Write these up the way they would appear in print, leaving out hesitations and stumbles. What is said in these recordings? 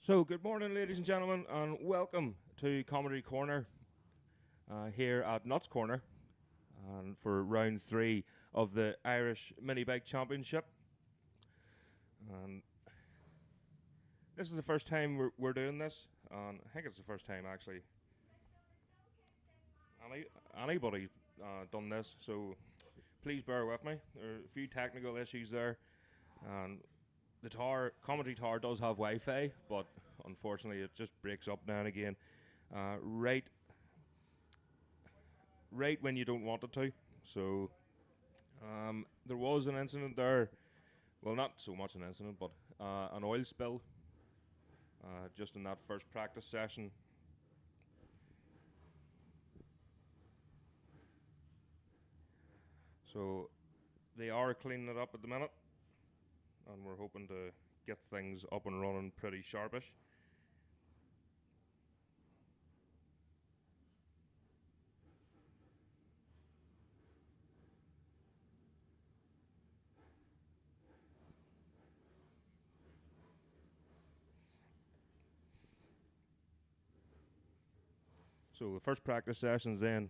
So, good morning, ladies and gentlemen, and welcome to Comedy Corner here at Nuts Corner and for round three of the Irish Minibike Championship. And this is the first time we're doing this, and I think it's the first time actually anybody done this. So, please bear with me. There are a few technical issues there, and the comedy tower does have Wi-Fi, but unfortunately it just breaks up now and again. Right when you don't want it to. So there was an incident there. Well, not so much an incident, but an oil spill just in that first practice session. So they are cleaning it up at the minute, and we're hoping to get things up and running pretty sharpish. So the first practice sessions then.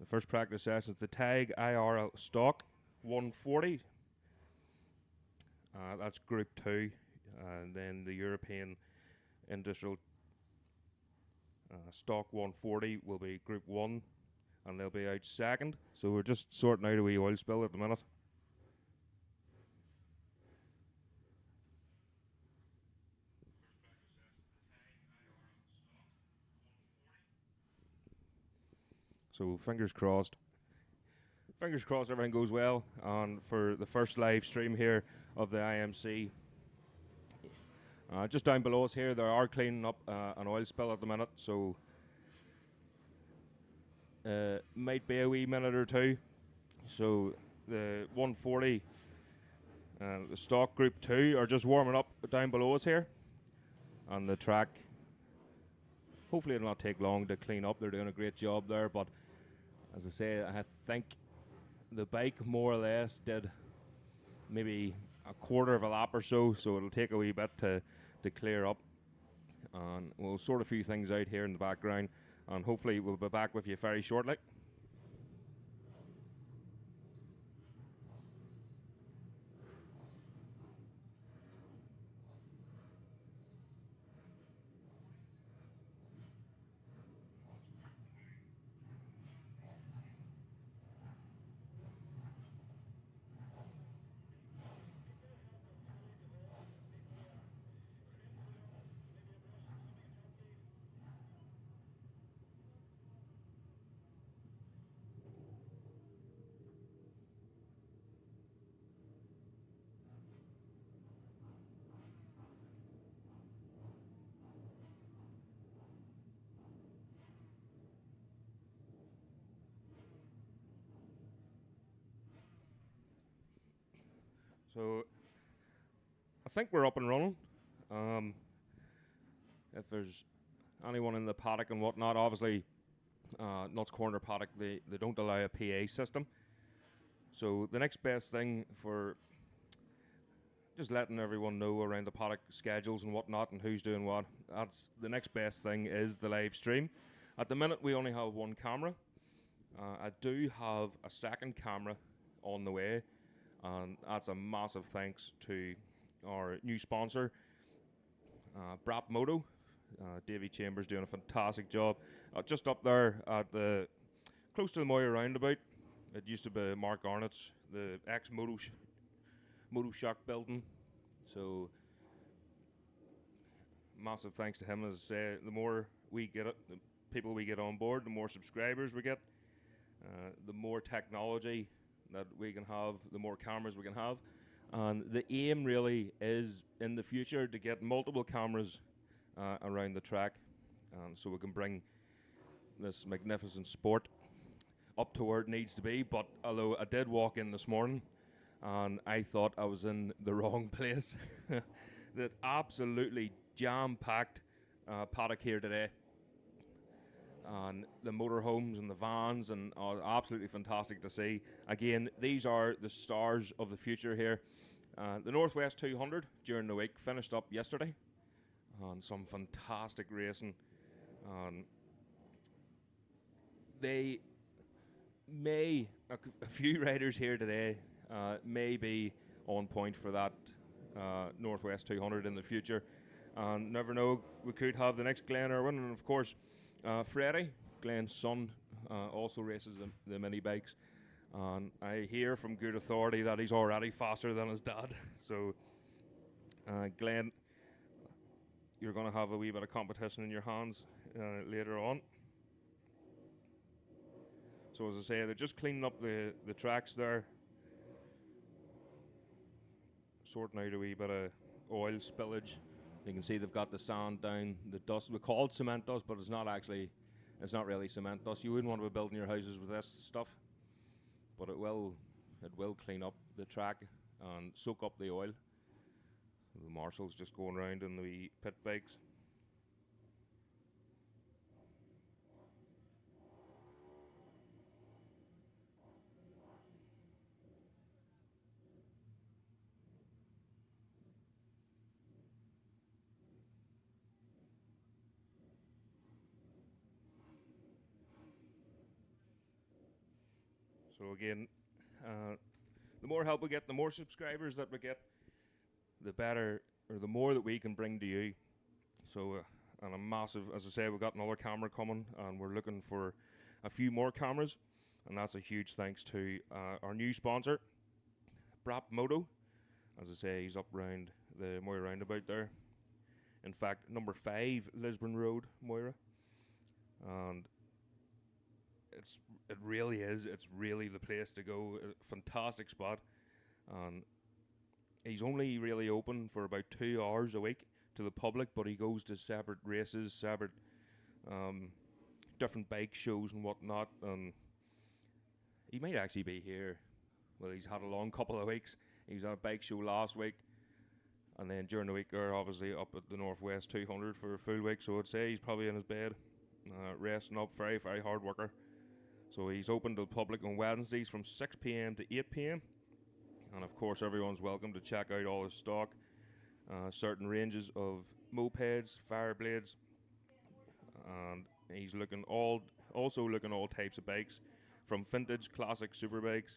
The first practice sessions, the Tag IR stock 140. That's Group 2. And then the European Industrial stock 140 will be Group 1. And they'll be out second. So we're just sorting out a wee oil spill at the minute. So fingers crossed. Fingers crossed everything goes well. And for the first live stream here of the IMC, just down below us here, they are cleaning up an oil spill at the minute. So might be a wee minute or two. So the 140 and the stock Group 2 are just warming up down below us here. And the track, hopefully it'll not take long to clean up. They're doing a great job there, but as I say, I think the bike more or less did maybe a quarter of a lap or so, so it'll take a wee bit to clear up. And we'll sort a few things out here in the background, and hopefully we'll be back with you very shortly. So I think we're up and running. If there's anyone in the paddock and whatnot, obviously Nuts Corner paddock, they don't allow a PA system. So the next best thing for just letting everyone know around the paddock schedules and whatnot and who's doing what, that's the next best thing is the live stream. At the minute we only have one camera. I do have a second camera on the way, and that's a massive thanks to our new sponsor, Brap Moto. Davy Chambers doing a fantastic job. Just up there at the close to the Moya roundabout. It used to be Mark Arnott's, the ex Moto Shock building. So massive thanks to him. As I say, the more we get it, the people we get on board, the more subscribers we get, the more technology that we can have, the more cameras we can have. And the aim really is in the future to get multiple cameras around the track, so we can bring this magnificent sport up to where it needs to be. But although I did walk in this morning and I thought I was in the wrong place, that absolutely jam-packed paddock here today. And the motorhomes and the vans, and absolutely fantastic to see. Again, these are the stars of the future here. The Northwest 200 during the week finished up yesterday on some fantastic racing. They may, a few riders here today may be on point for that Northwest 200 in the future. And never know, we could have the next Glenn Irwin, and of course Freddie, Glenn's son, also races the mini bikes. And I hear from good authority that he's already faster than his dad. So Glenn, you're going to have a wee bit of competition in your hands later on. So as I say, they're just cleaning up the tracks there, sorting out a wee bit of oil spillage. You can see they've got the sand down, the dust. We call it cement dust, but it's not really cement dust. You wouldn't want to be building your houses with this stuff, but it will clean up the track and soak up the oil. The marshal's just going around in the wee pit bikes. So again, the more help we get, the more subscribers that we get, the better, or the more that we can bring to you. So, and a massive, as I say, we've got another camera coming, and we're looking for a few more cameras, and that's a huge thanks to our new sponsor, Brap Moto. As I say, he's up round the Moira roundabout there. In fact, number 5 Lisburn Road, Moira, and it really is. It's really the place to go. A fantastic spot, and he's only really open for about 2 hours a week to the public, but he goes to separate races, separate different bike shows and whatnot. And he might actually be here. Well, he's had a long couple of weeks. He was at a bike show last week, and then during the week they're obviously up at the Northwest 200 for a full week. So I'd say he's probably in his bed, resting up. Very, very hard worker. So he's open to the public on Wednesdays from 6 p.m. to 8 p.m. And of course, everyone's welcome to check out all his stock, certain ranges of mopeds, Fireblades, and he's also looking all types of bikes, from vintage, classic superbikes,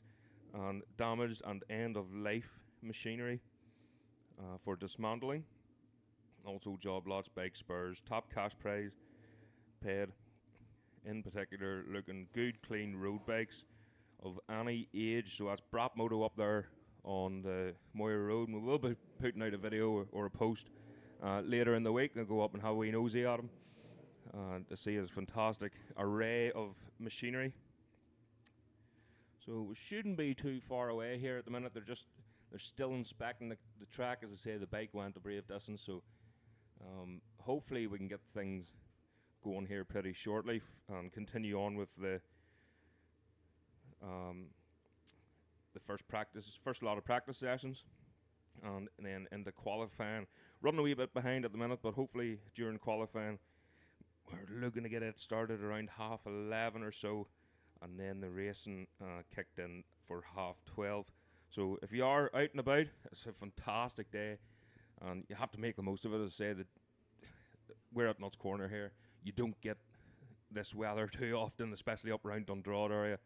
and damaged and end-of-life machinery for dismantling. Also job lots, bike spares, top cash prize paid. In particular, looking good, clean road bikes of any age. So that's Brap Moto up there on the Moira Road. And we will be putting out a video or a post later in the week and go up and have a wee nosy at him to see his fantastic array of machinery. So we shouldn't be too far away here at the minute. They're still inspecting the track. As I say, the bike went a brave distance, so hopefully we can get things going here pretty shortly and continue on with the first lot of practice sessions, and then into qualifying. Running a wee bit behind at the minute, but hopefully during qualifying we're looking to get it started around 11:30 or so, and then the racing kicked in for 12:30. So if you are out and about, it's a fantastic day, and you have to make the most of it. As I say, that we're at Nuts Corner here. You don't get this weather too often, especially up around Dundrod area.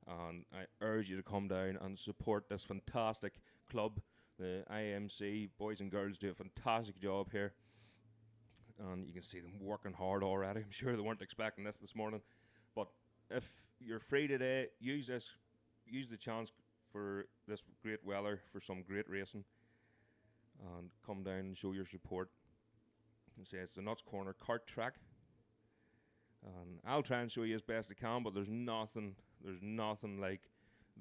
And I urge you to come down and support this fantastic club. The IMC boys and girls do a fantastic job here, and you can see them working hard already. I'm sure they weren't expecting this morning, but if you're free today, use the chance for this great weather for some great racing, and come down and show your support. And say it's the Nuts Corner kart track, and I'll try and show you as best I can, but there's nothing like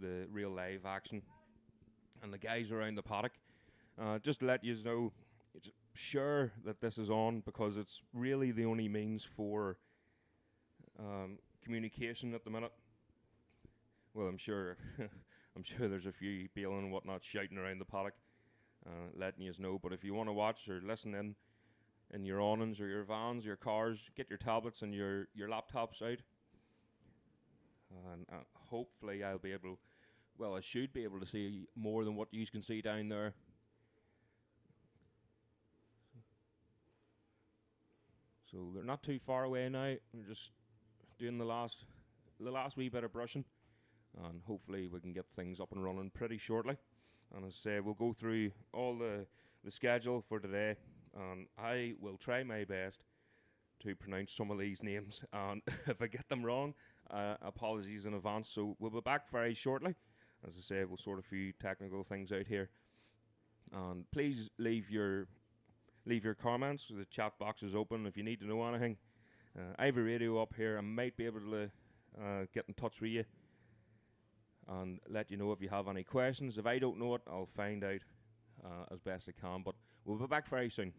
the real live action. And the guys around the paddock, just to let you know, sure that this is on, because it's really the only means for communication at the minute. Well, I'm sure there's a few Balen and whatnot shouting around the paddock, letting you know. But if you want to watch or listen in your awnings or your vans, your cars, get your tablets and your laptops out, and hopefully I should be able to see more than what you can see down there So they're not too far away now. We're just doing the last wee bit of brushing, and hopefully we can get things up and running pretty shortly. And as I say, we'll go through all the schedule for today, and I will try my best to pronounce some of these names. And if I get them wrong, apologies in advance. So we'll be back very shortly. As I say, we'll sort a few technical things out here, and please leave your comments. The chat box is open if you need to know anything. I have a radio up here. I might be able to get in touch with you and let you know if you have any questions. If I don't know it, I'll find out as best I can. But we'll be back very soon.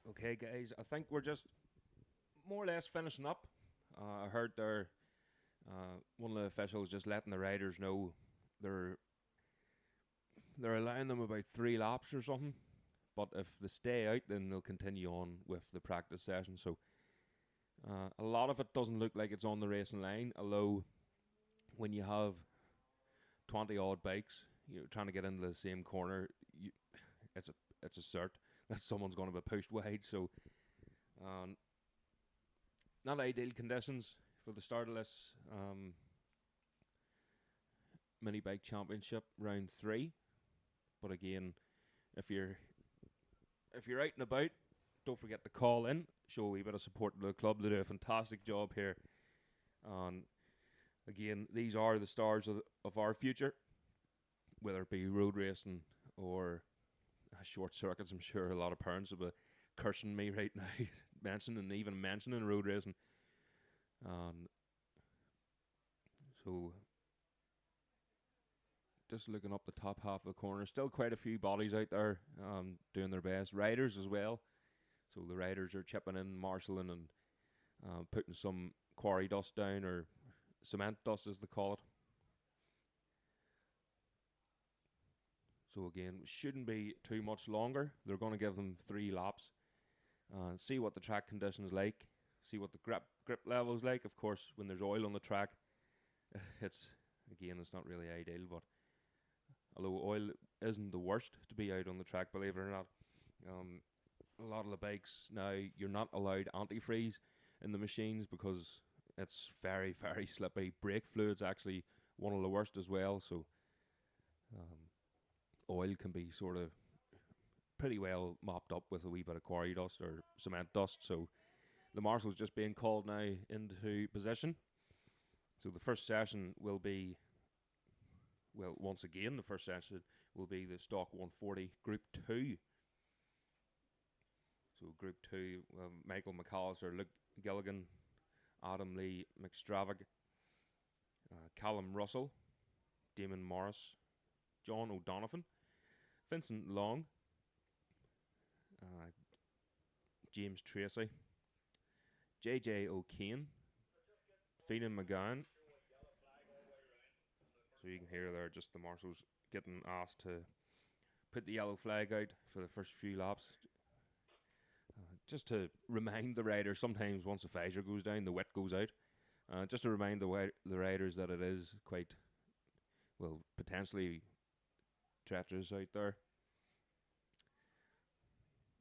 Okay, guys, I think we're just more or less finishing up. I heard there one of the officials just letting the riders know they're they're allowing them about 3 laps or something. But if they stay out, then they'll continue on with the practice session. So a lot of it doesn't look like it's on the racing line. Although when you have 20 odd bikes, you're trying to get into the same corner, it's a it's a cert that someone's going to be pushed wide. So not ideal conditions for the start of this mini bike championship round 3. But again, if you're out and about, don't forget to call in, show a wee bit of support to the club. They do a fantastic job here. And again, these are the stars of our future, whether it be road racing or short circuits. I'm sure a lot of parents will be cursing me right now, mentioning road racing. So just looking up the top half of the corner, still quite a few bodies out there doing their best. Riders as well. So the riders are chipping in, marshalling, and putting some quarry dust down, or cement dust as they call it. So again, shouldn't be too much longer. They're going to give them 3 laps. See what the track conditions like. See what the grip level is like. Of course, when there's oil on the track, it's not really ideal. But although oil isn't the worst to be out on the track, believe it or not, a lot of the bikes now, you're not allowed antifreeze in the machines because it's very, very slippy. Brake fluid's actually one of the worst as well. So oil can be sort of pretty well mopped up with a wee bit of quarry dust or cement dust. So the marshal's just being called now into position. So the first session will be, well, once again, the first session will be the Stock 140 Group 2. So Group 2, Michael McAllister, Luke Gilligan, Adam Lee McStravig, Callum Russell, Damon Morris, John O'Donovan, Vincent Long, James Tracy, JJ O'Kane, Phelan McGowan. So you can hear there just the marshals getting asked to put the yellow flag out for the first few laps. Just to remind the riders, sometimes once the visor goes down, the wet goes out. Just to remind the riders that it is quite, well, potentially treacherous out there.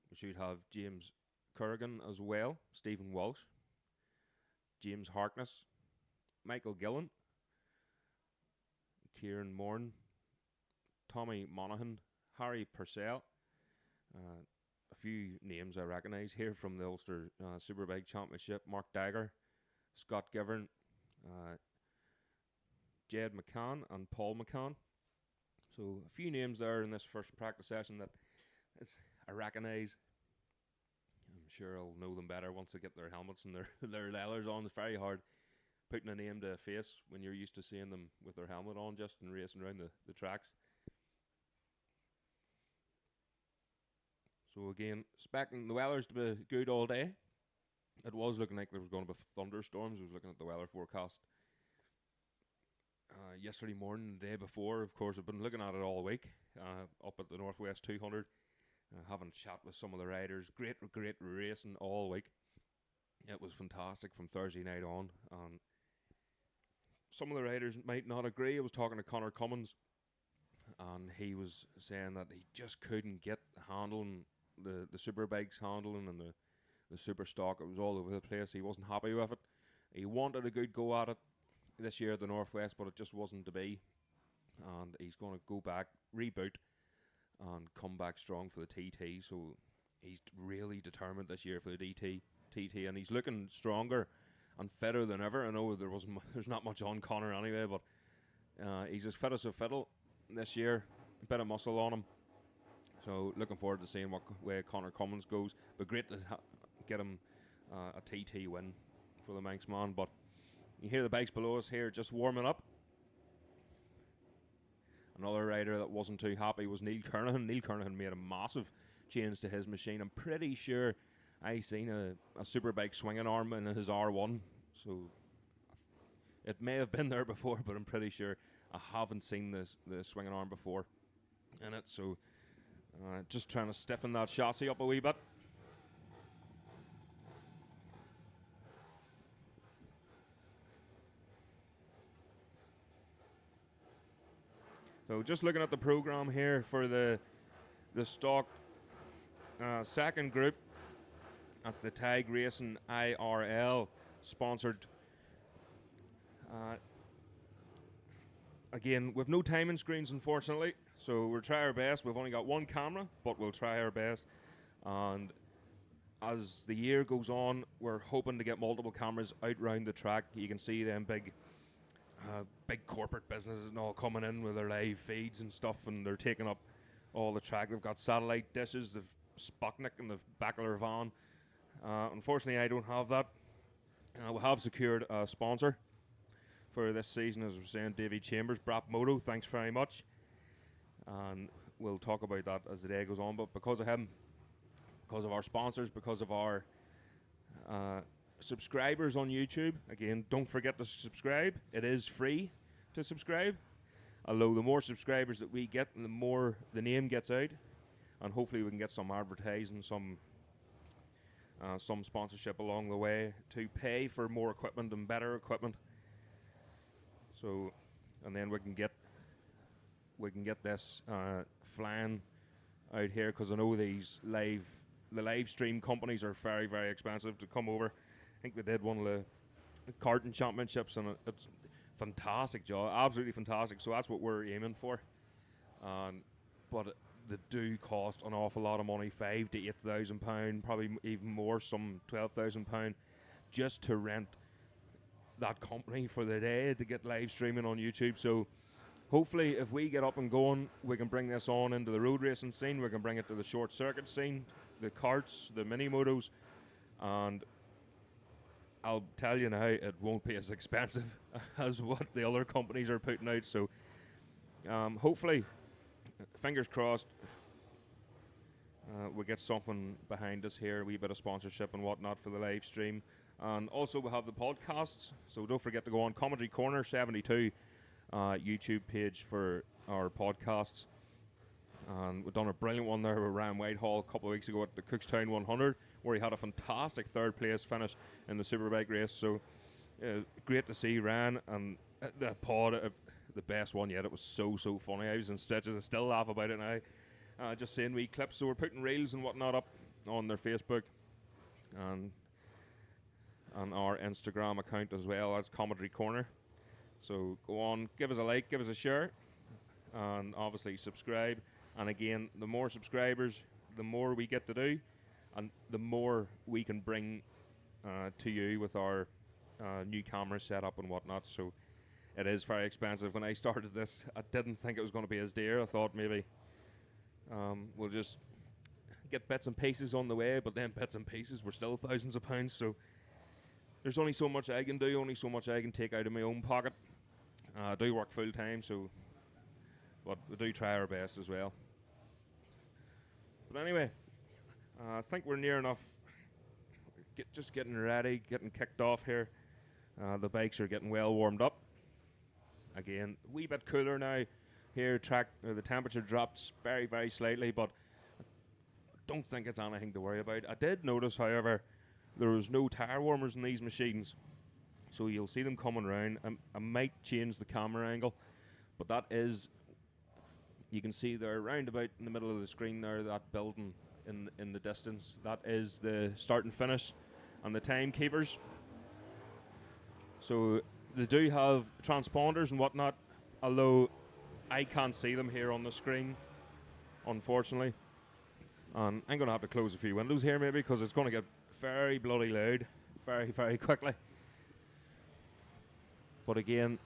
We should have James Currigan as well, Stephen Walsh, James Harkness, Michael Gillen, Kieran Morn, Tommy Monaghan, Harry Purcell. A few names I recognise here from the Ulster Superbike Championship: Mark Dagger, Scott Givern, Jed McCann and Paul McCann. So a few names there in this first practice session that I recognise. I'm sure I'll know them better once they get their helmets and their leathers on. It's very hard putting a name to a face when you're used to seeing them with their helmet on just and racing around the tracks. So again, expecting the weather's to be good all day. It was looking like there was going to be thunderstorms. I was looking at the weather forecast yesterday morning, the day before. Of course, I've been looking at it all week up at the Northwest 200. Having a chat with some of the riders. Great racing all week. It was fantastic from Thursday night on. Some of the riders might not agree. I was talking to Connor Cummins, and he was saying that he just couldn't get handling the super bikes handling and the super stock. It was all over the place. He wasn't happy with it. He wanted a good go at it this year at the Northwest, but it just wasn't to be. And he's going to go back, reboot, and come back strong for the TT. So he's really determined this year for the TT, and he's looking stronger and fitter than ever. I know there's not much on Connor anyway, but he's as fit as a fiddle this year. A bit of muscle on him. So looking forward to seeing what way Connor Cummins goes. But great to get him a TT win for the Manxman. But you hear the bikes below us here just warming up. Another rider that wasn't too happy was Neil Kernahan. Neil Kernahan made a massive change to his machine. I'm pretty sure I seen a Superbike swinging arm in his R1, so it may have been there before, but I'm pretty sure I haven't seen the swinging arm before in it. So just trying to stiffen that chassis up a wee bit. So just looking at the program here for the stock second group. That's the Tag Racing IRL sponsored. Again, with no timing screens, unfortunately, so we'll try our best. We've only got one camera, but we'll try our best. And as the year goes on, we're hoping to get multiple cameras out round the track. You can see them big corporate businesses and all coming in with their live feeds and stuff, and they're taking up all the track. They've got satellite dishes, they've Sputnik in the back of their van. Unfortunately, I don't have that. We have secured a sponsor for this season, as we're saying, Davy Chambers, Brap Moto. Thanks very much. And we'll talk about that as the day goes on. But because of him, because of our sponsors, because of our subscribers on YouTube, again, don't forget to subscribe. It is free to subscribe. Although the more subscribers that we get, the more the name gets out. And hopefully we can get some advertising, some sponsorship along the way to pay for more equipment and better equipment. So, and then we can get this flying out here, because I know the live stream companies are very, very expensive to come over. I think they did one of the karting championships, and it's fantastic job, absolutely fantastic. So that's what we're aiming for. But they do cost an awful lot of money, £5,000 to £8,000, probably even more, some £12,000, just to rent that company for the day to get live streaming on YouTube. So hopefully if we get up and going, we can bring this on into the road racing scene, we can bring it to the short circuit scene, the karts, the mini motos, and I'll tell you now, it won't be as expensive as what the other companies are putting out. So hopefully, fingers crossed, we get something behind us here, a wee bit of sponsorship and whatnot for the live stream. And also we have the podcasts, so don't forget to go on Commentary Corner 72 YouTube page for our podcasts. And we've done a brilliant one there with Ryan Whitehall a couple of weeks ago at the Cookstown 100, where he had a fantastic third place finish in the Superbike race. So great to see Ryan, and the pod, the best one yet. It was so funny. I was in stitches. I still laugh about it now. Just seeing wee clips. So we're putting reels and whatnot up on their Facebook and our Instagram account as well. That's Commentary Corner. So go on, give us a like, give us a share, and obviously subscribe. And again, the more subscribers, the more we get to do, and the more we can bring to you with our new camera setup and whatnot. So it is very expensive. When I started this, I didn't think it was going to be as dear. I thought maybe we'll just get bits and pieces on the way, but then bits and pieces were still thousands of pounds. So there's only so much I can do, only so much I can take out of my own pocket. I do work full time, but we do try our best as well. But anyway, I think we're near enough. Just getting ready, getting kicked off here. The bikes are getting well warmed up. Again, a wee bit cooler now. Here, the temperature drops very, very slightly, but I don't think it's anything to worry about. I did notice, however, there was no tire warmers in these machines, so you'll see them coming around. I might change the camera angle, but that is, you can see there round about in the middle of the screen there, that building in the distance. That is the start and finish and the timekeepers. So they do have transponders and whatnot, although I can't see them here on the screen, unfortunately. And I'm going to have to close a few windows here maybe, because it's going to get very bloody loud very, very quickly. But again,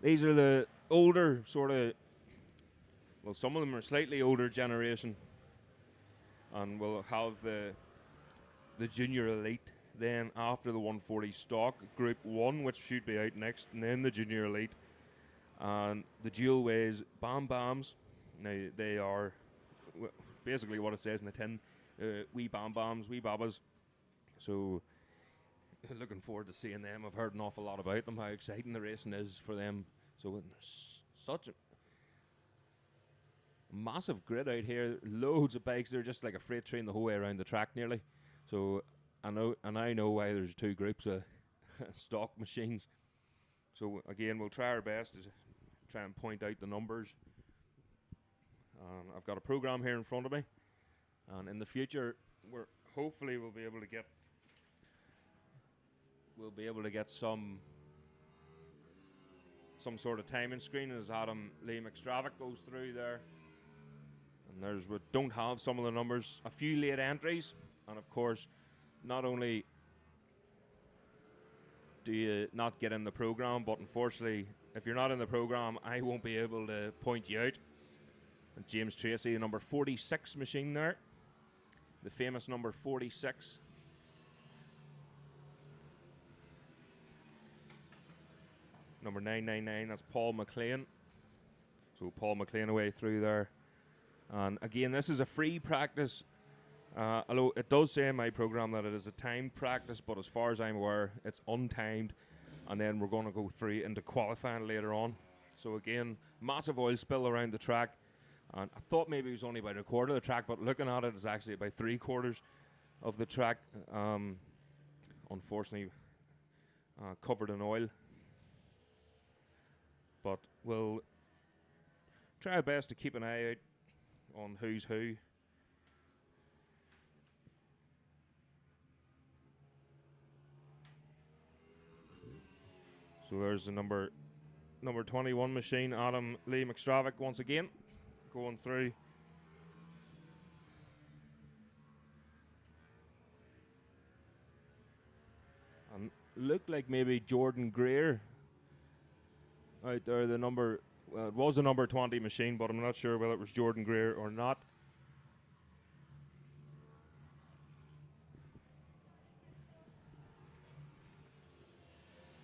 these are the older sort of, well, some of them are slightly older generation, and we'll have the Junior Elite then after the 140 stock, Group 1, which should be out next, and then the Junior Elite, and the dual ways Bam Bams. Now, they are basically what it says in the tin. wee Bam Bams, wee Babas. So looking forward to seeing them. I've heard an awful lot about them, how exciting the racing is for them. So there's such a massive grid out here, loads of bikes. They're just like a freight train the whole way around the track nearly. So I know why there's two groups of stock machines. So again, we'll try our best to try and point out the numbers. I've got a program here in front of me, and in the future, hopefully we'll be able to get some sort of timing screen as Adam Lee McStravick goes through there. And we don't have some of the numbers, a few late entries, and of course, not only do you not get in the program, but unfortunately, if you're not in the program, I won't be able to point you out. And James Tracy, the number 46 machine there, the famous number 46. Number 999, that's Paul McLean. So Paul McLean away through there. And again, this is a free practice. Although it does say in my program that it is a timed practice, but as far as I'm aware, it's untimed. And then we're going to go through into qualifying later on. So again, massive oil spill around the track. And I thought maybe it was only about a quarter of the track, but looking at it, it's actually about 3/4 of the track. Unfortunately, covered in oil. But we'll try our best to keep an eye out on who's who. So there's the number 21 machine, Adam Lee McStravick once again, going through. And looked like maybe Jordan Greer out there, the number, it was a number 20 machine, but I'm not sure whether it was Jordan Greer or not.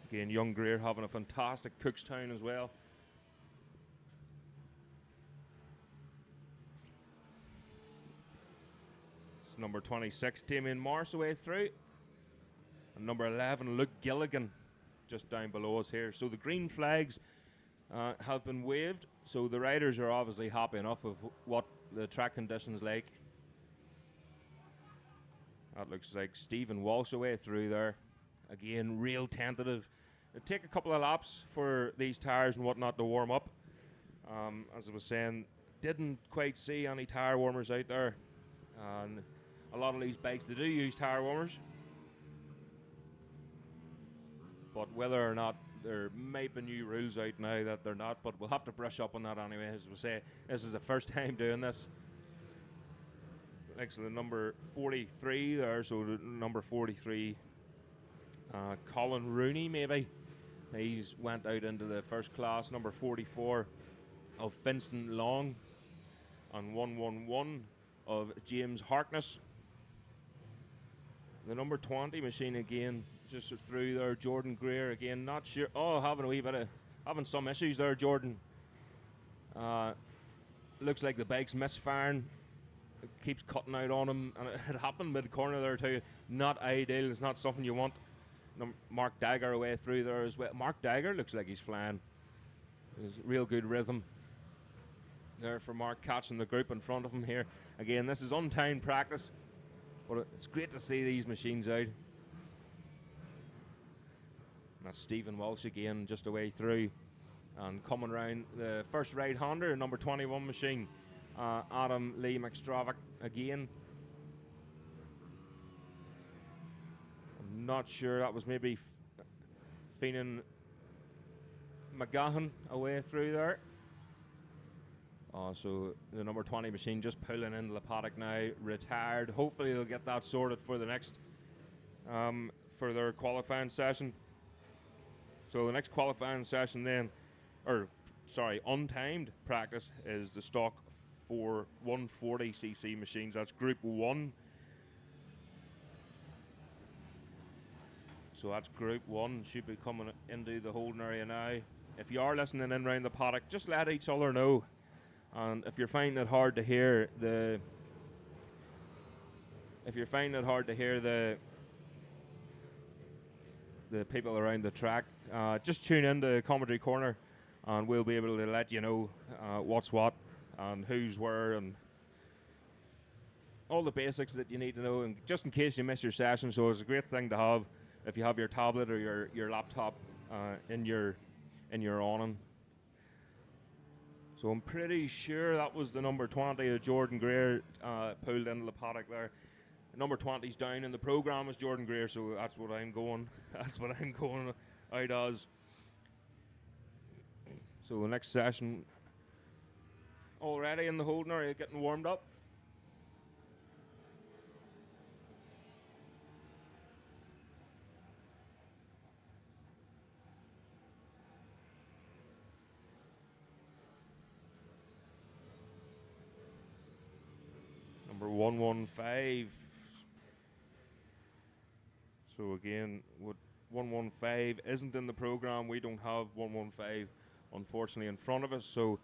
Again, young Greer having a fantastic Cookstown as well. It's number 26, Damien Morris away through. And number 11, Luke Gilligan, just down below us here. So the green flags have been waved, so the riders are obviously happy enough of what the track conditions like. That looks like Stephen Walsh away through there. Again, real tentative. It'll take a couple of laps for these tyres and whatnot to warm up. As I was saying, didn't quite see any tyre warmers out there. And a lot of these bikes, they do use tyre warmers. But whether or not, there might be new rules out now that they're not, but we'll have to brush up on that anyway. As we say, this is the first time doing this. Next to the number 43 there, so the number 43, Colin Rooney maybe. He's went out into the first class. Number 44 of Vincent Long, and 111 of James Harkness. The number 20 machine again, just through there, Jordan Greer again, not sure. Oh, having some issues there, Jordan. Looks like the bike's misfiring. It keeps cutting out on him, and it happened mid-corner there too. Not ideal. It's not something you want. Mark Dagger away through there as well. Mark Dagger looks like he's flying. There's real good rhythm there for Mark, catching the group in front of him here. Again, this is untimed practice, but it's great to see these machines out. And that's Stephen Walsh again, just away through. And coming round the first right-hander, number 21 machine, Adam Lee McStravick again. I'm not sure, that was maybe Feenan McGahan away through there. So the number 20 machine just pulling into the paddock now, retired. Hopefully they'll get that sorted for the next, for their qualifying session. So the next qualifying session then, untimed practice is the stock for 140cc machines. That's Group 1. So that's Group 1, should be coming into the holding area now. If you are listening in round the paddock, just let each other know. And if you're finding it hard to hear, if you're finding it hard to hear the people around the track, just tune in to Commentary Corner, and we'll be able to let you know what's what and who's where and all the basics that you need to know, and just in case you miss your session. So it's a great thing to have if you have your tablet or your laptop in your awning. So I'm pretty sure that was the number 20 of Jordan Greer pulled into the paddock there. Number 20's down in the program is Jordan Greer, so that's what I'm going. That's what I'm going out as. So the next session already in the holding area, getting warmed up. Number 115. So again, what 115 isn't in the program. We don't have 115, unfortunately, in front of us. So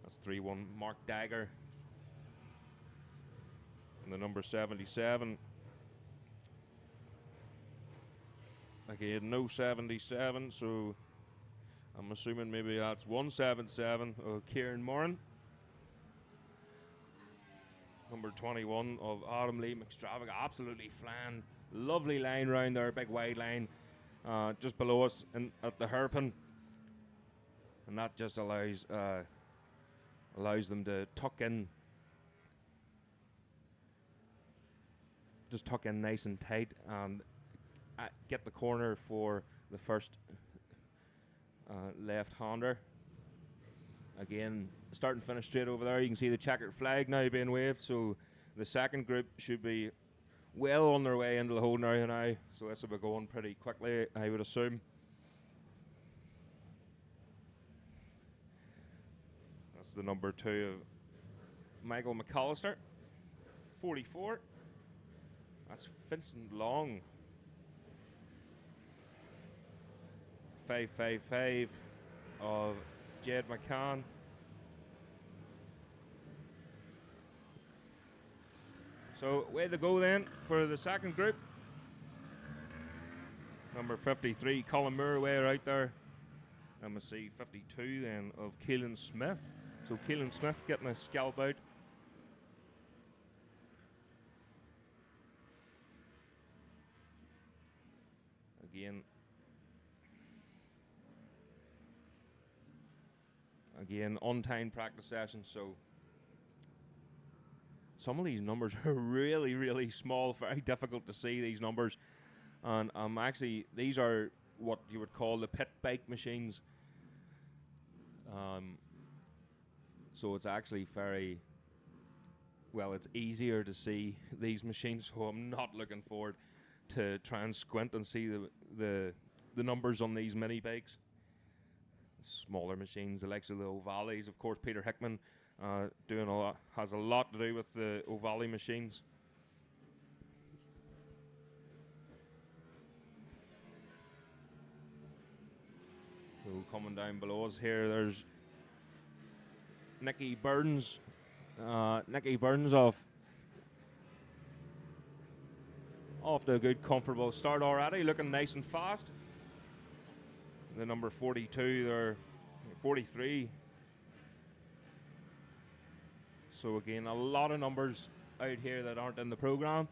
that's 3-1 Mark Dagger. And the number 77. Again, no 77, so I'm assuming maybe that's 177 of Kieran Moran. Number 21 of Adam Lee McStravaga, absolutely flying. Lovely line round there, big wide line just below us at the hairpin. And that just allows them to tuck in. Just tuck in nice and tight and get the corner for the first left-hander. Again, start and finish straight over there. You can see the checkered flag now being waved, so the second group should be well on their way into the holding area now. So this will be going pretty quickly, I would assume. That's the number 2 of Michael McAllister, 44. That's Vincent Long, 555 of Jed McCann. So way to go then for the second group. Number 53, Colin Moore way right there. And we see 52 then of Keelan Smith. So Keelan Smith getting a scalp out. Again, on-time practice session, so some of these numbers are really, really small, very difficult to see these numbers. And actually, these are what you would call the pit bike machines. So it's actually very, well, it's easier to see these machines, so I'm not looking forward to try and squint and see the numbers on these mini bikes. Smaller machines, the likes of the O'Valleys, of course. Peter Hickman has a lot to do with the O'Valley machines. So coming down below us here, there's Nicky Burns. Nicky Burns off to a good, comfortable start already, looking nice and fast. The number 42 there, 43. So again, a lot of numbers out here that aren't in the program.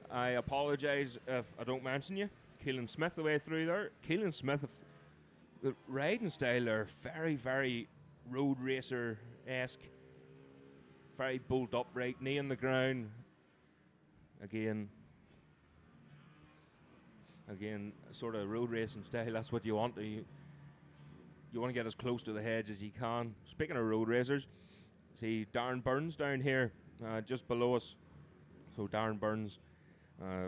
I apologize if I don't mention you. Keelan Smith the way through there. Keelan Smith, the riding style there, very, very road racer-esque. Very bolt upright, knee on the ground. Again, sort of road racing style. That's what you want. You want to get as close to the hedge as you can. Speaking of road racers, see Darren Burns down here, just below us. So Darren Burns,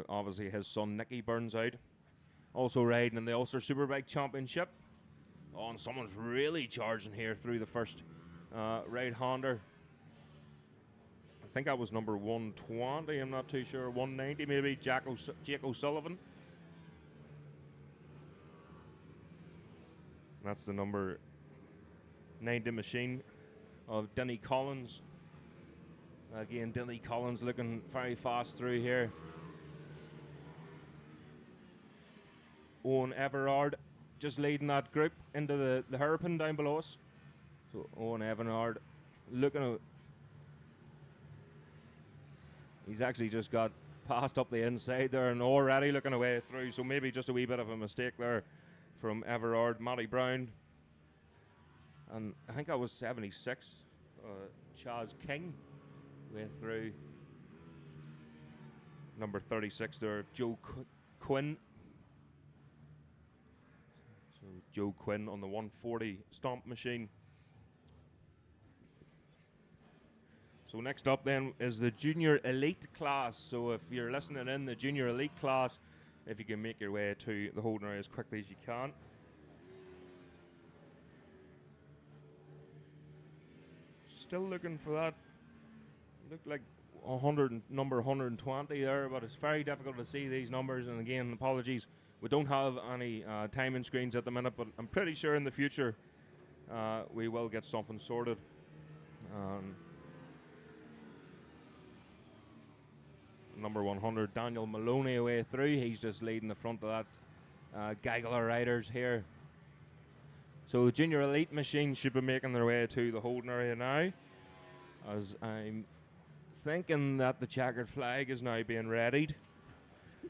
obviously his son Nicky Burns out, also riding in the Ulster Superbike Championship. Oh, and someone's really charging here through the first right-hander. I think that was number 120. I'm not too sure. 190 maybe. Jake O'Sullivan. That's the number 90 machine of Denny Collins. Again, Dilly Collins looking very fast through here. Owen Everard just leading that group into the hairpin down below us. So Owen Everard looking at... He's actually just got passed up the inside there and already looking away through. So maybe just a wee bit of a mistake there from Everard. Matty Brown. And I think that was 76. Chaz King way through. Number 36 there, Joe Quinn. So Joe Quinn on the 140 stomp machine. So next up then is the Junior Elite class. So if you're listening in the Junior Elite class, if you can make your way to the holding area as quickly as you can. Still looking for that. Looked like number 120 there, but it's very difficult to see these numbers. And again, apologies, we don't have any timing screens at the minute, but I'm pretty sure in the future we will get something sorted. Number 100, Daniel Maloney away through. He's just leading the front of that Gagler riders here. So the Junior Elite machines should be making their way to the holding area now, as I'm thinking that the checkered flag is now being readied.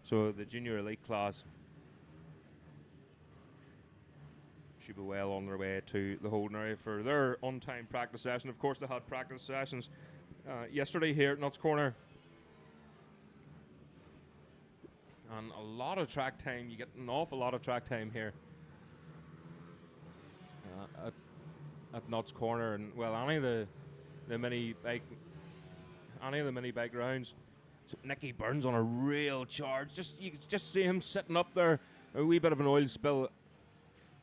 So the Junior Elite class should be well on their way to the holding area for their on-time practice session. Of course, they had practice sessions yesterday here at Nuts Corner. And a lot of track time. You get an awful lot of track time here at Nuts Corner, and well, any of the mini bike rounds. So Nicky Burns on a real charge. You just see him sitting up there, a wee bit of an oil spill,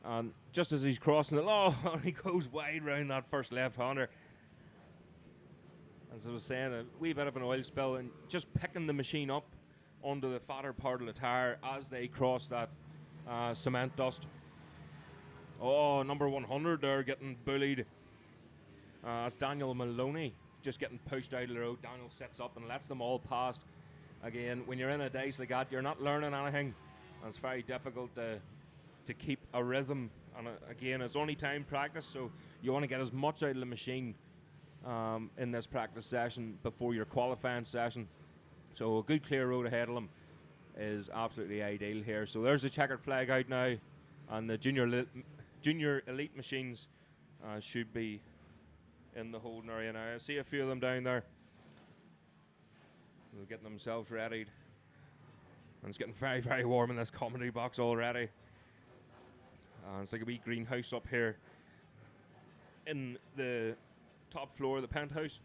and just as he's crossing it, he goes wide round that first left-hander. As I was saying, a wee bit of an oil spill, and just picking the machine up onto the fatter part of the tire as they cross that cement dust. Oh, number 100 there getting bullied. It's Daniel Maloney just getting pushed out of the road. Daniel sits up and lets them all past. Again, when you're in a daze like that, you're not learning anything. And it's very difficult to keep a rhythm. And again, it's only time practice, so you want to get as much out of the machine in this practice session before your qualifying session. So a good clear road ahead of them is absolutely ideal here. So there's the checkered flag out now, and the Junior Elite machines should be in the holding area now. I see a few of them down there. They're getting themselves ready. And it's getting very, very warm in this commentary box already. It's like a wee greenhouse up here in the top floor of the penthouse.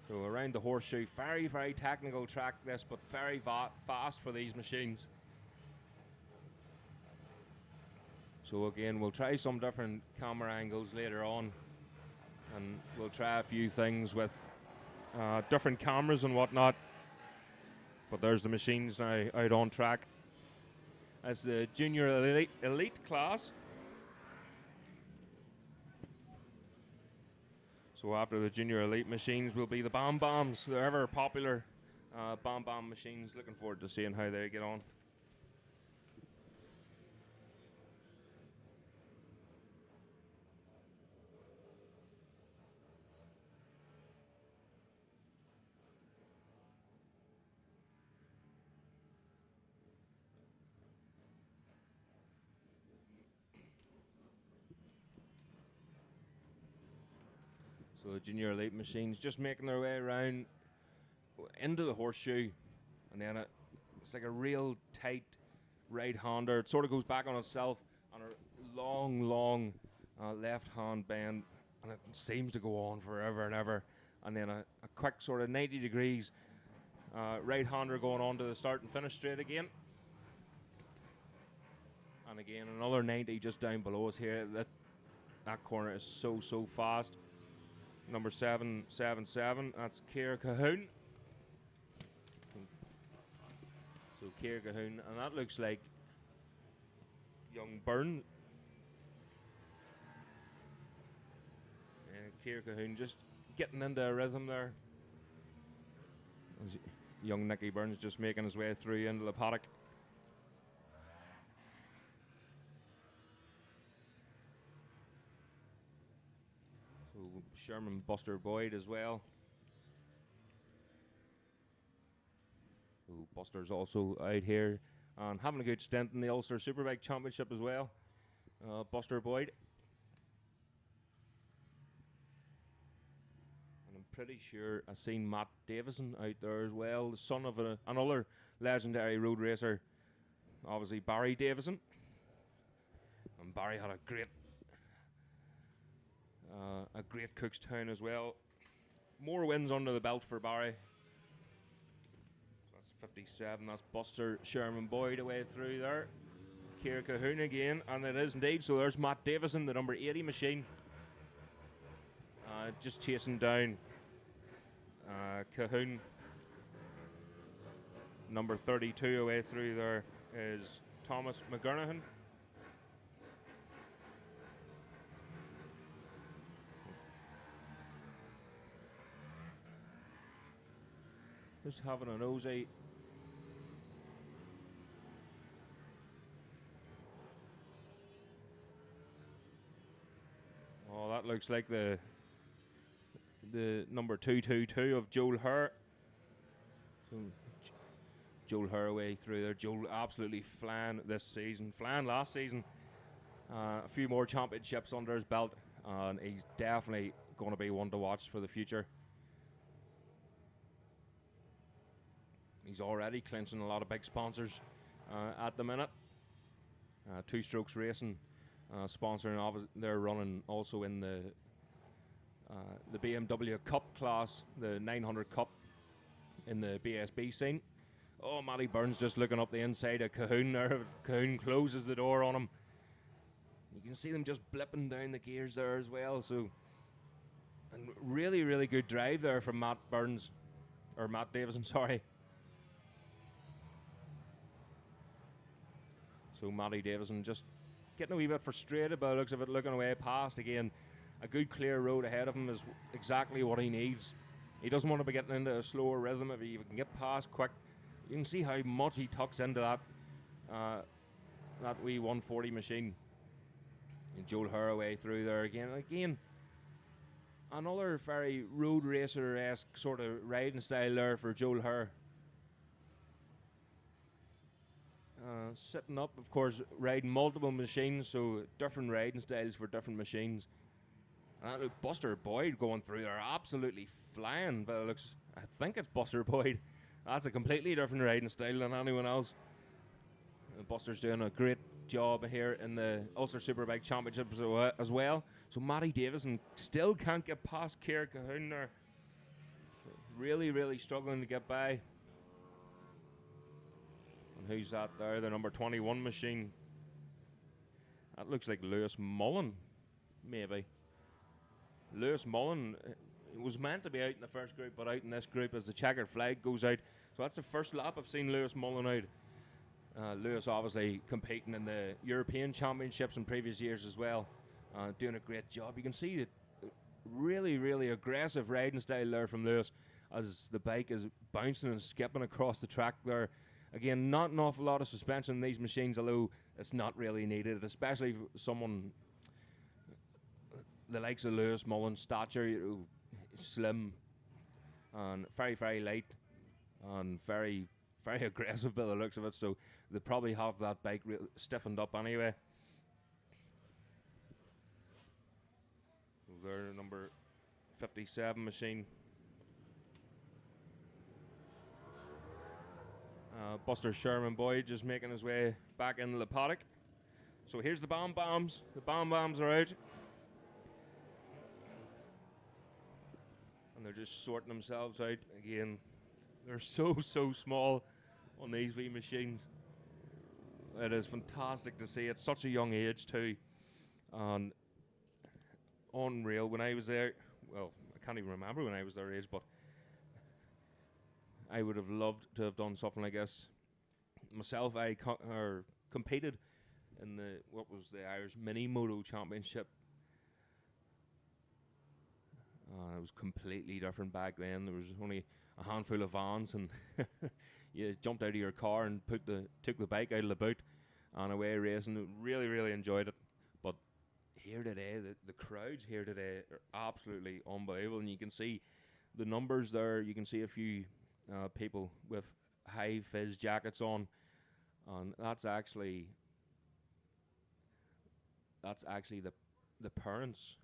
So around the horseshoe, very, very technical track this, but very fast for these machines. So again, we'll try some different camera angles later on, and we'll try a few things with different cameras and whatnot. But there's the machines now out on track. That's the Junior Elite class. So after the Junior Elite machines will be the Bam Bams, the ever popular Bam Bam machines. Looking forward to seeing how they get on. So the Junior Elite machines just making their way around into the horseshoe, and then it's like a real tight right-hander. It sort of goes back on itself on a long left-hand bend, and it seems to go on forever and ever. And then a quick sort of 90 degrees right-hander going on to the start and finish straight again. And again, another 90 just down below us here. That corner is so fast. Number 777, that's Keir Cahoon. So Keir Cahoon, and that looks like young Byrne. Keir Cahoon just getting into a rhythm there. As young Nicky Burns just making his way through into the paddock. So Sherman Buster Boyd as well. So Buster's also out here and having a good stint in the Ulster Superbike Championship as well. Buster Boyd. And I'm pretty sure I've seen Matt Davison out there as well, the son of another legendary road racer, obviously Barry Davison. And Barry had a great Cookstown as well. More wins under the belt for Barry. So that's 57. That's Buster Sherman Boyd away through there. Ciara Cahoon again, and it is indeed. So there's Matt Davison, the number 80 machine, just chasing down Cahoon. Number 32 away through there is Thomas McGurnahan. Just having a nosy. Oh, that looks like the number 222 of Joel Herr. So Joel Herr away through there. Joel absolutely flying this season, flying last season. A few more championships under his belt, and he's definitely going to be one to watch for the future. He's already clinching a lot of big sponsors at the minute. Two Strokes Racing sponsoring, they're running also in the BMW Cup class, the 900 Cup in the BSB scene. Oh, Matty Burns just looking up the inside of Cahoon there. Cahoon closes the door on him. You can see them just blipping down the gears there as well. So, and really, really good drive there from Matt Davison, sorry. So Matty Davison just getting a wee bit frustrated by the looks of it, looking away past again. A good clear road ahead of him is exactly what he needs. He doesn't want to be getting into a slower rhythm. If he can get past quick, you can see how much he tucks into that wee 140 machine. And Joel Herr away through there again. Again, another very road racer-esque sort of riding style there for Joel Herr. Sitting up, of course, riding multiple machines, so different riding styles for different machines. And look, Buster Boyd going through there, absolutely flying. But it looks, I think it's Buster Boyd. That's a completely different riding style than anyone else. Buster's doing a great job here in the Ulster Superbike Championships as well. So Matty Davison still can't get past Ciara Cahoon there. Really, really struggling to get by. And who's that there? The number 21 machine. That looks like Lewis Mullen, maybe. Lewis Mullen was meant to be out in the first group, but out in this group as the checkered flag goes out. So that's the first lap I've seen Lewis Mullen out. Lewis obviously competing in the European Championships in previous years as well. Doing a great job. You can see the really, really aggressive riding style there from Lewis as the bike is bouncing and skipping across the track there. Again, not an awful lot of suspension in these machines, although it's not really needed, especially someone the likes of Lewis Mullen, stature, slim, and very, very light, and very, very aggressive by the looks of it. So they probably have that bike stiffened up anyway. So they're number 57 machine. Buster Sherman Boyd just making his way back into the paddock. So here's the Bam Bams. The Bam Bams are out. And they're just sorting themselves out again. They're so small on these wee machines. It is fantastic to see at such a young age too. And unreal. When I was there, well, I can't even remember when I was their age, but I would have loved to have done something like this. Myself, I competed in what was the Irish Mini Moto Championship It was completely different back then. There was only a handful of vans, and you jumped out of your car and took the bike out of the boot and away racing. Really, really enjoyed it. But here today, the crowds here today are absolutely unbelievable, and you can see the numbers there. You can see a few people with high fizz jackets on, and that's actually the parents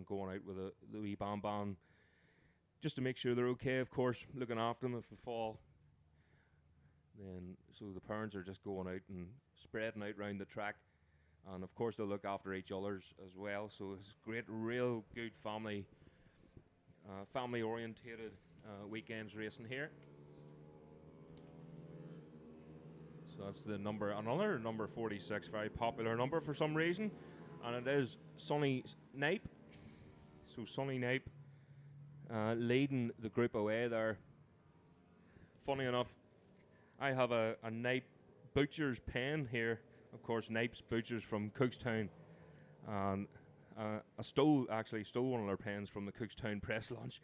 going out with the wee bam just to make sure they're okay, of course, looking after them if they fall. Then, so the parents are just going out and spreading out round the track, and of course they'll look after each others as well. So it's great, real good family orientated weekends racing here. So that's another number 46, very popular number for some reason, and it is Sonny Nape. So Sonny Nape leading the group away there. Funny enough, I have a Nape Butcher's pen here. Of course, Nape's Butchers from Cookstown. And I stole one of their pens from the Cookstown press launch.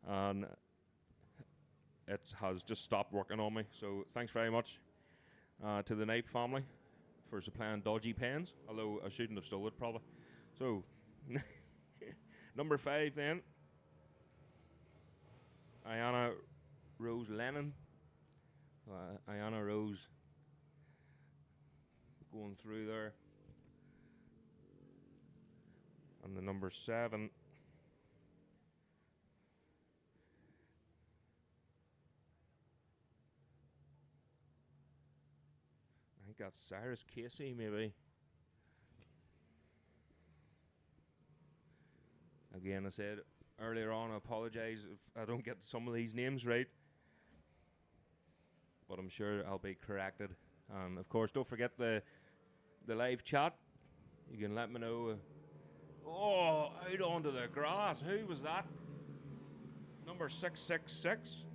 And it has just stopped working on me. So thanks very much to the Nape family for supplying dodgy pens. Although I shouldn't have stolen it probably. So number 5 then. Ayana Rose Lennon. Ayana Rose going through there. And the number 7. I think that's Cyrus Casey, maybe. Again, I said earlier on, I apologise if I don't get some of these names right, but I'm sure I'll be corrected. And of course, don't forget the live chat. You can let me know. Out onto the grass. Who was that? Number 666.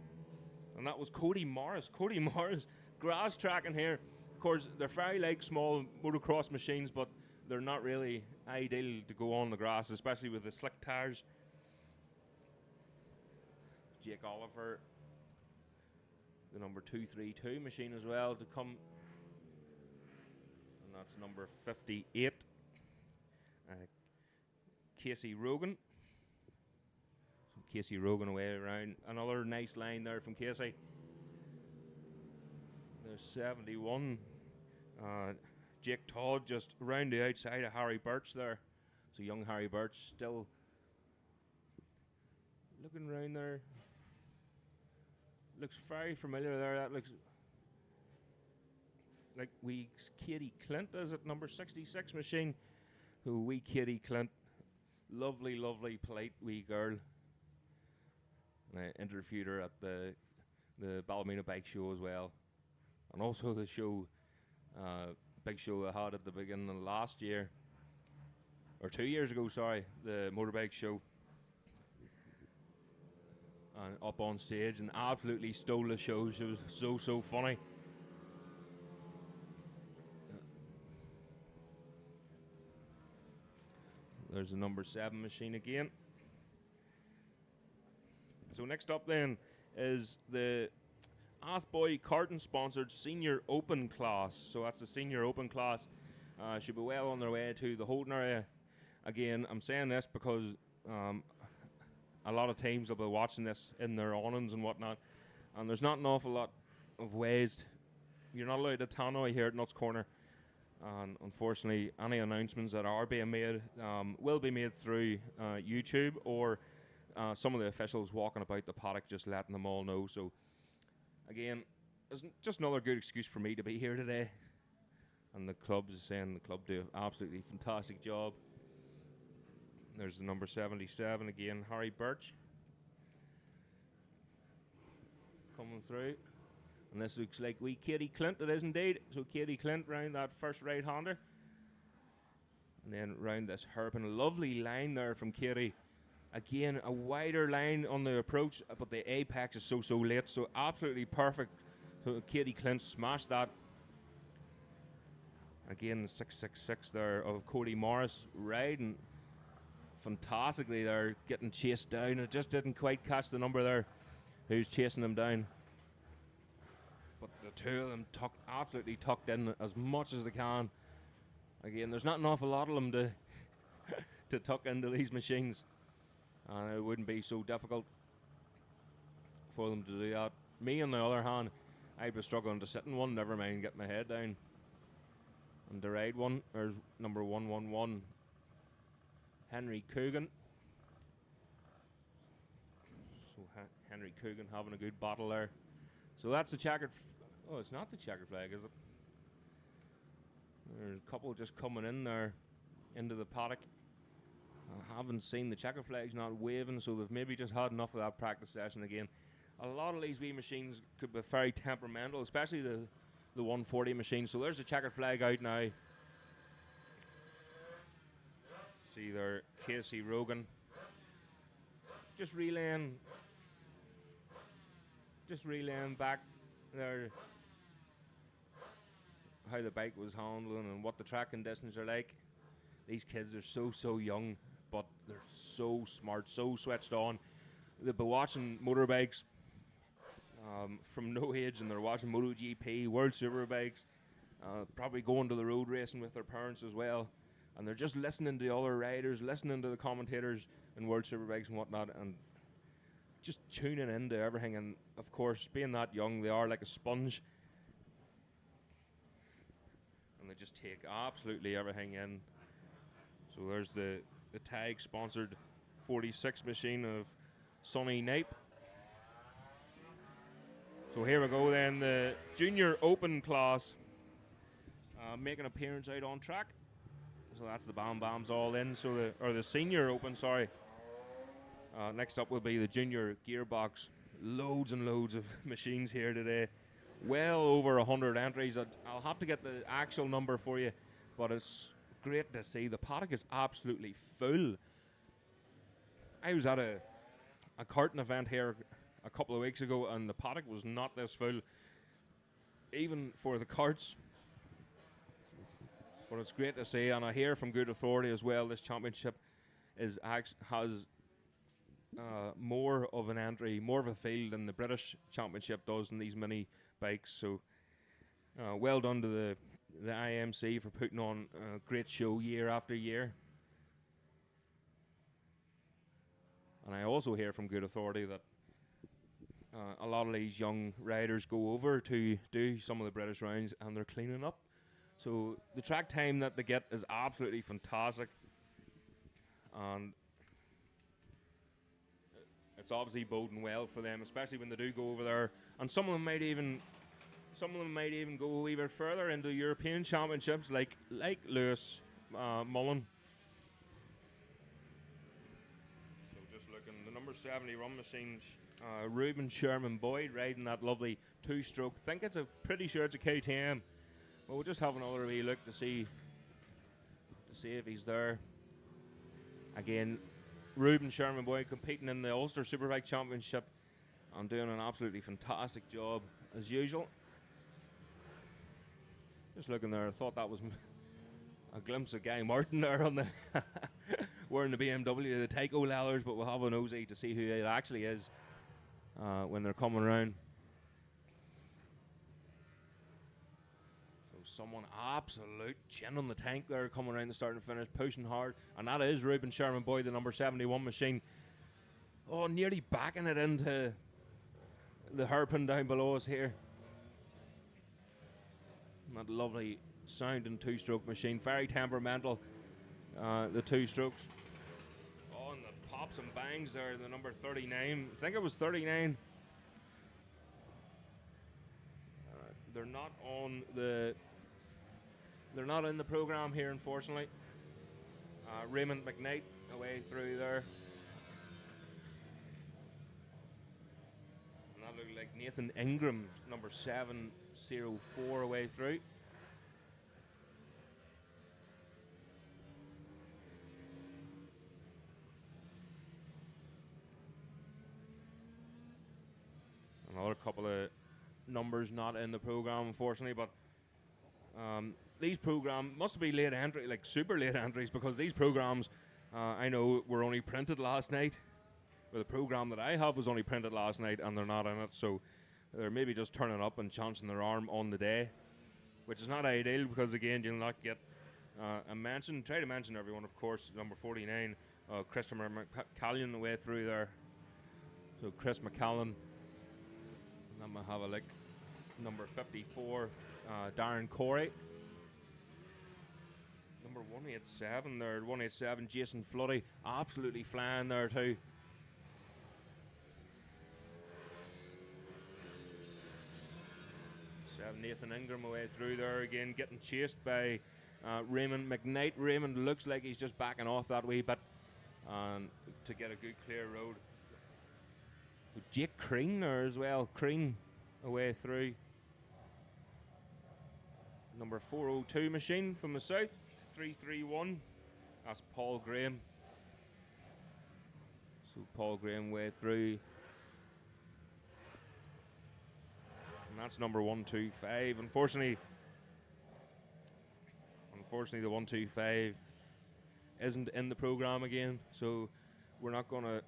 And that was Cody Morris. Cody Morris, grass tracking here. Of course, they're very like small motocross machines, but they're not really ideal to go on the grass, especially with the slick tires. Jake Oliver, the number 232 machine as well to come. And that's number 58. Casey Rogan. Casey Rogan away around. Another nice line there from Casey. There's 71. Jake Todd just around the outside of Harry Birch there. So young Harry Birch still looking around there. Looks very familiar there. That looks like wee Katie Clint, is it? Number 66 machine. Who wee Katie Clint. Lovely, lovely, polite wee girl. And I interviewed her at the Ballymena Bike Show as well. And also the show, big show I had at the beginning of last year. Or 2 years ago, sorry. The motorbike show. And up on stage and absolutely stole the show. She was so funny. There's the number 7 machine again. So next up then is the Athboy Carton sponsored Senior Open class. So that's the Senior Open class. Should be well on their way to the Holden area. Again, I'm saying this because a lot of teams will be watching this in their awnings and whatnot. And there's not an awful lot of ways. You're not allowed to tannoy here at Nuts Corner. And unfortunately, any announcements that are being made will be made through YouTube or some of the officials walking about the paddock just letting them all know. So, again, it's just another good excuse for me to be here today. And the club is saying the club do an absolutely fantastic job. There's the number 77 again, Harry Birch. Coming through. And this looks like wee Katie Clint, it is indeed. So Katie Clint round that first right-hander. And then round this hairpin. Lovely line there from Katie. Again, a wider line on the approach, but the apex is so late. So absolutely perfect. So Katie Clint smashed that. Again, the 666 there of Cody Morris riding fantastically there, getting chased down. It just didn't quite catch the number there who's chasing him down. But the two of them absolutely tucked in as much as they can. Again, there's not an awful lot of them to to tuck into these machines, and it wouldn't be so difficult for them to do that. Me, on the other hand, I'd be struggling to sit in one, never mind get my head down. And to ride one, there's number 111, Henry Coogan. So Henry Coogan having a good battle there. So that's the checkered. Oh, it's not the checkered flag, is it? There's a couple just coming in there into the paddock. I haven't seen the checker flags not waving, so they've maybe just had enough of that practice session again. A lot of these wee machines could be very temperamental, especially the 140 machine. So there's the checkered flag out now. See there, Casey Rogan. Just relaying back there how the bike was handling and what the track conditions are like. These kids are so young, but they're so smart, so switched on. They've been watching motorbikes from no age, and they're watching MotoGP, World Superbikes, probably going to the road racing with their parents as well. And they're just listening to the other riders, listening to the commentators in World Superbikes and whatnot, and just tuning into everything. And of course, being that young, they are like a sponge. And they just take absolutely everything in. So there's the tag sponsored 46 machine of Sonny Nape. So here we go then, the Junior Open class making an appearance out on track. So that's the Bam Bams all in. So the Senior Open, sorry. Next up will be the Junior Gearbox. Loads and loads of machines here today. Well over 100 entries. I'll have to get the actual number for you, but it's great to see. The paddock is absolutely full. I was at a karting event here a couple of weeks ago, and the paddock was not this full, even for the karts. But it's great to see, and I hear from good authority as well, this championship has more of an entry, more of a field than the British Championship does in these mini bikes. So well done to the IMC for putting on a great show year after year. And I also hear from good authority that a lot of these young riders go over to do some of the British rounds and they're cleaning up. So the track time that they get is absolutely fantastic. And it's obviously boding well for them, especially when they do go over there. And some of them might even go a wee bit further into European championships, like Lewis Mullen. So just looking, the number 70 run machine, Ruben Sherman Boyd riding that lovely two-stroke. Pretty sure it's a KTM. But we'll just have another wee look to see if he's there. Again, Ruben Sherman Boyd competing in the Ulster Superbike Championship and doing an absolutely fantastic job as usual. Just looking there, I thought that was a glimpse of Guy Martin there on the wearing the BMW, the Tyco leathers, but we'll have a nosy to see who it actually is when they're coming around. So someone absolute chin on the tank there coming around the start and finish, pushing hard, and that is Ruben Sherman Boyd, the number 71 machine. Oh, nearly backing it into the hairpin down below us here. That lovely sounding two-stroke machine, very temperamental, the two strokes. Oh, and the pops and bangs there, the number 39. I think it was 39. They're not in the program here, unfortunately. Raymond McKnight away through there. And that looked like Nathan Ingram, number 704 away through. Another couple of numbers not in the program, unfortunately, but these programs must be late entry, like super late entries, because these programs I know we're only printed last night, or the program that I have was only printed last night, and they're not in it, so they're maybe just turning up and chancing their arm on the day, which is not ideal because, again, you'll not get a mention. Try to mention everyone, of course. Number 49, Christopher McCallan away through there. So Chris McCallan. I'm going to have a look. Number 54, Darren Corey. Number 187 there, 187, Jason Floody. Absolutely flying there too. Nathan Ingram away through there again, getting chased by Raymond McKnight. Raymond looks like he's just backing off that wee bit to get a good clear road. Jake Crean there as well. Crean away through. Number 402 machine from the south, 331. That's Paul Graham. So Paul Graham way through. And that's number 125. Unfortunately, the 125 isn't in the program again, so we're not gonna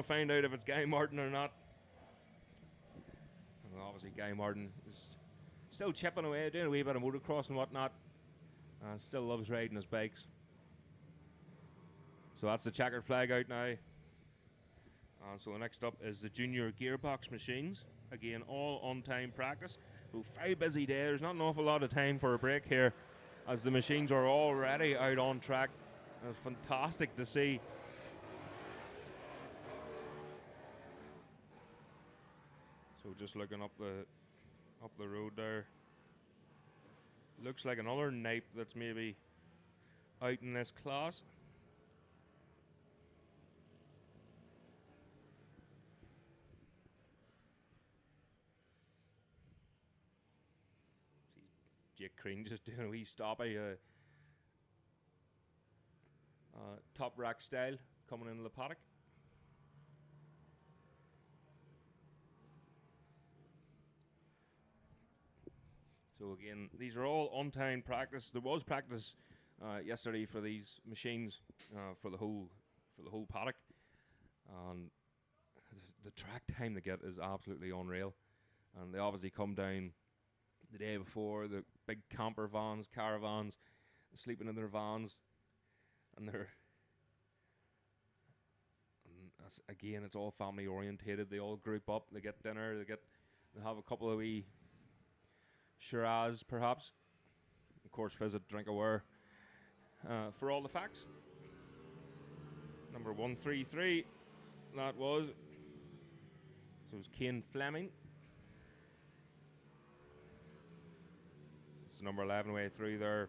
find out if it's Guy Martin or not. And obviously, Guy Martin is still chipping away, doing a wee bit of motocross and whatnot. Still loves riding his bikes. So that's the checkered flag out now. So next up is the junior gearbox machines. Again, all on-time practice. So very busy day. There's not an awful lot of time for a break here, as the machines are already out on track. It's fantastic to see. So just looking up the road there. Looks like another Nipe that's maybe out in this class. Jake Crean just doing a wee stoppy, top rack style coming into the paddock. So again, these are all on-time practice. There was practice yesterday for these machines for the whole paddock, and the track time they get is absolutely unreal. And they obviously come down the day before, the big camper vans, caravans, sleeping in their vans, and again, it's all family orientated. They all group up, they get dinner, they have a couple of wee Shiraz, perhaps. Of course, visit Drink Aware for all the facts. Number 133, that was. So it was Kane Fleming. It's number 11 way through there.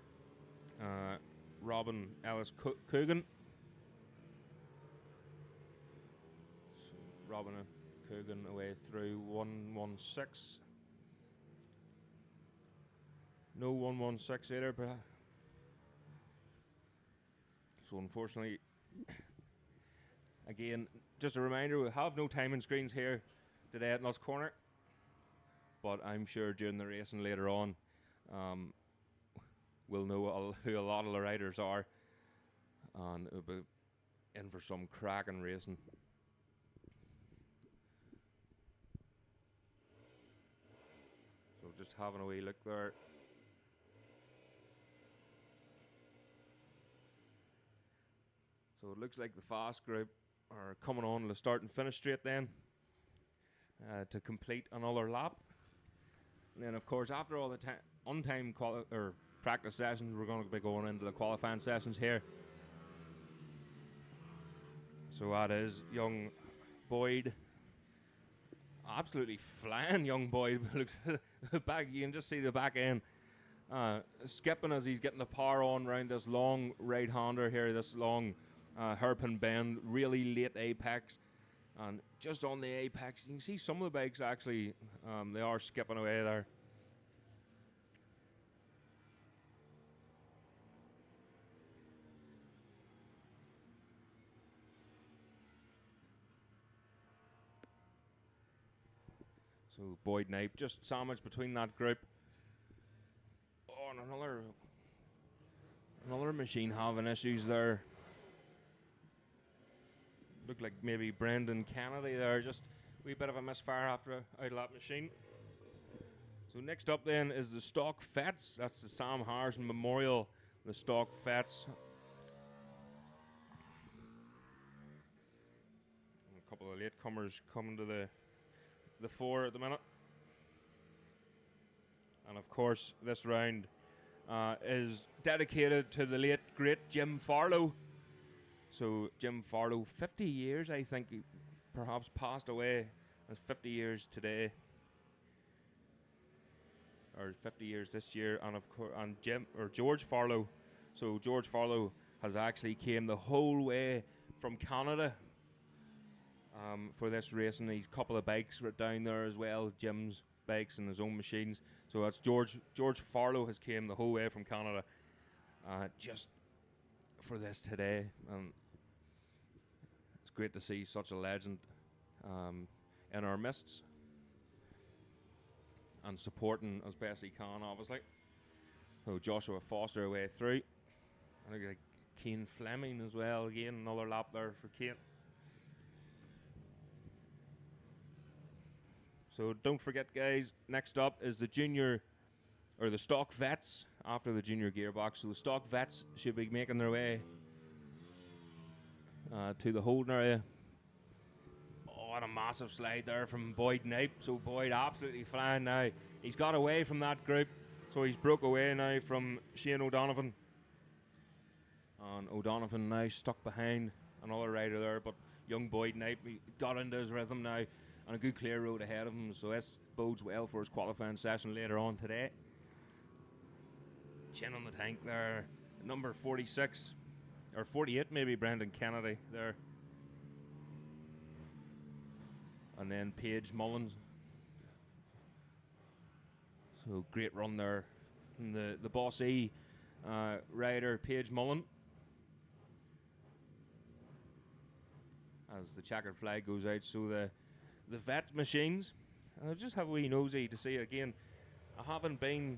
Robin Ellis Coogan. So Robin Coogan away through 116. No 116 either, but so unfortunately, again, just a reminder, we have no timing screens here today at Nuts Corner, but I'm sure during the racing later on, we'll know who a lot of the riders are, and it'll be in for some cracking racing. So just having a wee look there. So it looks like the fast group are coming on the start and finish straight then to complete another lap. And then, of course, after all the on-time practice sessions, we're going to be going into the qualifying sessions here. So that is young Boyd. Absolutely flying young Boyd. Back, you can just see the back end. Skipping as he's getting the power on around this long right-hander here, this long hairpin bend, really late apex, and just on the apex you can see some of the bikes actually they are skipping away there. So Boyd Knipe just sandwiched between that group. Oh, and another machine having issues there. Looked like maybe Brendan Kennedy there, just a wee bit of a misfire after out of that machine. So next up then is the stock Vets. That's the Sam Harrison Memorial, the stock Vets. A couple of latecomers coming to the fore at the minute. And of course, this round is dedicated to the late, great Jim Farlow. So Jim Farlow, 50 years, I think, he perhaps passed away. That's 50 years today. Or 50 years this year. And of course, and George Farlow. So George Farlow has actually came the whole way from Canada for this race, and he's a couple of bikes right down there as well, Jim's bikes and his own machines. So that's George Farlow has came the whole way from Canada just for this today, and it's great to see such a legend in our midst and supporting as best he can, obviously. So Joshua Foster away through. I think like Kane Fleming as well, again another lap there for Kane. So don't forget, guys, next up is the junior, or the stock Vets after the junior gearbox. So the stock Vets should be making their way to the holding area. Oh, what a massive slide there from Boyd Knipe. So Boyd absolutely flying now. He's got away from that group, so he's broke away now from Shane O'Donovan. And O'Donovan now stuck behind another rider there, but young Boyd Knipe, he got into his rhythm now, and a good clear road ahead of him, so this bodes well for his qualifying session later on today. Chin on the tank there, number 46, or 48 maybe, Brendan Kennedy there. And then Paige Mullins. So great run there. And the Boss E rider, Paige Mullen. As the checkered flag goes out, so the vet machines. I'll just have a wee nosy to see again. I haven't been.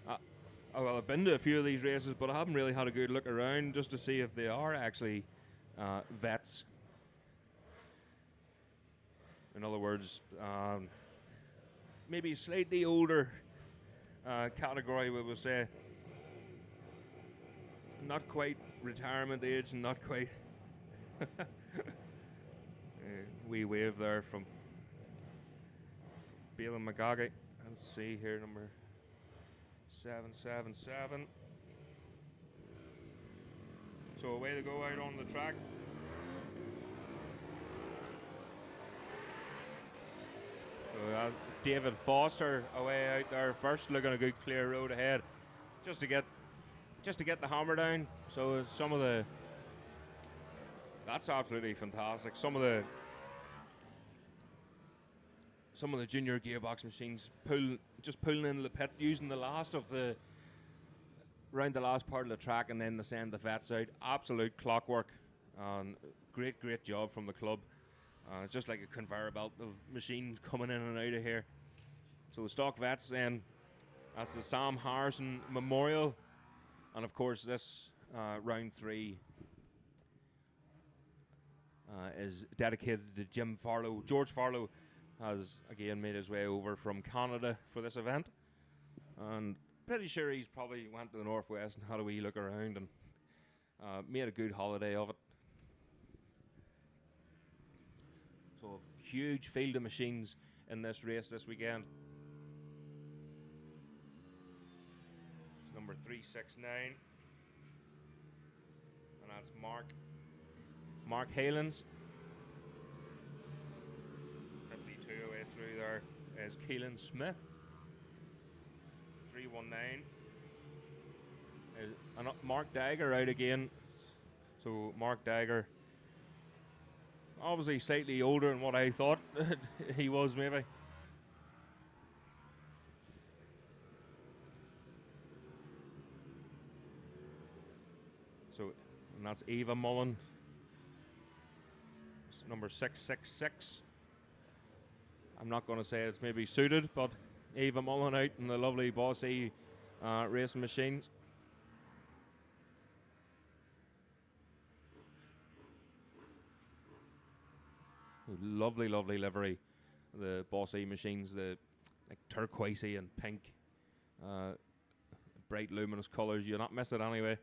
Well, I've been to a few of these races, but I haven't really had a good look around just to see if they are actually vets. In other words, maybe slightly older category, we would say. Not quite retirement age, and not quite. Wee wave there from Balen McGaggy. Let's see here, number 777. So away to go out on the track. So David Foster away out there first, looking a good clear road ahead, just to get the hammer down. So some of the, that's absolutely fantastic. Some of the junior gearbox machines pulling into the pit, using the last of the round the last part of the track, and then they send the vets out. Absolute clockwork, and great job from the club. It's just like a conveyor belt of machines coming in and out of here. So the stock vets then, that's the Sam Harrison Memorial, and of course this round 3 is dedicated to Jim Farlow. George Farlow has again made his way over from Canada for this event, and pretty sure he's probably went to the Northwest and had a wee look around and made a good holiday of it. So huge field of machines in this race this weekend. Number 369, and that's Mark Halens. 52 away through there is Keelan Smith. 319 is Mark Dagger out again. So Mark Dagger, obviously slightly older than what I thought he was maybe. So, and that's Eva Mullen, number 666. I'm not going to say it's maybe suited, but Eva Mullen out in the lovely Bossy racing machines. Lovely, lovely livery. The Boss E machines, the like turquoisey and pink, bright luminous colours. You'll not miss it anyway.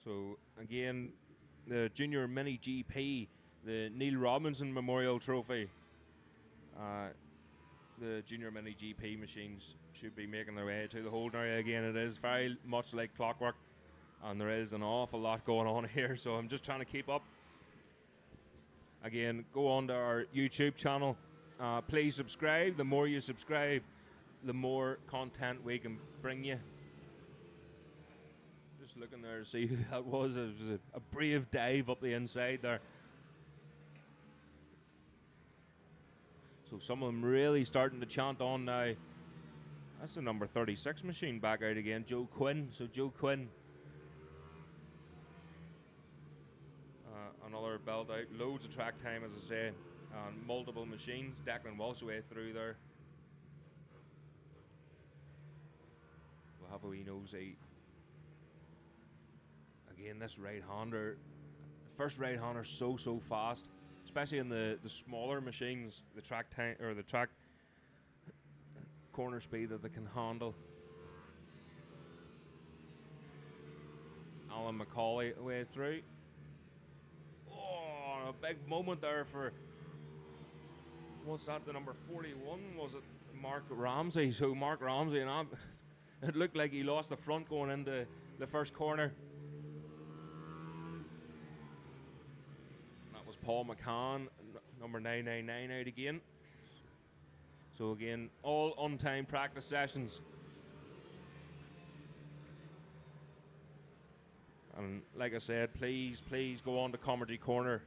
So again, the Junior Mini GP, the Neil Robinson Memorial Trophy. The Junior Mini GP machines should be making their way to the holding area again. It is very much like clockwork, and there is an awful lot going on here, so I'm just trying to keep up. Again, go on to our YouTube channel. Please subscribe. The more you subscribe, the more content we can bring you. Just looking there to see who that was. It was a brave dive up the inside there. So some of them really starting to chant on now. That's the number 36 machine back out again, Joe Quinn. So Joe Quinn, another build out, loads of track time, as I say, and multiple machines. Declan Walsh way through there. We'll have a wee nosy. Again, this right-hander, first right-hander so fast, especially in the smaller machines, the track time or the track corner speed that they can handle. Alan Macaulay way through. Oh, a big moment there for, what's that, the number 41? Was it Mark Ramsey? So Mark Ramsey, and it looked like he lost the front going into the first corner. That was Paul McCann, number 999 out again. So again, all on-time practice sessions. And like I said, please go on to Comedy Corner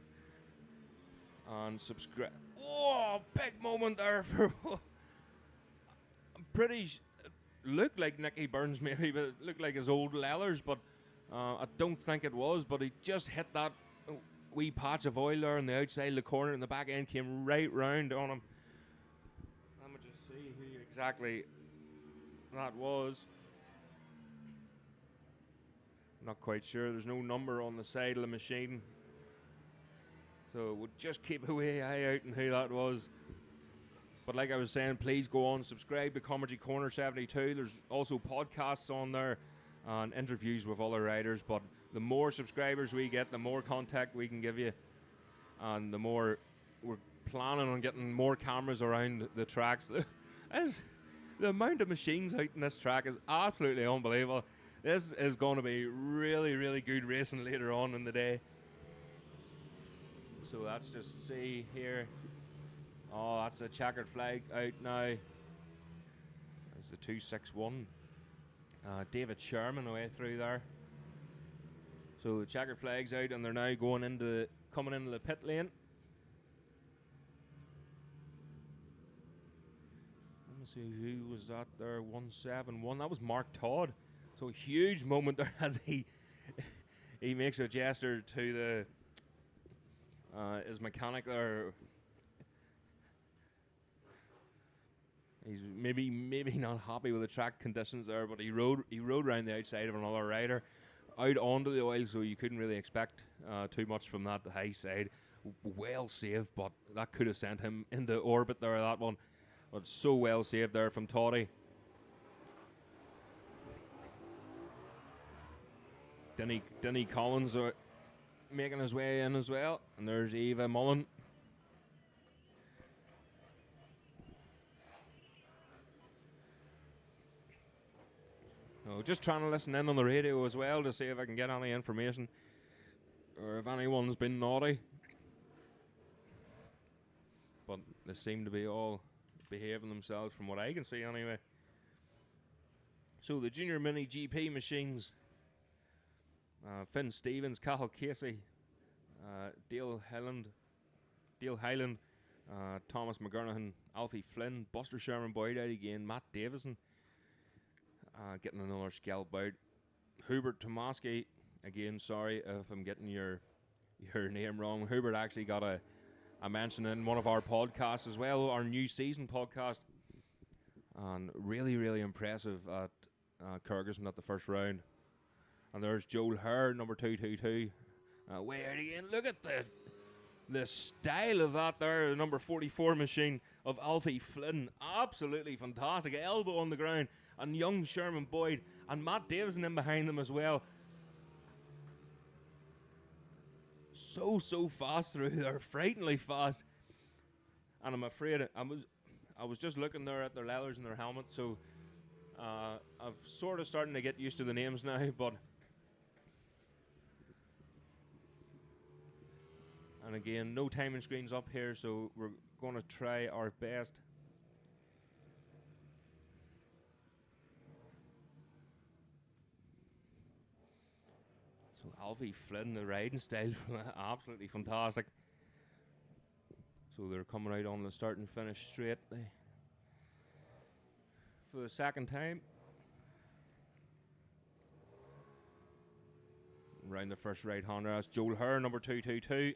and subscribe. Oh, big moment there for. I'm pretty. Looked like Nicky Burns maybe, but it looked like his old leathers. But I don't think it was. But he just hit that wee patch of oil there on the outside of the corner, and the back end came right round on him. Let me just see who exactly that was. Not quite sure. There's no number on the side of the machine, so we'll just keep a wee eye out on who that was. But like I was saying, please go on, subscribe to Comedy Corner 72. There's also podcasts on there and interviews with other riders. But the more subscribers we get, the more contact we can give you, and the more we're planning on getting more cameras around the tracks. The amount of machines out in this track is absolutely unbelievable. This is going to be really good racing later on in the day. So let's just see here. Oh, that's a checkered flag out now. That's the 261. David Sherman away through there. So the checkered flag's out, and they're now coming into the pit lane. Let me see, who was that there? 171. That was Mark Todd. So a huge moment there as he makes a gesture to his mechanic there. He's maybe not happy with the track conditions there, but he rode around the outside of another rider out onto the oil, so you couldn't really expect too much from that high side. Well saved, but that could have sent him into orbit there, that one. But so well saved there from Toddy. Denny Collins are making his way in as well. And there's Eva Mullen. Just trying to listen in on the radio as well to see if I can get any information or if anyone's been naughty. But they seem to be all behaving themselves from what I can see anyway. So the Junior Mini GP machines. Finn Stevens, Cathal Casey, Dale Highland, Thomas McGurnahan, Alfie Flynn, Buster Sherman Boyd out again, Matt Davison getting another scalp out, Hubert Tomaski, again, sorry if I'm getting your name wrong. Hubert actually got a mention in one of our podcasts as well, our new season podcast, and really impressive at Kyrgyzstan at the first round. And there's Joel Hare, number 222. Way out again. Look at the style of that there, number 44 machine of Alfie Flynn. Absolutely fantastic. Elbow on the ground. And young Sherman Boyd. And Matt Davison in behind them as well. So fast through there. Frighteningly fast. And I'm afraid I was just looking there at their leathers and their helmets. So I'm sort of starting to get used to the names now. But and again, no timing screens up here, so we're going to try our best. So Alfie Flynn, the riding style, absolutely fantastic. So they're coming out on the start and finish straight for the second time. Round the first right-hander, that's Joel Hare, number 222.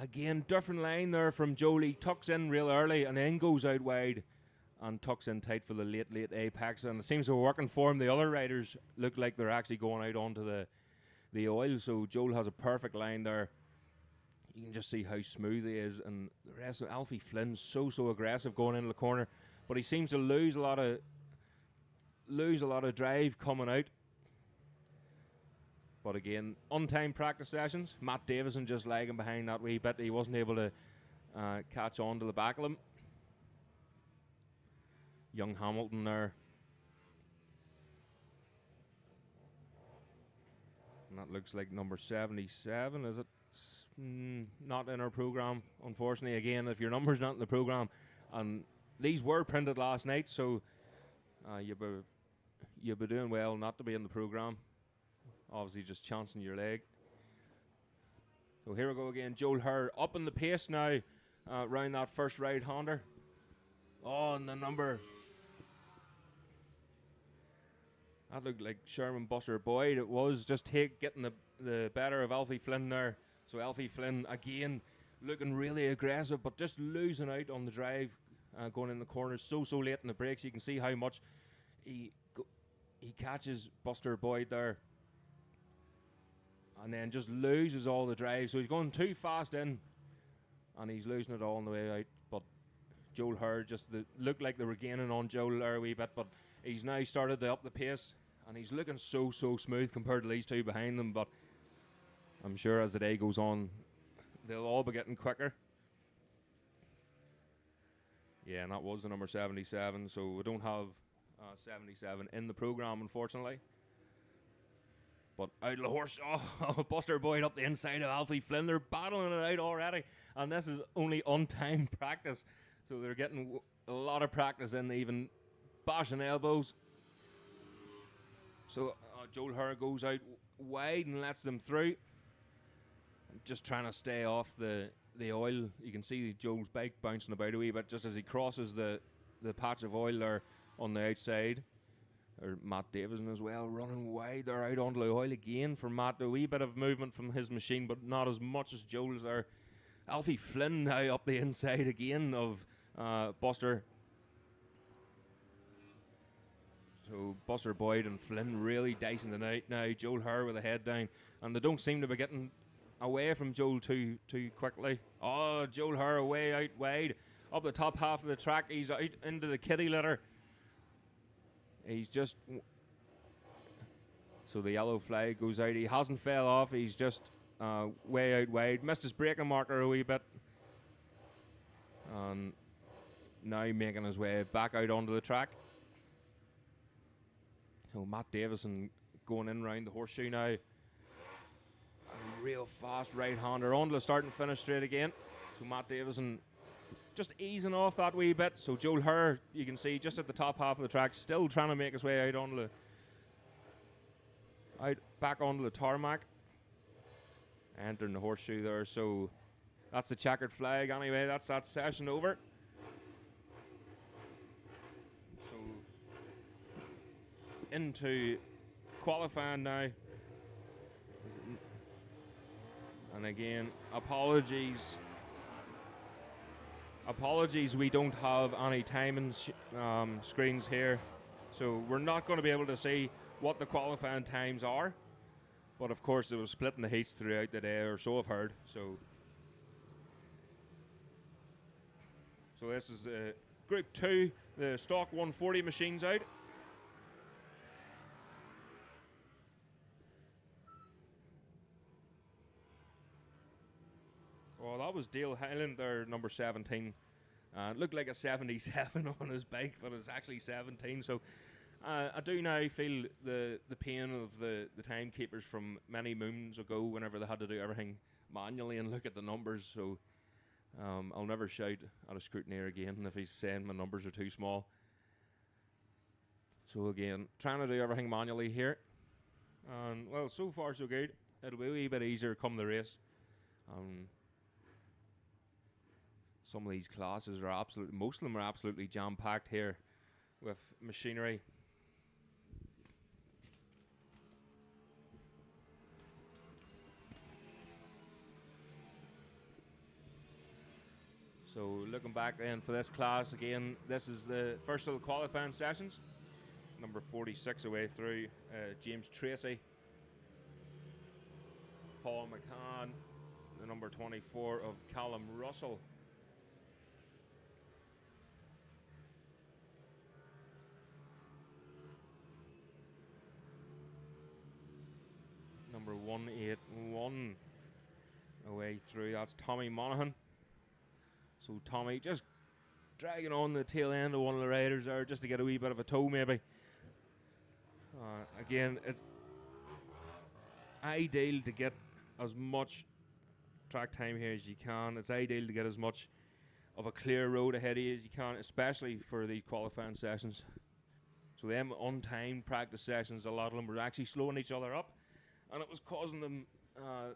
Again, different line there from Jolie. Tucks in real early and then goes out wide and tucks in tight for the late apex. And it seems to be working for him. The other riders look like they're actually going out onto the oil. So Joel has a perfect line there. You can just see how smooth he is. And the rest of Alfie Flynn's so aggressive going into the corner. But he seems to lose a lot of drive coming out. But again, on-time practice sessions. Matt Davison just lagging behind that wee bit. He wasn't able to catch on to the back of him. Young Hamilton there. And that looks like number 77, is it? Not in our program, unfortunately. Again, if your number's not in the program, and these were printed last night, so you'll be doing well not to be in the program. Obviously just chancing your leg. So here we go again. Joel Hare up in the pace now round that first right-hander. Oh, and the number. That looked like Sherman Buster Boyd. It was just getting the better of Alfie Flynn there. So Alfie Flynn again looking really aggressive, but just losing out on the drive going in the corners so late in the breaks. You can see how much he catches Buster Boyd there. And then just loses all the drive. So he's going too fast in. And he's losing it all on the way out. But Joel Hare just looked like they were gaining on Joel there a wee bit. But he's now started to up the pace. And he's looking so smooth compared to these two behind them. But I'm sure as the day goes on, they'll all be getting quicker. Yeah, and that was the number 77. So we don't have 77 in the program, unfortunately. But out of the horse, Buster Boyd up the inside of Alfie Flynn. They're battling it out already. And this is only on-time practice. So they're getting a lot of practice in, even bashing elbows. So Joel Hare goes out wide and lets them through. Just trying to stay off the oil. You can see Joel's bike bouncing about a wee bit just as he crosses the patch of oil there on the outside. Or Matt Davison as well, running wide. They're out onto the oil again for Matt. A wee bit of movement from his machine, but not as much as Joel's there. Alfie Flynn now up the inside again of Buster. So Buster Boyd and Flynn really dicing the night now. Joel Hare with a head down. And they don't seem to be getting away from Joel too quickly. Oh, Joel Hare away out wide. Up the top half of the track. He's out into the kitty litter. He's just... So the yellow flag goes out. He hasn't fell off. He's just way out wide. Missed his braking marker a wee bit. And now making his way back out onto the track. So Matt Davison going in round the horseshoe now. A real fast right-hander onto the start and finish straight again. So Matt Davison just easing off that wee bit. So Joel Hare, you can see just at the top half of the track, still trying to make his way out onto back onto the tarmac. Entering the horseshoe there. So that's the checkered flag anyway. That's that session over. So into qualifying now. And again, apologies, we don't have any timing screens here. So we're not going to be able to see what the qualifying times are. But of course, it was split in the heats throughout the day, or so I've heard. So this is Group 2, the stock 140 machines out. Well, that was Dale Highland there, number 17. It looked like a 77 on his bike, but it's actually 17. So I do now feel the pain of the timekeepers from many moons ago whenever they had to do everything manually and look at the numbers. So I'll never shout at a scrutineer again if he's saying my numbers are too small. So again, trying to do everything manually here. And well, so far so good. It'll be a wee bit easier come the race. Some of these classes are most of them are absolutely jam-packed here with machinery. So looking back then for this class, again, this is the first of the qualifying sessions. Number 46 away through, James Tracy. Paul McCann, the number 24 of Callum Russell. Number 181 away through, that's Tommy Monaghan. So Tommy just dragging on the tail end of one of the riders there just to get a wee bit of a tow maybe. Again, it's ideal to get as much track time here as you can. It's ideal to get as much of a clear road ahead of you as you can, especially for these qualifying sessions. So them on-time practice sessions, a lot of them were actually slowing each other up, and it was causing them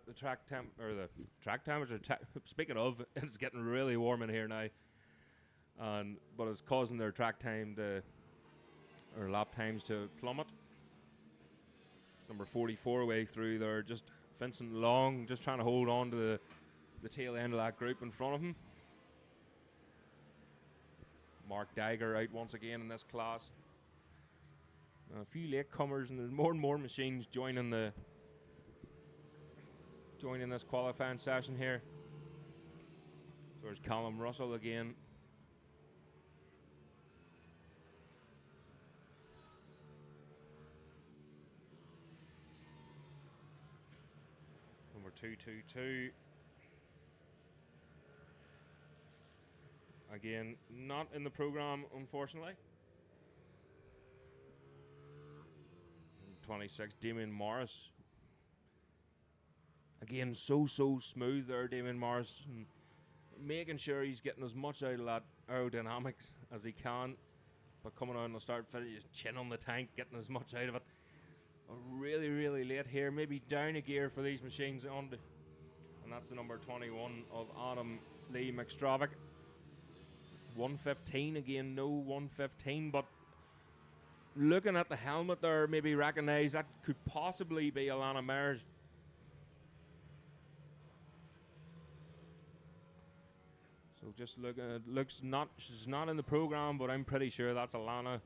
the track temperature. Speaking of, it's getting really warm in here now, but it's causing their track time or lap times to plummet. Number 44 away through there, just Vincent Long, just trying to hold on to the tail end of that group in front of him. Mark Dagger out once again in this class. A few latecomers, and there's more and more machines joining this qualifying session here. So there's Callum Russell again. Number 222. Again, not in the program, unfortunately. 26, Damien Morris. Again, so smooth there, Damien Morris. And making sure he's getting as much out of that aerodynamics as he can. But coming on the start finish, his chin on the tank, getting as much out of it. Really, really late here. Maybe down a gear for these machines. And that's the number 21 of Adam Lee McStravick. 115 again, no 115, but looking at the helmet there, maybe recognise that could possibly be Alana Meyers. So just looking, it looks not, she's not in the program, but I'm pretty sure that's Alana.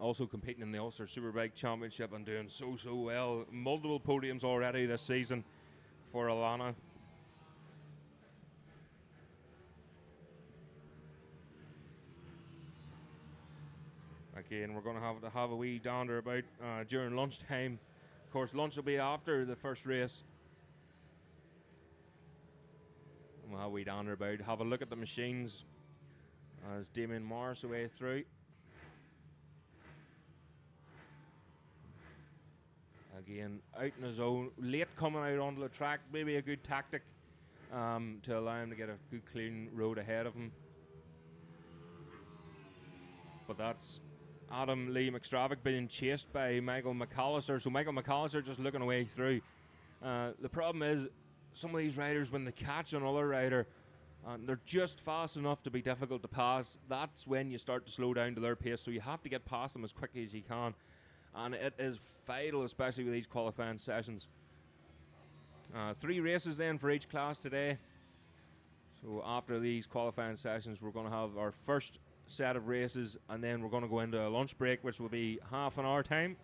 Also competing in the Ulster Superbike Championship and doing so well. Multiple podiums already this season for Alana. Again, we're going to have a wee donder about during lunchtime. Of course, lunch will be after the first race. And we'll have a wee donder about, have a look at the machines as Damien Morris away through. Again, out in his own, late coming out onto the track, maybe a good tactic to allow him to get a good clean road ahead of him. But that's Adam Lee McStravick being chased by Michael McAllister. So Michael McAllister just looking away through. The problem is some of these riders, when they catch another rider, they're just fast enough to be difficult to pass. That's when you start to slow down to their pace. So you have to get past them as quickly as you can. And it is vital, especially with these qualifying sessions. 3 races then for each class today. So after these qualifying sessions, we're going to have our first set of races, and then we're going to go into a lunch break, which will be half an hour time.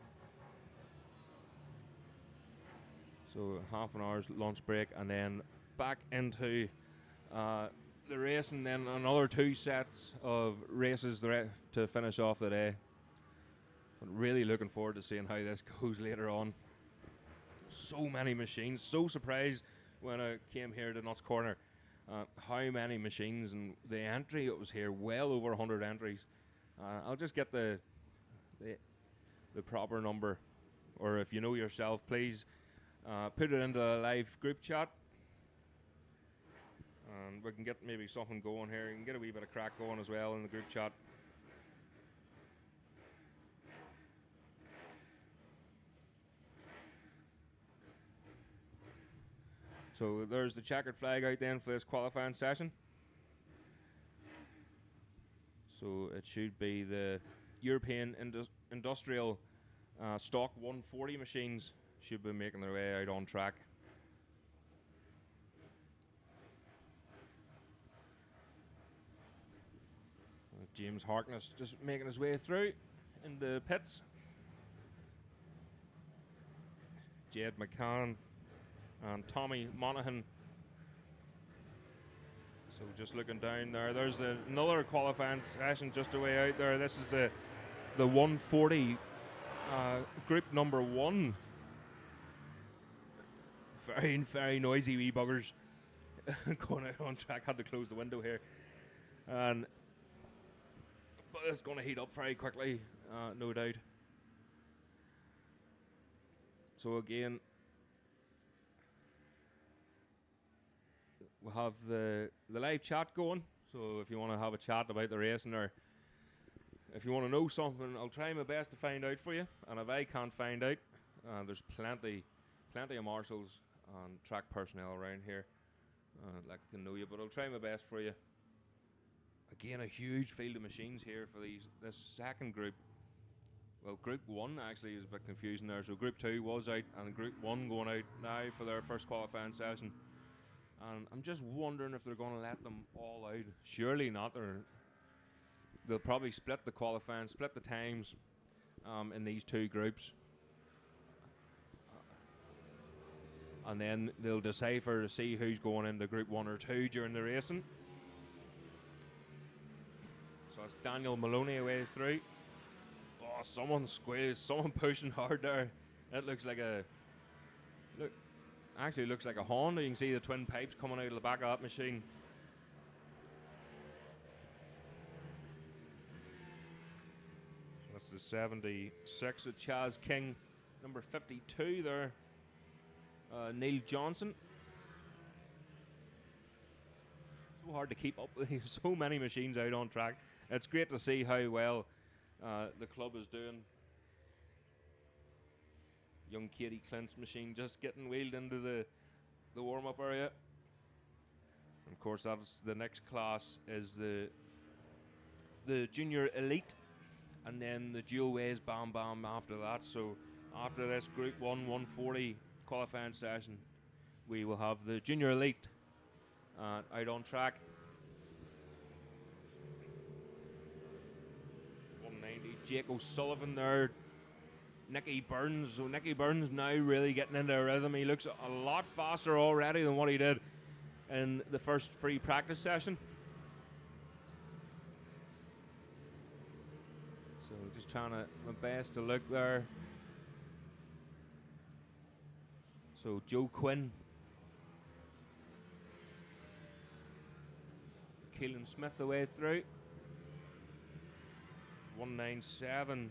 So half an hour's lunch break, and then back into the race, and then another 2 sets of races to finish off the day. But really looking forward to seeing how this goes later on. So many machines. So surprised when I came here to Nuts Corner how many machines, and the entry, it was here well over 100 entries. I'll just get the proper number, or if you know yourself, please put it into a live group chat, and we can get maybe something going here. You can get a wee bit of crack going as well in the group chat. So there's the checkered flag out then for this qualifying session. So it should be the European Industrial Stock 140 machines should be making their way out on track. James Harkness just making his way through in the pits. Jed McCann and Tommy Monaghan. So just looking down there, there's another qualifying session just away out there. This is the 140 group number 1. Very, very noisy wee buggers going out on track. Had to close the window here. But it's going to heat up very quickly, no doubt. So again, we'll have the live chat going. So if you want to have a chat about the racing, or if you want to know something, I'll try my best to find out for you. And if I can't find out, there's plenty of marshals and track personnel around here that can know you. But I'll try my best for you. Again, a huge field of machines here for this second group. Well, Group 1 actually is a bit confusing there. So Group 2 was out, and Group 1 going out now for their first qualifying session. And I'm just wondering if they're going to let them all out. Surely not. They'll probably split the qualifying, split the times in these 2 groups. And then they'll decipher to see who's going into Group 1 or 2 during the racing. So that's Daniel Maloney away through. Oh, someone squeezed, someone pushing hard there. It looks like actually looks like a Honda. You can see the twin pipes coming out of the back of that machine. So that's the 76 of Chaz King. Number 52 there, Neil Johnson. So hard to keep up with so many machines out on track. It's great to see how well the club is doing. Young Katie Clint's machine just getting wheeled into the warm-up area. And of course, that's the next class is the Junior Elite, and then the dual ways Bam Bam after that. So after this Group 1 140 qualifying session, we will have the Junior Elite out on track. 190, Jake O'Sullivan there. Nicky Burns. So Nicky Burns now really getting into a rhythm. He looks a lot faster already than what he did in the first free practice session. So just trying my best to look there. So Joe Quinn. Keelan Smith the way through. 197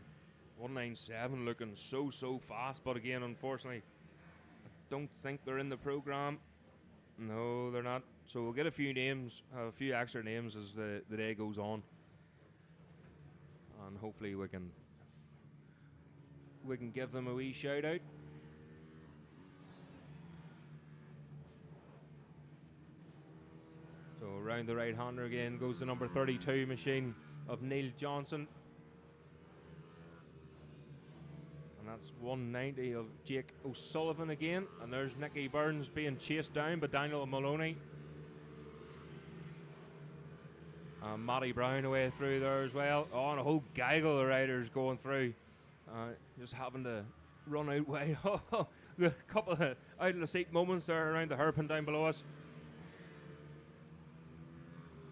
looking so fast, but again, unfortunately, I don't think they're in the program. No, they're not. So we'll get a few names, a few extra names as the day goes on, and hopefully we can give them a wee shout out. So around the right hander again goes the number 32 machine of Neil Johnson. And that's 190 of Jake O'Sullivan again. And there's Nicky Burns being chased down by Daniel Maloney. Matty Brown away through there as well. Oh, and a whole gaggle of riders going through. Just having to run out wide. Oh, a couple of out of the seat moments there around the hairpin down below us.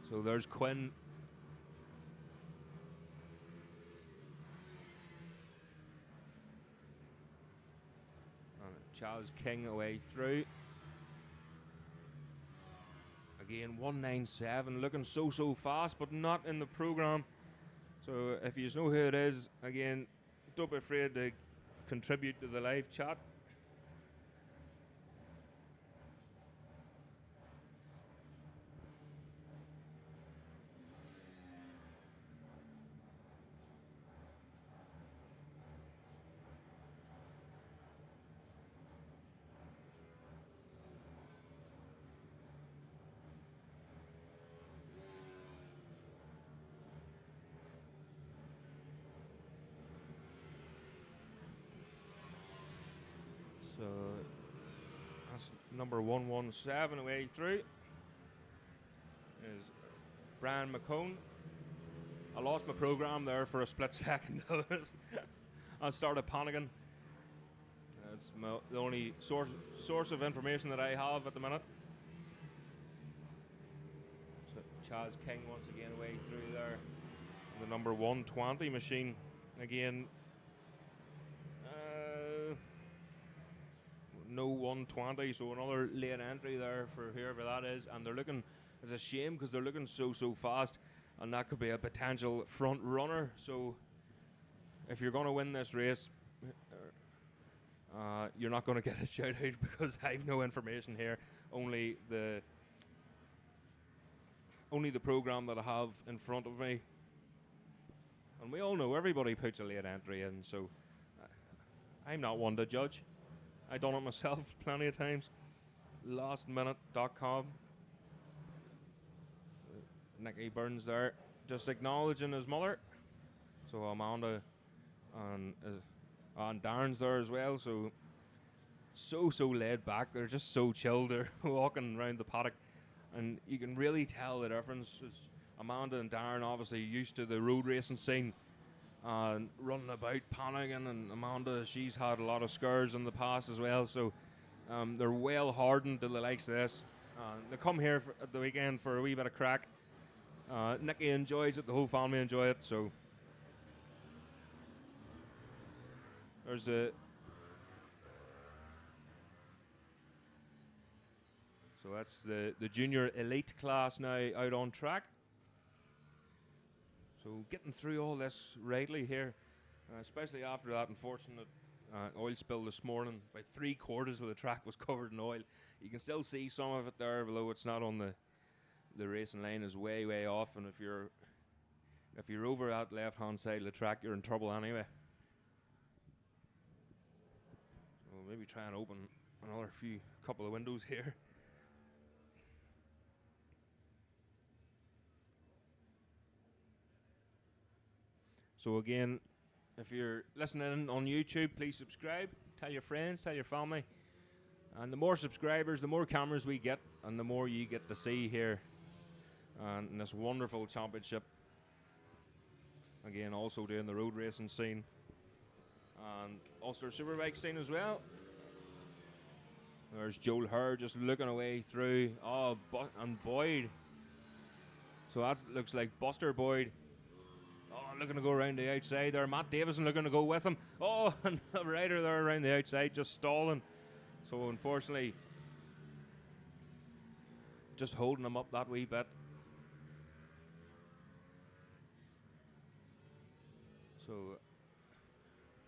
So there's Quinn. And Charles King away through. Again, 197, looking so fast, but not in the program. So if you know who it is, again, don't be afraid to contribute to the live chat. So that's number 117 away through is Brian McCone. I lost my program there for a split second. I started panicking. That's the only source of information that I have at the minute. So Chaz King once again away through there. The number 120 machine again. No 120, so another late entry there for whoever that is, and they're looking, it's a shame because they're looking so fast, and that could be a potential front runner. So if you're going to win this race, you're not going to get a shout out because I have no information here, only the program that I have in front of me, and we all know everybody puts a late entry in, so I'm not one to judge. I've done it myself plenty of times. Lastminute.com. Nicky Burns there, just acknowledging his mother. So Amanda and Darren's there as well. So laid back. They're just so chilled. They're walking around the paddock, and you can really tell the difference. It's Amanda and Darren obviously used to the road racing scene. Running about panicking, and Amanda, she's had a lot of scars in the past as well, so they're well hardened to the likes of this. They come here at the weekend for a wee bit of crack. Nicky enjoys it, the whole family enjoy it, so there's so that's the junior elite class now out on track. So getting through all this rightly here, especially after that unfortunate oil spill this morning. About 3/4 of the track was covered in oil. You can still see some of it there, although it's not on the racing line is way off. And if you're over that left-hand side of the track, you're in trouble anyway. So we'll maybe try and open another couple of windows here. So again, if you're listening on YouTube, please subscribe. Tell your friends, tell your family. And the more subscribers, the more cameras we get, and the more you get to see here in this wonderful championship. Again, also doing the road racing scene and Ulster Superbike scene as well. There's Joel Herr just looking away through. Oh, and Boyd. So that looks like Buster Boyd. Oh, looking to go around the outside there. Matt Davison looking to go with him. Oh, and a rider there around the outside just stalling. So unfortunately, just holding him up that wee bit. So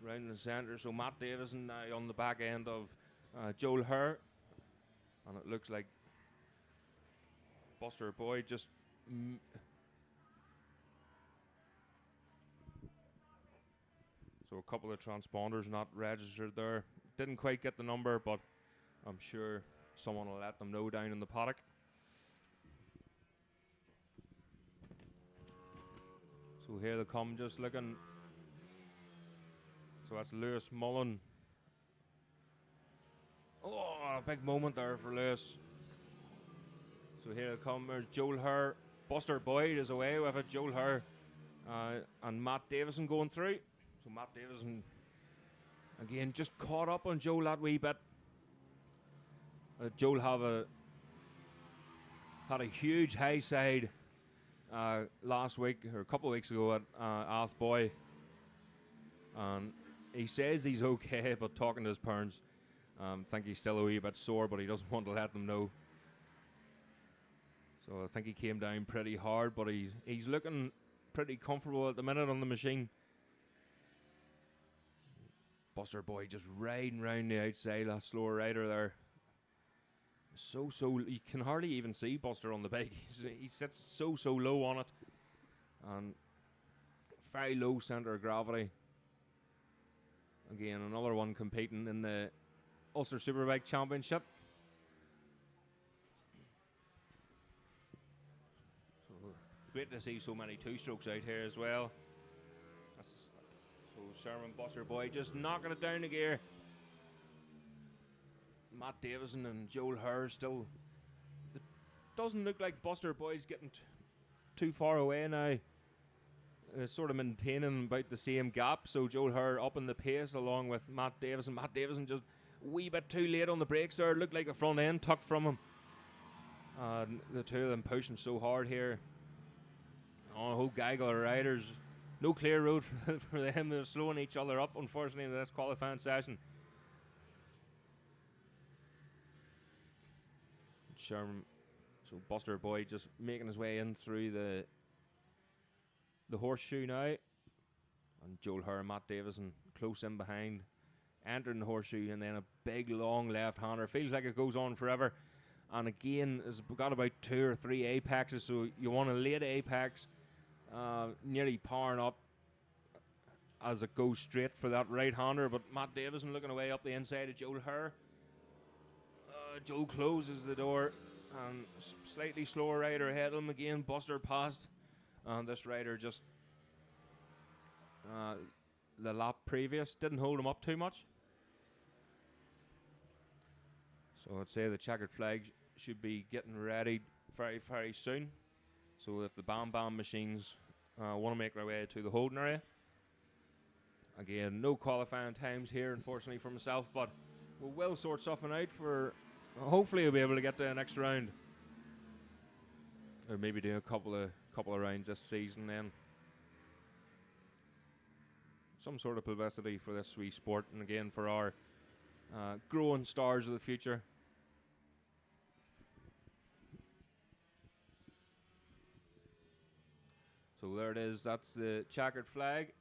round the centre. So Matt Davison now on the back end of Joel Herr. And it looks like Buster Boyd just... So a couple of transponders not registered there. Didn't quite get the number, but I'm sure someone will let them know down in the paddock. So here they come, just looking. So that's Lewis Mullen. Oh, a big moment there for Lewis. So here they come, there's Joel Herr Buster Boyd is away with it. Joel Hare and Matt Davison going through. So Matt Davison, again, just caught up on Joel that wee bit. Joel had a huge high side last week, or a couple of weeks ago at Athboy. And he says he's okay, but talking to his parents, think he's still a wee bit sore, but he doesn't want to let them know. So I think he came down pretty hard, but he's looking pretty comfortable at the minute on the machine. Buster Boy just riding round the outside, that slower rider there. So you can hardly even see Buster on the bike. He sits so low on it, and very low centre of gravity. Again, another one competing in the Ulster Superbike Championship. So great to see so many two-strokes out here as well. So Sherman Buster Boy just knocking it down the gear. Matt Davison and Joel Hare still. It doesn't look like Buster Boy's getting too far away now. Sort of maintaining about the same gap. So Joel Hare up in the pace along with Matt Davison. Matt Davison just a wee bit too late on the brakes there. Looked like the front end tucked from him. The two of them pushing so hard here. Oh, a whole gaggle of riders. No clear road for them. They're slowing each other up, unfortunately, in this qualifying session. Sherman, so Buster Boy just making his way in through the horseshoe now, and Joel Hare and Matt Davison close in behind, entering the horseshoe, and then a big long left-hander. Feels like it goes on forever, and again it's got about 2 or 3 apexes, so you want a late apex, nearly powering up as it goes straight for that right-hander, but Matt Davison looking away up the inside of Joel Hare. Joel closes the door, and slightly slower rider ahead of him again. Buster passed, and this rider just the lap previous didn't hold him up too much. So I'd say the checkered flag should be getting ready very soon. So if the Bam Bam machines want to make their way to the holding area, again, no qualifying times here, unfortunately for myself, but we will sort something out for. Hopefully, we'll be able to get to the next round, or maybe do a couple of rounds this season. Then some sort of publicity for this wee sport, and again for our growing stars of the future. So there it is. That's the checkered flag,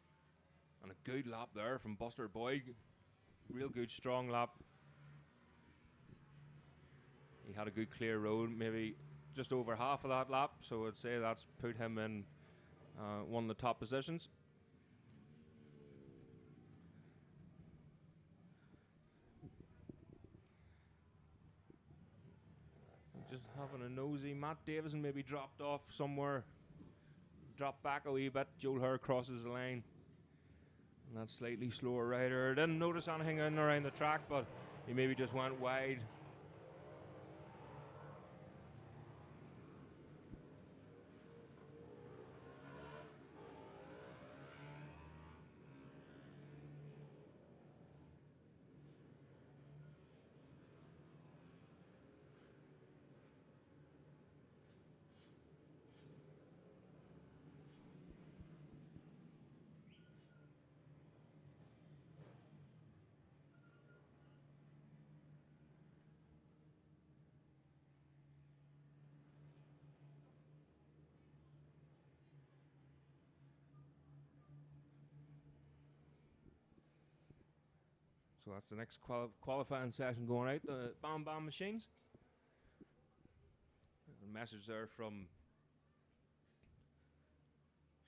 and a good lap there from Buster Boyd. Real good, strong lap. He had a good clear road, maybe just over half of that lap, so I'd say that's put him in one of the top positions. Just having a nosy. Matt Davison maybe dropped off somewhere, dropped back a wee bit. Joel Hare crosses the line, and that slightly slower rider didn't notice anything in around the track, but he maybe just went wide. So that's the next qualifying session going out, the Bam Bam machines. A message there from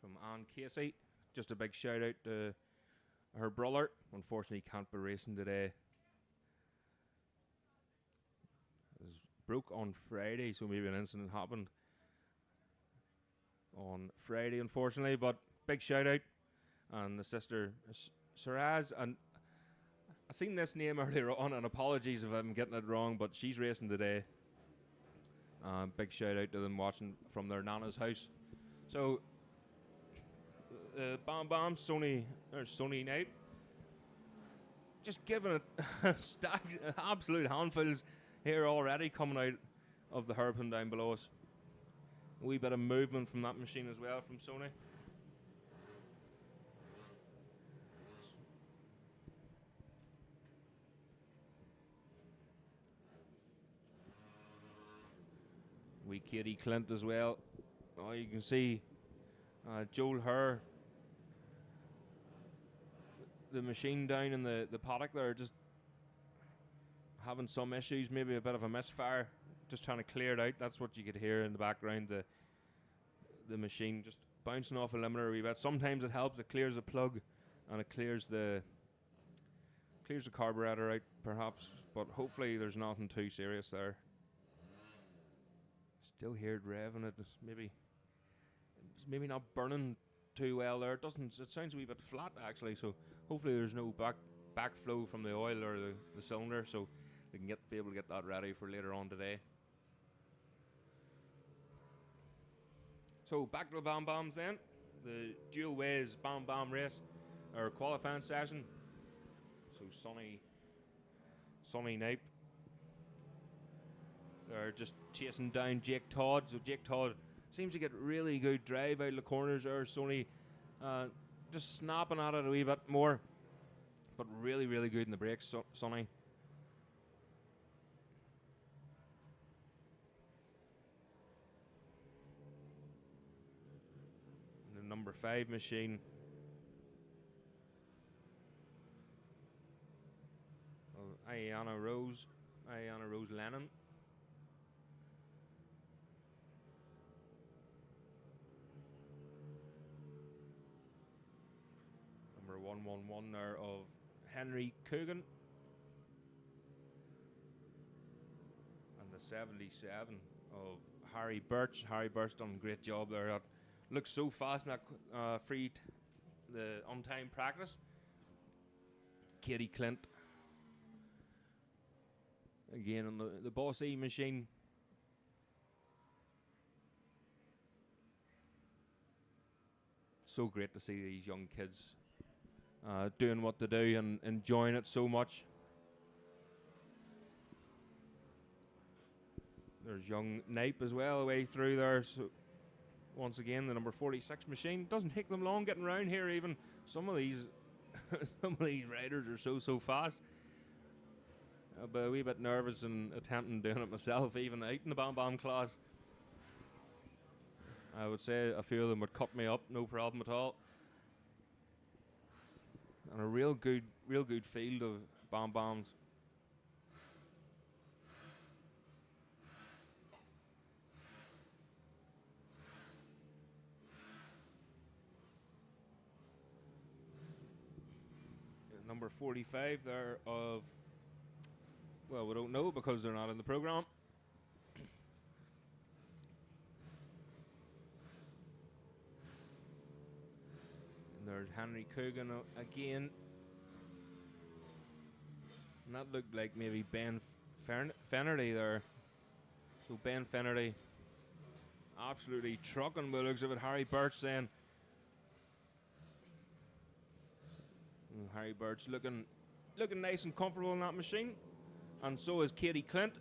Anne Casey. Just a big shout out to her brother. Unfortunately, can't be racing today. It was broke on Friday, so maybe an incident happened on Friday, unfortunately. But big shout out, and the sister Shiraz, and I seen this name earlier on, and apologies if I'm getting it wrong, but she's racing today. Big shout out to them watching from their nana's house. So, Bam Bam, Sony Night, just giving it stacks, absolute handfuls here already coming out of the hairpin down below us. A wee bit of movement from that machine as well from Sony. Wee Katie Clint as well. Oh, you can see Joel Herr, the machine down in the paddock there, just having some issues, maybe a bit of a misfire, just trying to clear it out. That's what you could hear in the background, the machine just bouncing off a limiter a wee bit. Sometimes it helps, it clears the plug and it clears the carburetor out perhaps, but hopefully there's nothing too serious there. Still heard revving it. It's maybe not burning too well there. It sounds a wee bit flat actually, so hopefully there's no backflow from the oil or the cylinder, so they can be able to get that ready for later on today. So back to the Bam Bams then. The dual ways Bam Bam race, or qualifying session. So Sonny Nape. They're just chasing down Jake Todd. So Jake Todd seems to get really good drive out of the corners there. Sony just snapping at it a wee bit more, but really, really good in the brakes, Sonny. And the number 5 machine. Ayana Rose Lennon. Number 111 there of Henry Coogan. And the 77 of Harry Birch. Harry Birch done a great job there. That looks so fast in that the on-time practice. Katie Clint. Again on the Boss E machine. So great to see these young kids doing what they do and enjoying it so much. There's young Nape as well away through there. So once again, the number 46 machine. Doesn't take them long getting around here even. Some of these riders are so fast. But a wee bit nervous and attempting doing it myself, even out in the Bam Bam class. I would say a few of them would cut me up, no problem at all. And a real good field of Bam Bams. Number 45 there of, well, we don't know because they're not in the program. And there's Henry Coogan again. And that looked like maybe Ben Finnerty there. So Ben Finnerty absolutely trucking by the looks of it. Harry Birch then. And Harry Birch looking nice and comfortable in that machine. And so is Katie Clint.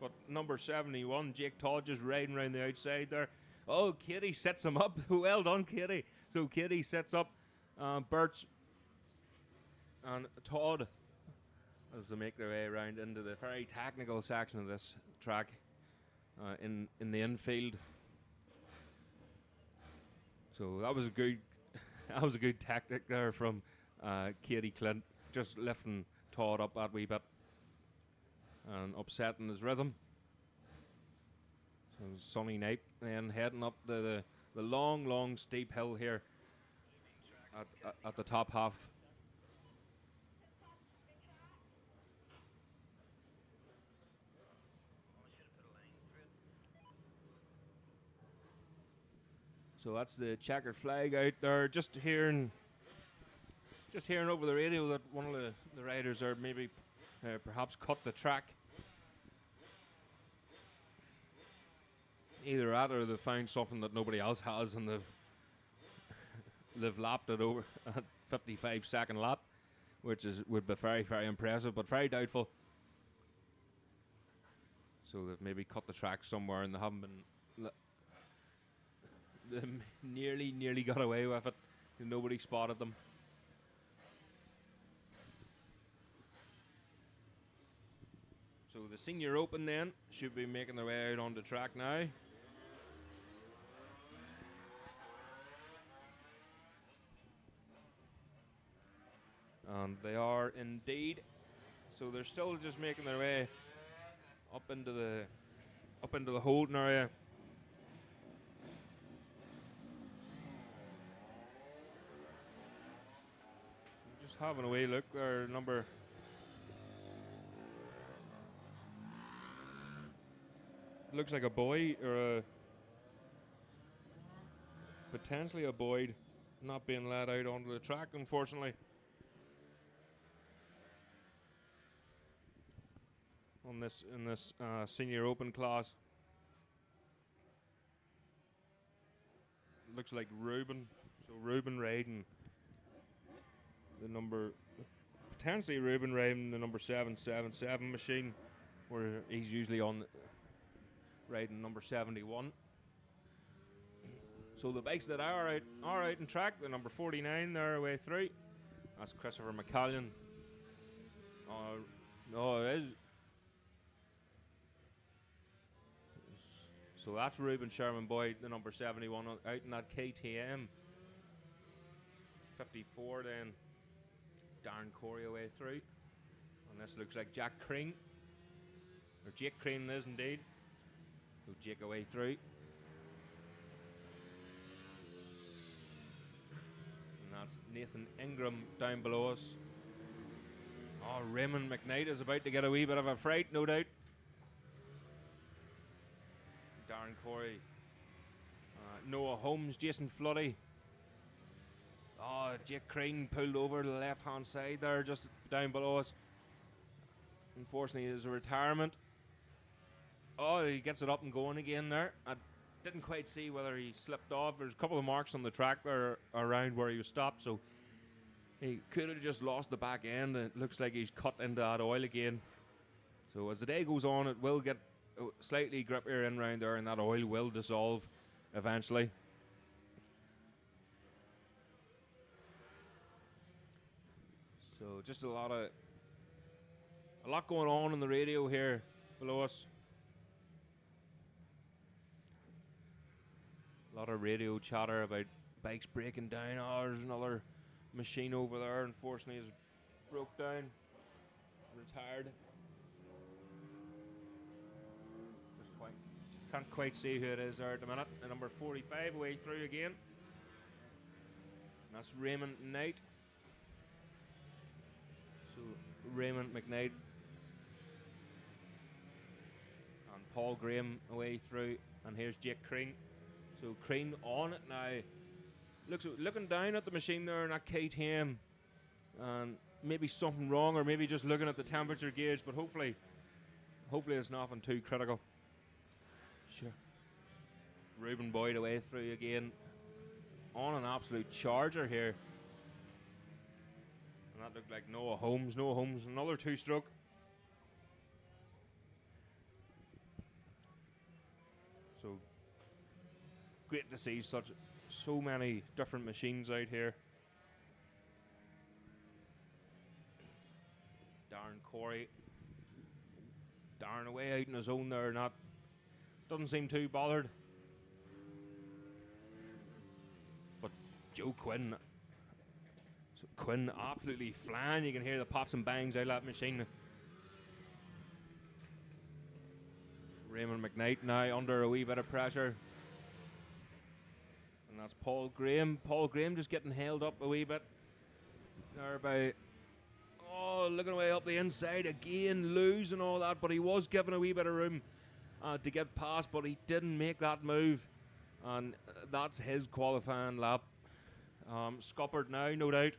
But number 71, Jake Todd, just riding around the outside there. Oh, Katie sets him up. Well done, Katie. So Katie sets up Birch and Todd as they make their way around into the very technical section of this track in the infield. So that was a good tactic there from Katie Clint, just lifting Todd up that wee bit and upsetting his rhythm. So Sonny Nape then heading up the long steep hill here at the top half. So that's the checkered flag out there. Just hearing over the radio that one of the riders are maybe perhaps cut the track. either that or they've found something that nobody else has, and they've lapped it over at 55-second lap, which would be very, very impressive, but very doubtful. So they've maybe cut the track somewhere, and they haven't been. They nearly got away with it. Nobody spotted them. So the Senior Open then should be making their way out on the track now. And they are indeed. So they're still just making their way up into the holding area. Just having a wee look there, number. Looks like a boy or potentially a Boyd not being let out onto the track, unfortunately. In this Senior Open class. Looks like Ruben. So Ruben riding the number, potentially Ruben riding the number 777 machine, where he's usually on riding number 71. So the bikes that are out in track, the number 49 they're away through. That's Christopher McCallion. No, it is. So that's Ruben Sherman Boyd, the number 71, out in that KTM. 54 then. Darren Corey away through. And this looks like Jack Crean. Or Jake Crean is indeed. So Jake away through. And that's Nathan Ingram down below us. Oh, Raymond McKnight is about to get a wee bit of a fright, no doubt. Darren Corey, Noah Holmes, Jason Floody. Oh, Jake Crean pulled over to the left-hand side there, just down below us. Unfortunately, it's a retirement. Oh, he gets it up and going again there. I didn't quite see whether he slipped off. There's a couple of marks on the track there around where he was stopped, so he could have just lost the back end. It looks like he's cut into that oil again. So as the day goes on, it will get slightly grippier in round there, and that oil will dissolve eventually. So just a lot going on the radio here below us. A lot of radio chatter about bikes breaking down. Oh, there's another machine over there, unfortunately, is broke down, retired. Can't quite see who it is there at the minute. The number 45 away through again. And that's Raymond Knight. So Raymond McKnight and Paul Graham away through. And here's Jake Crean. So Crean on it now. Looking down at the machine there in that KTM. And maybe something wrong, or maybe just looking at the temperature gauge. But hopefully it's nothing too critical. Sure. Ruben Boyd away through again on an absolute charger here. And that looked like Noah Holmes. Another two-stroke. So great to see so many different machines out here. Darren Corey. Darren away out in his own there, doesn't seem too bothered. But Joe Quinn. So Quinn absolutely flying. You can hear the pops and bangs out of that machine. Raymond McKnight now under a wee bit of pressure. And that's Paul Graham. Paul Graham just getting held up a wee bit. There by... Oh, looking away up the inside again, losing all that. But he was given a wee bit of room to get past, but he didn't make that move, and that's his qualifying lap. Scuppered now, no doubt,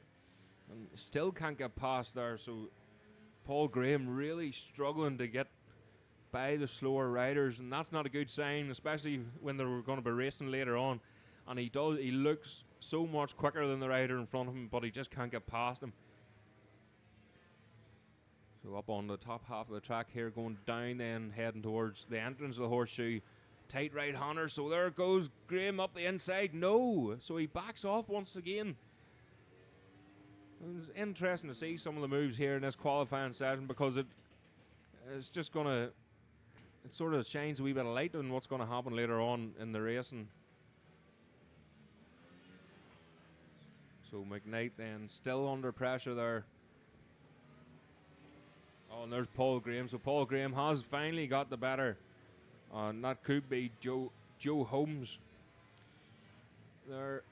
and still can't get past there. So Paul Graham really struggling to get by the slower riders, and that's not a good sign, especially when they're going to be racing later on. And he looks so much quicker than the rider in front of him, but he just can't get past him. So up on the top half of the track here, going down then, heading towards the entrance of the horseshoe. Tight right-hander, so there goes Graham up the inside. No! So he backs off once again. It was interesting to see some of the moves here in this qualifying session, because it's just going to... It sort of shines a wee bit of light on what's going to happen later on in the racing. So McKnight then still under pressure there. Oh, and there's Paul Graham. So Paul Graham has finally got the better. And that could be Joe Holmes. There.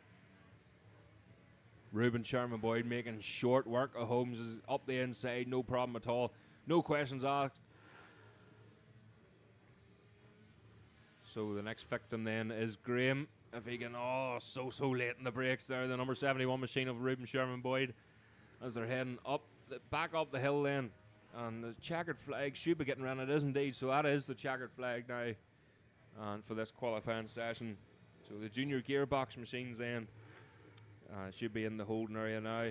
Reuben Sherman Boyd making short work of Holmes. Is up the inside, no problem at all. No questions asked. So the next victim then is Graham. If he can, so late in the brakes there. The number 71 machine of Reuben Sherman Boyd as they're heading back up the hill then. And the checkered flag should be getting ran. It is indeed. So that is the checkered flag now for this qualifying session. So the junior gearbox machines then should be in the holding area now.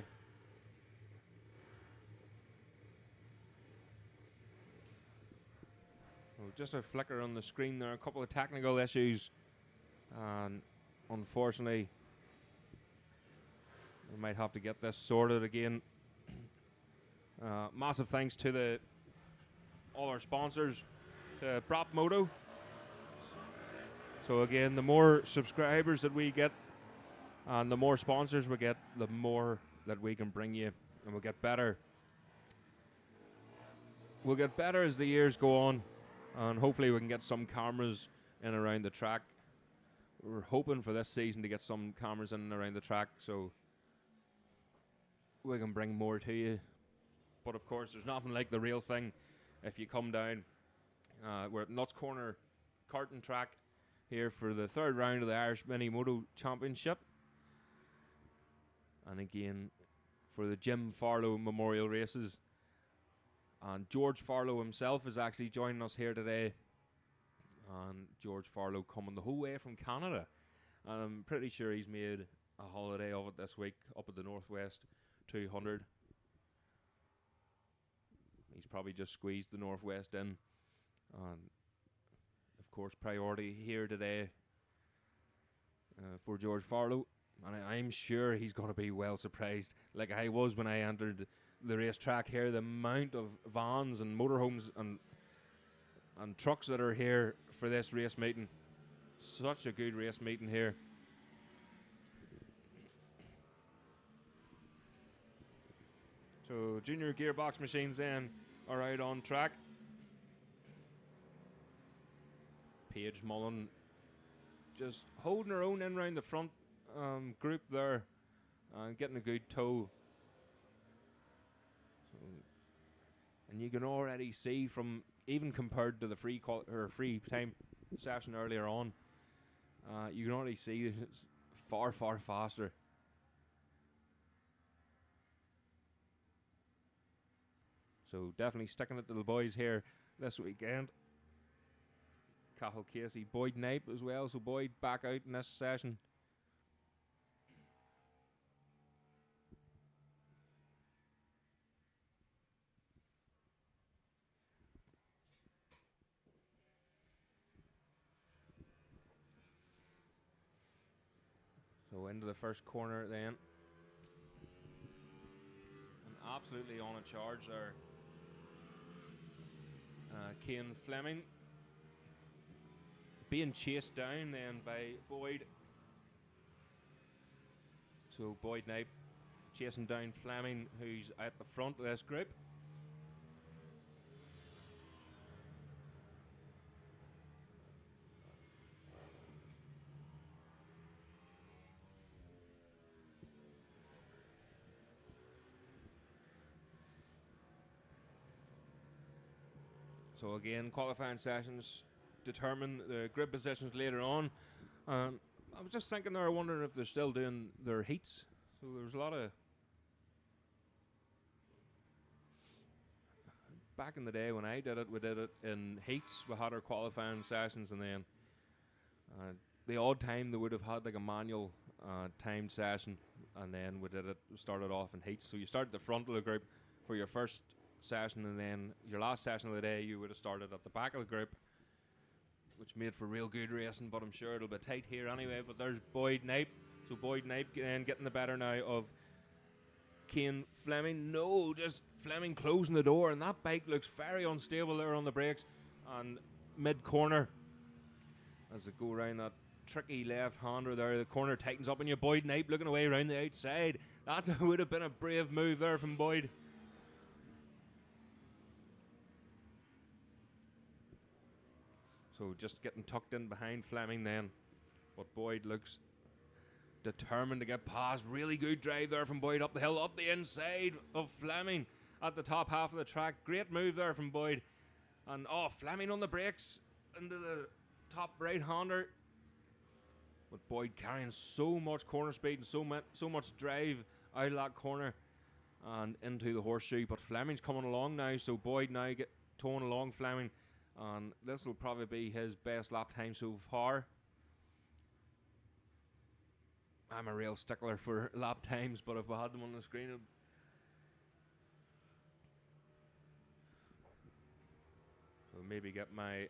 So just a flicker on the screen there. A couple of technical issues. And unfortunately, we might have to get this sorted again. Massive thanks to all our sponsors, to Prop Moto. So again, the more subscribers that we get and the more sponsors we get, the more that we can bring you, and we'll get better. We'll get better as the years go on, and hopefully we can get some cameras in around the track. We're hoping for this season to get some cameras in and around the track so we can bring more to you. But of course, there's nothing like the real thing if you come down. We're at Nuts Corner Karting Track here for the third round of the Irish Mini Moto Championship. And again, for the Jim Farlow Memorial Races. And George Farlow himself is actually joining us here today. And George Farlow coming the whole way from Canada. And I'm pretty sure he's made a holiday of it this week up at the Northwest 200. He's probably just squeezed the Northwest in. And of course, priority here today for George Farlow. And I'm sure he's going to be well surprised, like I was when I entered the racetrack here. The amount of vans and motorhomes and trucks that are here for this race meeting. Such a good race meeting here. So junior gearbox machines then are out on track. Paige Mullen just holding her own in round the front group there, getting a good tow. So, and you can already see from, even compared to the free time session earlier on, you can already see that it's far faster. So definitely sticking it to the boys here this weekend. Cathal Casey, Boyd Knipe as well. So Boyd back out in this session. So into the first corner then. And absolutely on a charge there. Cian Fleming being chased down then by Boyd. So Boyd Knipe chasing down Fleming, who's at the front of this group. So again, qualifying sessions determine the grid positions later on. I was just thinking there, wondering if they're still doing their heats. So there's a lot of back in the day when I did it, we did it in heats. We had our qualifying sessions, and then the odd time they would have had like a manual timed session, and then we started off in heats. So you start at the front of the group for your first session, and then your last session of the day you would have started at the back of the group, which made for real good racing, but I'm sure it'll be tight here anyway. But there's Boyd Knipe. So Boyd Knipe then getting the better now of Cian Fleming. No, just Fleming closing the door, and that bike looks very unstable there on the brakes. And mid-corner, as they go around that tricky left-hander there, the corner tightens up, and your Boyd Knipe looking away around the outside. That would have been a brave move there from Boyd. So just getting tucked in behind Fleming then. But Boyd looks determined to get past. Really good drive there from Boyd up the hill, up the inside of Fleming at the top half of the track. Great move there from Boyd. And Fleming on the brakes into the top right-hander. But Boyd carrying so much corner speed and so much drive out of that corner and into the horseshoe. But Fleming's coming along now, so Boyd now get towing along Fleming. And this will probably be his best lap time so far. I'm a real stickler for lap times, but if I had them on the screen, so maybe get my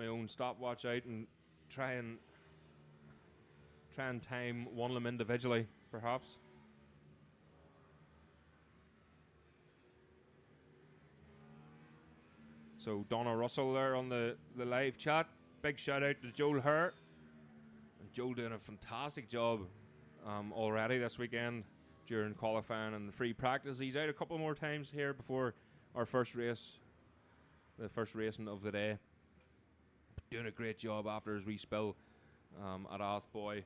own stopwatch out and try and time one of them individually, perhaps. So Donna Russell there on the live chat. Big shout out to Joel Hare. And Joel doing a fantastic job already this weekend during qualifying and free practice. He's out a couple more times here before our first race, the first racing of the day. Doing a great job after his wee spill at Athboy.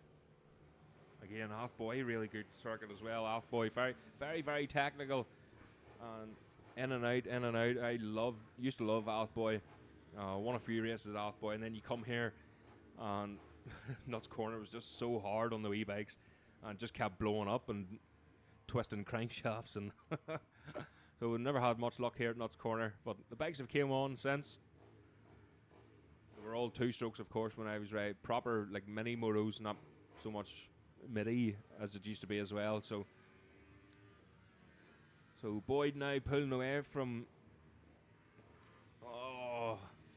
Again, Athboy, really good circuit as well. Athboy, very, very, very technical. And in and out. I used to love Athboy. Won a few races at Athboy, and then you come here, and Nuts Corner was just so hard on the wee bikes, and just kept blowing up and twisting crankshafts, and so we never had much luck here at Nuts Corner. But the bikes have came on since. They were all two strokes, of course, when I was riding proper like mini motos, not so much midi as it used to be as well. So Boyd now pulling away from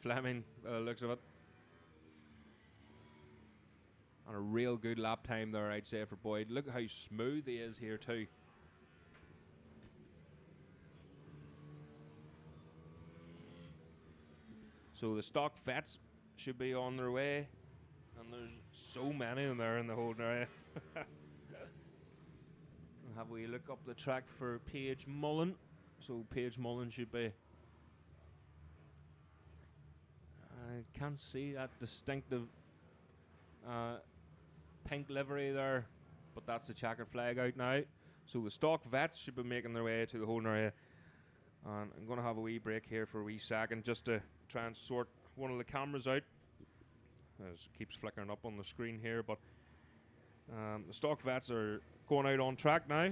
Fleming, looks of it. And a real good lap time there, I'd say, for Boyd. Look how smooth he is here too. So the stock vets should be on their way. And there's so many of them there in the whole area. Have we look up the track for Paige Mullen? So Paige Mullen should be... I can't see that distinctive pink livery there, but that's the checkered flag out now. So the stock vets should be making their way to the holding area. And I'm going to have a wee break here for a wee second just to try and sort one of the cameras out. As it keeps flickering up on the screen here, but the stock vets are going out on track now.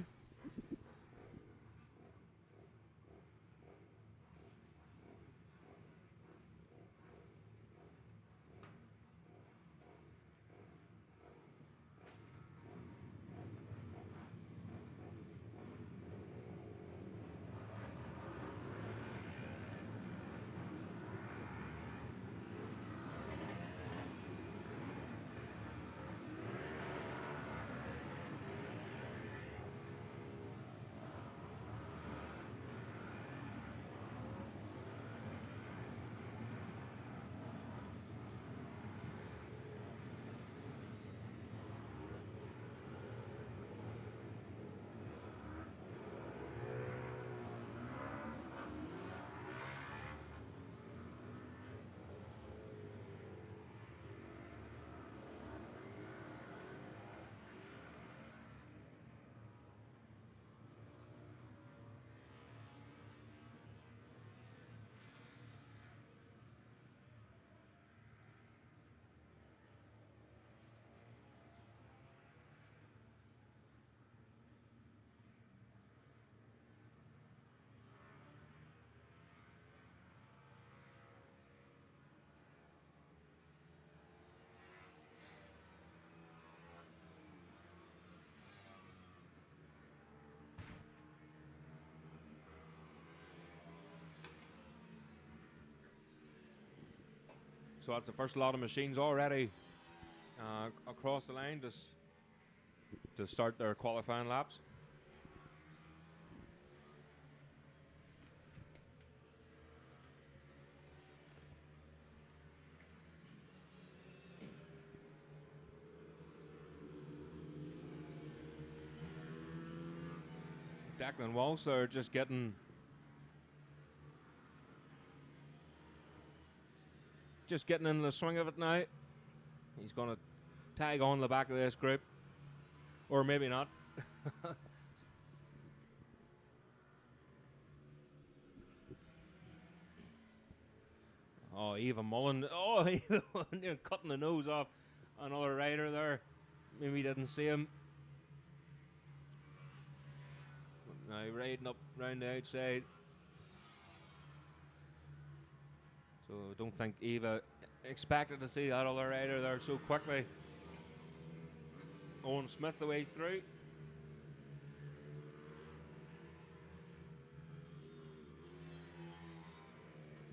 So that's the first lot of machines already across the line to start their qualifying laps. Declan Walsh are just getting in the swing of it now. He's going to tag on the back of this group, or maybe not. Oh, Eva Mullen. Oh, Eva Mullen cutting the nose off another rider there. Maybe didn't see him. Now riding up round the outside. So I don't think Eva expected to see that other rider there so quickly. Owen Smith the way through.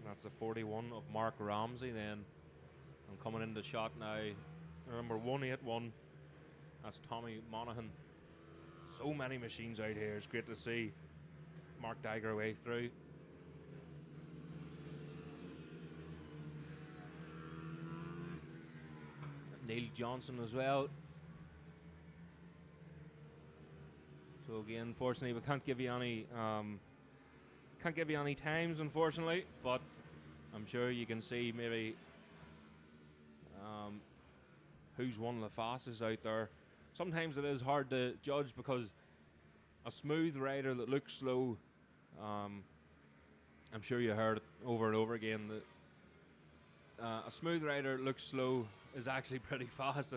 That's the 41 of Mark Ramsey then. I'm coming into shot now. Number 181. That's Tommy Monaghan. So many machines out here. It's great to see Mark Diger way through. Neil Johnson as well. So again, unfortunately, we can't give you any times, unfortunately. But I'm sure you can see maybe who's one of the fastest out there. Sometimes it is hard to judge because a smooth rider that looks slow, I'm sure you heard it over and over again, that a smooth rider looks slow is actually pretty fast.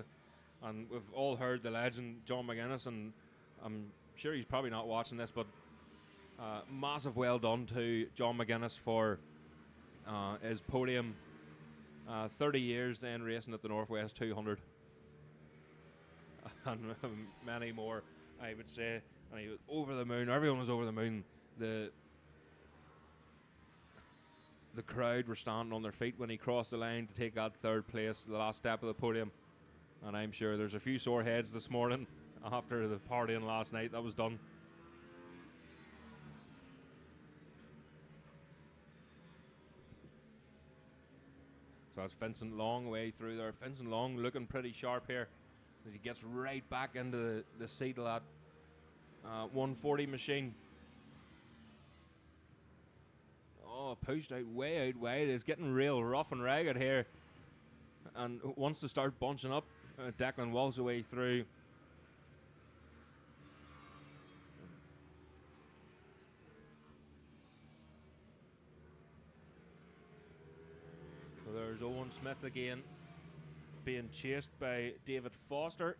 And we've all heard the legend John McGuinness, and I'm sure he's probably not watching this, but massive well done to John McGuinness for his podium. 30 years then racing at the Northwest 200. And many more, I would say. And he was over the moon. Everyone was over the moon. The crowd were standing on their feet when he crossed the line to take that third place, the last step of the podium. And I'm sure there's a few sore heads this morning after the partying last night that was done. So that's Vincent Long way through there. Vincent Long looking pretty sharp here as he gets right back into the seat of that 140 machine. Oh, pushed out way out wide. It's getting real rough and ragged here. And wants to start bunching up. Declan Walsh away through. So there's Owen Smith again, being chased by David Foster.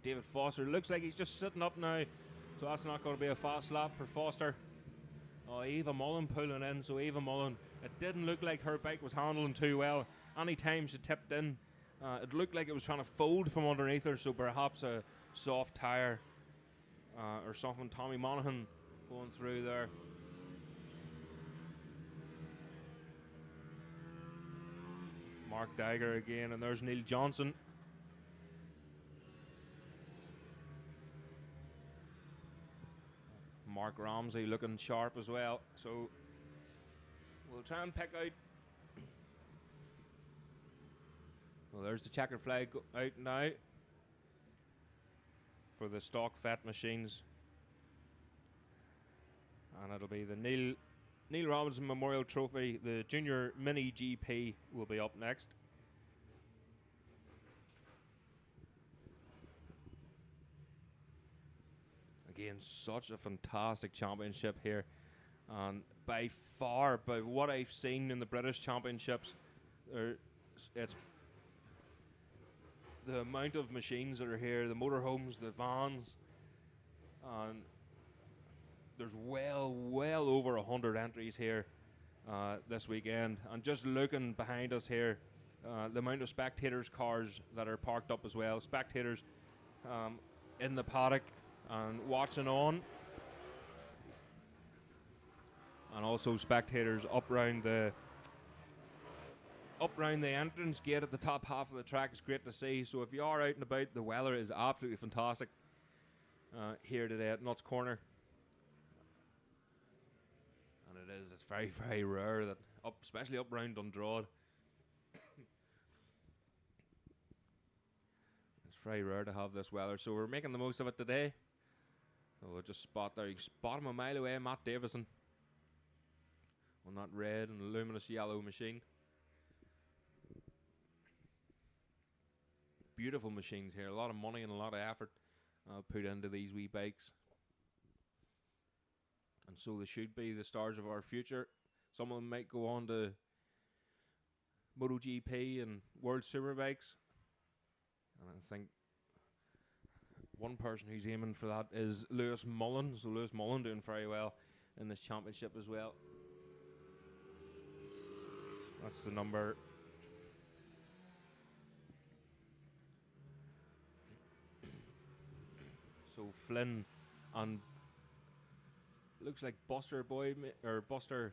David Foster looks like he's just sitting up now, so that's not going to be a fast lap for Foster. Oh, Eva Mullen pulling in. So Eva Mullen, it didn't look like her bike was handling too well. Any time she tipped in, it looked like it was trying to fold from underneath her, so perhaps a soft tyre or something. Tommy Monaghan going through there. Mark Diger again, and there's Neil Johnson. Mark Ramsey looking sharp as well. So we'll try and pick out. Well, there's the checkered flag out now for the stock fat machines. And it'll be the Neil Robinson Memorial Trophy. The Junior Mini GP will be up next. Again, such a fantastic championship here. And by far, by what I've seen in the British Championships, it's the amount of machines that are here, the motorhomes, the vans, and there's well over 100 entries here this weekend. And just looking behind us here, the amount of spectators' cars that are parked up as well. Spectators in the paddock and watching on. And also spectators up around the up round the entrance gate at the top half of the track is great to see. So if you are out and about, the weather is absolutely fantastic here today at Nuts Corner. And it's very, very rare that, especially up round Dundroad, it's very rare to have this weather. So we're making the most of it today. So we'll just spot there. You can spot him a mile away, Matt Davison, on that red and luminous yellow machine. Beautiful machines here. A lot of money and a lot of effort put into these wee bikes. And so they should be the stars of our future. Some of them might go on to MotoGP and World Superbikes. And I think one person who's aiming for that is Lewis Mullen. So Lewis Mullen doing very well in this championship as well. That's the number. So Flynn and looks like Buster Boyd, or Buster.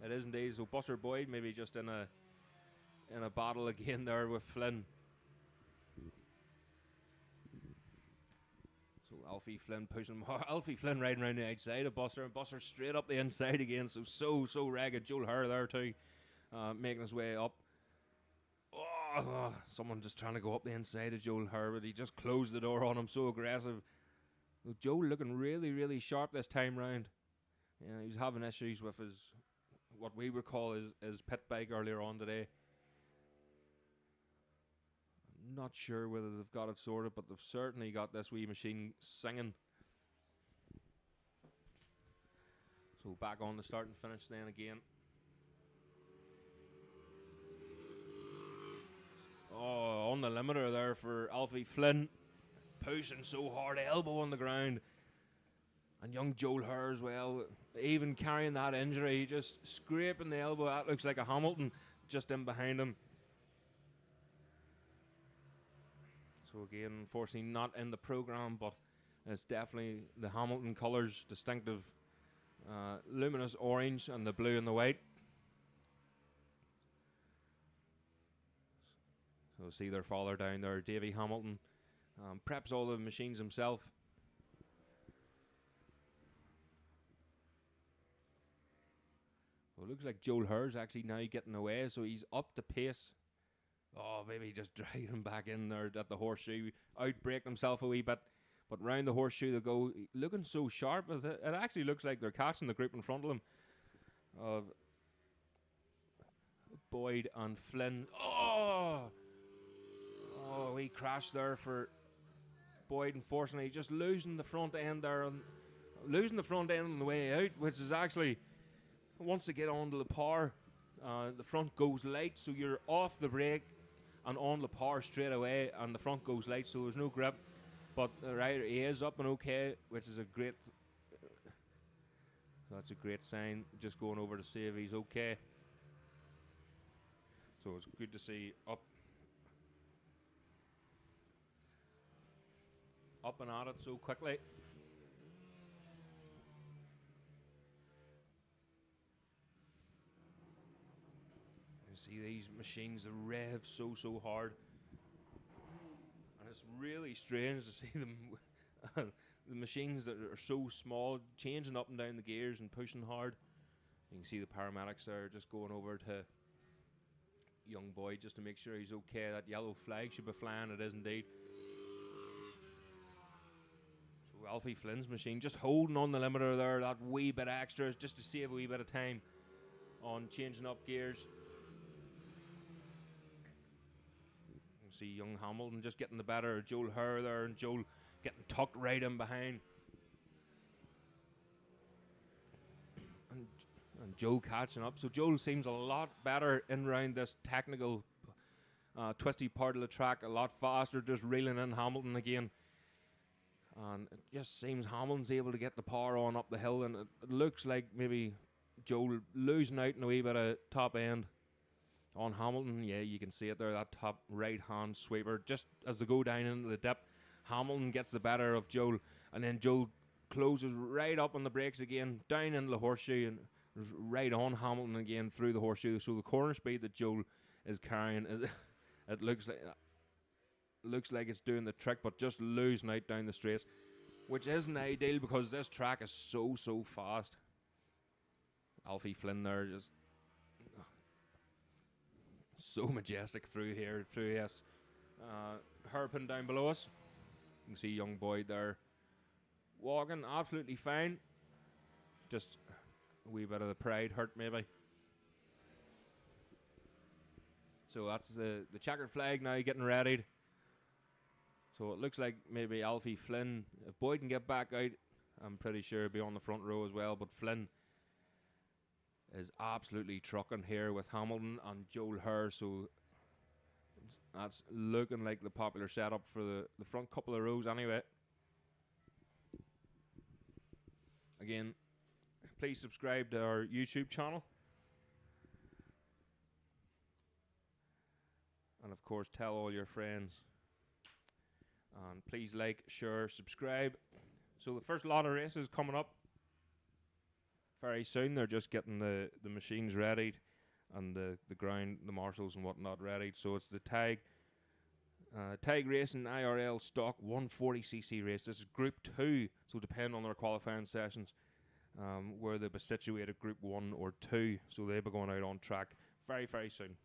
It is indeed. So Buster Boyd maybe just in a battle again there with Flynn. So Alfie Flynn pushing him hard. Alfie Flynn riding around the outside of Buster, and Buster straight up the inside again. So ragged. Joel Herr there too, making his way up. Someone just trying to go up the inside of Joel Herr, but he just closed the door on him. So aggressive. Joel looking really, really sharp this time round. Yeah, he was having issues with his, what we would call his pit bike earlier on today. I'm not sure whether they've got it sorted, but they've certainly got this wee machine singing. So back on the start and finish then again. Oh, on the limiter there for Alfie Flynn. Pushing so hard, elbow on the ground. And young Joel Herr as well, even carrying that injury, just scraping the elbow. That looks like a Hamilton just in behind him. So again, unfortunately not in the program, but it's definitely the Hamilton colours, distinctive luminous orange and the blue and the white. So see their father down there, Davy Hamilton, preps all the machines himself. Well, it looks like Joel Herr's actually now getting away, so he's up the pace. Oh, maybe just dragging him back in there at the horseshoe, outbreaking himself a wee bit. But round the horseshoe they go, looking so sharp. It actually looks like they're catching the group in front of them. Boyd and Flynn. Oh, he crashed there for Boyd, unfortunately. Just losing the front end there. Losing the front end on the way out, which is actually, once they get onto the power, the front goes light, so you're off the brake and on the power straight away, and the front goes light, so there's no grip. But the rider is up and okay, which is a great, that's a great sign. Just going over to see if he's okay. So it's good to see up and at it so quickly. You see these machines, they rev so hard. And it's really strange to see them, the machines that are so small, changing up and down the gears and pushing hard. You can see the paramedics there just going over to young Boy just to make sure he's okay. That yellow flag should be flying. It is indeed. So Alfie Flynn's machine just holding on the limiter there, that wee bit extra just to save a wee bit of time on changing up gears. You see young Hamilton just getting the better of Joel Herr there, and Joel getting tucked right in behind. And Joe catching up. So Joel seems a lot better in round this technical twisty part of the track, a lot faster, just reeling in Hamilton again. And it just seems Hamilton's able to get the power on up the hill, and it looks like maybe Joel losing out in a wee bit of top end on Hamilton. Yeah, you can see it there, that top right hand sweeper. Just as they go down into the dip, Hamilton gets the better of Joel, and then Joel closes right up on the brakes again, down into the horseshoe, and right on Hamilton again through the horseshoe. So the corner speed that Joel is carrying is it looks like it's doing the trick, but just losing out down the straight, which isn't ideal because this track is so fast. Alfie Flynn there just so majestic through here, through this hairpin down below us. You can see young Boyd there walking absolutely fine. Just a wee bit of the pride hurt maybe. So that's the checkered flag now getting readied. So it looks like maybe Alfie Flynn, if Boyd can get back out, I'm pretty sure he'll be on the front row as well. But Flynn is absolutely trucking here with Hamilton and Joel Hare. So that's looking like the popular setup for the front couple of rows anyway. Again, please subscribe to our YouTube channel. And of course, tell all your friends. And please like, share, subscribe. So the first lot of races coming up very soon. They're just getting the machines ready and the ground, the marshals and whatnot ready. So it's the Tag Racing IRL Stock 140cc race. This is Group 2, so depending on their qualifying sessions, where they'll be situated Group 1 or 2. So they'll be going out on track very soon.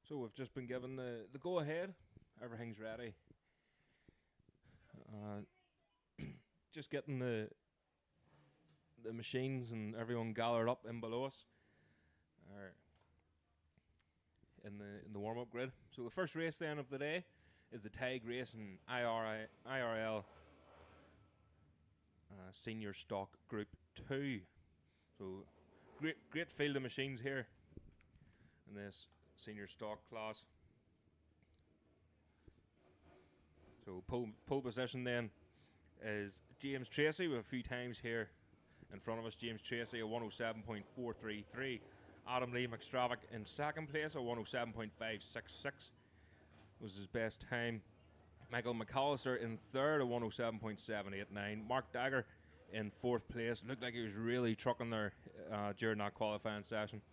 So we've just been given the go ahead. Everything's ready. Uh, just getting the machines and everyone gathered up in below us, or in the warm up grid. So the first race then of the day is the tag race in IRL Senior Stock Group 2. So great field of machines here in this senior stock class. So pole position then is James Tracy with a few times here in front of us. James Tracy a 107.433. Adam Lee McStravick in second place a 107.566 was his best time. Michael McAllister in third a 107.789. Mark Dagger in fourth place. Looked like he was really trucking there during that qualifying session.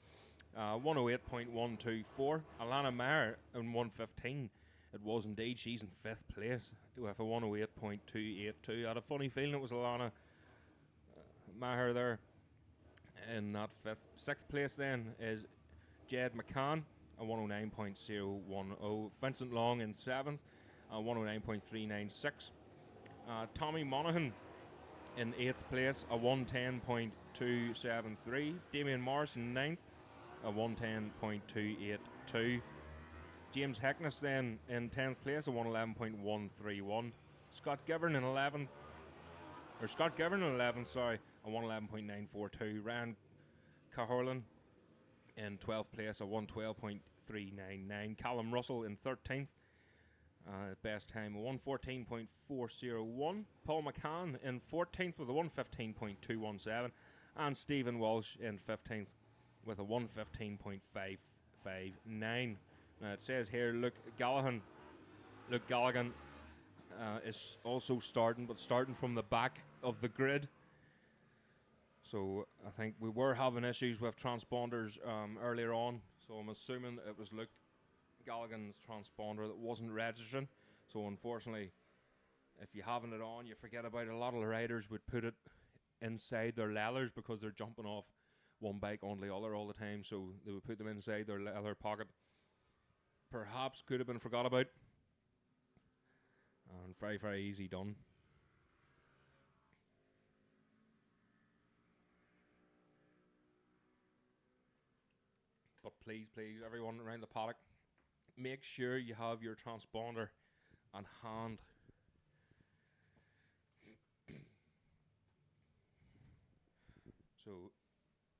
108.124. Alana Meyer in 115. It was indeed. She's in fifth place with a 108.282. I had a funny feeling it was Alana Meyer there in that fifth. Sixth place then is Jed McCann, a 109.010. Vincent Long in seventh, a 109.396. Tommy Monaghan in 8th place, a 110.273. Damien Morris in 9th, a 110.282. James Heckness then in 10th place, a 111.131. Scott Givern in 11th, a 111.942. Ryan Cahorlan in 12th place, a 112.399. Callum Russell in 13th, best time a 114.401. Paul McCann in 14th with a 115.217, and Stephen Walsh in 15th with a 115.559. Now it says here Luke Galligan is also starting, but starting from the back of the grid. So I think we were having issues with transponders earlier on, so I'm assuming it was Luke Galligan's transponder that wasn't registering. So unfortunately, if you haven't it on, you forget about it. A lot of the riders would put it inside their leathers because they're jumping off one bike onto the other all the time, so they would put them inside their leather pocket. Perhaps could have been forgot about, and very, very easy done. But please, everyone around the paddock, make sure you have your transponder on hand. So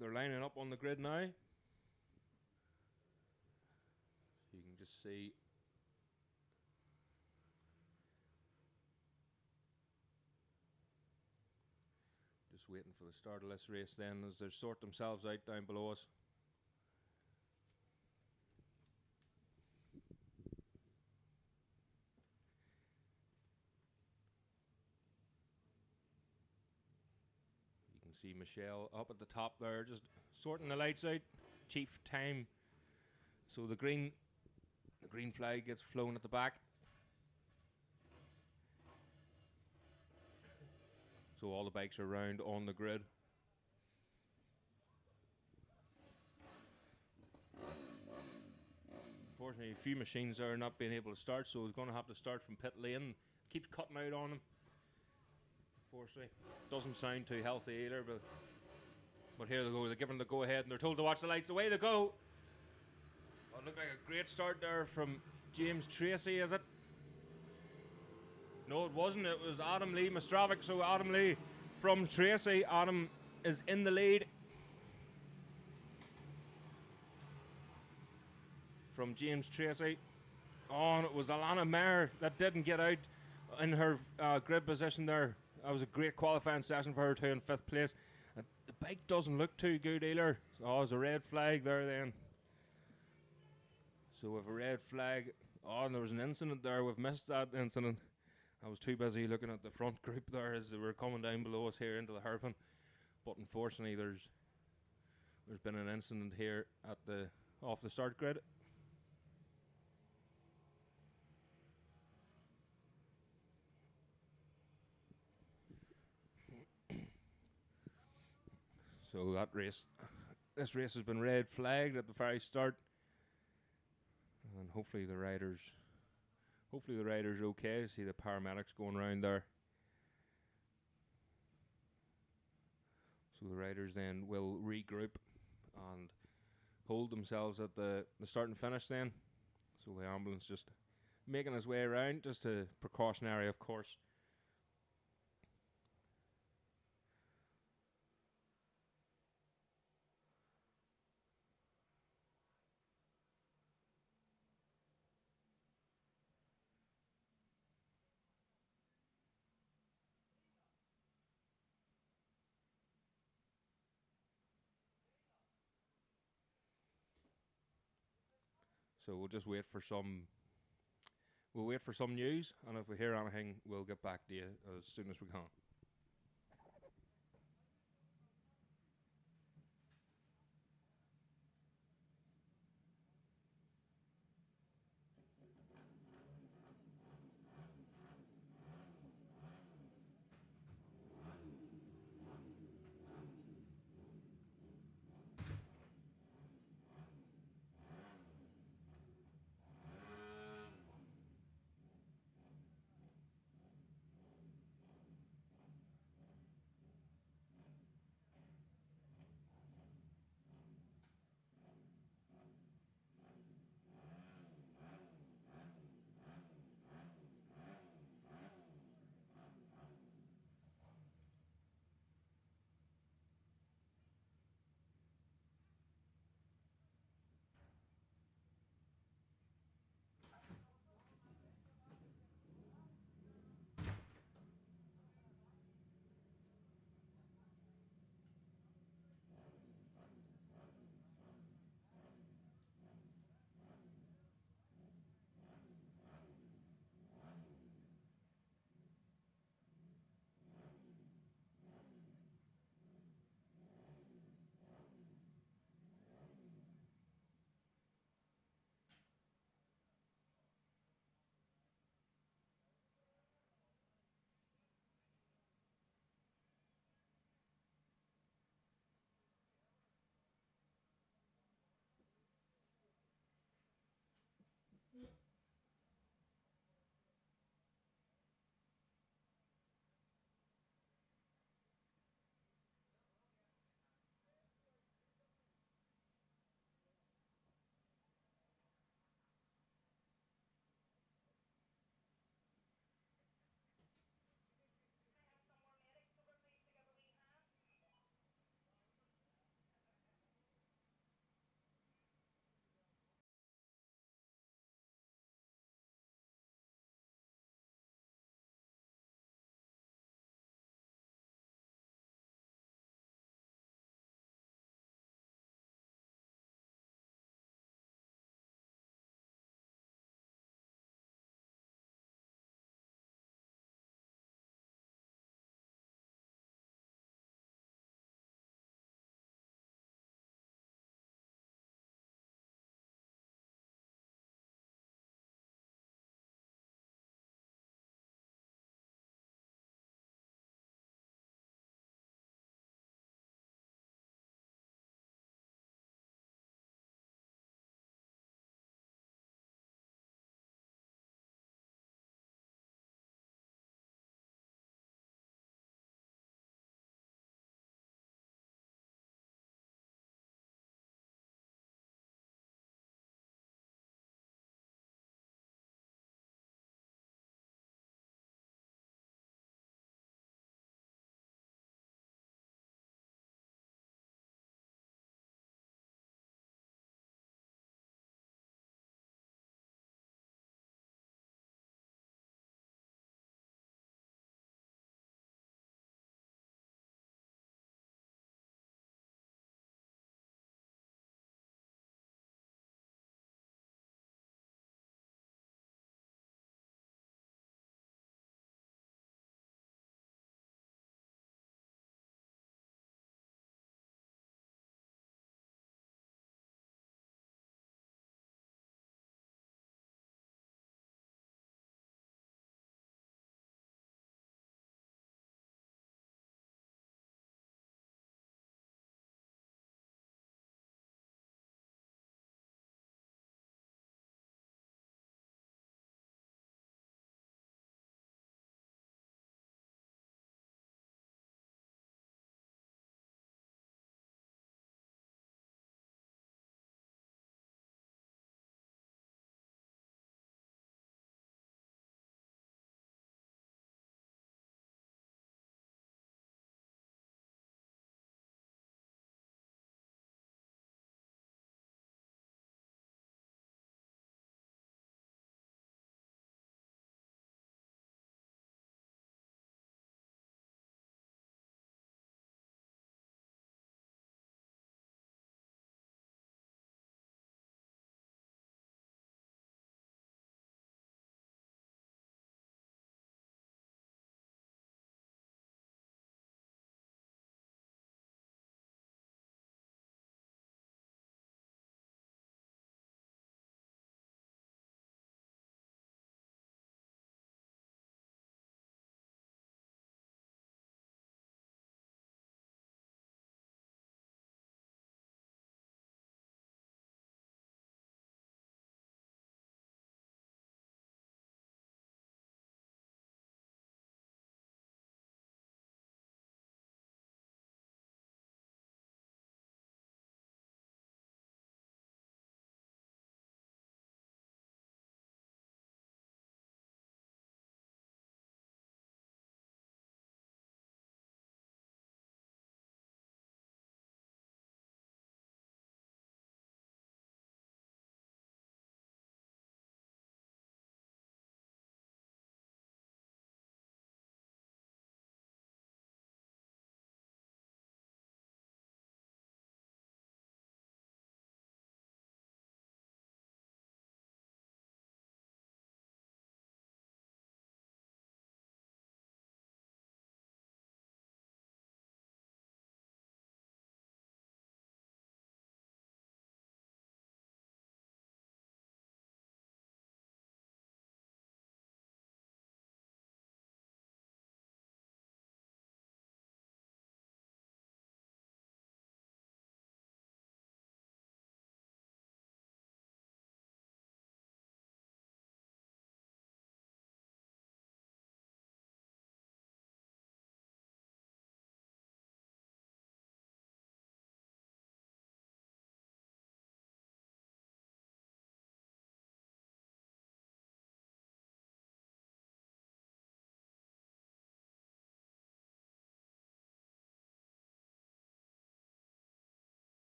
they're lining up on the grid now. You can just see waiting for the start of this race then as they sort themselves out down below us. You can see Michelle up at the top there just sorting the lights out. Chief time. So the green flag gets flown at the back. So all the bikes are round on the grid. Unfortunately, a few machines are not being able to start, so it's going to have to start from pit lane. Keeps cutting out on them. Unfortunately, doesn't sound too healthy either. But here they go. They're giving the go ahead, and they're told to watch the lights. Away they go. Oh, it looked like a great start there from James Tracy. Is it? No, it wasn't. It was Adam Lee Mastravik. So Adam Lee from Tracy. Adam is in the lead. From James Tracy. Oh, and it was Alana Meyer that didn't get out in her grid position there. That was a great qualifying session for her too in 5th place. The bike doesn't look too good either. Oh, there's a red flag there then. So with a red flag. Oh, and there was an incident there. We've missed that incident. I was too busy looking at the front group there as they were coming down below us here into the hairpin. But unfortunately, there's been an incident here at the off the start grid. So this race has been red flagged at the very start. hopefully the rider's okay. See the paramedics going around there. So the riders then will regroup and hold themselves at the start and finish then. So the ambulance just making its way around, just a precautionary, of course. So we'll wait for some news, and if we hear anything, we'll get back to you as soon as we can.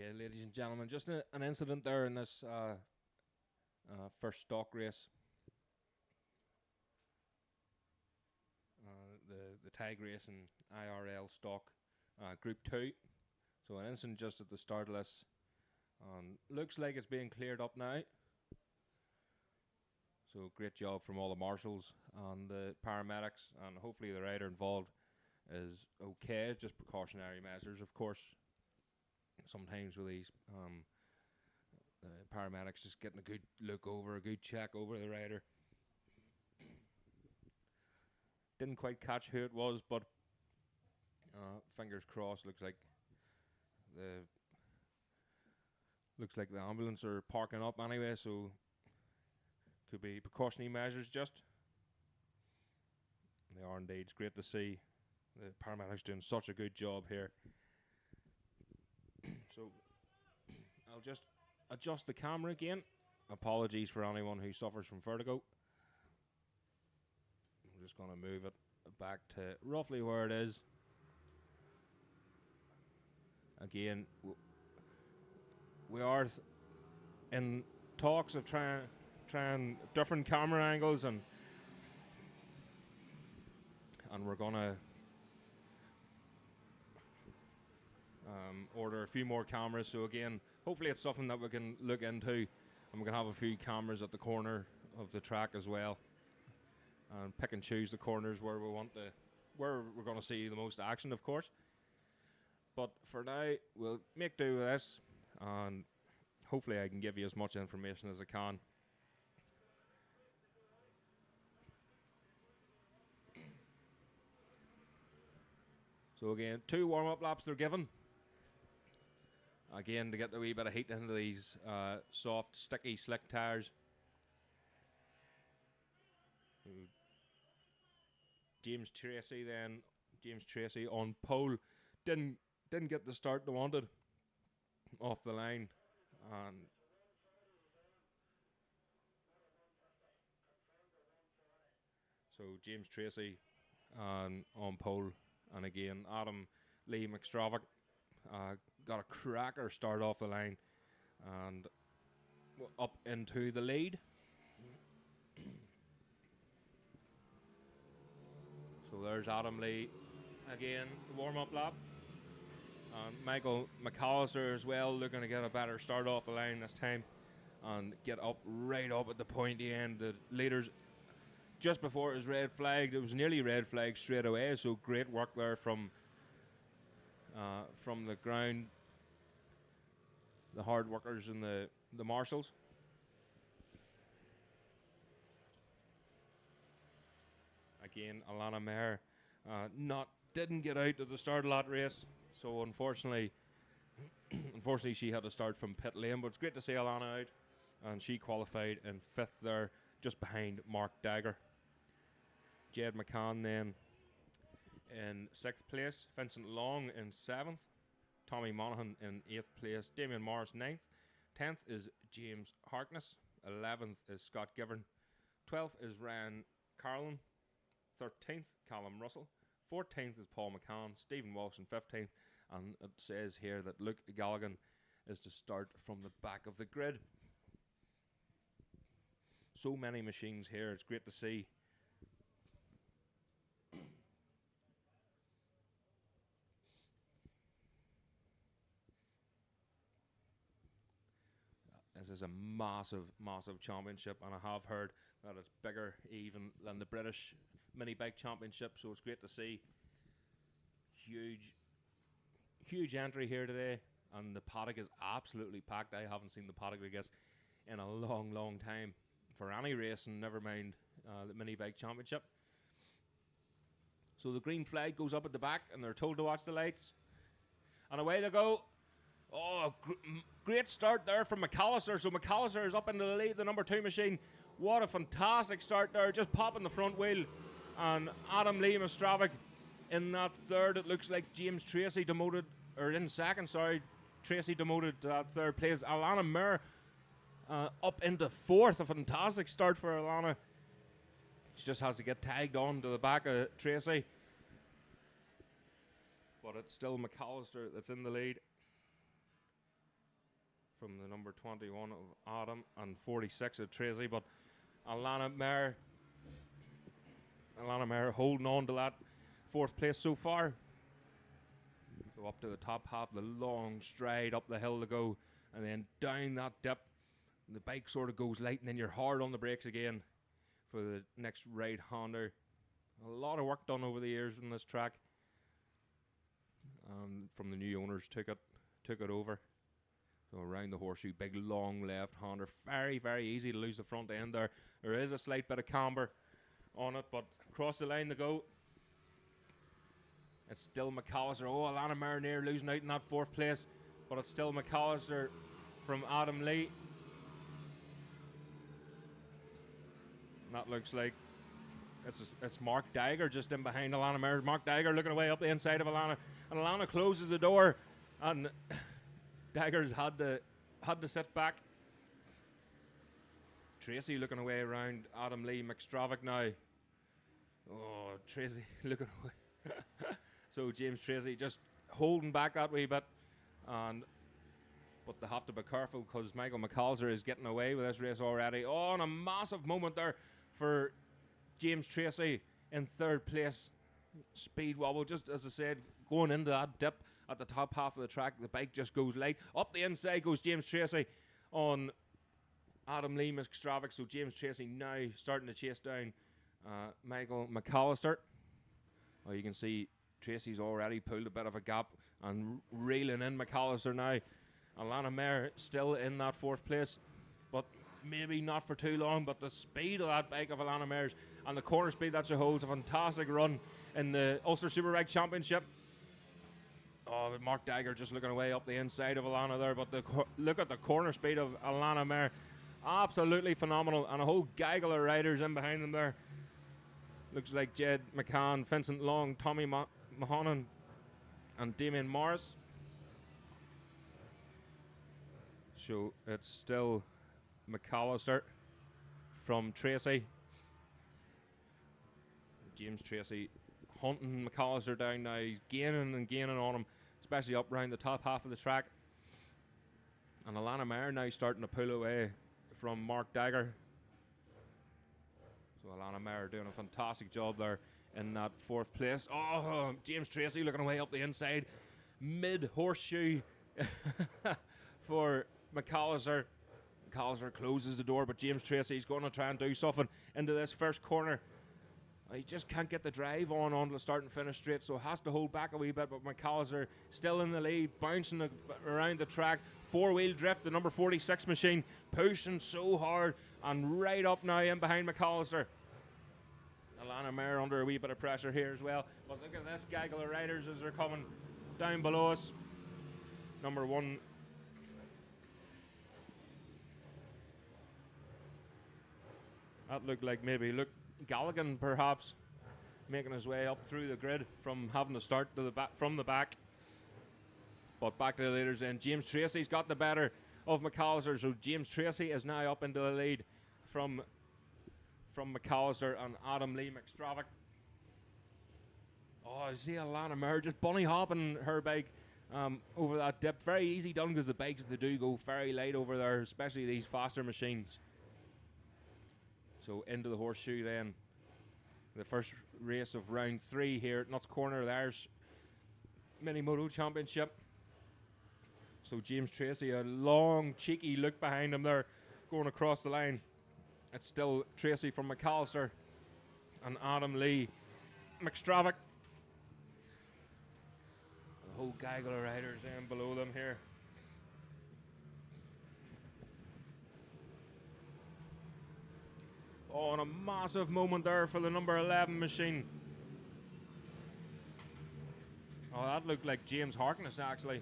Okay, ladies and gentlemen, just an incident there in this first stock race. The tag race in IRL stock Group 2. So an incident just at the start of this. Looks like it's being cleared up now. So great job from all the marshals and the paramedics, and hopefully the rider involved is okay. Just precautionary measures, of course. Sometimes with these paramedics just getting a good look over, a good check over the rider. Didn't quite catch who it was, but fingers crossed. Looks like the ambulance are parking up anyway, so could be precautionary measures. Just they are indeed. It's great to see the paramedics doing such a good job here. So I'll just adjust the camera again. Apologies for anyone who suffers from vertigo. I'm just going to move it back to roughly where it is. Again, we are in talks of trying different camera angles, and we're gonna order a few more cameras. So again, hopefully it's something that we can look into, and we can have a few cameras at the corner of the track as well, and pick and choose the corners where we're going to see the most action, of course. But for now, we'll make do with this, and hopefully I can give you as much information as I can. So again, 2 warm-up laps they're given. Again, to get a wee bit of heat into these soft, sticky, slick tyres. James Tracy on pole didn't get the start they wanted off the line, and so James Tracy on pole, and again Adam Lee McStravick got a cracker start off the line and up into the lead. So there's Adam Lee again, warm-up lap. And Michael McAllister as well, looking to get a better start off the line this time and get up right up at the pointy end. The leaders, just before it was red flagged, it was nearly red flagged straight away, so great work there from the ground, the hard workers and the marshals. Again, Alana Mayer didn't get out at the start of that race, so unfortunately she had to start from pit lane. But it's great to see Alana out, and she qualified in 5th there, just behind Mark Dagger. Jed McCann then in 6th place, Vincent Long in 7th, Tommy Monaghan in 8th place, Damien Morris 9th, 10th is James Harkness, 11th is Scott Givern, 12th is Ryan Carlin, 13th Callum Russell, 14th is Paul McCann, Stephen Walsh in 15th, and it says here that Luke Gallaghan is to start from the back of the grid. So many machines here, it's great to see. This is a massive, massive championship, and I have heard that it's bigger even than the British Minibike Championship, so it's great to see. Huge entry here today, and the paddock is absolutely packed. I haven't seen the paddock, I guess, in a long, long time for any race, and never mind the Minibike Championship. So the green flag goes up at the back, and they're told to watch the lights, and away they go. Oh, great start there from McAllister. So McAllister is up into the lead, the number 2 machine. What a fantastic start there, just popping the front wheel. And Adam Lee McStravick in that 3rd. It looks like James Tracy demoted, or in 2nd, sorry. Tracy demoted to that 3rd place. Alana Mayer up into 4th. A fantastic start for Alana. She just has to get tagged on to the back of Tracy. But it's still McAllister that's in the lead. from the number 21 of Adam and 46 of Tracy, but Alana Mayer holding on to that 4th place so far. So up to the top half, the long stride up the hill to go, and then down that dip. The bike sort of goes light, and then you're hard on the brakes again for the next right-hander. A lot of work done over the years on this track. From the new owners took it over. So around the horseshoe, big long left-hander. Very, very easy to lose the front end there. There is a slight bit of camber on it, but across the line to go. It's still McAllister. Oh, Alana Mayer near losing out in that 4th place, but it's still McAllister from Adam Lee. And that looks like it's Mark Dagger just in behind Alana Mayer. Mark Dagger looking away up the inside of Alana, and Alana closes the door, and Dagger's had to sit back. Tracy looking away around Adam Lee McStravick now. Oh, Tracy looking away. So James Tracy just holding back that wee bit, but they have to be careful because Michael McAllister is getting away with this race already. Oh, and a massive moment there for James Tracy in 3rd place. Speed wobble, just as I said, going into that dip at the top half of the track. The bike just goes light. Up the inside goes James Tracy on Adam Lee McStravick. So James Tracy now starting to chase down Michael McAllister. Oh, you can see Tracy's already pulled a bit of a gap and reeling in McAllister now. Alana Mayer still in that 4th place, but maybe not for too long. But the speed of that bike of Alana Mayer's and the corner speed that she holds, a fantastic run in the Ulster Superbike Championship. Oh, Mark Dagger just looking away up the inside of Alana there, but look at the corner speed of Alana Mayer. Absolutely phenomenal, and a whole gaggle of riders in behind them there. Looks like Jed McCann, Vincent Long, Tommy Mahonan, and Damien Morris. So it's still McAllister from Tracy. James Tracy hunting McAllister down now. He's gaining and gaining on him, especially up around the top half of the track. And Alana Mayer now starting to pull away from Mark Dagger. So Alana Mayer doing a fantastic job there in that 4th place. Oh, James Tracy looking away up the inside. Mid-horseshoe for McAllister. McAllister closes the door, but James Tracy's going to try and do something into this first corner. He just can't get the drive on the start and finish straight, so has to hold back a wee bit, but McAllister still in the lead, bouncing around the track. 4-wheel drift, the number 46 machine, pushing so hard, and right up now in behind McAllister. Alana Mayer under a wee bit of pressure here as well, but look at this gaggle of riders as they're coming down below us. Number 1. That looked like maybe Galligan perhaps making his way up through the grid from having to start to the back from the back. But back to the leaders then. James Tracy's got the better of McAllister, so James Tracy is now up into the lead from McAllister and Adam Lee McStravick. Oh, I see Alana Mayer just bunny hopping her bike over that dip. Very easy done because the bikes, they do go very light over there, especially these faster machines. So into the horseshoe then. The first race of round 3 here at Nuts Corner. There's Mini Moto Championship. So James Tracy, a long cheeky look behind him there, going across the line. It's still Tracy from McAllister and Adam Lee McStravick. A whole gaggle of riders in below them here. Oh, and a massive moment there for the number 11 machine. Oh, that looked like James Harkness actually.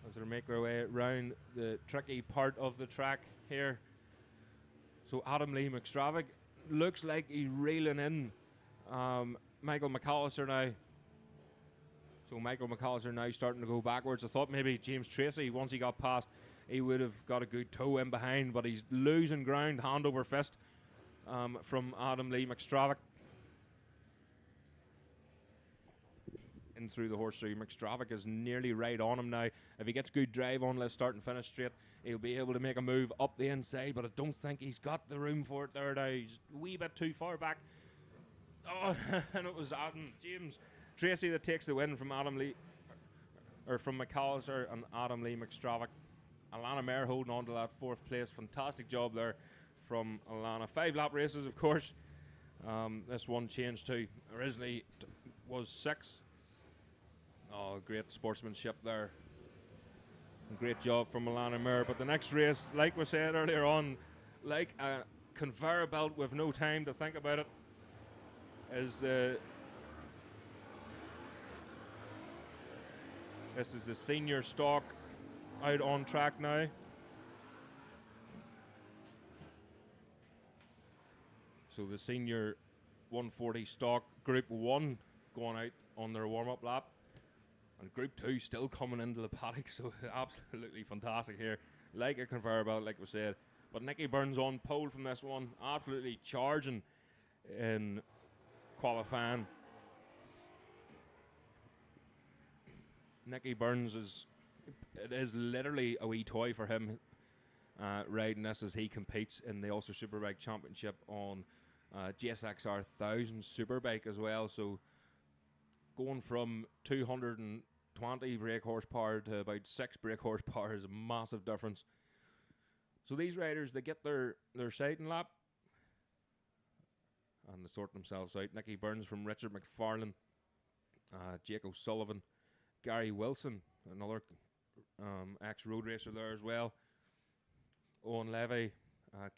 As they make their way around the tricky part of the track here. So Adam Lee McStravick looks like he's reeling in Michael McAllister now. So Michael McAllister now starting to go backwards. I thought maybe James Tracy, once he got past, he would have got a good toe in behind, but he's losing ground hand over fist from Adam Lee McStravick. in through the horseshoe. McStravick is nearly right on him now. If he gets good drive on, let's start and finish straight, he'll be able to make a move up the inside, but I don't think he's got the room for it there now. He's a wee bit too far back. Oh, and it was James Tracy that takes the win from Adam Lee, or from McAllister and Adam Lee McStravick. Alana Mayer holding on to that 4th place. Fantastic job there from Alana. 5 lap races, of course. This one changed to originally was 6. Oh, great sportsmanship there. Great job from Alana Mayer. But the next race, like we said earlier on, like a conveyor belt with no time to think about it, is this is the senior stock out on track now. So the senior 140 stock Group 1 going out on their warm-up lap, and Group 2 still coming into the paddock, so absolutely fantastic here. Like a conveyor belt, like we said. But Nicky Burns on pole from this one, absolutely charging in qualifying. Nicky Burns it is literally a wee toy for him riding this as he competes in the Ulster Superbike Championship on GSXR 1000 Superbike as well. So going from 220 brake horsepower to about 6 brake horsepower is a massive difference. So these riders, they get their sighting lap and they sort themselves out. Nicky Burns from Richard McFarlane, Jake O'Sullivan, Gary Wilson, another ex-road racer there as well, Owen Levy,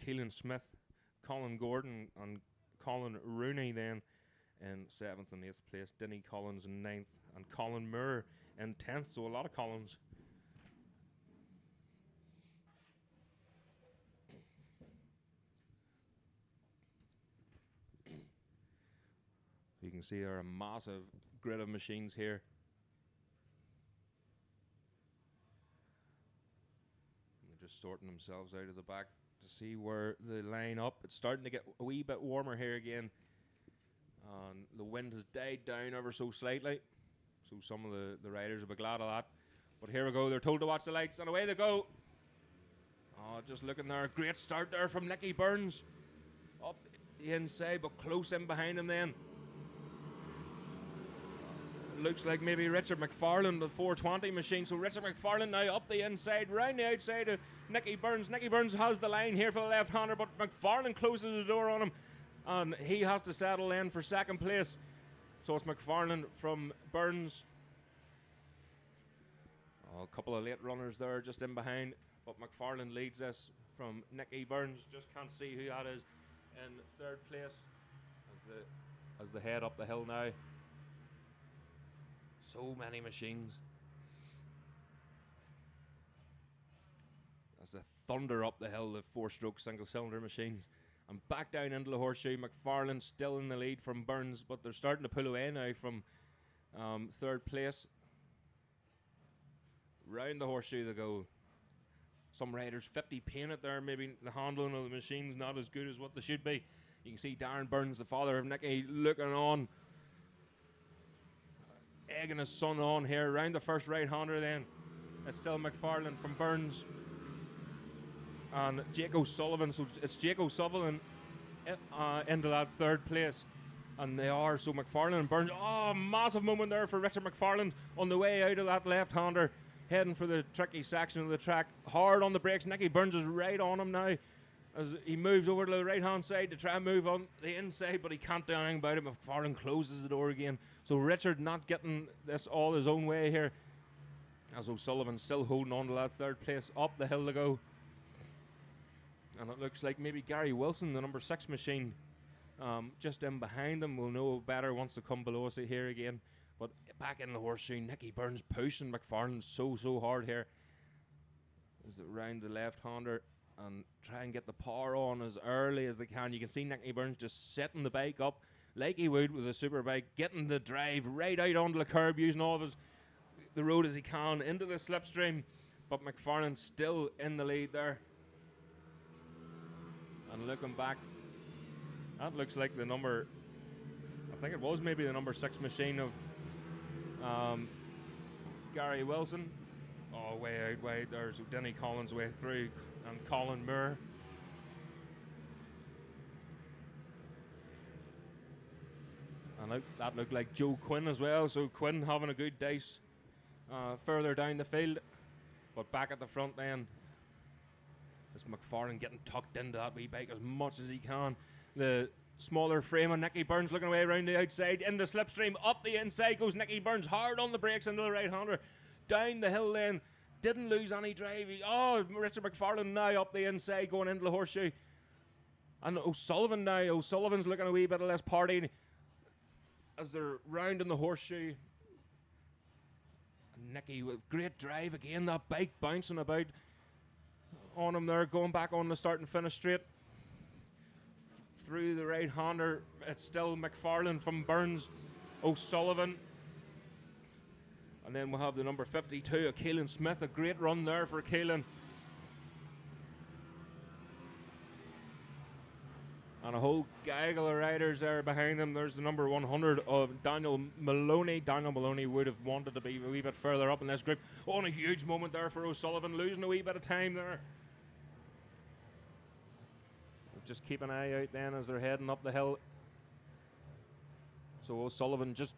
Keelan Smith, Colin Gordon and Colin Rooney then in 7th and 8th place, Denny Collins in 9th, and Colin Moore in 10th, so a lot of Collins. You can see there are a massive grid of machines here. They're just sorting themselves out of the back to see where they line up. It's starting to get a wee bit warmer here again. The wind has died down ever so slightly, so some of the riders will be glad of that. But here we go, they're told to watch the lights, and away they go. Oh, just looking there, great start there from Nicky Burns. Up the inside, but close in behind him then. Looks like maybe Richard McFarlane, the 420 machine. So Richard McFarlane now up the inside, round the outside of Nicky Burns. Nicky Burns has the line here for the left-hander, but McFarlane closes the door on him, and he has to settle in for 2nd place. So it's McFarlane from Burns. Oh, a couple of late runners there just in behind, but McFarlane leads this from Nicky Burns. Just can't see who that is in 3rd place as they head up the hill now. So many machines. As the thunder up the hill, the 4-stroke single-cylinder machines. And back down into the horseshoe, McFarlane still in the lead from Burns, but they're starting to pull away now from 3rd place. Round the horseshoe they go. Some riders 50 painted there, maybe the handling of the machine's not as good as what they should be. You can see Darren Burns, the father of Nicky, looking on, egging his son on here. Round the first right-hander then, it's still McFarlane from Burns and Jake O'Sullivan. So it's Jake O'Sullivan into that 3rd place, and they are. So McFarlane and Burns. Oh, massive moment there for Richard McFarlane on the way out of that left-hander, heading for the tricky section of the track. Hard on the brakes. Nicky Burns is right on him now as he moves over to the right-hand side to try and move on the inside, but he can't do anything about it. McFarlane closes the door again. So Richard not getting this all his own way here, as O'Sullivan still holding on to that 3rd place. Up the hill to go. And it looks like maybe Gary Wilson, the number 6 machine, just in behind them. We'll know better once they come below us here again. But back in the horseshoe, Nicky Burns pushing McFarlane so hard here as they round the left-hander and try and get the power on as early as they can. You can see Nicky Burns just setting the bike up like he would with a superbike, getting the drive right out onto the curb, using all of the road as he can into the slipstream. But McFarlane's still in the lead there. And looking back, that looks like the number, I think it was maybe the number 6 machine of Um, Gary Wilson. Oh, way out, way. There's Denny Collins way through, and Colin Moore. And that looked like Joe Quinn as well. So Quinn having a good dice further down the field. But back at the front then, it's McFarlane getting tucked into that wee bike as much as he can. The smaller frame of Nicky Burns looking away around the outside. In the slipstream, up the inside goes Nicky Burns, hard on the brakes into the right-hander. Down the hill then, didn't lose any drive. Richard McFarlane now up the inside going into the horseshoe. And O'Sullivan now, O'Sullivan's looking a wee bit of less party as they're rounding the horseshoe. And Nicky with great drive again, that bike bouncing about on him there, going back on the start and finish straight. Through the right-hander, it's still McFarlane from Burns, O'Sullivan. And then we'll have the number 52 of Keelan Smith, a great run there for Keelan. And a whole gaggle of riders there behind them. There's the number 100 of Daniel Maloney. Daniel Maloney would have wanted to be a wee bit further up in this group. Oh, and a huge moment there for O'Sullivan, losing a wee bit of time there. Just keep an eye out then as they're heading up the hill. So O'Sullivan just,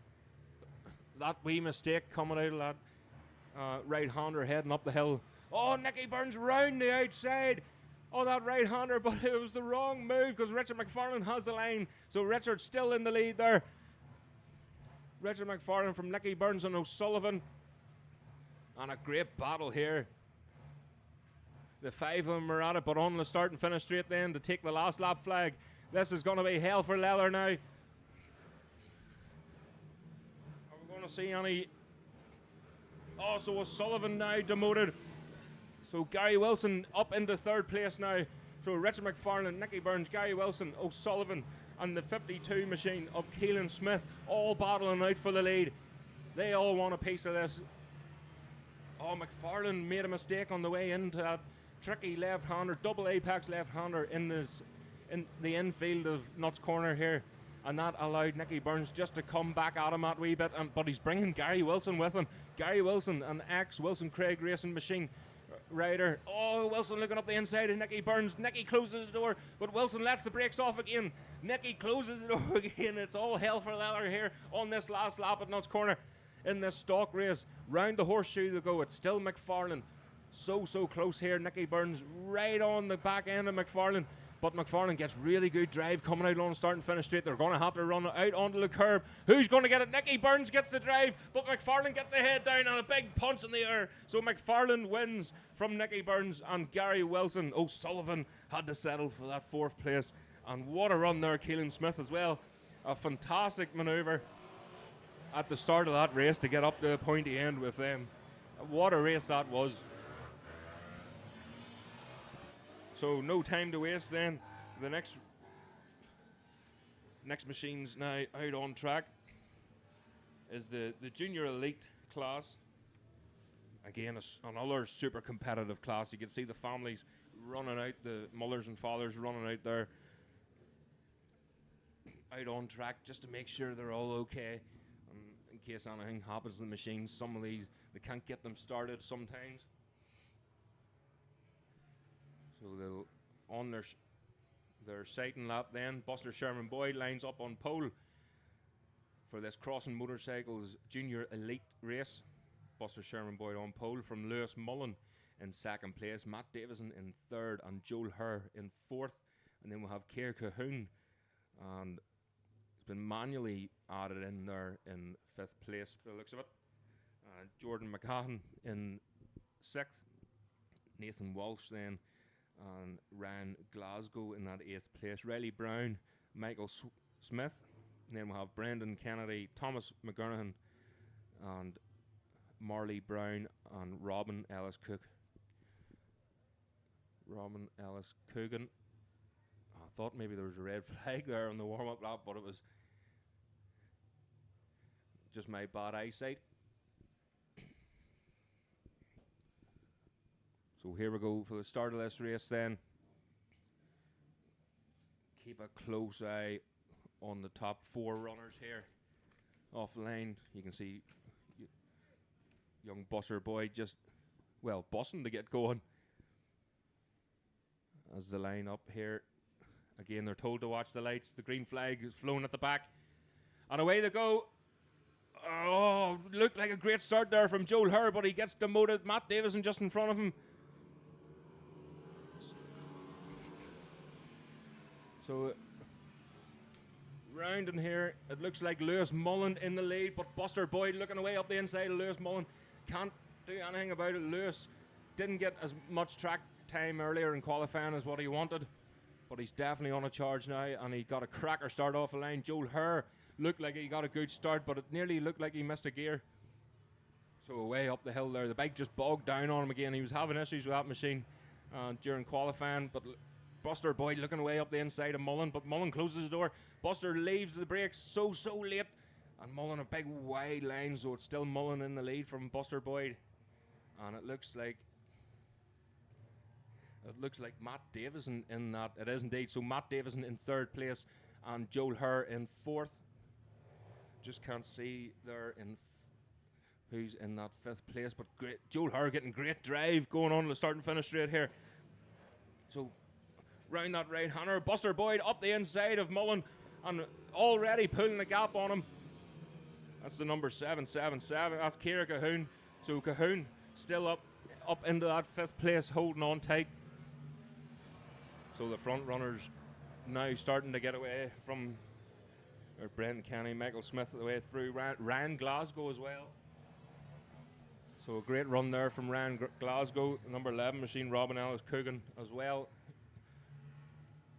that wee mistake coming out of that right-hander heading up the hill. Oh, Nicky Burns round the outside. Oh, that right-hander, but it was the wrong move because Richard McFarlane has the line. So Richard's still in the lead there. Richard McFarlane from Nicky Burns and O'Sullivan. And a great battle here. The five of them are at it, but on the start and finish straight then to take the last lap flag. This is going to be hell for leather now. Are we going to see any... Oh, so O'Sullivan now demoted. So Gary Wilson up into third place now. So Richard McFarlane, Nicky Burns, Gary Wilson, O'Sullivan, and the 52 machine of Keelan Smith all battling out for the lead. They all want a piece of this. Oh, McFarlane made a mistake on the way into that tricky left-hander, double apex left-hander in the infield of Nuts Corner here. And that allowed Nicky Burns just to come back at him that wee bit. But he's bringing Gary Wilson with him. Gary Wilson, an ex-Wilson Craig Racing machine rider. Oh, Wilson looking up the inside of Nicky Burns. Nicky closes the door, but Wilson lets the brakes off again. Nicky closes the door again. It's all hell for leather here on this last lap at Nuts Corner in this stock race. Round the horseshoe to go. It's still McFarlane. So close here. Nicky Burns right on the back end of McFarlane. But McFarlane gets really good drive coming out on start and finish straight. They're going to have to run out onto the curb. Who's going to get it? Nicky Burns gets the drive, but McFarlane gets the head down and a big punch in the air. So McFarlane wins from Nicky Burns and Gary Wilson. O'Sullivan had to settle for that fourth place. And what a run there, Keelan Smith as well. A fantastic manoeuvre at the start of that race to get up to the pointy end with them. What a race that was. So no time to waste then. The next machine's now out on track is the junior elite class. Again, another super competitive class. You can see the families running out, the mothers and fathers running out there, out on track just to make sure they're all okay. In case anything happens to the machines, some of these, they can't get them started sometimes. So they'll on their sighting lap then. Buster Sherman Boyd lines up on pole for this Crossing Motorcycles Junior Elite race. Buster Sherman Boyd on pole from Lewis Mullen in second place, Matt Davison in third, and Joel Herr in fourth. And then we'll have Keir Cahoon, and it's been manually added in there in fifth place by the looks of it. Jordan McCahan in sixth, Nathan Walsh then, and Ryan Glasgow in that eighth place. Riley Brown, Michael Smith, and then we'll have Brendan Kennedy, Thomas McGurnahan, and Marley Brown, and Robin Ellis Cook. Robin Ellis Coogan. I thought maybe there was a red flag there on the warm-up lap, but it was just my bad eyesight. So here we go for the start of this race then. Keep a close eye on the top four runners here. Off the line, you can see Young Buster Boyd just, well, bussing to get going. As the line up here, again, they're told to watch the lights. The green flag is flown at the back. And away they go. Oh, looked like a great start there from Joel Herr, but he gets demoted. Matt Davison just in front of him. So, round in here, it looks like Lewis Mullen in the lead, but Buster Boyd looking away up the inside of Lewis Mullen. Can't do anything about it. Lewis didn't get as much track time earlier in qualifying as what he wanted, but he's definitely on a charge now, and he got a cracker start off the line. Joel Herr looked like he got a good start, but it nearly looked like he missed a gear. So away up the hill there, the bike just bogged down on him again. He was having issues with that machine during qualifying, but Buster Boyd looking away up the inside of Mullen, but Mullen closes the door. Buster leaves the brakes so late, and Mullen a big wide line, so it's still Mullen in the lead from Buster Boyd, and it looks like Matt Davison in that. It is indeed. So Matt Davison in third place and Joel Herr in fourth. Just can't see there in who's in that fifth place, but great. Joel Herr getting great drive going on the start and finish straight here. So round that right-hander, Buster Boyd up the inside of Mullen and already pulling the gap on him. That's the number 777. That's Kira Cahoon. So Cahoon still up into that fifth place, holding on tight. So the front runners now starting to get away from Brenton Kenny, Michael Smith the way through. Ryan Glasgow as well. So a great run there from Ryan Glasgow. Number 11 machine, Robin Ellis Coogan as well.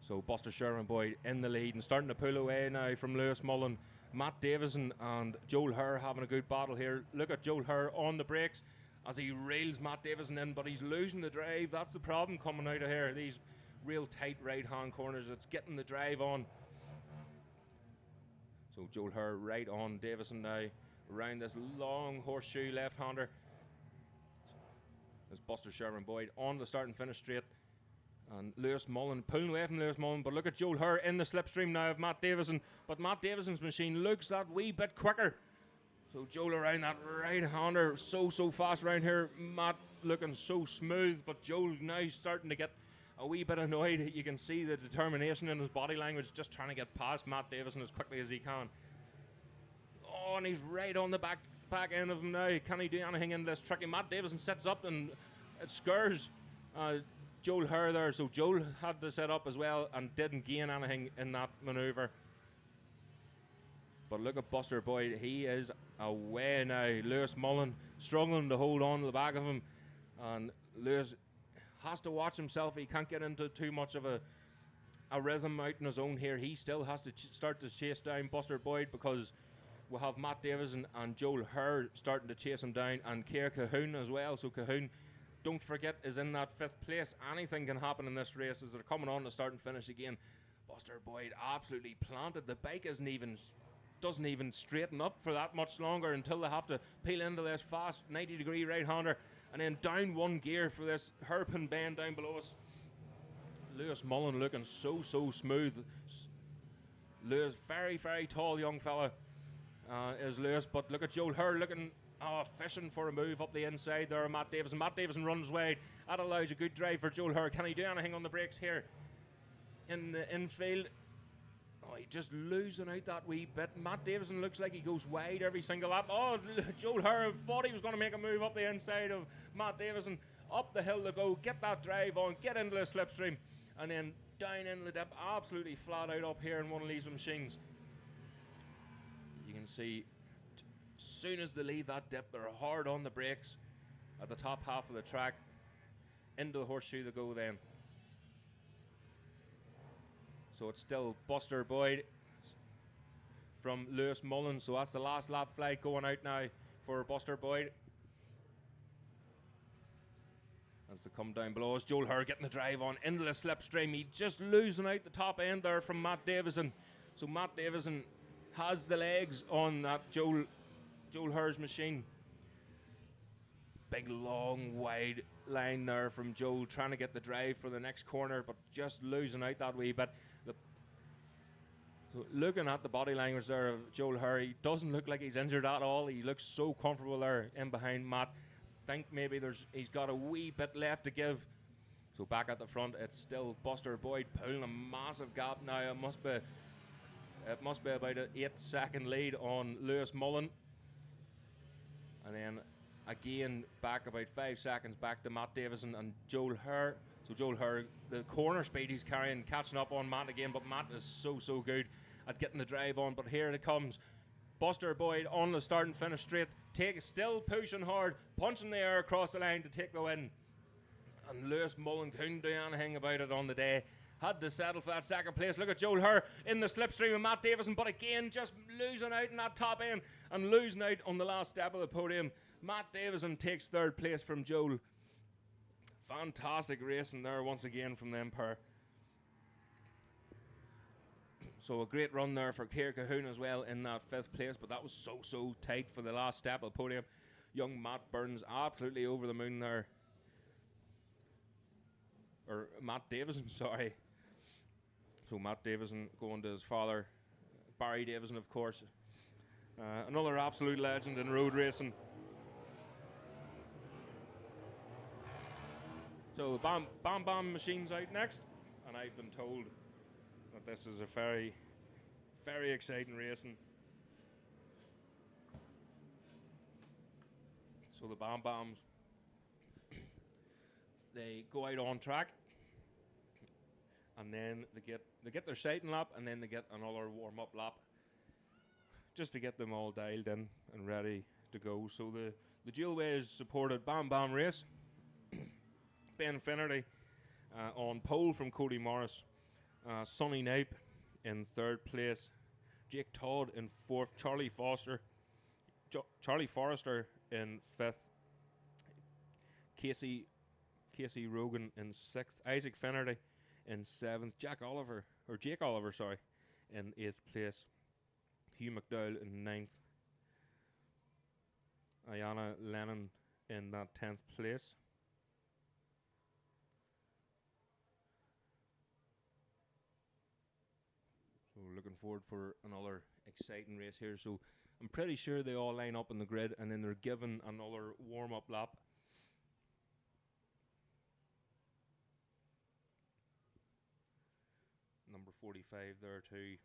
So Buster Sherman Boyd in the lead and starting to pull away now from Lewis Mullen. Matt Davison and Joel Herr having a good battle here. Look at Joel Herr on the brakes as he reels Matt Davison in, but he's losing the drive. That's the problem coming out of here. These real tight right-hand corners. It's getting the drive on. So Joel Herr right on Davison now. Around this long horseshoe left-hander. There's Buster Sherman Boyd on the start and finish straight. And Lewis Mullen pulling away from Lewis Mullen. But look at Joel Herr in the slipstream now of Matt Davison. But Matt Davison's machine looks that wee bit quicker. So Joel around that right-hander so fast around here. Matt looking so smooth. But Joel now starting to get a wee bit annoyed. You can see the determination in his body language, just trying to get past Matt Davison as quickly as he can. Oh, and he's right on the back end of him now. Can he do anything in this tricky? Matt Davison sets up and it scares Joel Herr there. So Joel had to set up as well and didn't gain anything in that manoeuvre. But look at Buster Boyd. He is away now. Lewis Mullen struggling to hold on to the back of him. And Lewis has to watch himself. He can't get into too much of a rhythm out in his own here. He still has to start to chase down Buster Boyd, because we'll have Matt Davison and Joel Herr starting to chase him down, and Keir Cahoon as well. So Cahoon, don't forget, is in that fifth place. Anything can happen in this race as they're coming on to start and finish again. Buster Boyd absolutely planted. The bike doesn't even straighten up for that much longer until they have to peel into this fast 90-degree right-hander and then down one gear for this hairpin bend down below us. Lewis Mullen looking so smooth. Lewis, very tall young fella is Lewis, but look at Joel Herr looking fishing for a move up the inside there. Matt Davison runs wide. That allows a good drive for Joel Herr. Can he do anything on the brakes here in the infield? Oh, he's just losing out that wee bit. Matt Davison looks like he goes wide every single lap. Oh, Joel Herr thought he was going to make a move up the inside of Matt Davison. Up the hill to go, get that drive on, get into the slipstream, and then down into the dip, absolutely flat out up here in one of these machines. You can see, as soon as they leave that dip, they're hard on the brakes at the top half of the track. Into the horseshoe they go then. So it's still Buster Boyd from Lewis Mullen. So that's the last lap flag going out now for Buster Boyd. As they come down below us, Joel Herr getting the drive on into the slipstream. He's just losing out the top end there from Matt Davison. So Matt Davison has the legs on that Joel Herr's machine. Big, long, wide line there from Joel, trying to get the drive for the next corner, but just losing out that wee bit. So looking at the body language there of Joel Hurry, doesn't look like he's injured at all. He looks so comfortable there in behind Matt. Think maybe he's got a wee bit left to give. So back at the front, it's still Buster Boyd pulling a massive gap now. It must be about an 8-second lead on Lewis Mullen. And then again back about 5 seconds back to Matt Davison and Joel Hurr. So Joel Hurr, the corner speed he's carrying, catching up on Matt again, but Matt is so good at getting the drive on. But here it comes. Buster Boyd on the start and finish straight. Still pushing hard, punching the air across the line to take the win. And Lewis Mullen couldn't do anything about it on the day. Had to settle for that second place. Look at Joel Hurr in the slipstream of Matt Davison, but again just losing out in that top end and losing out on the last step of the podium. Matt Davison takes third place from Joel. Fantastic racing there once again from them pair. So a great run there for Keir Cahoon as well in that 5th place, but that was so tight for the last step of the podium. Young Matt Burns absolutely over the moon there. Or Matt Davison, sorry. So Matt Davison going to his father, Barry Davison, of course. Another absolute legend in road racing. So the Bam Bam machine's out next, and I've been told that this is a very exciting racing. So the Bam Bams, they go out on track, and then they get their sighting lap, and then they get another warm-up lap, just to get them all dialed in and ready to go. So the Dualways supported Bam Bam race. Ben Finnerty on pole from Cody Morris. Sonny Knipe in 3rd place. Jake Todd in 4th. Charlie Forrester in 5th. Casey Rogan in 6th. Isaac Finnerty in 7th. Jake Oliver, in 8th place. Hugh McDowell in 9th. Ayana Lennon in that 10th place. So we're looking forward for another exciting race here. So I'm pretty sure they all line up in the grid, and then they're given another warm-up lap. Number 45 there too.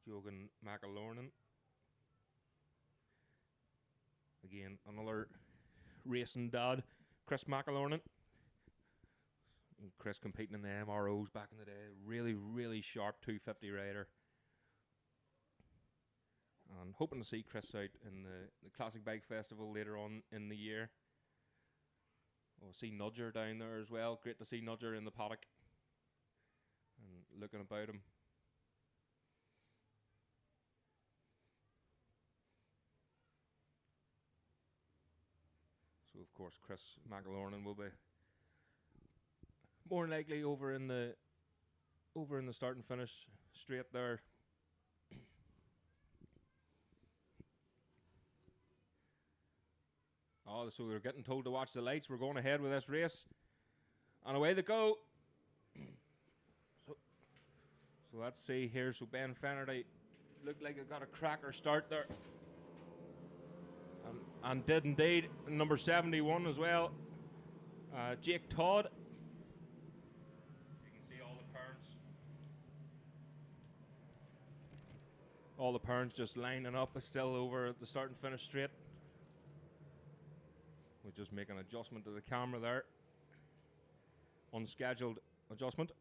Jogan McAlornan. Again, another racing dad, Chris McAlornan. Chris competing in the MROs back in the day. Really sharp 250 rider. And hoping to see Chris out in the Classic Bike Festival later on in the year. We'll see Nudger down there as well. Great to see Nudger in the paddock and looking about him. So of course Chris McAlornan will be more likely over in the start and finish straight there. Oh, so they're getting told to watch the lights. We're going ahead with this race, and away they go. So let's see here. So Ben Finnerty looked like it got a cracker start there, and did indeed. Number 71 as well. Jake Todd. All the parents just lining up, still over at the start and finish straight. We'll just make an adjustment to the camera there. Unscheduled adjustment.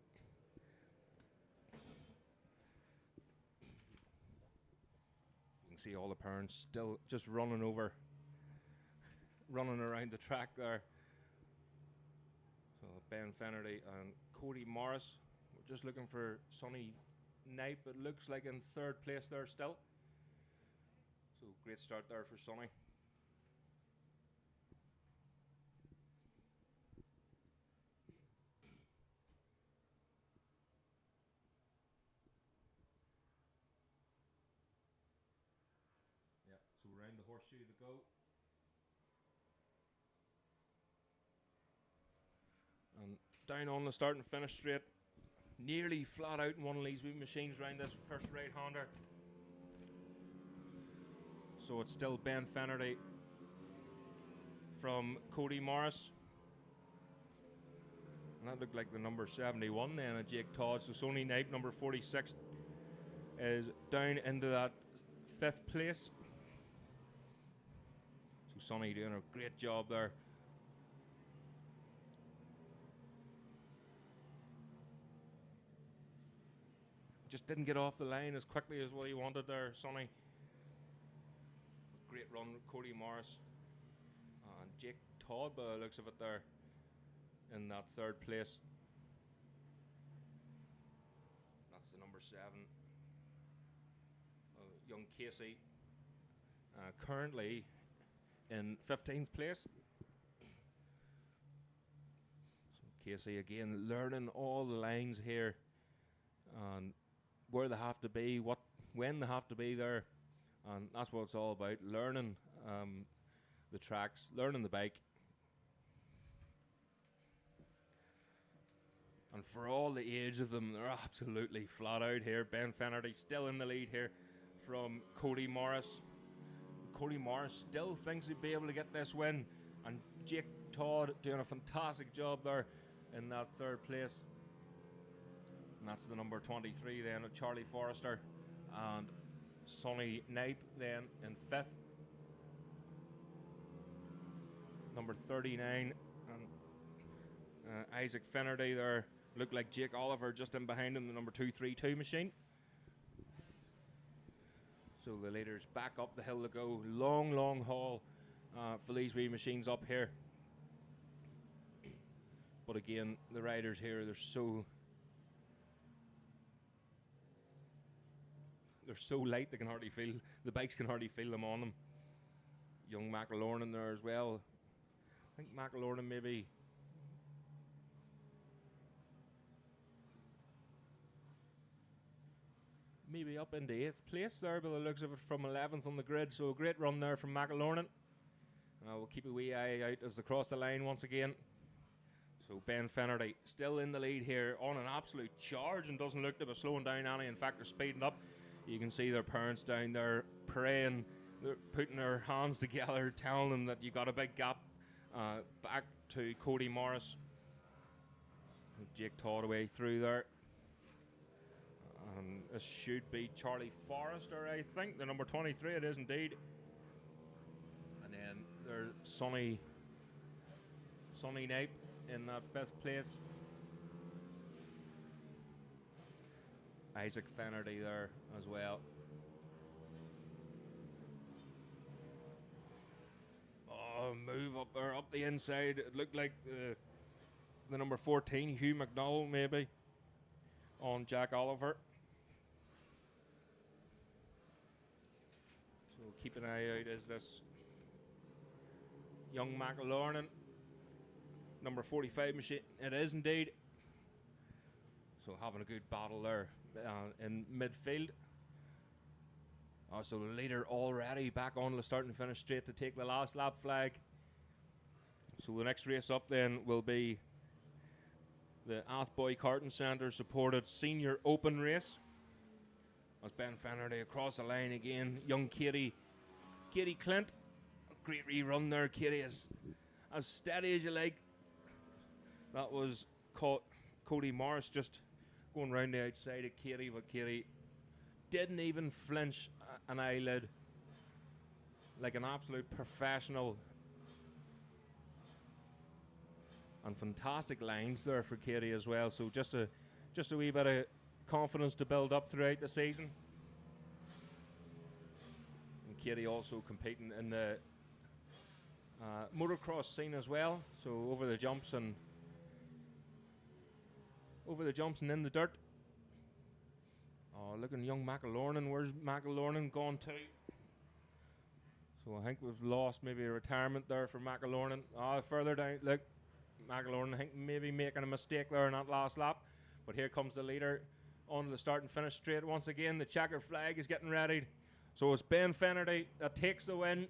You can see all the parents still just running around the track there. So Ben Finnerty and Cody Morris. We're just looking for Sonny Knipe. It looks like in 3rd place there still. So great start there for Sonny. Yeah, so round the horseshoe to go. And down on the start and finish straight. nearly flat out in one of these wee machines round this first right-hander. So it's still Ben Finnerty from Cody Morris. And that looked like the number 71 then, Jake Todd. So Sonny Knipe, number 46, is down into that 5th place. So Sonny doing a great job there. Just didn't get off the line as quickly as what he wanted there, Sonny. Great run, Cody Morris. And Jake Todd, by the looks of it there, in that 3rd place. That's the number 7. Young Casey, currently in 15th place. So Casey again learning all the lines here and where they have to be, when they have to be there, and that's what it's all about, learning the tracks, learning the bike. And for all the age of them, they're absolutely flat out here. Ben Finnerty still in the lead here from Cody Morris. Cody Morris still thinks he'd be able to get this win, and Jake Todd doing a fantastic job there in that 3rd place. And that's the number 23 then, Charlie Forrester, and Sonny Knipe then in 5th. Number 39, and Isaac Finnerty there. Looked like Jake Oliver just in behind him, the number 232 machine. So the leaders back up the hill to go. Long haul for these wee machines up here. But again, the riders here, they're so light they can hardly feel, the bikes can hardly feel them on them. Young McElorn in there as well. I think McElorn maybe up into 8th place there by the looks of it, from 11th on the grid. So a great run there from McElorn. We'll keep a wee eye out as they cross the line once again. So Ben Finnerty still in the lead here on an absolute charge and doesn't look to be slowing down any. In fact, they're speeding up. You can see their parents down there praying. They're putting their hands together, telling them that you got a big gap back to Cody Morris. Jake Todd away through there. This should be Charlie Forrester, I think. The number 23, it is indeed. And then there's Sonny Knipe in that 5th place. Isaac Finnerty there as well. Oh, move up there, up the inside. It looked like the number 14, Hugh McDowell, maybe, on Jack Oliver. So keep an eye out as this young McElorn, number 45 machine. It is indeed. So having a good battle there in midfield. So the leader already back on the start and finish straight to take the last lap flag. So the next race up then will be the Athboy Karting Centre supported Senior Open race. As Ben Finnerty across the line again. Young Katie Clint. Great rerun there. Katie is as steady as you like. That was Cody Morris just going round the outside of Katie, but Katie didn't even flinch an eyelid, like an absolute professional. And fantastic lines there for Katie as well. So just a wee bit of confidence to build up throughout the season. And Katie also competing in the motocross scene as well. So over the jumps and in the dirt. Oh, looking young McElorn. Where's McElorn gone to? So I think we've lost maybe a retirement there for McElorn. Further down, look, McElorn I think maybe making a mistake there in that last lap. But here comes the leader onto the start and finish straight once again. The checkered flag is getting ready. So it's Ben Finnerty that takes the win.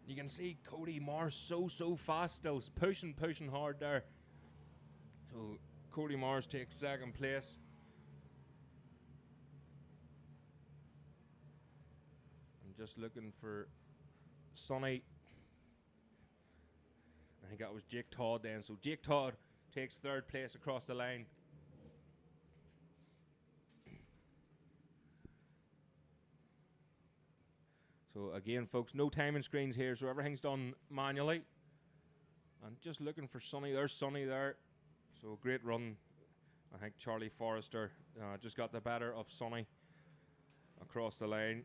You can see Cody Morris so fast, still pushing hard there. So Cody Morris takes second place. I'm just looking for Sonny. I think that was Jake Todd then. So Jake Todd takes third place across the line. So again, folks, no timing screens here, so everything's done manually. And just looking for Sonny. There's Sonny there. So great run. I think Charlie Forrester just got the better of Sonny across the line.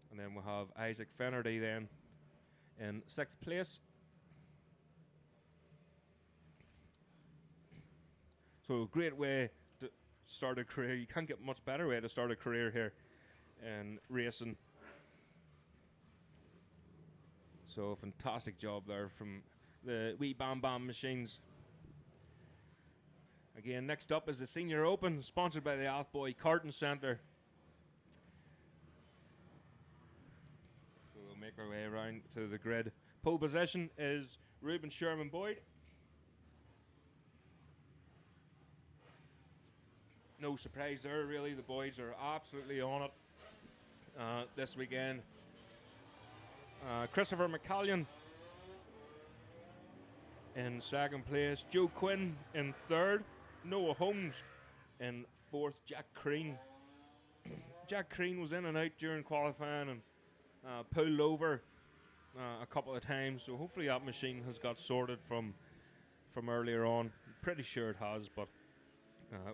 And then we'll have Isaac Finnerty then in 6th place. So great way to start a career. You can't get much better way to start a career here in racing. So fantastic job there from the wee Bam Bam machines. Again, next up is the Senior Open, sponsored by the Athboy Karting Centre. So we'll make our way around to the grid. Pole position is Ruben Sherman Boyd. No surprise there, really. The boys are absolutely on it this weekend. Christopher McCallion in 2nd place. Joe Quinn in 3rd. Noah Holmes in 4th. Jack Crean. Jack Crean was in and out during qualifying and pulled over a couple of times. So hopefully that machine has got sorted from earlier on. Pretty sure it has, but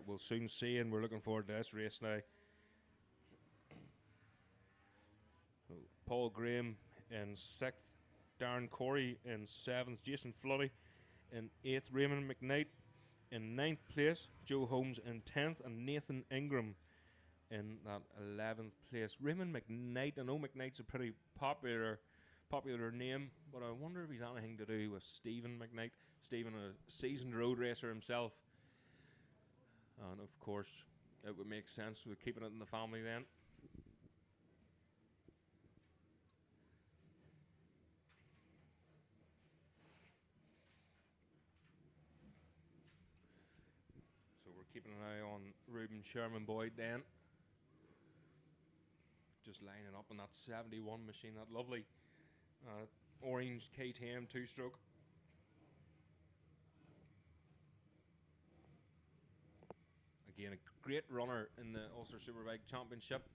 we'll soon see, and we're looking forward to this race now. So Paul Graham in 6th, Darren Corey in 7th, Jason Floody in 8th, Raymond McKnight in 9th place, Joe Holmes in 10th, and Nathan Ingram in that 11th place. Raymond McKnight, I know McKnight's a pretty popular name, but I wonder if he's anything to do with Stephen McKnight. Stephen, a seasoned road racer himself, and of course it would make sense with keeping it in the family then. Keeping an eye on Ruben Sherman Boyd then. Just lining up on that 71 machine, that lovely orange KTM 2-stroke. Again, a great runner in the Ulster Superbike Championship.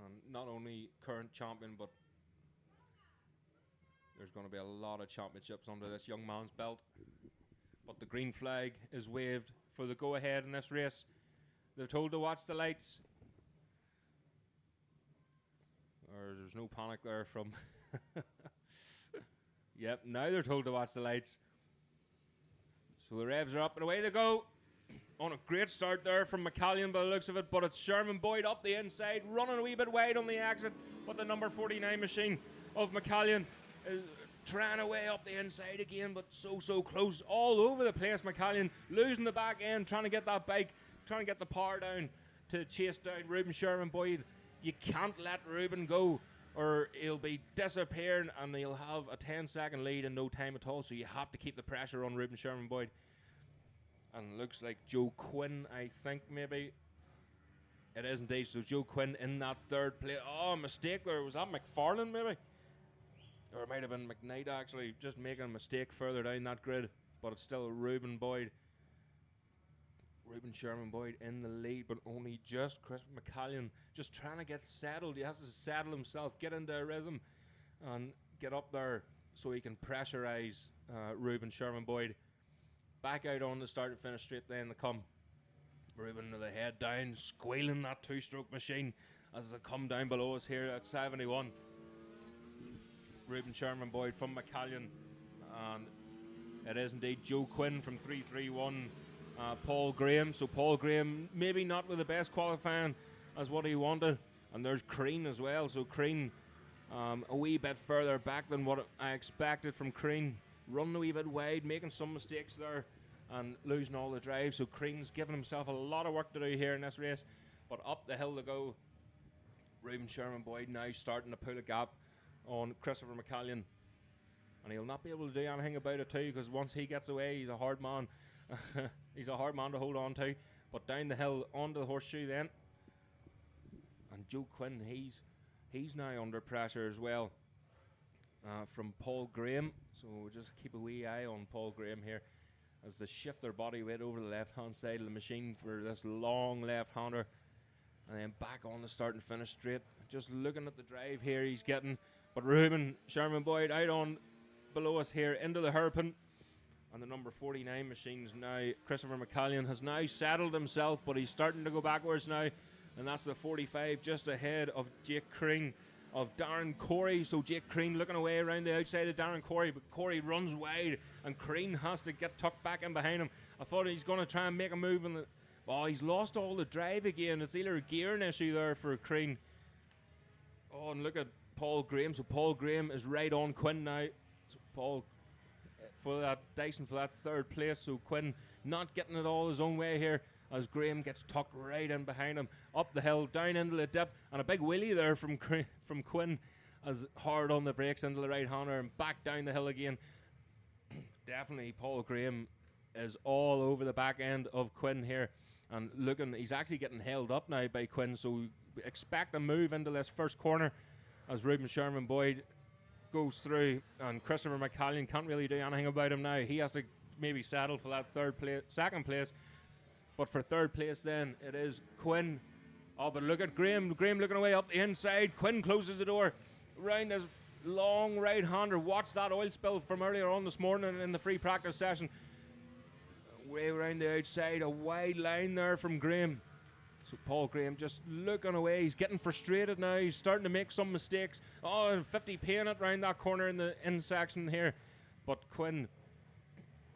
And not only current champion, but there's going to be a lot of championships under this young man's belt. But the green flag is waved for the go-ahead in this race. They're told to watch the lights. There's no panic there from... Yep, now they're told to watch the lights. So the revs are up and away they go. On a great start there from McCallion by the looks of it, but it's Sherman Boyd up the inside, running a wee bit wide on the exit, but the number 49 machine of McCallion trying away up the inside again, but so close all over the place. McCallion losing the back end, trying to get that bike, trying to get the power down to chase down Ruben Sherman Boyd. You can't let Ruben go or he'll be disappearing and he'll have a 10-second lead in no time at all, so you have to keep the pressure on Ruben Sherman Boyd. And looks like Joe Quinn, I think maybe it is indeed. So Joe Quinn in that 3rd place. Oh, mistake there. Was that McFarlane maybe? Or it might have been McKnight actually, just making a mistake further down that grid. But it's still Ruben Sherman Boyd in the lead, but only just. Chris McCallion just trying to get settled. He has to settle himself, get into a rhythm, and get up there so he can pressurize Ruben Sherman Boyd. Back out on the start and finish straight then they come. Ruben with the head down, squealing that 2-stroke machine as they come down below us here at 71. Ruben Sherman Boyd from McCallion, and it is indeed Joe Quinn from 331. Paul Graham. So Paul Graham maybe not with the best qualifying as what he wanted, and there's Crean as well. So Crean a wee bit further back than what I expected from Crean, running a wee bit wide, making some mistakes there and losing all the drive. So Crean's given himself a lot of work to do here in this race, but up the hill to go. Ruben Sherman Boyd now starting to pull a gap on Christopher McCallion. and he'll not be able to do anything about it too, because once he gets away, he's a hard man. He's a hard man to hold on to. But down the hill onto the horseshoe then, and Joe Quinn, he's now under pressure as well from Paul Graham. So we'll just keep a wee eye on Paul Graham here as they shift their body weight over the left-hand side of the machine for this long left-hander, and then back on the start and finish straight. Just looking at the drive here he's getting, but Reuben Sherman Boyd out on below us here into the hairpin. And the number 49 machines now, Christopher McCallion has now settled himself, but he's starting to go backwards now. And that's the 45 just ahead of Jake Crean, of Darren Corey. So Jake Crean looking away around the outside of Darren Corey, but Corey runs wide and Crean has to get tucked back in behind him. I thought he's going to try and make a move. Oh, he's lost all the drive again. It's either a gearing issue there for Crean. Oh, and look at Paul Graham. So Paul Graham is right on Quinn now. So Paul for that Dyson for that third place. So Quinn not getting it all his own way here as Graham gets tucked right in behind him, up the hill, down into the dip, and a big wheelie there from Quinn as hard on the brakes into the right-hander and back down the hill again. Definitely Paul Graham is all over the back end of Quinn here, and looking, he's actually getting held up now by Quinn, so we expect a move into this first corner as Reuben Sherman Boyd goes through, and Christopher McCallion can't really do anything about him now. He has to maybe settle for that second place. But for third place then, it is Quinn. Oh, but look at Graham. Graham looking away up the inside. Quinn closes the door. Round his long right-hander. Watch that oil spill from earlier on this morning in the free practice session. Way around the outside. A wide line there from Graham. So Paul Graham just looking away. He's getting frustrated now. He's starting to make some mistakes. Oh, and 50 paying it round that corner in the in section here. But Quinn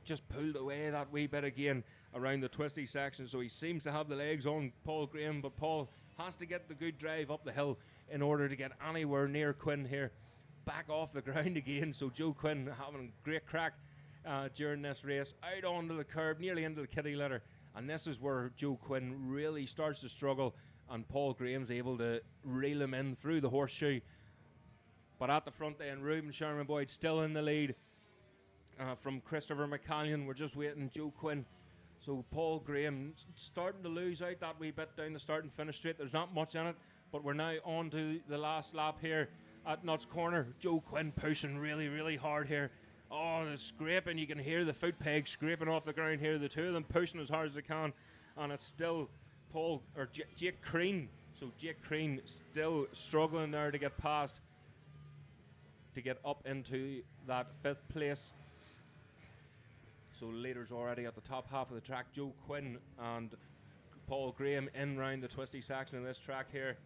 just pulled away that wee bit again around the twisty section. So he seems to have the legs on Paul Graham, but Paul has to get the good drive up the hill in order to get anywhere near Quinn here. Back off the ground again. So Joe Quinn having a great crack during this race. Out onto the curb, nearly into the kitty litter. And this is where Joe Quinn really starts to struggle, and Paul Graham's able to reel him in through the horseshoe. But at the front then, Reuben Sherman Boyd still in the lead from Christopher McCallion. We're just waiting Joe Quinn. So Paul Graham starting to lose out that wee bit down the start and finish straight. There's not much in it, but we're now on to the last lap here at Nuts Corner. Joe Quinn pushing really, really hard here. Oh, the scraping. You can hear the foot peg scraping off the ground here. The two of them pushing as hard as they can. And it's still Jake Crean. So Jake Crean still struggling there to get past, to get up into that fifth place. So leaders already at the top half of the track. Joe Quinn and Paul Graham in round the twisty section of this track here.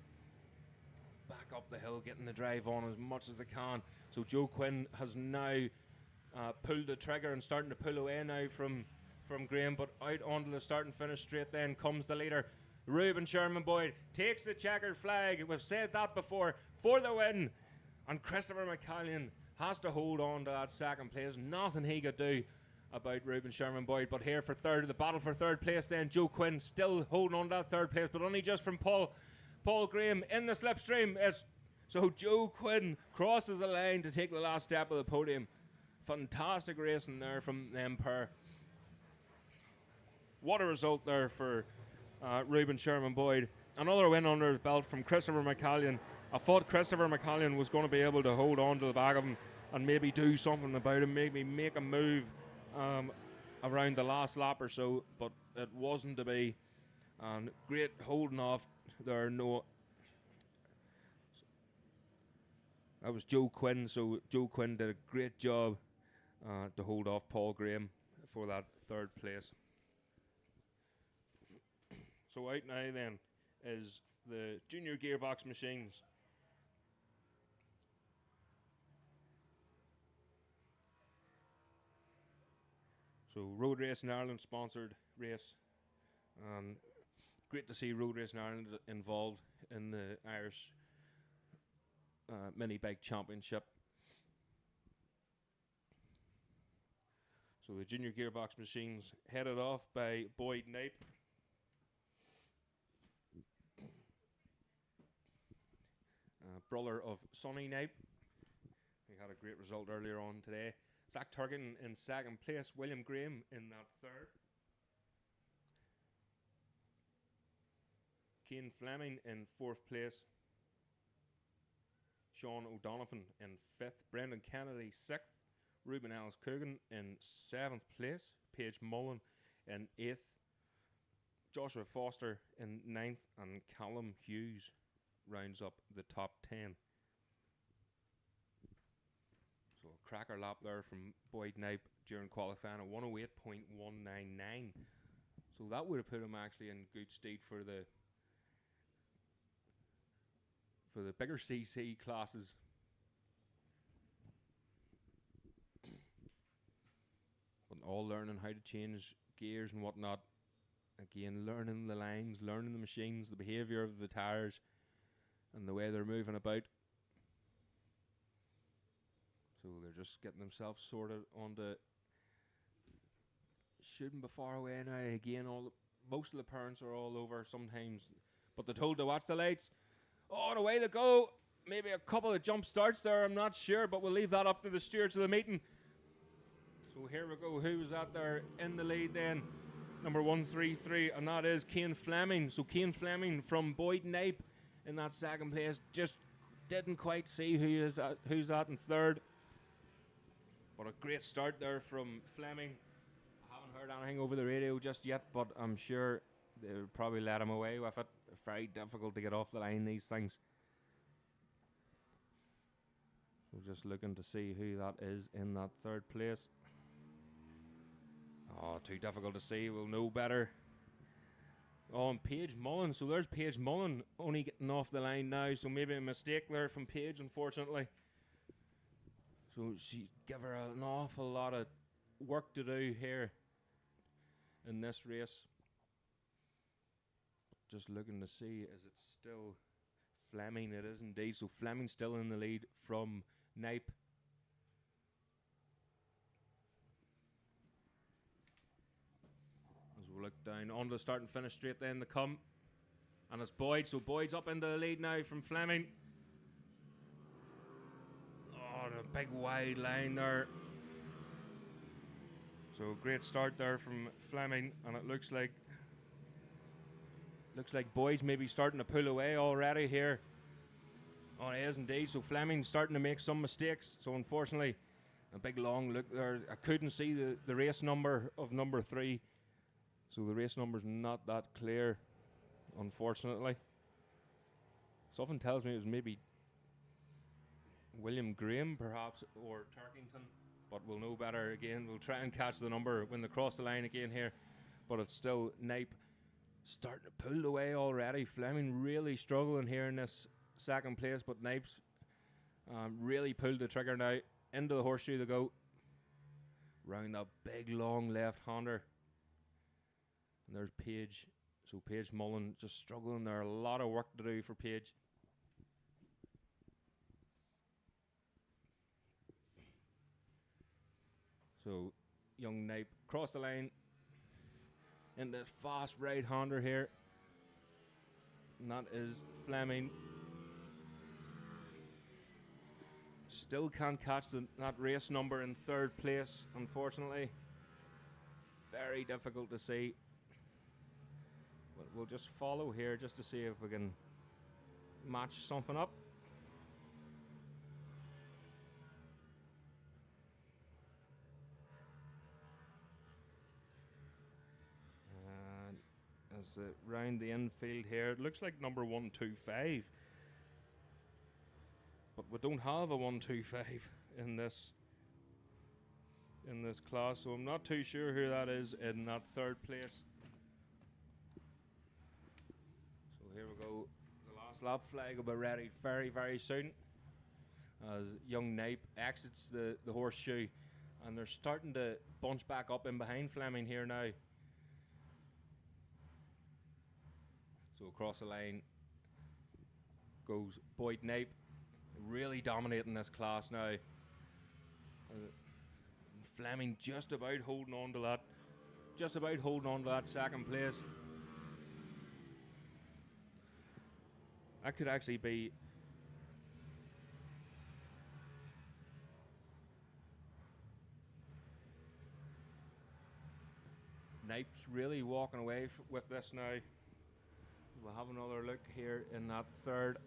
Back up the hill, getting the drive on as much as they can. So Joe Quinn has now pulled the trigger and starting to pull away now from Graham, but out onto the start and finish straight then comes the leader. Reuben Sherman Boyd takes the checkered flag. We've said that before, for the win. And Christopher McCallion has to hold on to that second place. Nothing he could do about Reuben Sherman Boyd. But here for third, the battle for third place then, Joe Quinn still holding on to that third place, but only just from Paul Graham in the slipstream. So Joe Quinn crosses the line to take the last step of the podium. Fantastic racing there from them pair. What a result there for Reuben Sherman Boyd. Another win under his belt from Christopher McCallion. I thought Christopher McCallion was going to be able to hold on to the back of him and maybe do something about him, maybe make a move around the last lap or so, but it wasn't to be. And great holding off there. That was Joe Quinn, so Joe Quinn did a great job to hold off Paul Graham for that third place. So out now then is the junior gearbox machines. So Road Racing Ireland sponsored race. Great to see Road Racing Ireland involved in the Irish Minbike Championship. So the junior gearbox machines headed off by Boyd Knipe. Brother of Sonny Knipe. He had a great result earlier on today. Zach Turgan in second place, William Graham in that third. Cian Fleming in fourth place. Sean O'Donovan in fifth. Brendan Kennedy sixth. Ruben Ellis Coogan in seventh place. Paige Mullen in eighth. Joshua Foster in ninth. And Callum Hughes rounds up the top 10. So a cracker lap there from Boyd Knipe during qualifying at 108.199. So that would have put him actually in good stead for the bigger CC classes. But all learning how to change gears and whatnot. Again, learning the lines, learning the machines, the behaviour of the tyres, and the way they're moving about. So they're just getting themselves sorted onto shouldn't be far away now. Again, most of the parents are all over sometimes, but they're told to watch the lights. Oh, and away they go. Maybe a couple of jump starts there, I'm not sure, but we'll leave that up to the stewards of the meeting. So here we go. Who was that there in the lead then? Number 133, and that is Cian Fleming. So Cian Fleming from Boyd Knipe in that second place. Just didn't quite see who's that in third. But a great start there from Fleming. I haven't heard anything over the radio just yet, but I'm sure they'll probably let him away with it. Very difficult to get off the line, these things. We're just looking to see who that is in that third place. Oh, too difficult to see. We'll know better. Oh, and Paige Mullen. So there's Paige Mullen only getting off the line now. So maybe a mistake there from Paige, unfortunately. So she give her an awful lot of work to do here in this race. Just looking to see, is it still Fleming? It is indeed. So Fleming's still in the lead from Knipe. As we look down onto the start and finish straight then to come. And it's Boyd. So Boyd's up into the lead now from Fleming. Oh, the big wide line there. So great start there from Fleming, and it looks like Boyd's maybe starting to pull away already here. Oh, he is indeed. So Fleming's starting to make some mistakes. So unfortunately, a big long look there. I couldn't see the race number of number 3. So the race number's not that clear, unfortunately. Something tells me it was maybe William Graham, perhaps, or Turkington. But we'll know better again. We'll try and catch the number when they cross the line again here. But it's still Knipe starting to pull away already. Fleming really struggling here in this second place, but Knipe's really pulled the trigger now. Into the horseshoe they go. Round that big long left-hander. And there's Paige. So Paige Mullen just struggling there. A lot of work to do for Paige. So young Knipe cross the line in this fast right-hander here. And that is Fleming. Still can't catch that race number in third place, unfortunately. Very difficult to see. But we'll just follow here just to see if we can match something up. As round the infield here, it looks like number 125. But we don't have a 125 in this class, so I'm not too sure who that is in that third place. So here we go. The last lap flag will be ready very, very soon. As young Knipe exits the horseshoe, and they're starting to bunch back up in behind Fleming here now. So across the line goes Boyd Knipe, really dominating this class now. Fleming just about holding on to that, second place. That could actually be Knipe's really walking away with this now. We'll have another look here in that third.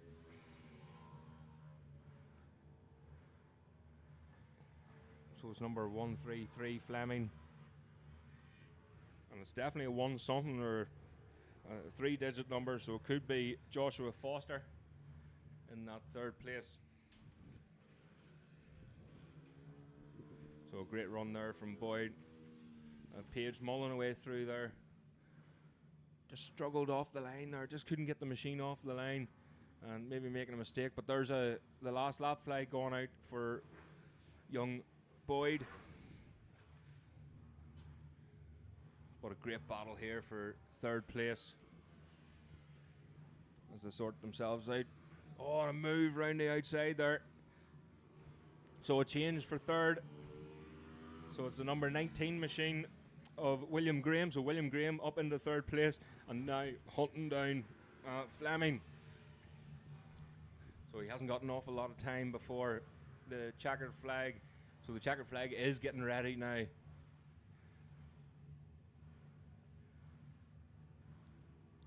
So it's number 133 Fleming. And it's definitely a one something or a 3-digit number, so it could be Joshua Foster in that third place. So a great run there from Boyd. Page mulling away through there. Just struggled off the line there, just couldn't get the machine off the line and maybe making a mistake. But there's the last lap flag going out for young Boyd. But a great battle here for third place as they sort themselves out. Oh, and a move round the outside there. So a change for third. So it's the number 19 machine of William Graham. So William Graham up into third place and now hunting down Fleming. So he hasn't got an awful lot of time before the checkered flag. So the checkered flag is getting ready now.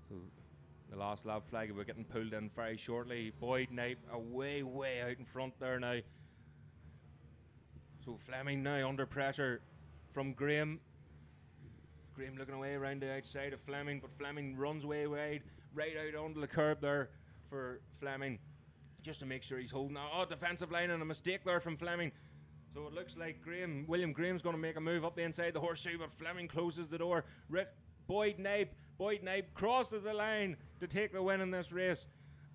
So the last lap flag will be getting pulled in very shortly. Boyd Knipe way out in front there now. So Fleming now under pressure from Graham. Graham looking away around the outside of Fleming, but Fleming runs way wide, right out onto the curb there for Fleming, just to make sure he's holding. Oh, defensive line and a mistake there from Fleming. So it looks like William Graham's going to make a move up the inside the horseshoe, but Fleming closes the door. Boyd Knipe crosses the line to take the win in this race.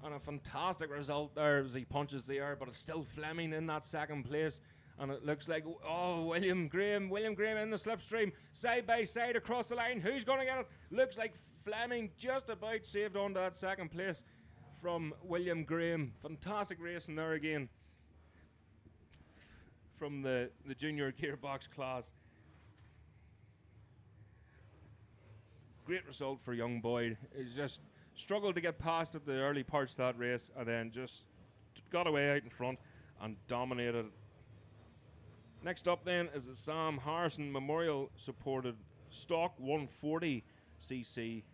And a fantastic result there as he punches the air, but it's still Fleming in that second place. And it looks like, William Graham in the slipstream, side by side across the line. Who's going to get it? Looks like Fleming just about saved on that second place from William Graham. Fantastic racing there again from the junior gearbox class. Great result for young Boyd. He's just struggled to get past at the early parts of that race and then just got away out in front and dominated. Next up then is the Sam Harrison Memorial supported stock 140cc.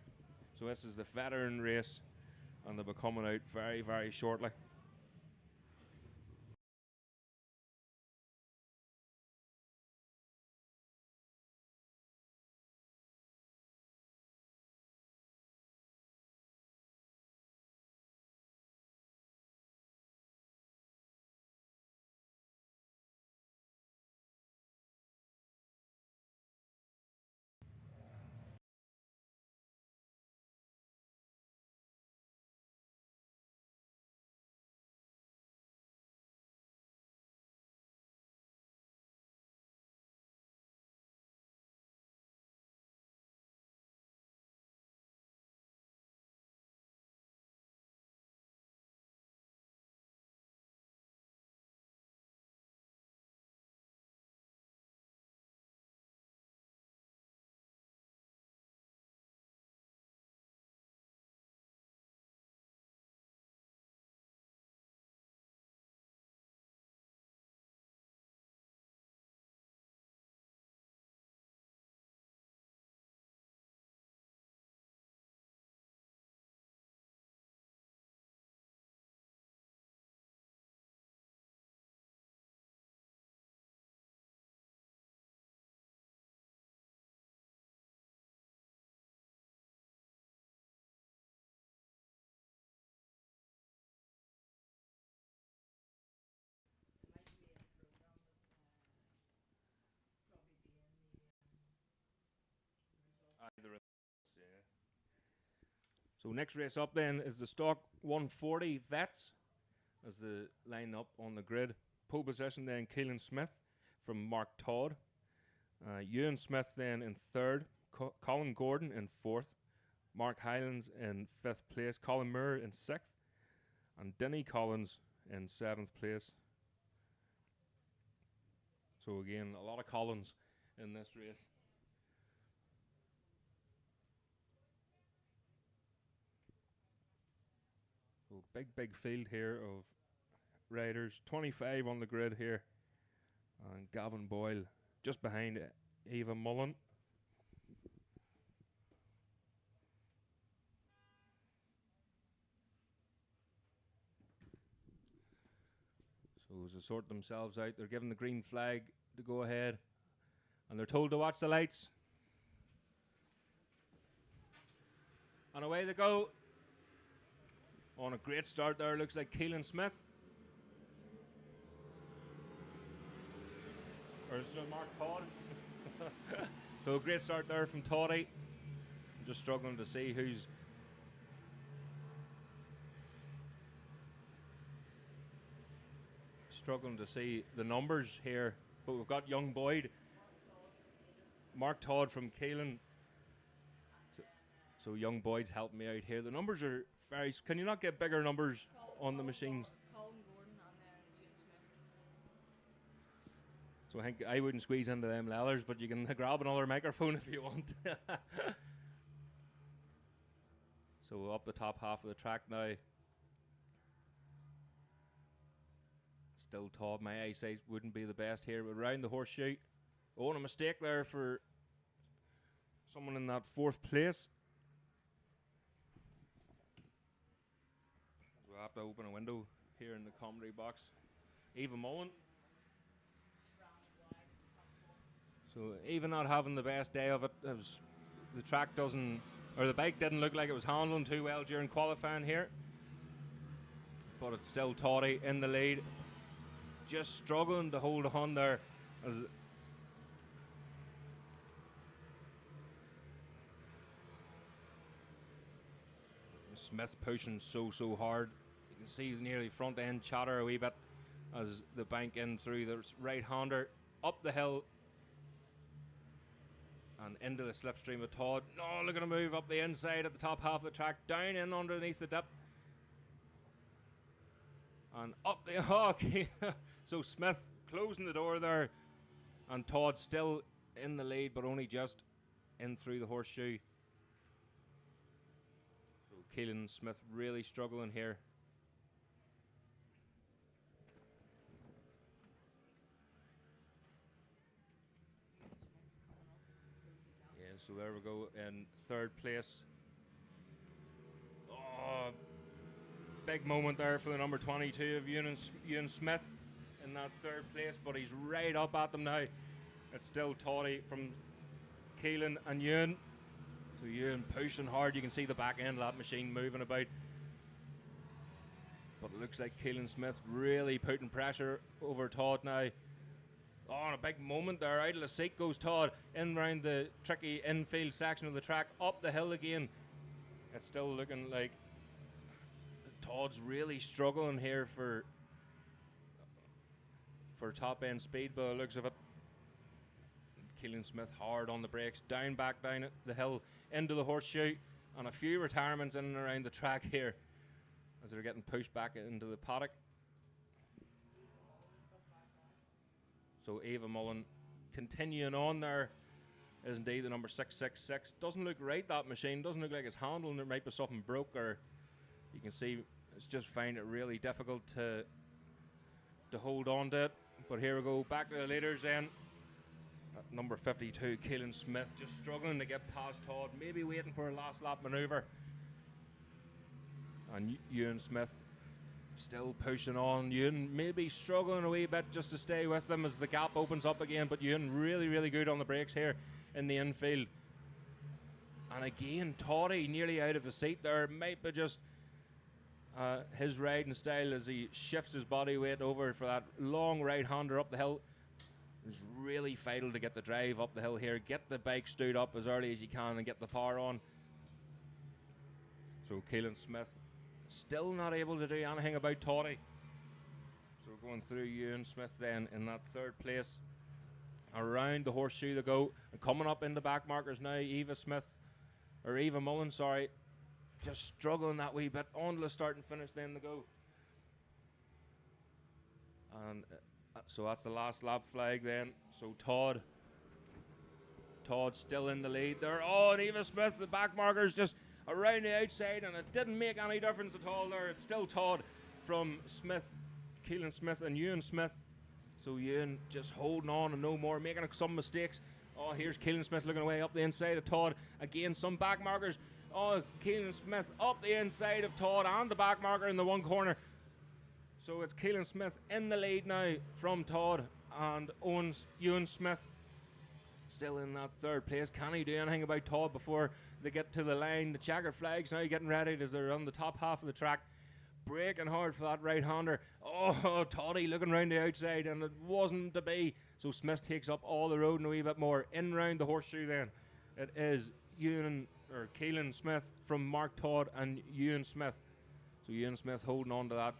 So this is the veteran race and they'll be coming out very shortly. So next race up then is the stock 140 Vets as the line up on the grid. Pole position then Keelan Smith from Mark Todd. Ewan Smith then in third. Colin Gordon in fourth. Mark Highlands in fifth place. Colin Moore in sixth. And Denny Collins in seventh place. So again, a lot of Collins in this race. So big field here of riders. 25 on the grid here. And Gavin Boyle just behind Eva Mullen. as they sort themselves out, they're given the green flag to go ahead, and they're told to watch the lights. And away they go. On a great start there, looks like Keelan Smith. Or is it Mark Todd? So a great start there from Toddy. I'm just struggling to see who's... Struggling to see the numbers here. But we've got young Boyd. Mark Todd from Keelan. So young Boyd's helping me out here. The numbers are very... Can you not get bigger numbers on the machines? Colin Gordon and then Ian Smith. So I think I wouldn't squeeze into them leathers, but you can grab another microphone if you want. So up the top half of the track now. Still Todd. My eyesight wouldn't be the best here, but around the horseshoe. Oh, and a mistake there for someone in that fourth place. We'll have to open a window here in the commentary box. Eva Mullen. So even not having the best day of it, the track doesn't, or the bike didn't look like it was handling too well during qualifying here. But it's still Toddy in the lead. Just struggling to hold on there. As Smith pushing so hard. You can see nearly front end chatter a wee bit as the bank in through the right-hander up the hill and into the slipstream of Todd. No, look at him move up the inside at the top half of the track, down in underneath the dip. And up the okay. So Smith closing the door there, and Todd still in the lead, but only just in through the horseshoe. So Keelan Smith really struggling here. Yeah, so there we go in third place. Oh, big moment there for the number 22 of Ewan Smith in that third place, but he's right up at them now. It's still Toddy from Keelan and Ewan. So Ewan pushing hard. You can see the back end of that machine moving about. But it looks like Keelan Smith really putting pressure over Todd now. Oh, and a big moment there. Out of the seat goes Todd. In around the tricky infield section of the track. Up the hill again. It's still looking like Todd's really struggling here for top end speed, but it looks of it. Keelan Smith hard on the brakes, down the hill into the horseshoe, and a few retirements in and around the track here as they're getting pushed back into the paddock. So Eva Mullen continuing on there is indeed the number 666. Doesn't look right, that machine. Doesn't look like it's handling. There might be something broke, or you can see it's just find it really difficult to hold on to it. But here we go, back to the leaders then. At number 52, Keelan Smith, just struggling to get past Todd, maybe waiting for a last lap manoeuvre. And Ewan Smith still pushing on. Ewan maybe struggling a wee bit just to stay with them as the gap opens up again, but Ewan really good on the brakes here in the infield. And again, Toddy nearly out of the seat there. Might be just his riding style as he shifts his body weight over for that long right-hander up the hill. It's really vital to get the drive up the hill here. Get the bike stood up as early as you can and get the power on. So Keelan Smith still not able to do anything about Toddy. So we're going through Ewan Smith then in that third place. Around the horseshoe they go. And coming up in the back markers now, Eva Mullen, sorry. Just struggling that wee bit. On to the start and finish then they go. And so that's the last lap flag then. So Todd still in the lead there. Oh, and Eva Smith, the back markers just around the outside, and it didn't make any difference at all there. It's still Todd from Smith, Keelan Smith and Ewan Smith. So Ewan just holding on and no more, making some mistakes. Oh, here's Keelan Smith looking away up the inside of Todd. Again, some back markers. Oh, Keelan Smith up the inside of Todd and the back marker in the one corner. So it's Keelan Smith in the lead now from Todd, and Ewan Smith still in that third place. Can he do anything about Todd before they get to the line? The checkered flags now getting ready as they're on the top half of the track. Braking hard for that right-hander. Oh, Toddy looking round the outside, and it wasn't to be. So Smith takes up all the road and a wee bit more. In round the horseshoe then. It is Keelan Smith from Mark Todd and Ewan Smith. So Ewan Smith holding on to that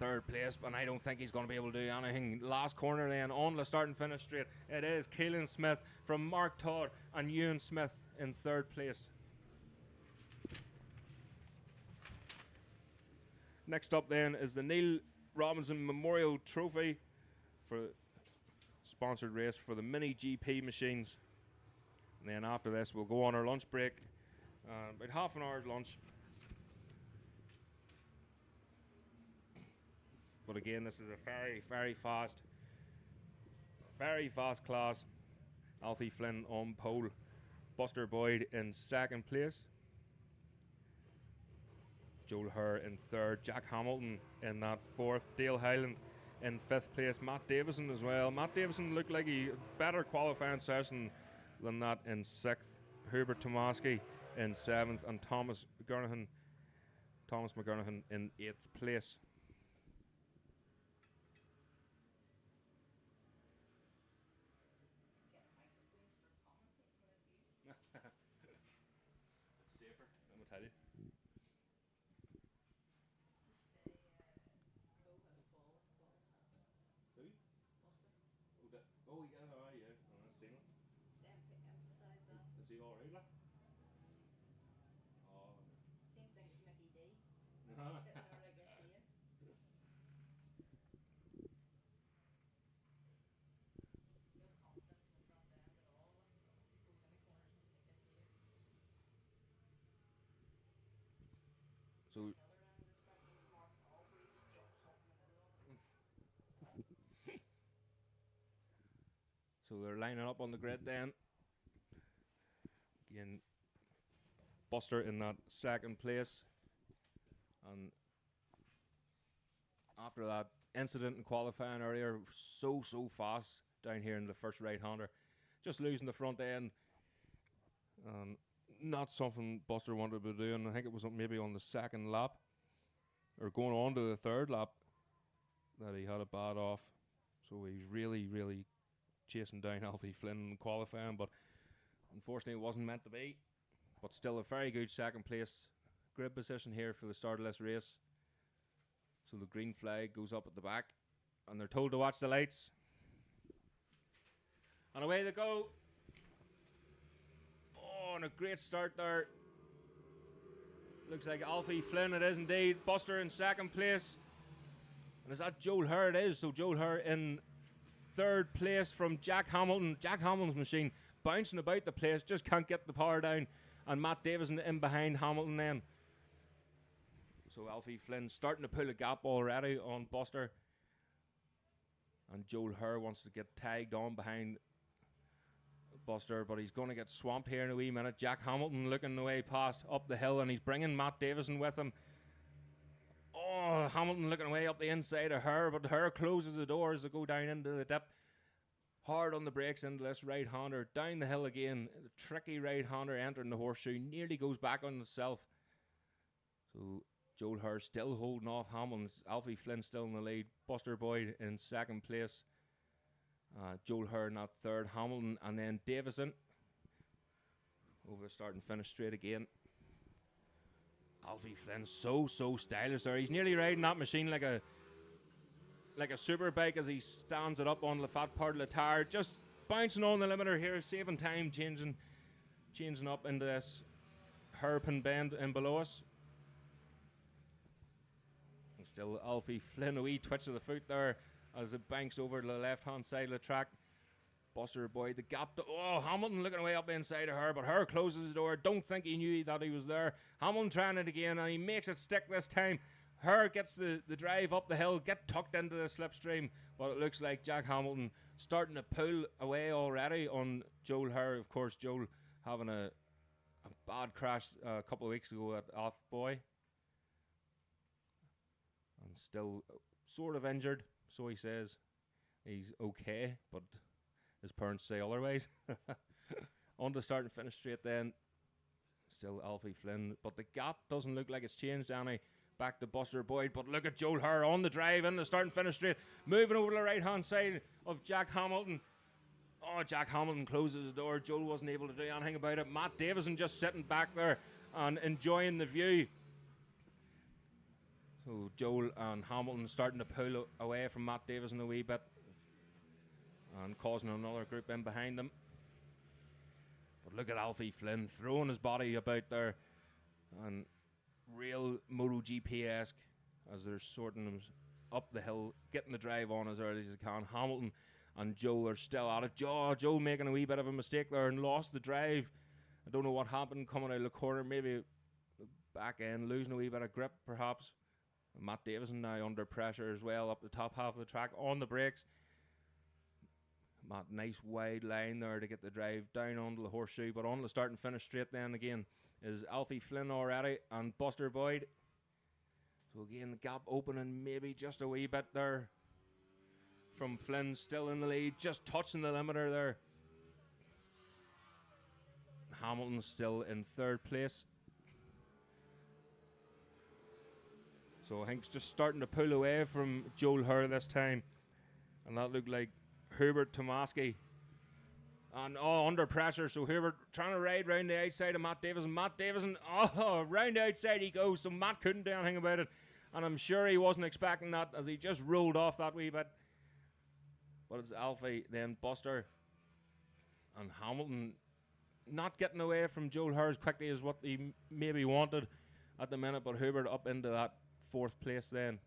third place, but I don't think he's going to be able to do anything. Last corner then, on the start and finish straight. It is Keelan Smith from Mark Todd and Ewan Smith in third place. Next up then is the Neil Robinson Memorial Trophy for sponsored race for the Mini GP machines. And then after this we'll go on our lunch break, about half an hour's lunch. But again, this is a very fast class. Alfie Flynn on pole, Buster Boyd in second place, Joel Herr in third, Jack Hamilton in that fourth, Dale Hyland in fifth place, Matt Davison as well. Matt Davison looked like he better qualifying session than that in sixth, Hubert Tomaski in seventh, and Thomas McGurnahan in eighth place. Safer, let me tell you. Oh, yeah, I've seen it. Emphasize that. Is he alright, like? Oh. Seems like it's Mickey D. Uh-huh. Sitting there like this here. No confidence in the front end at all. Like, goes any corners and like this here. So The other end, especially with Mark Hall, where he just jumps up in the middle of it. So they're lining up on the grid then. Again, Buster in that second place. And after that incident in qualifying earlier, so fast down here in the first right-hander. Just losing the front end. Not something Buster wanted to be doing. I think it was maybe on the second lap, or going on to the third lap, that he had a bad off. So he's really chasing down Alfie Flynn in qualifying, but unfortunately it wasn't meant to be. But still a very good second place grid position here for the start of this race. So the green flag goes up at the back, and they're told to watch the lights. And away they go. Oh, and a great start there. Looks like Alfie Flynn, it is indeed. Buster in second place. And is that Joel Herr? It is. So Joel Herr in third place from Jack Hamilton. Jack Hamilton's machine bouncing about the place, just can't get the power down. And Matt Davison in behind Hamilton then. So Alfie Flynn starting to pull a gap already on Buster. And Joel Herr wants to get tagged on behind Buster, but he's going to get swamped here in a wee minute. Jack Hamilton looking the way past up the hill, and he's bringing Matt Davison with him. Oh, Hamilton looking away up the inside of Herr, but Herr closes the doors to go down into the dip. Hard on the brakes into this right-hander. Down the hill again. The tricky right-hander entering the horseshoe. Nearly goes back on itself. So Joel Herr still holding off Hamilton. Alfie Flynn still in the lead. Buster Boyd in second place. Joel Herr in that third. Hamilton and then Davison. Over the start and finish straight again. Alfie Flynn so stylish there. He's nearly riding that machine like a super bike as he stands it up on the fat part of the tire. Just bouncing on the limiter here, saving time, changing up into this hairpin bend in below us. And still Alfie Flynn, a wee twitch of the foot there as it banks over to the left-hand side of the track. Buster Boyd, the gap to, Hamilton looking away up inside of Herr, but Herr closes the door. Don't think he knew that he was there. Hamilton trying it again, and he makes it stick this time. Herr gets the drive up the hill, get tucked into the slipstream, but it looks like Jack Hamilton starting to pull away already on Joel Herr. Of course, Joel having a bad crash a couple of weeks ago at Off Boy. And and still sort of injured, so he says. He's okay, but his parents say otherwise. On to start and finish straight then. Still Alfie Flynn, but the gap doesn't look like it's changed any. Back to Buster Boyd, but look at Joel Hur on the drive in the start and finish straight, moving over to the right hand side of Jack Hamilton. Oh, Jack Hamilton closes the door. Joel wasn't able to do anything about it. Matt Davison just sitting back there and enjoying the view. So Joel and Hamilton starting to pull away from Matt Davison a wee bit and causing another group in behind them. But look at Alfie Flynn throwing his body about there, and real MotoGP-esque as they're sorting them up the hill, getting the drive on as early as they can. Hamilton and Joel are still at it. Joel making a wee bit of a mistake there and lost the drive. I don't know what happened coming out of the corner. Maybe back end losing a wee bit of grip perhaps. And Matt Davison now under pressure as well up the top half of the track on the brakes. Matt, nice wide line there to get the drive down onto the horseshoe, but on the start and finish straight then again is Alfie Flynn already and Buster Boyd. So again the gap opening maybe just a wee bit there from Flynn, still in the lead, just touching the limiter there. Hamilton still in third place. So I think it's just starting to pull away from Joel Hur this time, and that looked like Hubert Tomaski. And under pressure, so Hubert trying to ride round the outside of Matt Davison. Matt Davison, round the outside he goes, so Matt couldn't do anything about it. And I'm sure he wasn't expecting that as he just rolled off that wee bit. But it's Alfie, then Buster, and Hamilton not getting away from Joel Hur as quickly as what he maybe wanted at the minute, but Hubert up into that fourth place then.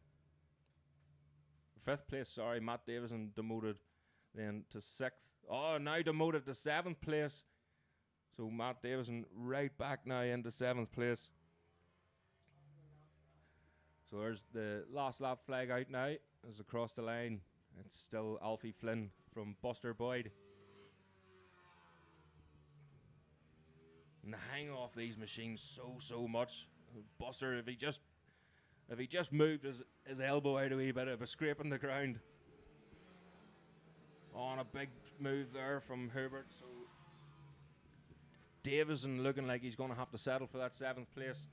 Fifth place, sorry, Matt Davison demoted then to sixth. Now demoted to seventh place. So Matt Davison right back now into seventh place. So there's the last lap flag out now as across the line. It's still Alfie Flynn from Buster Boyd. And the hang off these machines so much. Buster, if he just moved his elbow out a wee bit, it was scraping the ground. On a big move there from Hubert. So Davison looking like he's going to have to settle for that seventh place.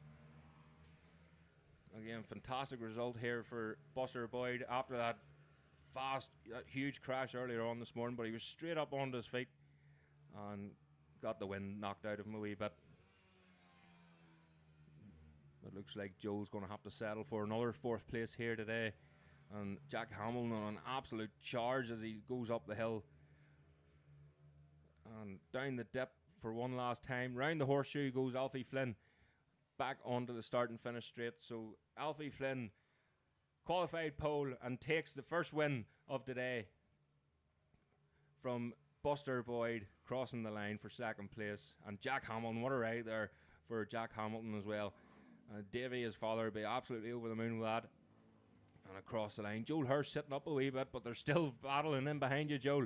Again, fantastic result here for Buster Boyd after that huge crash earlier on this morning, but he was straight up onto his feet and got the wind knocked out of him a wee bit. It looks like Joel's going to have to settle for another fourth place here today. And Jack Hamilton on an absolute charge as he goes up the hill. And down the dip for one last time. Round the horseshoe goes Alfie Flynn. Back onto the start and finish straight. So Alfie Flynn qualified pole and takes the first win of today from Buster Boyd crossing the line for second place. And Jack Hamilton, what a ride there for Jack Hamilton as well. Davey, his father, will be absolutely over the moon with that. And across the line, Joel Hur sitting up a wee bit, but they're still battling in behind you, Joel.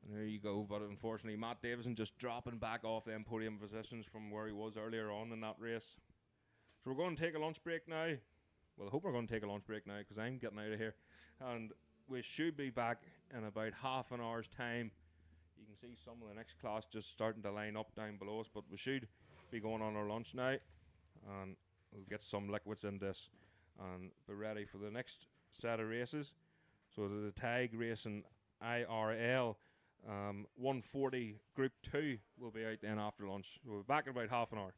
And there you go, but unfortunately Matt Davison just dropping back off them podium positions from where he was earlier on in that race. So we're going to take a lunch break now. Well, I hope we're going to take a lunch break now because I'm getting out of here. And we should be back in about half an hour's time. You can see some of the next class just starting to line up down below us, but we should be going on our lunch now. And we'll get some liquids in this and be ready for the next set of races. So the tag racing IRL 140 Group 2 will be out then after lunch. We'll be back in about half an hour.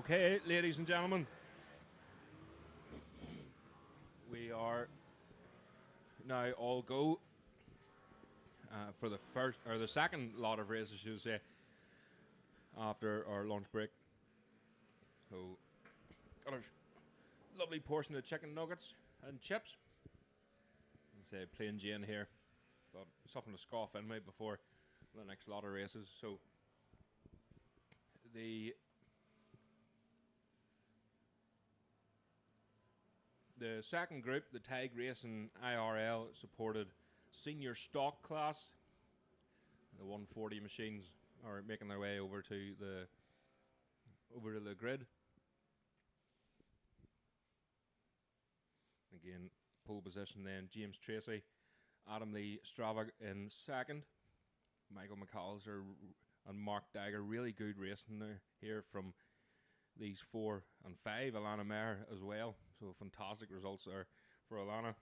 Okay, ladies and gentlemen, we are now all go for the first or the second lot of races, should I say, after our lunch break. So, got a lovely portion of chicken nuggets and chips. Say plain Jane here, but something to scoff in me before the next lot of races. So, the second group, the Tag Racing IRL supported senior stock class. The 140 machines are making their way over to the grid. Again, pole position then James Tracy, Adam Lee Stravag in second, Michael McAllister and Mark Dagger. Really good racing there here from these 4 and 5. Alana Mayer as well. So fantastic results there for Alana.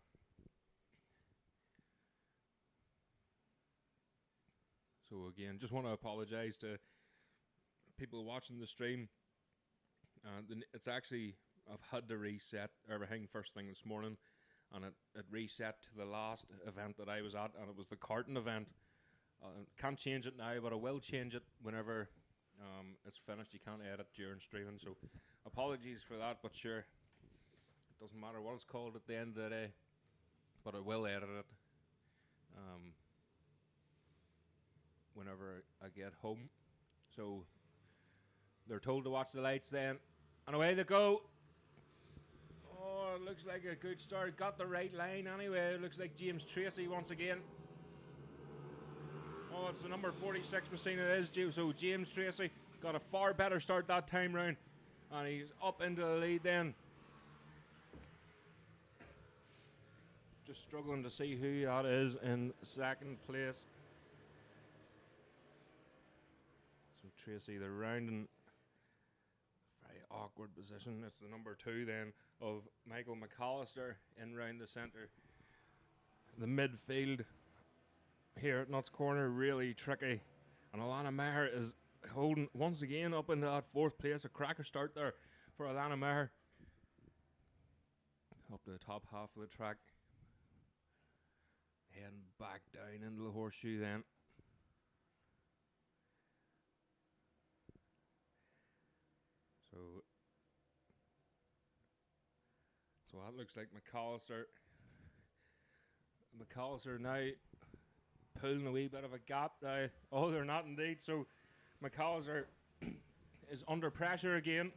So again, just want to apologise to people watching the stream. It's actually, I've had to reset everything first thing this morning, and it reset to the last event that I was at, and it was the karting event. Can't change it now, but I will change it whenever it's finished. You can't edit during streaming, so apologies for that, but sure, it doesn't matter what it's called at the end of the day, but I will edit it whenever I get home. So they're told to watch the lights then, and away they go. Oh, it looks like a good start. Got the right line anyway. It looks like James Tracy once again. Oh, it's the number 46 machine it is. So James Tracy got a far better start that time round, and he's up into the lead then. Just struggling to see who that is in second place. So Tracy, they're rounding a very awkward position. It's the number 2 then of Michael McAllister in round the centre. The midfield here at Nuts Corner, really tricky. And Alana Maher is holding once again up into that 4th place. A cracker start there for Alana Maher. Up to the top half of the track. Heading back down into the horseshoe then. So that looks like McAllister. McAllister now pulling a wee bit of a gap now. Oh, they're not indeed. So McAllister is under pressure again.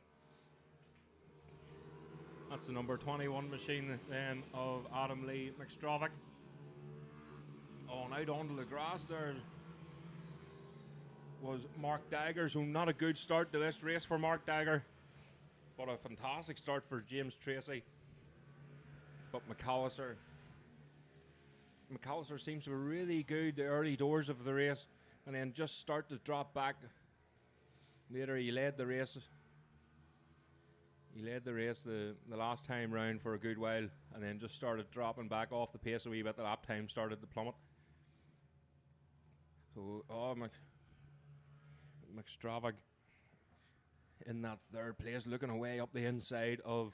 That's the number 21 machine then of Adam Lee McStravick. Oh, and out onto the grass there was Mark Dagger. So not a good start to this race for Mark Dagger, but a fantastic start for James Tracy. But McAllister seems to be really good the early doors of the race, and then just start to drop back. Later he led the race. He led the race the last time round for a good while, and then just started dropping back off the pace a wee bit. The lap time started to plummet. So, McStravick in that 3rd place, looking away up the inside of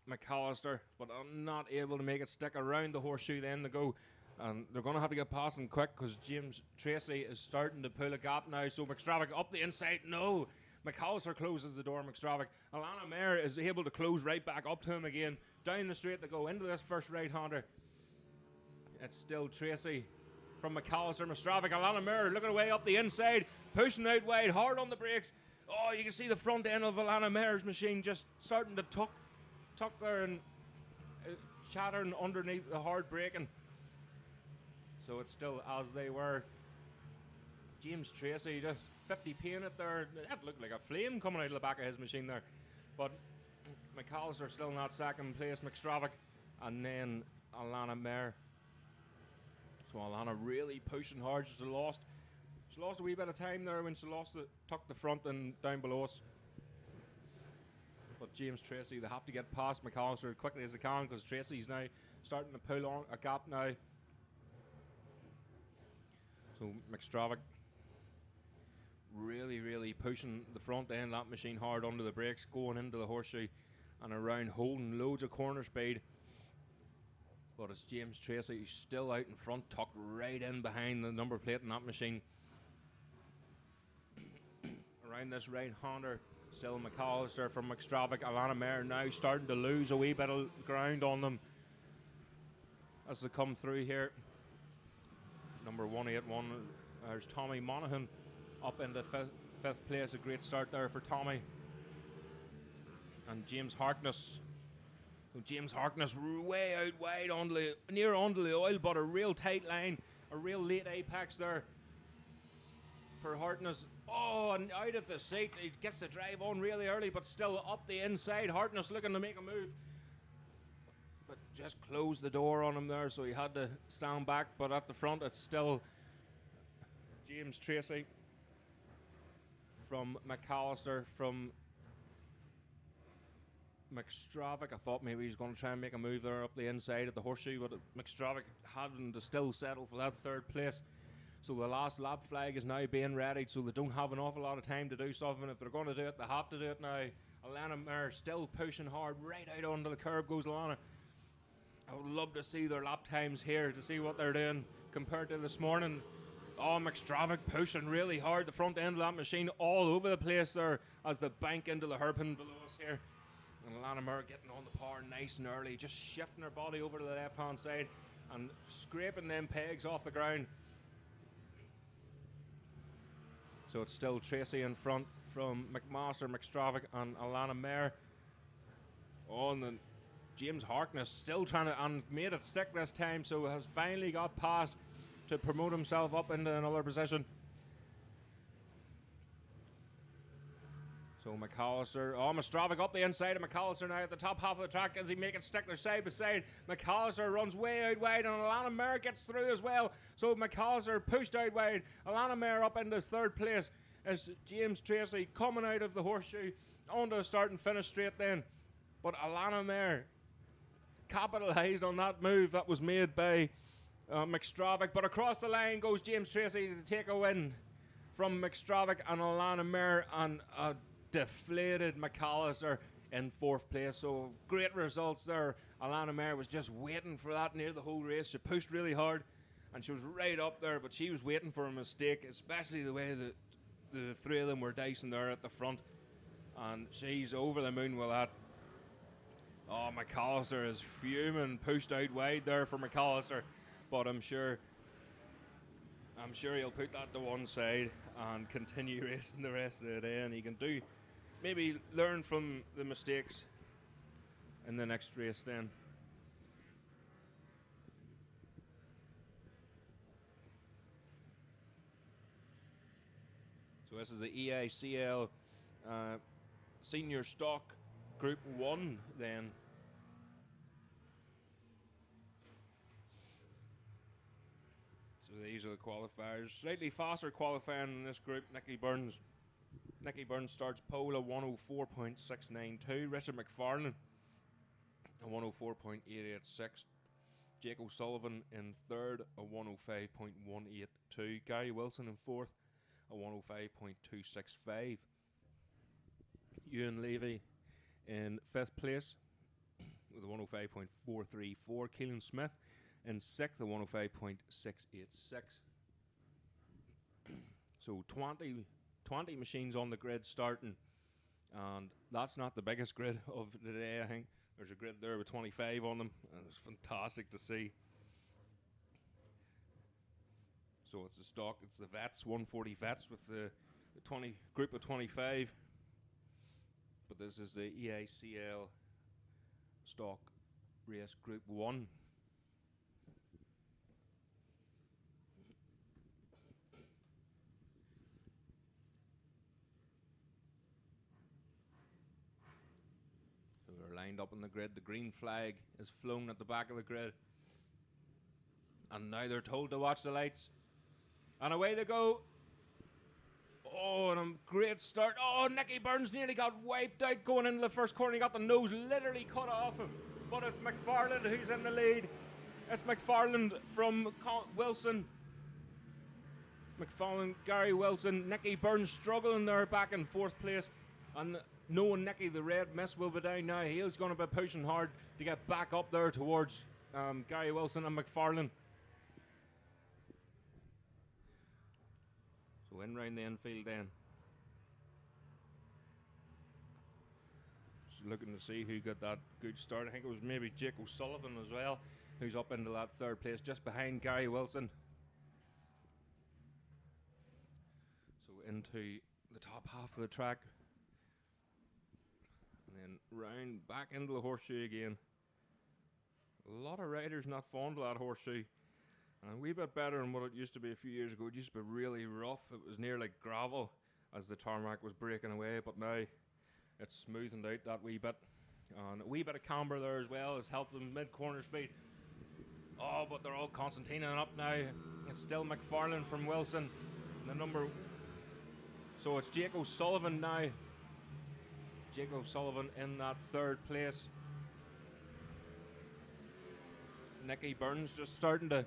McAllister, but I'm not able to make it stick around the horseshoe then to go. And they're going to have to get past him quick because James Tracy is starting to pull a gap now. So McStravick up the inside. No. McAllister closes the door. McStravick. Alana Mayer is able to close right back up to him again. Down the straight to go into this first right-hander. It's still Tracy from McAllister. McStravick. Alana Mayer looking away up the inside. Pushing out wide. Hard on the brakes. Oh, you can see the front end of Alana Mayer's machine just starting to tuck there and chattering underneath the hard braking. So it's still as they were. James Tracy just 50 painted there. That looked like a flame coming out of the back of his machine there. But McAllister still not second place. McStravick and then Alana Mayer. So Alana really pushing hard. She lost a wee bit of time there when she tucked the front and down below us. But James Tracy, they have to get past McAllister as quickly as they can because Tracy's now starting to pull on a gap now. So McStravick really pushing the front end of that machine hard under the brakes, going into the horseshoe and around, holding loads of corner speed. But it's James Tracy who's still out in front, tucked right in behind the number plate in that machine. Around this right-hander, still McAllister from McStravick. Alana Mayer now starting to lose a wee bit of ground on them as they come through here. Number 181, there's Tommy Monaghan up into fifth place. A great start there for Tommy. And James Harkness. James Harkness way out wide near onto the oil, but a real tight line, a real late apex there for Harkness. Oh, and out of the seat, he gets the drive on really early, but still up the inside. Harkness looking to make a move, but just closed the door on him there, so he had to stand back. But at the front, it's still James Tracy from McAllister, from McStravick. I thought maybe he's going to try and make a move there up the inside at the horseshoe, but McStravick having to still settle for that third place. So the last lap flag is now being readied, so they don't have an awful lot of time to do something. If they're going to do it, they have to do it now. Alana Mayer still pushing hard, right out onto the curb goes Alana. I would love to see their lap times here, to see what they're doing compared to this morning. Oh, McStravick pushing really hard, the front end of that machine all over the place there as they bank into the hairpin below us here. And Alana Mayer getting on the power nice and early, just shifting her body over to the left-hand side and scraping them pegs off the ground. So it's still Tracy in front from McMaster, McStravick and Alana Mayer. Oh, and then James Harkness still trying to, and made it stick this time, so has finally got past to promote himself up into another position. So McAllister, McStravick up the inside of McAllister now at the top half of the track as he make it stick there side by side. McAllister runs way out wide and Alana Mayer gets through as well. So McAllister pushed out wide. Alana Mayer up into third place as James Tracy coming out of the horseshoe onto a start and finish straight then. But Alana Mayer capitalised on that move that was made by McStravick. But across the line goes James Tracy to take a win from McStravick and Alana Mayer, and deflated McAllister in fourth place. So great results there. Alana Mayer was just waiting for that near the whole race. She pushed really hard and she was right up there, but she was waiting for a mistake, especially the way that the three of them were dicing there at the front, and she's over the moon with that. Oh, McAllister is fuming, pushed out wide there for McAllister, but I'm sure he'll put that to one side and continue racing the rest of the day, and he can maybe learn from the mistakes in the next race then. So this is the EICL Senior Stock Group 1 then. So these are the qualifiers. Slightly faster qualifying in this group. Nicky Burns starts pole at 104.692. Richard McFarlane at 104.886. Jake O'Sullivan in third at 105.182. Gary Wilson in fourth at 105.265. Ewan Levy in fifth place with a 105.434. Keelan Smith in sixth at 105.686. So 20 machines on the grid starting, and that's not the biggest grid of the day. I think there's a grid there with 25 on them, and it's fantastic to see. So it's the stock, it's the vets, 140 vets with the 20 group of 25. But this is the EICL stock race group 1. So they're lined up on the grid. The green flag is flown at the back of the grid. And now they're told to watch the lights. And away they go. Oh, and a great start. Oh, Nicky Burns nearly got wiped out going into the first corner. He got the nose literally cut off him. But it's McFarland who's in the lead. It's McFarland from Wilson. McFarlane, Gary Wilson, Nicky Burns struggling there back in 4th place. And knowing Nicky, the red mist will be down now. He's going to be pushing hard to get back up there towards Gary Wilson and McFarlane. So in round the infield then. Just looking to see who got that good start. I think it was maybe Jake O'Sullivan as well, who's up into that 3rd place, just behind Gary Wilson. So into the top half of the track. And then round back into the horseshoe again. A lot of riders not fond of that horseshoe. And a wee bit better than what it used to be a few years ago. It used to be really rough. It was near like gravel as the tarmac was breaking away. But now it's smoothened out that wee bit. And a wee bit of camber there as well has helped them mid-corner speed. Oh, but they're all Constantining up now. It's still McFarlane from Wilson. The number... So it's Jake O'Sullivan now. Jake O'Sullivan in that 3rd place. Nicky Burns just starting to...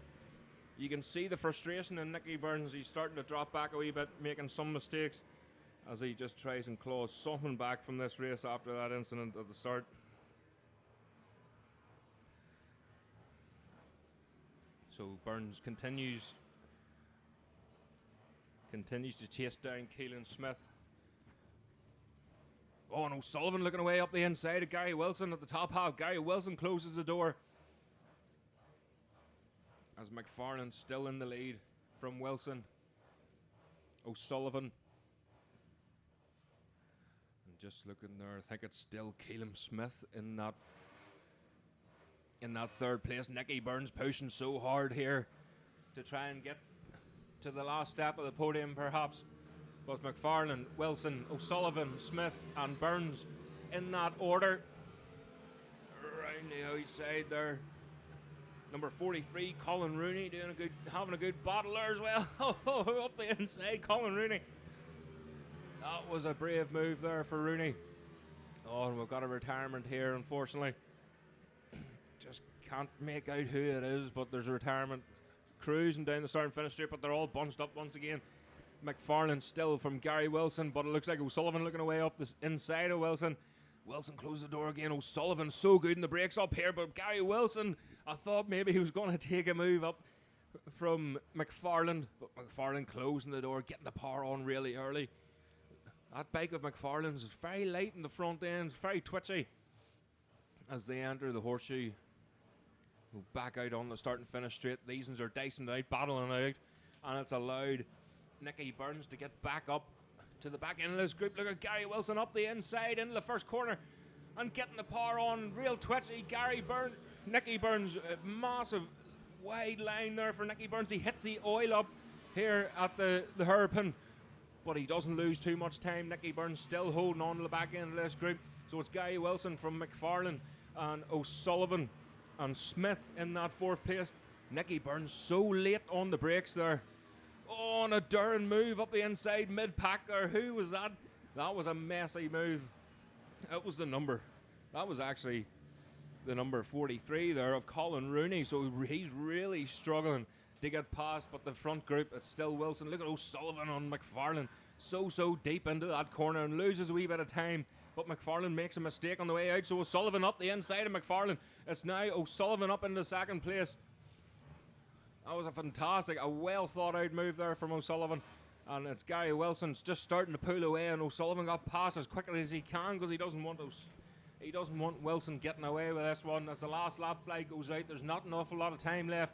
You can see the frustration in Nicky Burns. He's starting to drop back a wee bit, making some mistakes as he just tries and claws something back from this race after that incident at the start. So Burns continues to chase down Keelan Smith. Oh, and O'Sullivan looking away up the inside of Gary Wilson at the top half. Gary Wilson closes the door. As McFarlane still in the lead from Wilson. O'Sullivan. And just looking there, I think it's still Keelan Smith in that 3rd place. Nicky Burns pushing so hard here to try and get to the last step of the podium perhaps. But McFarlane, Wilson, O'Sullivan, Smith and Burns in that order. Around the outside there. Number 43, Colin Rooney, having a good battle there as well. Up the inside, Colin Rooney. That was a brave move there for Rooney. Oh, and we've got a retirement here, unfortunately. Just can't make out who it is, but there's a retirement cruising down the start and finish straight, but they're all bunched up once again. McFarlane still from Gary Wilson, but it looks like O'Sullivan looking away up this inside of Wilson. Wilson closed the door again. O'Sullivan so good in the brakes up here, but Gary Wilson, I thought maybe he was going to take a move up from McFarlane, but McFarlane closing the door, getting the power on really early. That bike of McFarlane's is very light in the front end, very twitchy. As they enter the horseshoe, we'll back out on the start and finish straight. These ones are dicing out, battling out, and it's allowed Nicky Burns to get back up to the back end of this group. Look at Gary Wilson up the inside into the first corner and getting the power on, real twitchy. Nicky Burns, a massive wide line there for Nicky Burns. He hits the oil up here at the hairpin, but he doesn't lose too much time. Nicky Burns still holding on to the back end of this group. So it's Gary Wilson from McFarlane and O'Sullivan and Smith in that 4th place. Nicky Burns so late on the brakes there. Oh, and a daring move up the inside, mid-pack there. Who was that? That was a messy move. It was the number. That was actually the number 43 there of Colin Rooney. So he's really struggling to get past, but the front group, it's still Wilson. Look at O'Sullivan on McFarlane. So deep into that corner and loses a wee bit of time. But McFarlane makes a mistake on the way out. So O'Sullivan up the inside of McFarlane. It's now O'Sullivan up into 2nd place. That was a well thought out move there from O'Sullivan. And it's Gary Wilson's just starting to pull away, and O'Sullivan got past as quickly as he can because he doesn't want Wilson getting away with this one. As the last lap flag goes out, there's not an awful lot of time left.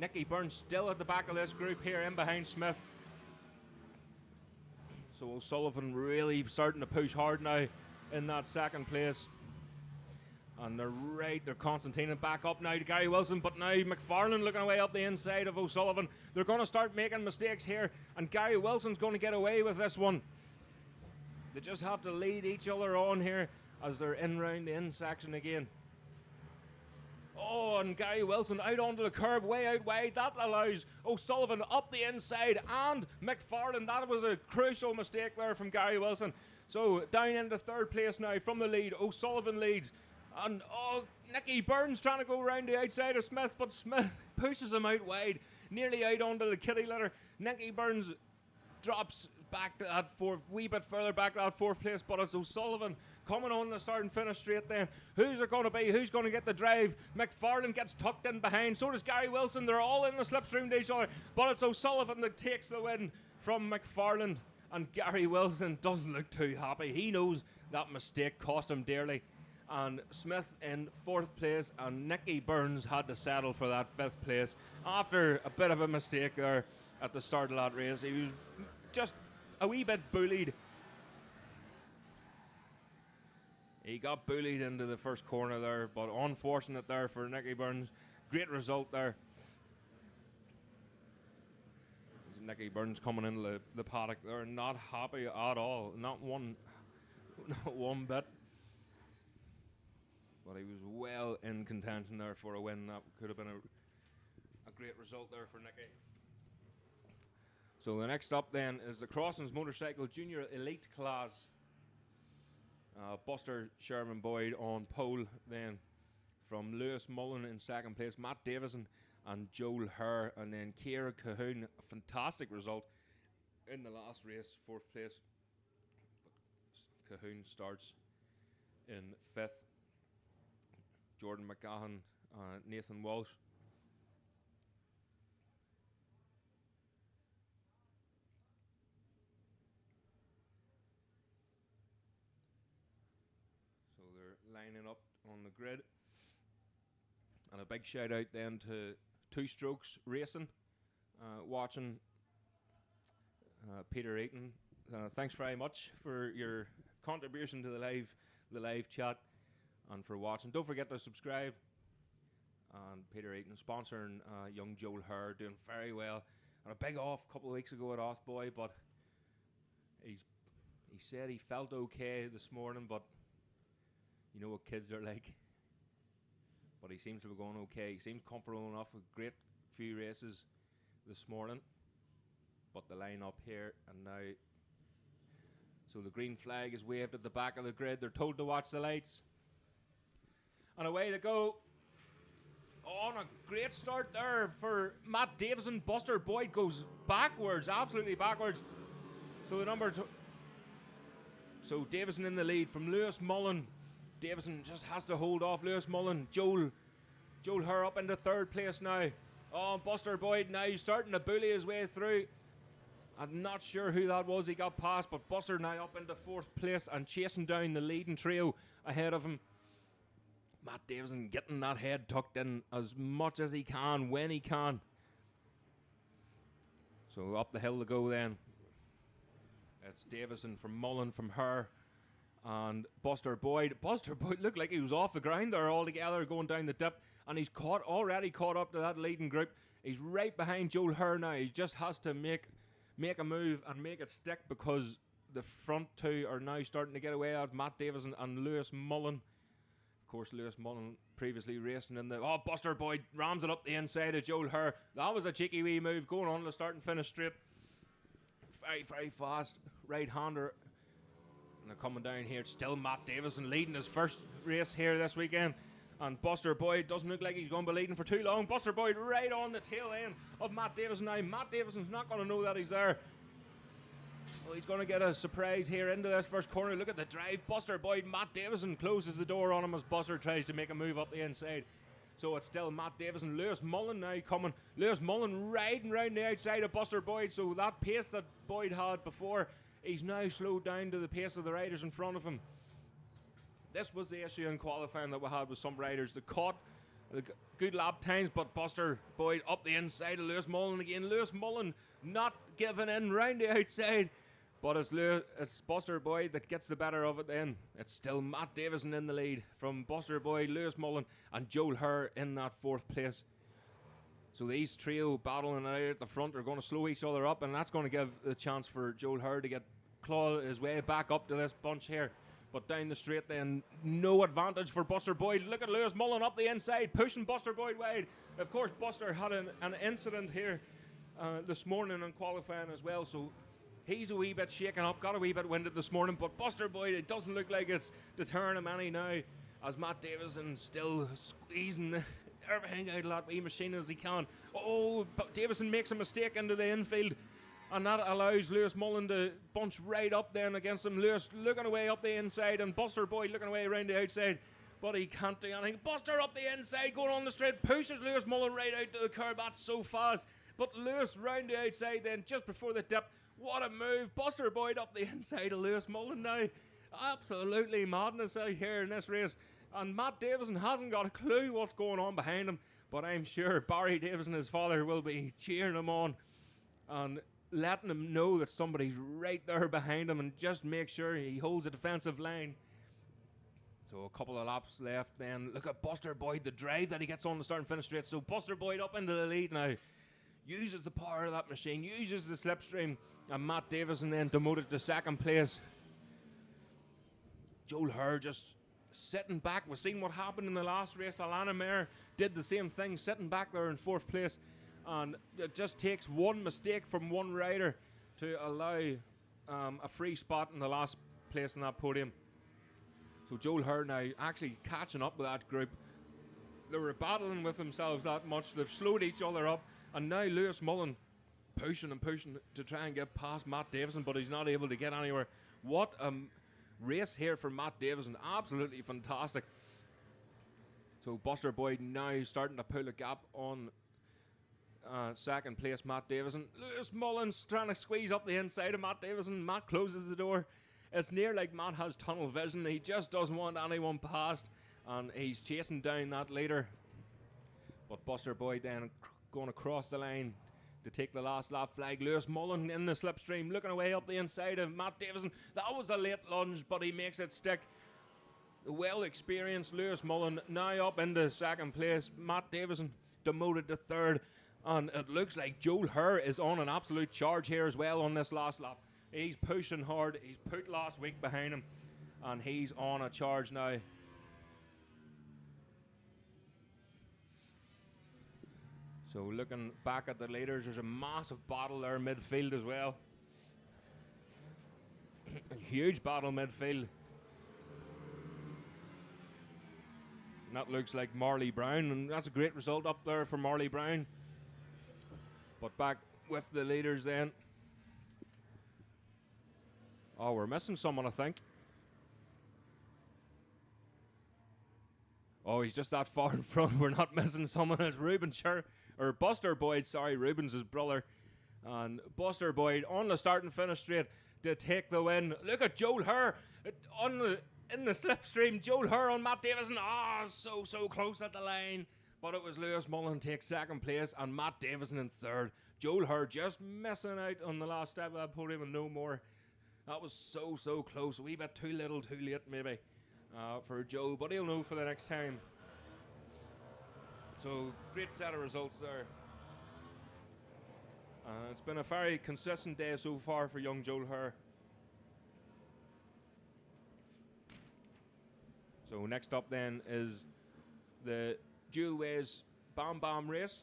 Nicky Burns still at the back of this group here in behind Smith. So O'Sullivan really starting to push hard now in that 2nd place. And they're Constantine back up now to Gary Wilson, but now McFarlane looking away up the inside of O'Sullivan. They're going to start making mistakes here, and Gary Wilson's going to get away with this one. They just have to lead each other on here as they're in round the in section again. Oh, and Gary Wilson out onto the curb, way out wide. That allows O'Sullivan up the inside, and McFarlane. That was a crucial mistake there from Gary Wilson. So down into 3rd place now from the lead. O'Sullivan leads. And Nicky Burns trying to go around the outside of Smith, but Smith pushes him out wide. nearly out onto the kitty litter. Nicky Burns drops back to that fourth, wee bit further back to that fourth place, but it's O'Sullivan coming on the start and finish straight then. Who's it going to be? Who's going to get the drive? McFarland gets tucked in behind. So does Gary Wilson. They're all in the slipstream to each other, but it's O'Sullivan that takes the win from McFarland, and Gary Wilson doesn't look too happy. He knows that mistake cost him dearly. And Smith in fourth place, and Nicky Burns had to settle for that fifth place after a bit of a mistake there at the start of that race. He was just a wee bit bullied. He got bullied into the first corner there, but unfortunate there for Nicky Burns. Great result there. Nicky Burns coming into the paddock there, not happy at all, not one bit. But he was well in contention there for a win. That could have been a great result there for Nicky. So the next up then is the Crossings Motorcycle Junior Elite class. Buster Sherman Boyd on pole then, from Lewis Mullen in second place, Matt Davison and Joel Herr, and then Ciara Cahoon, a fantastic result in the last race, fourth place. But Cahoon starts in fifth. Jordan McGahan, Nathan Walsh. So they're lining up on the grid. And a big shout out then to Two Strokes Racing, watching Peter Eaton. Thanks very much for your contribution to the live chat, and for watching. Don't forget to subscribe. And Peter Eaton sponsoring young Joel Herr, doing very well. And a big off a couple of weeks ago at Osboy, but he said he felt okay this morning, but you know what kids are like. But he seems to be going okay. He seems comfortable enough. A great few races this morning. But the line up here and now. So the green flag is waved at the back of the grid. They're told to watch the lights. And away they go. Oh, and a great start there for Matt Davison. Buster Boyd goes backwards, absolutely backwards. So the number so Davison in the lead from Lewis Mullen. Davison just has to hold off Lewis Mullen. Joel Herr up into third place now. Oh, Buster Boyd now starting to bully his way through. I'm not sure who that was he got past, but Buster now up into fourth place and chasing down the leading trio ahead of him. Matt Davison getting that head tucked in as much as he can when he can. So up the hill to go then. It's Davison from Mullen from Herr. And Buster Boyd looked like he was off the ground there altogether going down the dip, and he's already caught up to that leading group. He's right behind Joel Herr now. He just has to make a move and make it stick, because the front two are now starting to get away. That's Matt Davison and Lewis Mullen. Of course, Lewis Mullen previously racing in the... Oh, Buster Boyd rams it up the inside of Joel Herr. That was a cheeky wee move, going on to start and finish straight. Very, very fast right-hander. And they're coming down here. It's still Matt Davison leading his first race here this weekend. And Buster Boyd doesn't look like he's going to be leading for too long. Buster Boyd right on the tail end of Matt Davison now. Matt Davison's not going to know that he's there. Well, he's going to get a surprise here into this first corner. Look at the drive. Buster Boyd, Matt Davison closes the door on him as Buster tries to make a move up the inside. So it's still Matt Davison. Lewis Mullen now coming. Lewis Mullen riding round the outside of Buster Boyd. So that pace that Boyd had before, he's now slowed down to the pace of the riders in front of him. This was the issue in qualifying that we had with some riders that caught the good lap times, but Buster Boyd up the inside of Lewis Mullen again. Lewis Mullen not giving in round the outside, but it's Buster Boyd that gets the better of it then. It's still Matt Davison in the lead from Buster Boyd, Lewis Mullen and Joel Herr in that fourth place. So these trio battling out at the front are going to slow each other up, and that's going to give the chance for Joel Herr to claw his way back up to this bunch here. But down the straight then, no advantage for Buster Boyd. Look at Lewis Mullen up the inside, pushing Buster Boyd wide. Of course, Buster had an incident here this morning in qualifying as well, so he's a wee bit shaken up, got a wee bit winded this morning. But Buster Boyd, it doesn't look like it's deterring him any now, as Matt Davison still squeezing everything out of that wee machine as he can. Oh, but Davison makes a mistake into the infield, and that allows Lewis Mullen to bunch right up then against him. Lewis looking away up the inside, and Buster Boyd looking away around the outside, but he can't do anything. Buster up the inside, going on the straight, pushes Lewis Mullen right out to the curb. That's so fast. But Lewis round the outside then, just before the dip. What a move. Buster Boyd up the inside of Lewis Mullen now. Absolutely madness out here in this race. And Matt Davison hasn't got a clue what's going on behind him. But I'm sure Barry Davison, his father, will be cheering him on and letting him know that somebody's right there behind him, and just make sure he holds a defensive line. So a couple of laps left then. Look at Buster Boyd, the drive that he gets on the start and finish straight. So Buster Boyd up into the lead now. Uses the power of that machine, uses the slipstream, and Matt Davison then demoted to second place. Joel Hur just sitting back. We've seen what happened in the last race. Alana Mayer did the same thing, sitting back there in fourth place. And it just takes one mistake from one rider to allow a free spot in the last place in that podium. So Joel Hur now actually catching up with that group. They were battling with themselves that much. They've slowed each other up. And now Lewis Mullen pushing and pushing to try and get past Matt Davison, but he's not able to get anywhere. What a race here for Matt Davison. Absolutely fantastic. So Buster Boyd now starting to pull a gap on second place Matt Davison. Lewis Mullen's trying to squeeze up the inside of Matt Davison. Matt closes the door. It's near like Matt has tunnel vision. He just doesn't want anyone past, and he's chasing down that leader. But Buster Boyd then going across the line to take the last lap flag. Lewis Mullen in the slipstream, looking away up the inside of Matt Davison. That was a late lunge, but he makes it stick. The well-experienced Lewis Mullen now up into second place. Matt Davison demoted to third. And it looks like Joel Hur is on an absolute charge here as well on this last lap. He's pushing hard. He's put last week behind him, and he's on a charge now. So looking back at the leaders, there's a massive battle there midfield as well. A huge battle midfield. And that looks like Marley Brown, and that's a great result up there for Marley Brown. But back with the leaders then. Oh, we're missing someone, I think. Oh, he's just that far in front. We're not missing someone. It's Buster Boyd, sorry, Ruben's his brother. And Buster Boyd on the start and finish straight to take the win. Look at Joel Hur in the slipstream. Joel Hur on Matt Davison. So close at the line. But it was Lewis Mullen take second place and Matt Davison in third. Joel Hur just missing out on the last step of that podium and no more. That was so close. A wee bit too little, too late maybe for Joe, but he'll know for the next time. So great set of results there. It's been a very consistent day so far for young Joel Hur. So next up then is the Dual Ways Bam Bam race.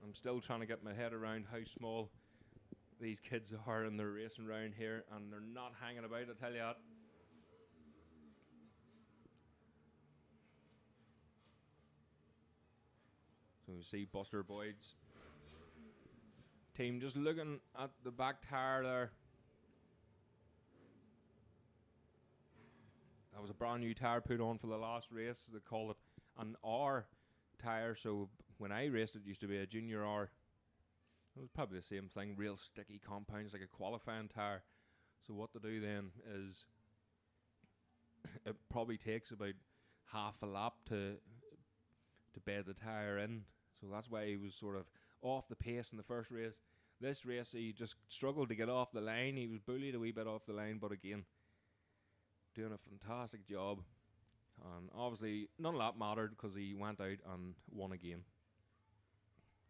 I'm still trying to get my head around how small these kids are and they're racing around here and they're not hanging about, I tell you that. So you see Buster Boyd's team just looking at the back tire there. That was a brand new tire put on for the last race. They call it an R tire. So when I raced, it used to be a junior R. It was probably the same thing, real sticky compounds like a qualifying tire. So what to do then is it probably takes about half a lap to bed the tire in. So that's why he was sort of off the pace in the first race. This race he just struggled to get off the line. He was bullied a wee bit off the line, but again, doing a fantastic job. And obviously none of that mattered because he went out and won again.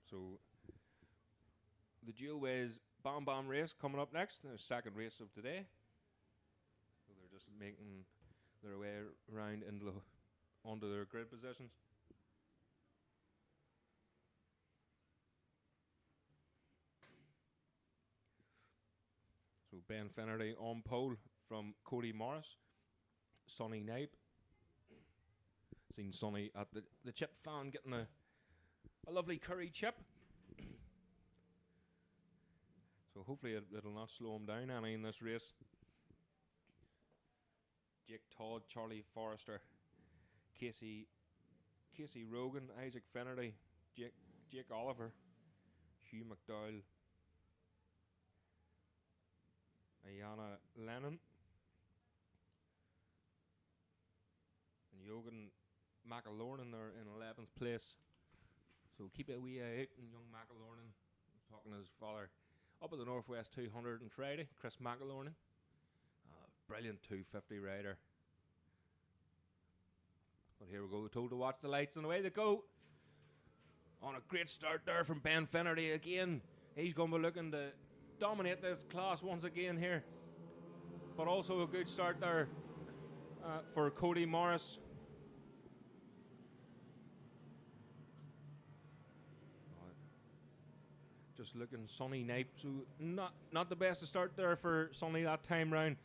So the Dual Ways Bam Bam race coming up next. The second race of today. So they're just making their way around onto their grid positions. So Ben Finnerty on pole from Cody Morris. Sonny Knipe Seen Sonny at the chip fan getting a lovely curry chip. So hopefully it'll not slow him down any in this race. Jake Todd, Charlie Forrester, Casey Rogan, Isaac Finnerty, Jake Oliver, Hugh McDowell, Ayana Lennon, and Jogan McElornan there in 11th place. So keep a wee eye out on young McElornan. Talking to his father up at the Northwest 200 on Friday, Chris McElornan. Brilliant 250 rider. But here we go, told to watch the lights, and away they go. On a great start there from Ben Finnerty again. He's going to be looking to dominate this class once again here. But also a good start there for Cody Morris. Just looking Sonny Knipe, so not the best to start there for Sonny that time round.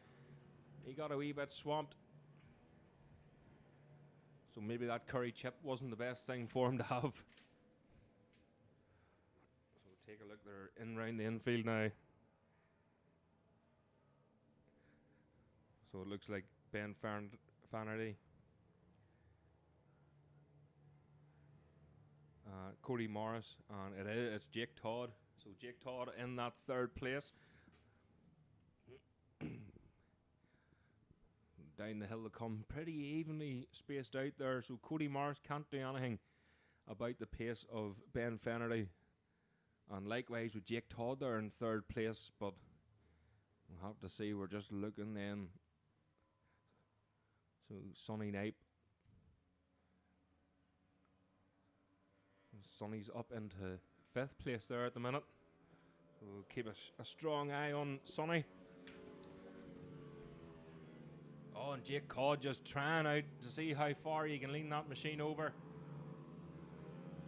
He got a wee bit swamped. So maybe that curry chip wasn't the best thing for him to have. So take a look there in round the infield now. So it looks like Ben Finnerty, Cody Morris, and it's Jake Todd. So Jake Todd in that third place. Down the hill they come, pretty evenly spaced out there. So Cody Morris can't do anything about the pace of Ben Finnerty. And likewise with Jake Todd there in third place. But we'll have to see, we're just looking then. So Sonny Knipe. Sonny's up into 5th place there at the minute. So we'll keep a strong eye on Sonny. Oh, and Jake Todd just trying out to see how far he can lean that machine over.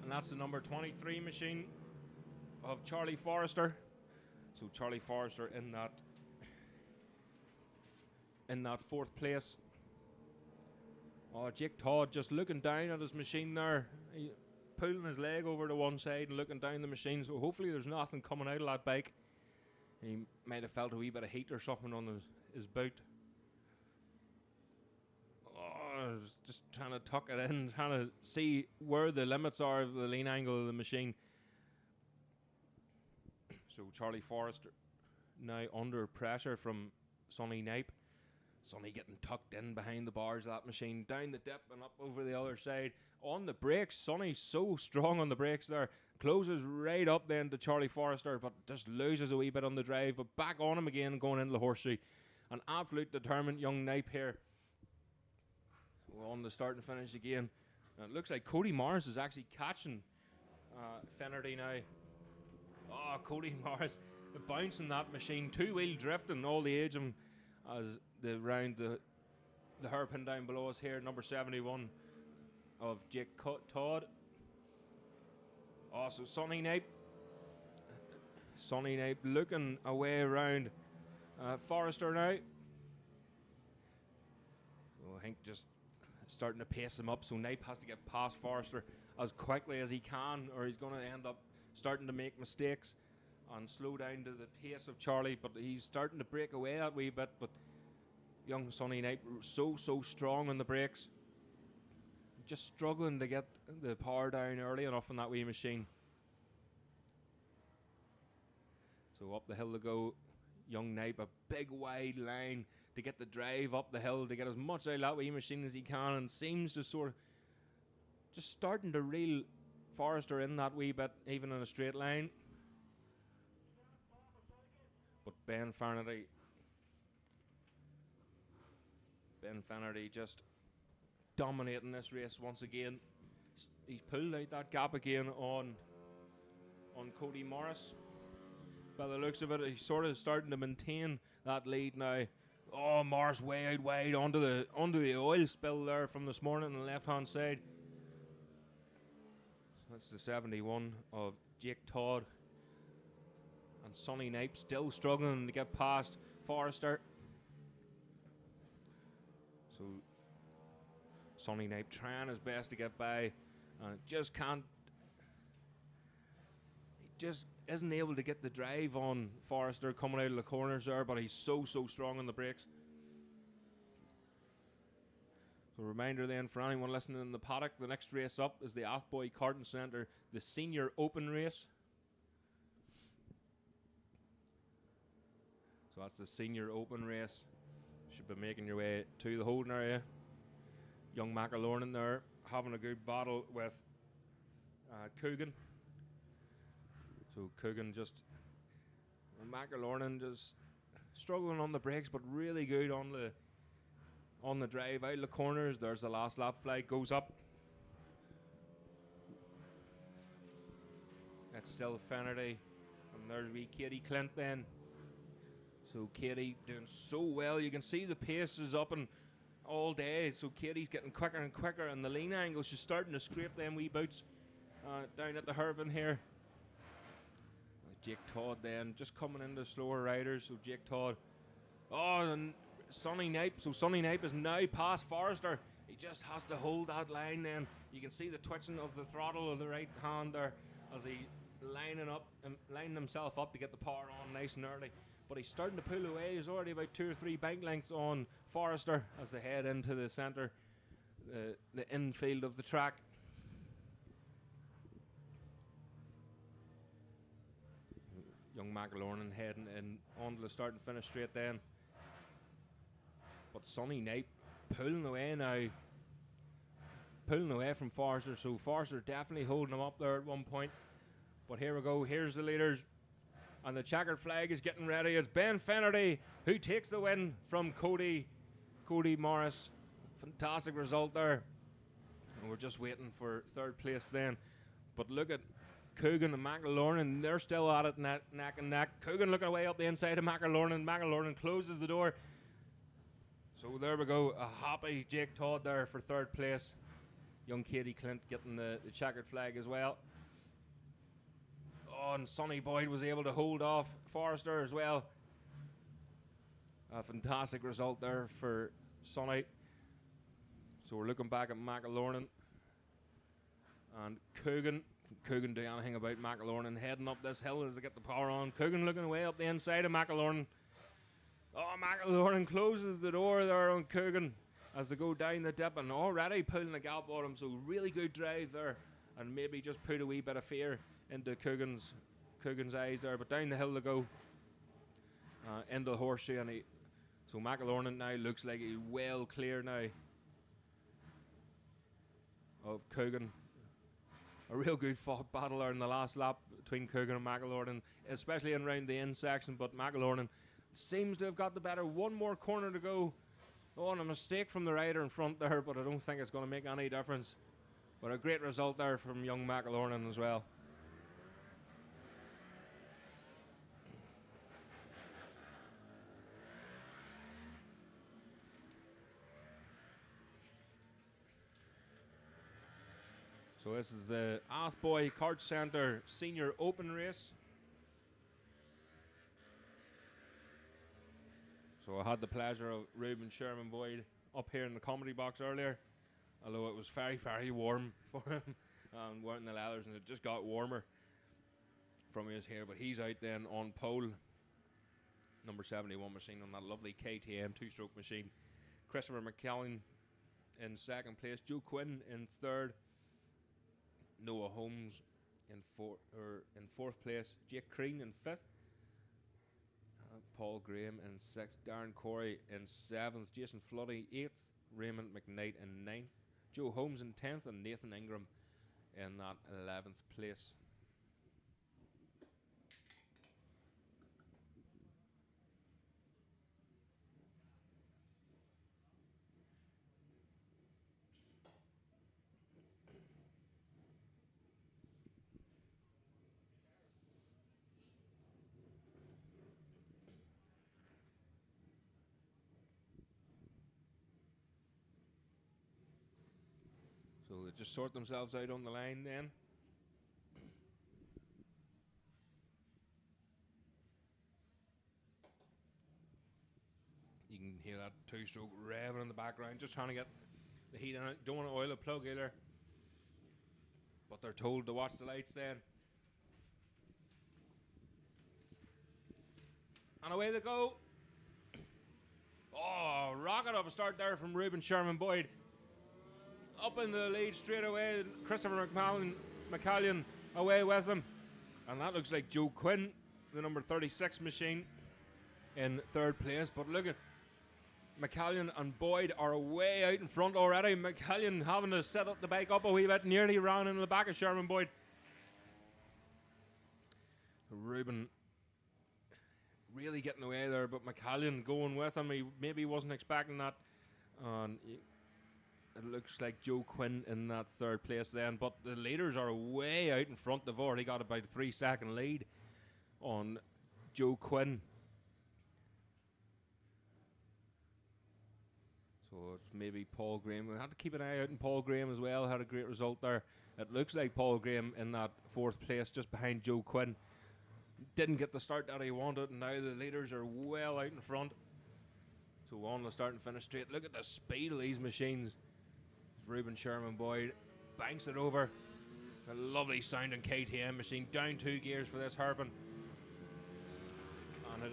And that's the number 23 machine of Charlie Forrester. So Charlie Forrester in that 4th place. Oh, Jake Todd just looking down at his machine there. He pulling his leg over to one side and looking down the machine. So hopefully there's nothing coming out of that bike. He might have felt a wee bit of heat or something on his boot. Oh, just trying to tuck it in, trying to see where the limits are of the lean angle of the machine. So Charlie Forrester now under pressure from Sonny Knipe. Sonny getting tucked in behind the bars of that machine, down the dip and up over the other side. On the brakes, Sonny's so strong on the brakes there. Closes right up then to Charlie Forrester, but just loses a wee bit on the drive. But back on him again, going into the horseshoe. An absolute determined young Knipe here. We're on the start and finish again. And it looks like Cody Morris is actually catching Finnerty now. Oh, Cody Morris bouncing that machine, two-wheel drifting all the age of him as the round the hairpin down below us here, number 71 of Jake Todd. Oh, so Sonny Knipe looking away around Forrester now. Oh, I think just starting to pace him up, so Knipe has to get past Forrester as quickly as he can, or he's going to end up starting to make mistakes and slow down to the pace of Charlie. But he's starting to break away that wee bit. But young Sonny Knipe so strong on the brakes, just struggling to get the power down early enough on that wee machine. So up the hill to go, young Knipe, a big wide line to get the drive up the hill, to get as much out of that wee machine as he can, and seems to sort of just starting to reel Forrester in that wee bit, even in a straight line. But Ben Finnerty just dominating this race once again. He's pulled out that gap again on Cody Morris. By the looks of it, he's sort of starting to maintain that lead now. Oh, Morris way out wide onto the oil spill there from this morning on the left-hand side. So that's the 71 of Jake Todd. And Sonny Knipe still struggling to get past Forrester. So Sonny Knipe trying his best to get by, and just can't. He just isn't able to get the drive on Forrester coming out of the corners there, but he's so strong on the brakes. So a reminder then for anyone listening in the paddock, the next race up is the Athboy Karting Centre, the Senior Open Race. So that's the Senior Open Race. Should be making your way to the holding area. Young McAlornan there having a good battle with Coogan. So Coogan McAlornan just struggling on the brakes, but really good on the drive out of the corners. There's the last lap flag goes up. That's still Finnerty, and there's wee Katie Clint then. So Katie doing so well. You can see the pace is up and all day. So Katie's getting quicker and quicker, and the lean angle, she's starting to scrape them wee boots down at the Hurban here. Jake Todd then just coming into slower riders. So Jake Todd. Oh, and Sonny Knipe. So Sonny Knipe is now past Forrester. He just has to hold that line then. You can see the twitching of the throttle of the right hand there as he lining himself up to get the power on nice and early. But he's starting to pull away. He's already about 2 or 3 bank lengths on Forrester as they head into the centre, the infield of the track. Young McAlornan heading in onto the start and finish straight then. But Sonny Knipe pulling away now. Pulling away from Forrester. So Forrester definitely holding him up there at one point. But here we go. Here's the leaders. And the checkered flag is getting ready. It's Ben Finnerty who takes the win from Cody Morris. Fantastic result there. And we're just waiting for third place then. But look at Coogan and McAlornan. They're still at it neck and neck. Coogan looking away up the inside of McAlornan. McAlornan closes the door. So there we go. A happy Jake Todd there for third place. Young Katie Clint getting the checkered flag as well. Oh, and Sonny Boyd was able to hold off Forrester as well. A fantastic result there for Sonny. So we're looking back at McAlornan and Coogan. Coogan do anything about McAlornan heading up this hill as they get the power on. Coogan looking away up the inside of McAlornan. Oh, McAlornan closes the door there on Coogan as they go down the dip and already pulling the gap on him. So really good drive there and maybe just put a wee bit of fear into Coogan's eyes there. But down the hill they go into the horseshoe. And so McAlornan now looks like he's well clear now of Coogan. A real good fought battle there in the last lap between Coogan and McAlornan, especially in around the end section. But McAlornan seems to have got the better. One more corner to go. Oh, and a mistake from the rider in front there, but I don't think it's going to make any difference. But a great result there from young McAlornan as well. So this is the Athboy Kart Centre Senior Open Race. So I had the pleasure of Ruben Sherman Boyd up here in the comedy box earlier, although it was very, very warm for him and wearing the leathers, and it just got warmer from his here. But he's out then on pole, number 71 machine on that lovely KTM 2-stroke machine. Christopher McKellen in second place, Joe Quinn in third, Noah Holmes in fourth place, Jake Crean in fifth, Paul Graham in sixth, Darren Corey in seventh, Jason Floody eighth, Raymond McKnight in ninth, Joe Holmes in 10th, and Nathan Ingram in that 11th place. So they just sort themselves out on the line then. You can hear that 2-stroke revving in the background, just trying to get the heat on it. Don't want to oil a plug either. But they're told to watch the lights then. And away they go. Oh, rocket of a start there from Ruben Sherman Boyd. Up in the lead straight away. Christopher McCallion away with them. And that looks like Joe Quinn, the number 36 machine, in third place. But look at McCallion and Boyd are way out in front already. McCallion having to set up the bike up a wee bit, nearly ran into the back of Sherman Boyd. Ruben really getting away there, but McCallion going with him. He maybe wasn't expecting that. And it looks like Joe Quinn in that third place then, but the leaders are way out in front. They've already got about a 3-second lead on Joe Quinn. So it's maybe Paul Graham. We had to keep an eye out on Paul Graham as well. Had a great result there. It looks like Paul Graham in that fourth place just behind Joe Quinn. Didn't get the start that he wanted, and now the leaders are well out in front. So on the start and finish straight. Look at the speed of these machines. Ruben Sherman Boyd banks it over. A lovely sounding KTM machine. Down 2 gears for this hairpin. And it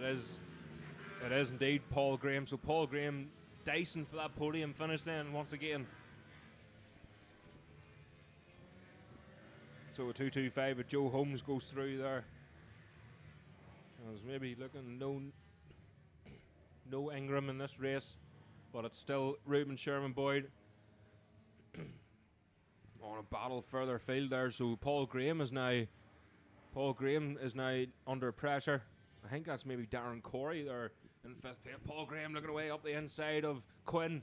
is indeed Paul Graham. So Paul Graham dicing for that podium finish then once again. So a 2:25 with Joe Holmes goes through there. I was maybe looking no Ingram in this race, but it's still Ruben Sherman Boyd on a battle further field there. So Paul Graham is now under pressure. I think that's maybe Darren Corey there in fifth place. Paul Graham looking away up the inside of Quinn,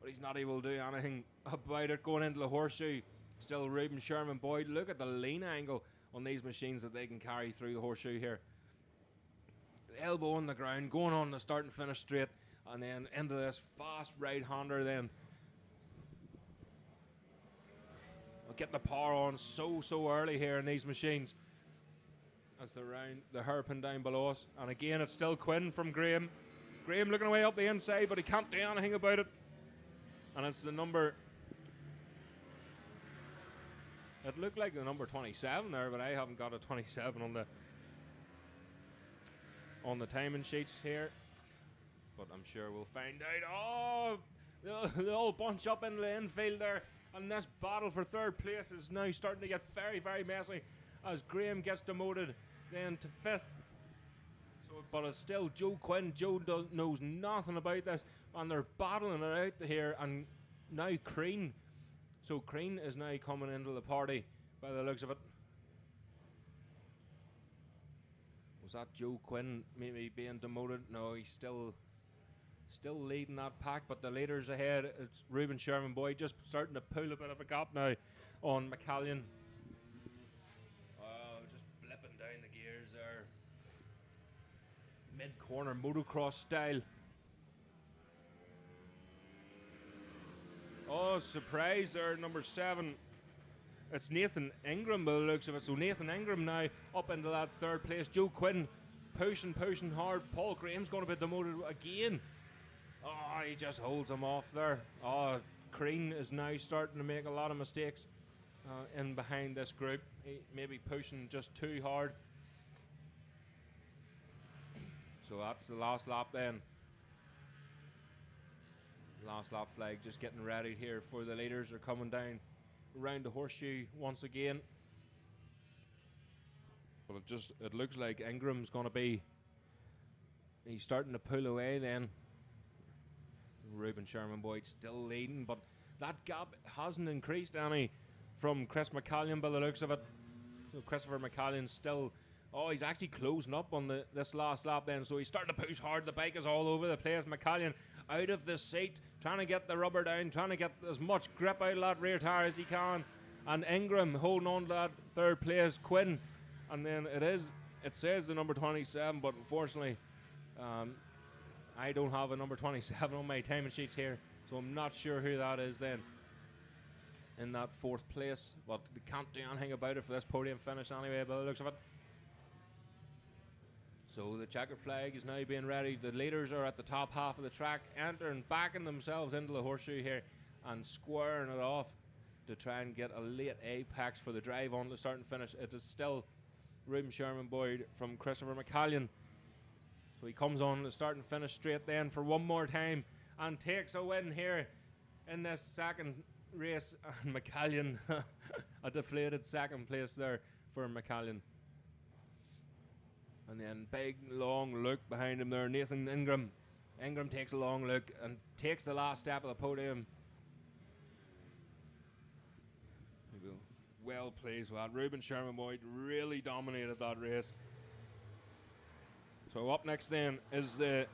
but he's not able to do anything about it. Going into the horseshoe, still Ruben Sherman Boyd. Look at the lean angle on these machines that they can carry through the horseshoe here. The elbow on the ground, going on the start and finish straight, and then into this fast right-hander then. We'll get the power on so early here in these machines. As the hairpin down below us. And again, it's still Quinn from Graham. Graham looking away up the inside, but he can't do anything about it. And it's the number... It looked like the number 27 there, but I haven't got a 27 on the timing sheets here. But I'm sure we'll find out. Oh, they all bunch up in the infield there. And this battle for third place is now starting to get very, very messy as Graham gets demoted then to fifth. So, but it's still Joe Quinn. Joe knows nothing about this, and they're battling it out here. And now Crean. So Crean is now coming into the party by the looks of it. Was that Joe Quinn maybe being demoted? No, he's still leading that pack, but the leaders ahead, it's Ruben Sherman Boyd just starting to pull a bit of a gap now on McCallion. Just blipping down the gears there. Mid-corner motocross style. Oh, surprise there, number 7. It's Nathan Ingram by the looks of it. So Nathan Ingram now up into that third place. Joe Quinn pushing hard. Paul Graham's going to be demoted again. Oh, he just holds him off there. Oh, Crean is now starting to make a lot of mistakes in behind this group. He may be pushing just too hard. So that's the last lap then. Last lap flag just getting ready here for the leaders. They're coming down around the horseshoe once again. But it looks like Ingram's going to be... He's starting to pull away then. Ruben Sherman Boyd still leading, but that gap hasn't increased any from Chris McCallion by the looks of it. So Christopher McCallion still... Oh, he's actually closing up on this last lap then, so he's starting to push hard. The bike is all over the place. McCallion out of the seat, trying to get the rubber down, trying to get as much grip out of that rear tire as he can. And Ingram holding on to that third place. Quinn, and then it says the number 27, but unfortunately I don't have a number 27 on my timing sheets here, so I'm not sure who that is then in that fourth place, but they can't do anything about it for this podium finish anyway by the looks of it. So the checkered flag is now being ready. The leaders are at the top half of the track, backing themselves into the horseshoe here, and squaring it off to try and get a late apex for the drive on the start and finish. It is still Ruben Sherman Boyd from Christopher McCallion. So he comes on the start and finish straight then for one more time and takes a win here in this second race. And McCallion, a deflated second place there for McCallion. And then big long look behind him there, Nathan Ingram. Ingram takes a long look and takes the last step of the podium. Well pleased with that. Ruben Sherman Boyd really dominated that race. So up next then is the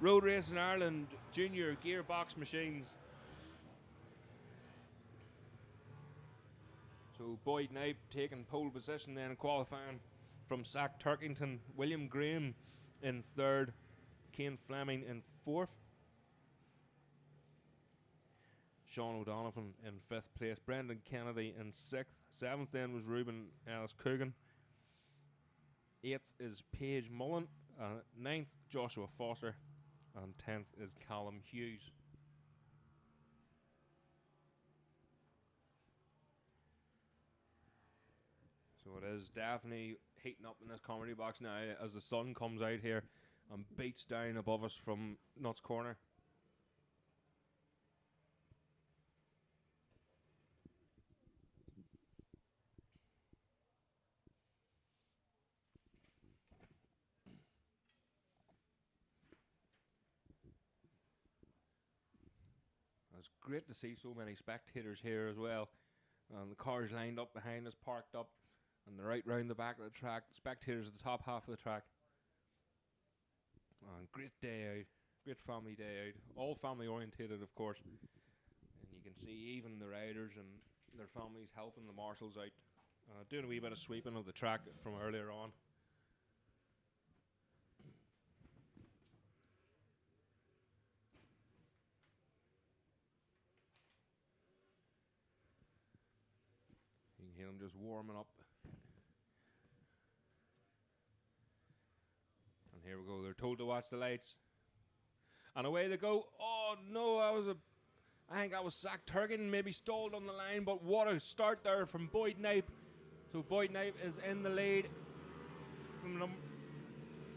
Road Racing Ireland Junior Gearbox Machines. So Boyd Knipe taking pole position then in qualifying from Sack Turkington. William Graham in third. Kane Fleming in fourth. Sean O'Donovan in fifth place. Brendan Kennedy in sixth. Seventh then was Ruben Ellis Coogan. Eighth is Paige Mullen. Ninth, Joshua Foster. And 10th is Callum Hughes. So it is definitely heating up in this comedy box now as the sun comes out here and beats down above us from Nuts Corner. It's great to see so many spectators here as well. The cars lined up behind us, parked up, and they're right round the back of the track. Spectators at the top half of the track. Great day out, great family day out. All family orientated, of course. And you can see even the riders and their families helping the marshals out. Doing a wee bit of sweeping of the track from earlier on. You can hear them just warming up. And here we go. They're told to watch the lights. And away they go. Oh no, I think that was Zach Turgan, maybe stalled on the line, but what a start there from Boyd Knipe. So Boyd Knipe is in the lead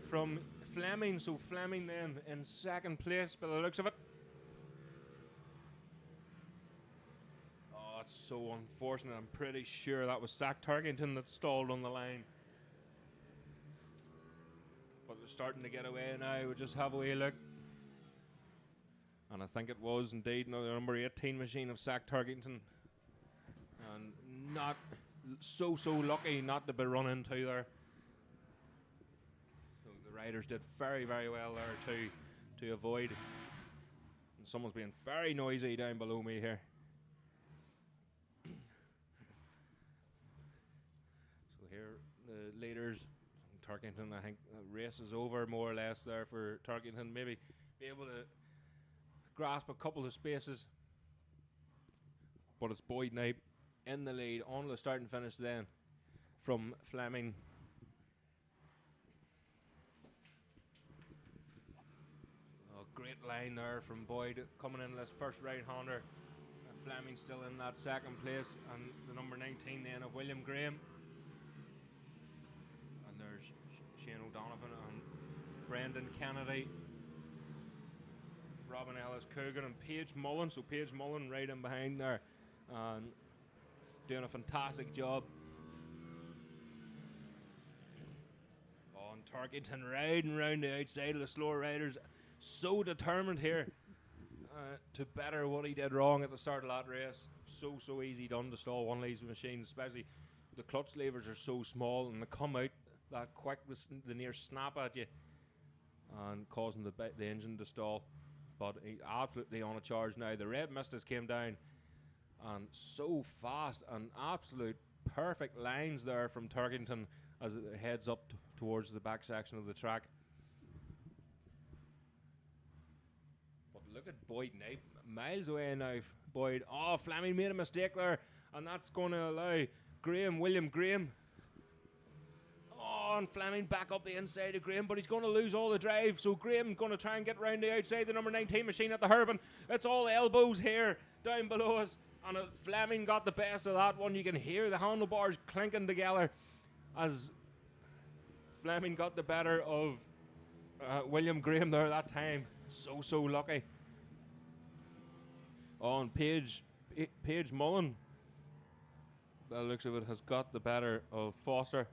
from Fleming. So Fleming then in second place by the looks of it. Oh, it's so unfortunate. I'm pretty sure that was Zach Turkington that stalled on the line. But they're starting to get away now. We'll just have a wee look. And I think it was indeed the number 18 machine of Zach Turkington. And not so lucky not to be run into there. So the riders did very, very well there to avoid. And someone's being very noisy down below me here. So here the leaders, Turkington, I think the race is over more or less there for Turkington. Maybe be able to grasp a couple of spaces. But it's Boyd Knipe in the lead on the start and finish then from Fleming. Oh, great line there from Boyd coming in this first right-hander. Fleming still in that second place, and the number 19 then of William Graham. And there's Shane O'Donovan and Brendan Kennedy. Robin Ellis Coogan and Paige Mullen. So Paige Mullen right in behind there. Doing a fantastic job. Oh, and Turkington riding round the outside of the slower riders. So determined here to better what he did wrong at the start of that race. So easy done to stall one of these machines, especially the clutch levers are so small and they come out that quick, the near snap at you and causing the engine to stall. But he's absolutely on a charge now. The red mist has came down and so fast and absolute perfect lines there from Turkington as it heads up towards the back section of the track. But look at Boyd Knipe, miles away now. Boyd, oh, Fleming made a mistake there, and that's going to allow William Graham. Oh, on. Fleming back up the inside of Graham, but he's going to lose all the drive. So Graham going to try and get round the outside. The number 19 machine at the Hurban. It's all elbows here down below us. And Fleming got the best of that one. You can hear the handlebars clinking together as Fleming got the better of William Graham there that time. So lucky. Oh, and Paige Mullen, by the looks of it, has got the better of Foster.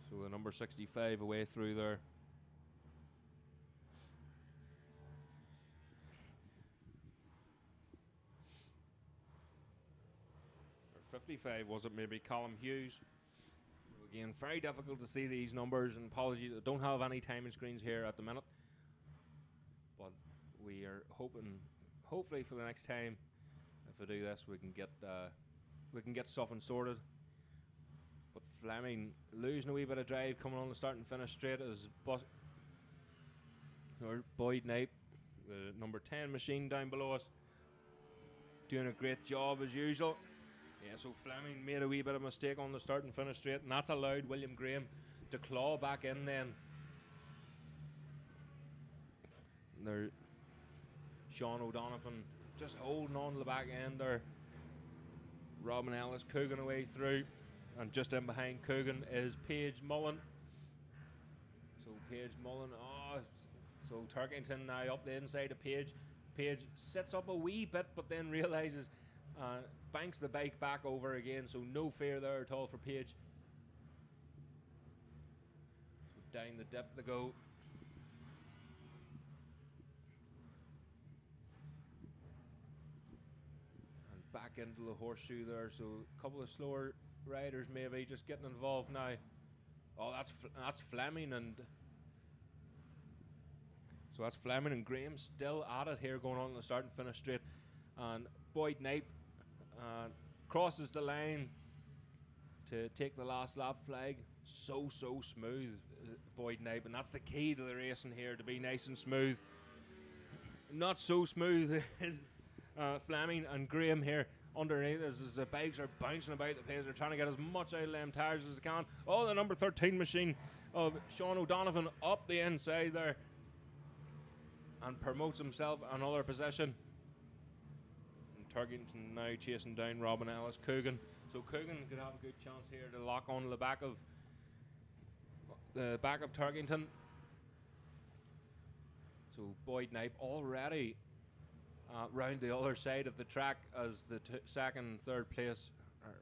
So the number 65 away through there. Or 55, was it maybe Colin Hughes? Again, very difficult to see these numbers, and apologies, I don't have any timing screens here at the minute. But we are hopefully for the next time, if I do this, we can get something sorted. But Fleming losing a wee bit of drive coming on the start and finish straight as Boyd Knipe, the number 10 machine down below us, doing a great job as usual. Yeah, so Fleming made a wee bit of mistake on the start and finish straight, and that's allowed William Graham to claw back in then. There, Sean O'Donovan just holding on to the back end there. Robin Ellis Coogan away through, and just in behind Coogan is Paige Mullen. So Paige Mullen, so Turkington now up the inside of Paige. Paige sits up a wee bit, but then realises, banks the bike back over again, so no fear there at all for Paige. So down the dip they go. And back into the horseshoe there, so a couple of slower riders maybe just getting involved now. Oh, that's Fleming, and so that's Fleming and Graham still at it here, going on the start and finish straight. And Boyd Knipe crosses the line to take the last lap flag. So smooth, Boyd Knipe, and that's the key to the racing here, to be nice and smooth. Not so smooth Fleming and Graham here underneath as the bikes are bouncing about the place. They're trying to get as much out of them tires as they can. Oh, the number 13 machine of Sean O'Donovan up the inside there and promotes himself another position. Turkington now chasing down Robin Ellis Coogan. So Coogan could have a good chance here to lock on to the back of Turkington. So Boyd Knipe already round the other side of the track as the second and third place are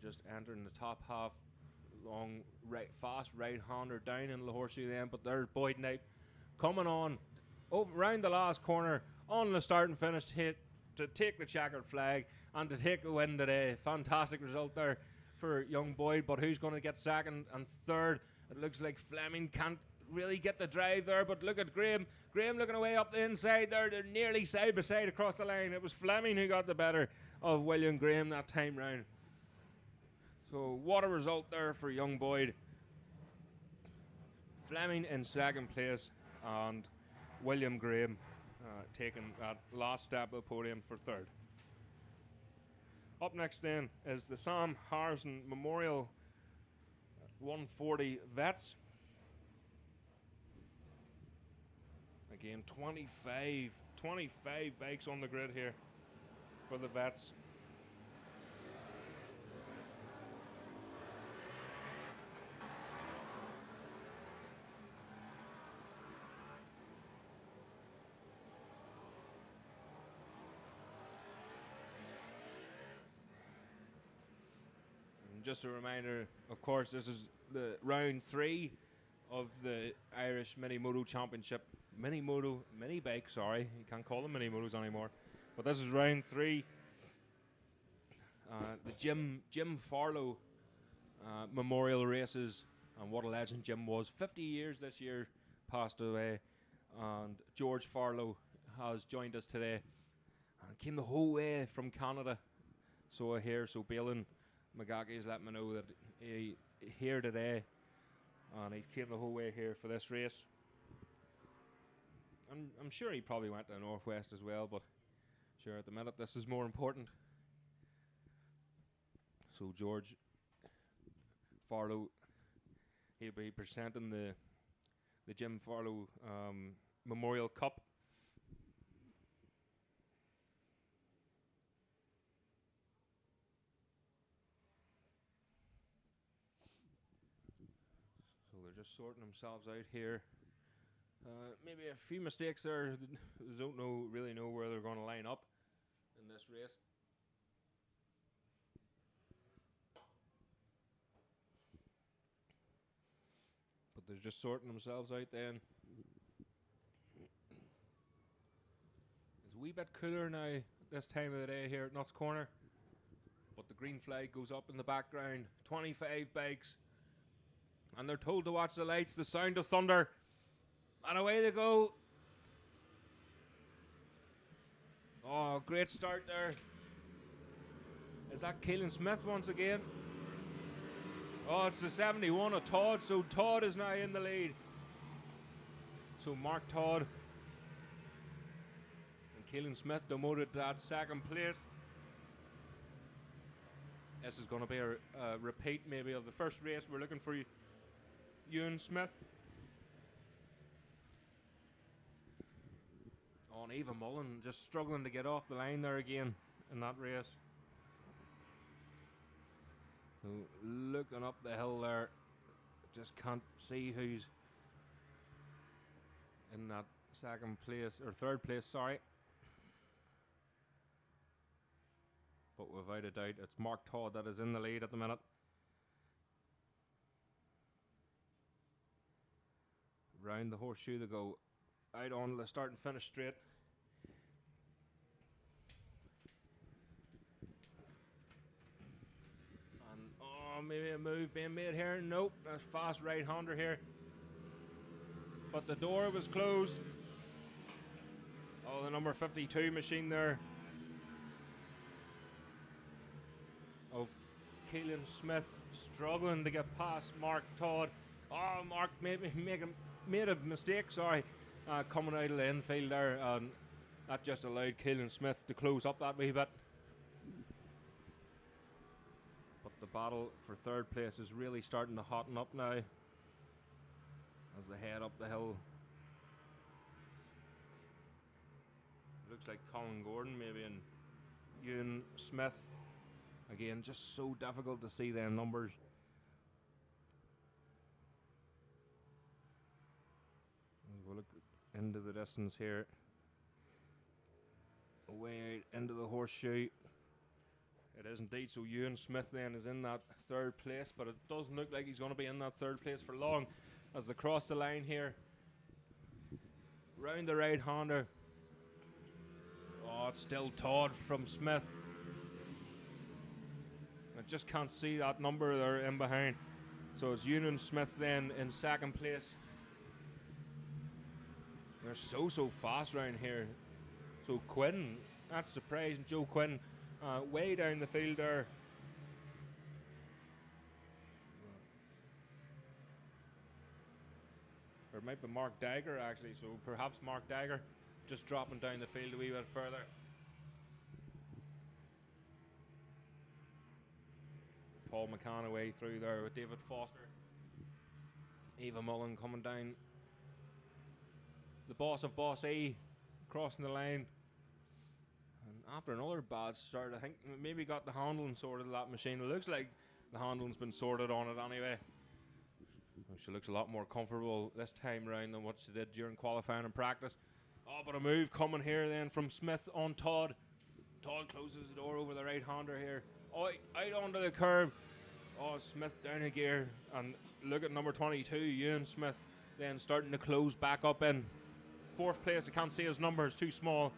just entering the top half. Long fast right hander down into the horseshoe then, but there's Boyd Knipe coming on over round the last corner on the start and finish hit to take the checkered flag and to take the win today. Fantastic result there for young Boyd, but who's going to get second and third? It looks like Fleming can't really get the drive there, but look at Graham looking away up the inside there. They're nearly side by side across the line. It was Fleming who got the better of William Graham that time round. So what a result there for young Boyd. Fleming in second place and William Graham taking that last step of the podium for third. Up next then is the Sam Harrison Memorial 140 Vets. Again, 25 bikes on the grid here for the Vets. Just a reminder, of course, this is the round 3 of the Irish Mini Moto Championship. Mini bike, sorry. You can't call them mini motos anymore. But this is round 3. The Jim Farlow memorial races. And what a legend Jim was. 50 years this year passed away. And George Farlow has joined us today. And came the whole way from Canada. So Balin Magaki has let me know that he's here today, and he's came the whole way here for this race. I'm sure he probably went to the Northwest as well, but Sure, at the minute this is more important. So George Farlow, he'll be presenting the Jim Farlow Memorial Cup. So they're just sorting themselves out here. Maybe a few mistakes there. They don't really know where they're going to line up in this race. But they're just sorting themselves out then. It's a wee bit cooler now this time of the day here at Nuts Corner. But the green flag goes up in the background. 25 bikes. And they're told to watch the lights, the sound of thunder. And away they go. Oh, great start there. Is that Keelan Smith once again? Oh, it's the 71 of Todd. So Todd is now in the lead. So Mark Todd and Keelan Smith demoted to that second place. This is going to be a repeat maybe of the first race. We're looking for Ewan Smith. Oh, and Eva Mullen just struggling to get off the line there again in that race. So looking up the hill there, just can't see who's in that second place, or third place, sorry. But without a doubt, it's Mark Todd that is in the lead at the minute. Round the horseshoe they go, out on the start and finish straight. And oh, maybe a move being made here. Nope, that's fast right-hander here. But the door was closed. Oh, the number 52 machine there of Keelan Smith struggling to get past Mark Todd. Oh, Mark made a mistake, sorry, coming out of the infield there. That just allowed Keelan Smith to close up that wee bit. But the battle for third place is really starting to hotten up now as they head up the hill. Looks like Colin Gordon maybe and Ewan Smith. Again, just so difficult to see their numbers. We'll look into the distance here. Away out into the horseshoe. It is indeed. So Ewan Smith then is in that third place, but it doesn't look like he's going to be in that third place for long as they cross the line here. Round the right-hander. Oh, it's still Todd from Smith. I just can't see that number there in behind. So it's Ewan Smith then in second place. They're so fast around here. So Quinn, that's surprising. Joe Quinn, way down the field there. Or it might be Mark Dagger actually. So perhaps Mark Dagger just dropping down the field a wee bit further. Paul McCann away through there with David Foster. Eva Mullen coming down. The boss of Boss E crossing the line. And after another bad start, I think maybe got the handling sorted of that machine. It looks like the handling's been sorted on it anyway. She looks a lot more comfortable this time around than what she did during qualifying and practice. Oh, but a move coming here then from Smith on Todd. Todd closes the door over the right-hander here. Oh, out onto the curb. Oh, Smith down a gear. And look at number 22, Ewan Smith, then starting to close back up in fourth place. I can't see his number, it's too small.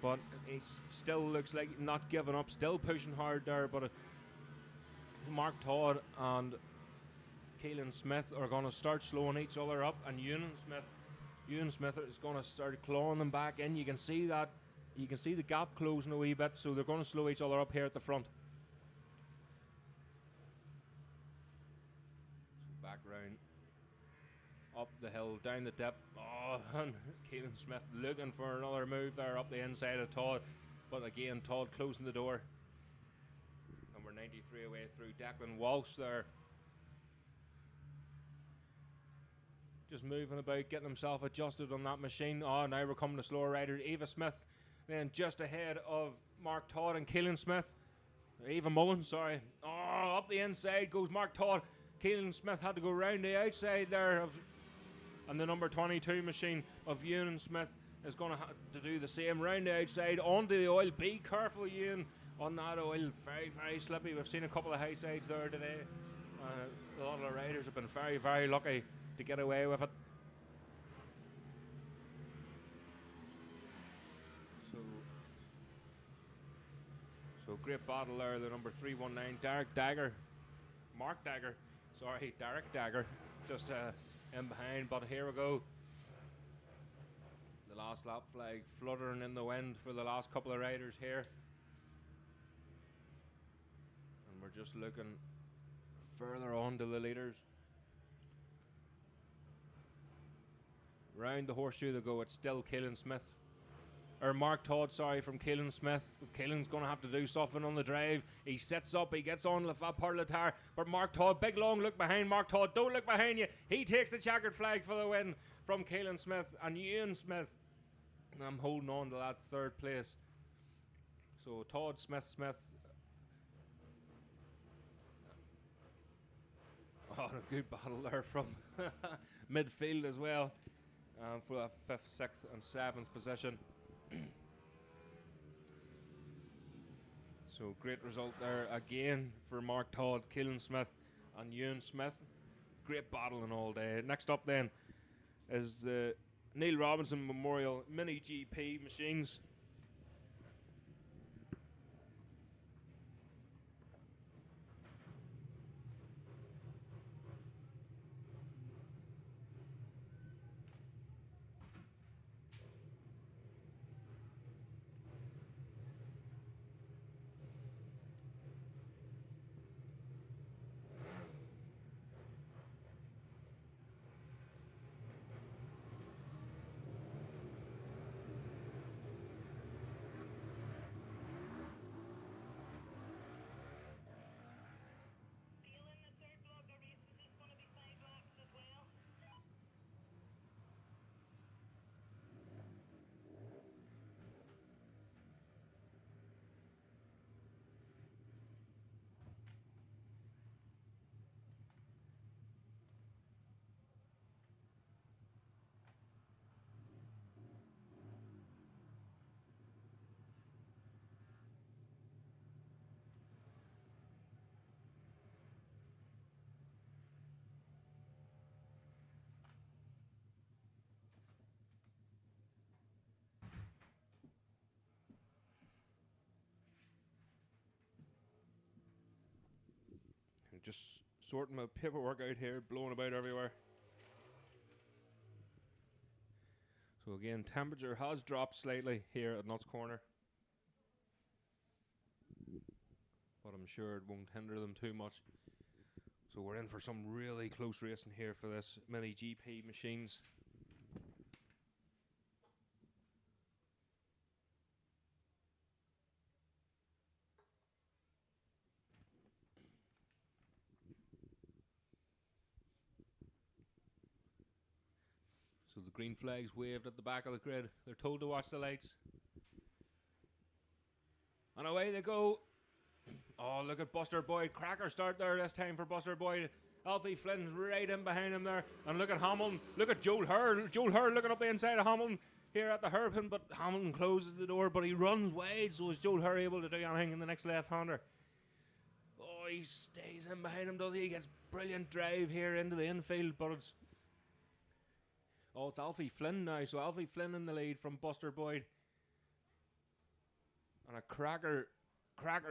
But he still looks like not giving up, still pushing hard there. But Mark Todd and Keelan Smith are going to start slowing each other up. And Ewan Smith is going to start clawing them back in. You can see that. You can see the gap closing a wee bit, so they're going to slow each other up here at the front. So back round. up the hill, down the dip. Oh, and Keelan Smith looking for another move there up the inside of Todd. But again, Todd closing the door. Number 93 away through. Declan Walsh there. Just moving about, getting himself adjusted on that machine. Oh, now we're coming to slower riders. Eva Smith then just ahead of Mark Todd and Keelan Smith. Eva Mullen, sorry. Oh, up the inside goes Mark Todd. Keelan Smith had to go round the outside there and the number 22 machine of Ewan Smith is going to have to do the same. Round the outside, onto the oil. Be careful, Ewan, on that oil. Very, very slippy. We've seen a couple of high sides there today. A lot of the riders have been very, very lucky to get away with it. So great battle there, the number 319, Derek Dagger. Derek Dagger, just in behind, but here we go. The last lap flag fluttering in the wind for the last couple of riders here. And we're just looking further on to the leaders. Round the horseshoe they go, it's still Keelan Smith. Or Mark Todd, sorry, from Keelan Smith. Keelan's going to have to do something on the drive. He sits up, he gets on the fat part of the tire. But Mark Todd, big long look behind Mark Todd. Don't look behind you. He takes the checkered flag for the win from Keelan Smith and Ewan Smith. I'm holding on to that third place. So Todd, Smith. Oh, a good battle there from midfield as well. For that 5th, 6th and 7th position. So great result there again for Mark Todd, Keelan Smith and Ewan Smith. Great battling all day. Next up then is the Neil Robinson Memorial Mini GP machines. Just sorting my paperwork out here, blowing about everywhere. So again, temperature has dropped slightly here at Nuts Corner, but I'm sure it won't hinder them too much. So we're in for some really close racing here for this Mini GP machines. So the green flag's waved at the back of the grid. They're told to watch the lights. And away they go. Oh, look at Buster Boyd. Cracker start there this time for Buster Boyd. Alfie Flynn's right in behind him there. And look at Hamilton. Look at Joel Hurd. Joel Hurd looking up the inside of Hamilton here at the hairpin. But Hamilton closes the door. But he runs wide. So is Joel Hurd able to do anything in the next left-hander? Oh, he stays in behind him, does he? He gets brilliant drive here into the infield. But it's... Oh, it's Alfie Flynn now. So Alfie Flynn in the lead from Buster Boyd. And a cracker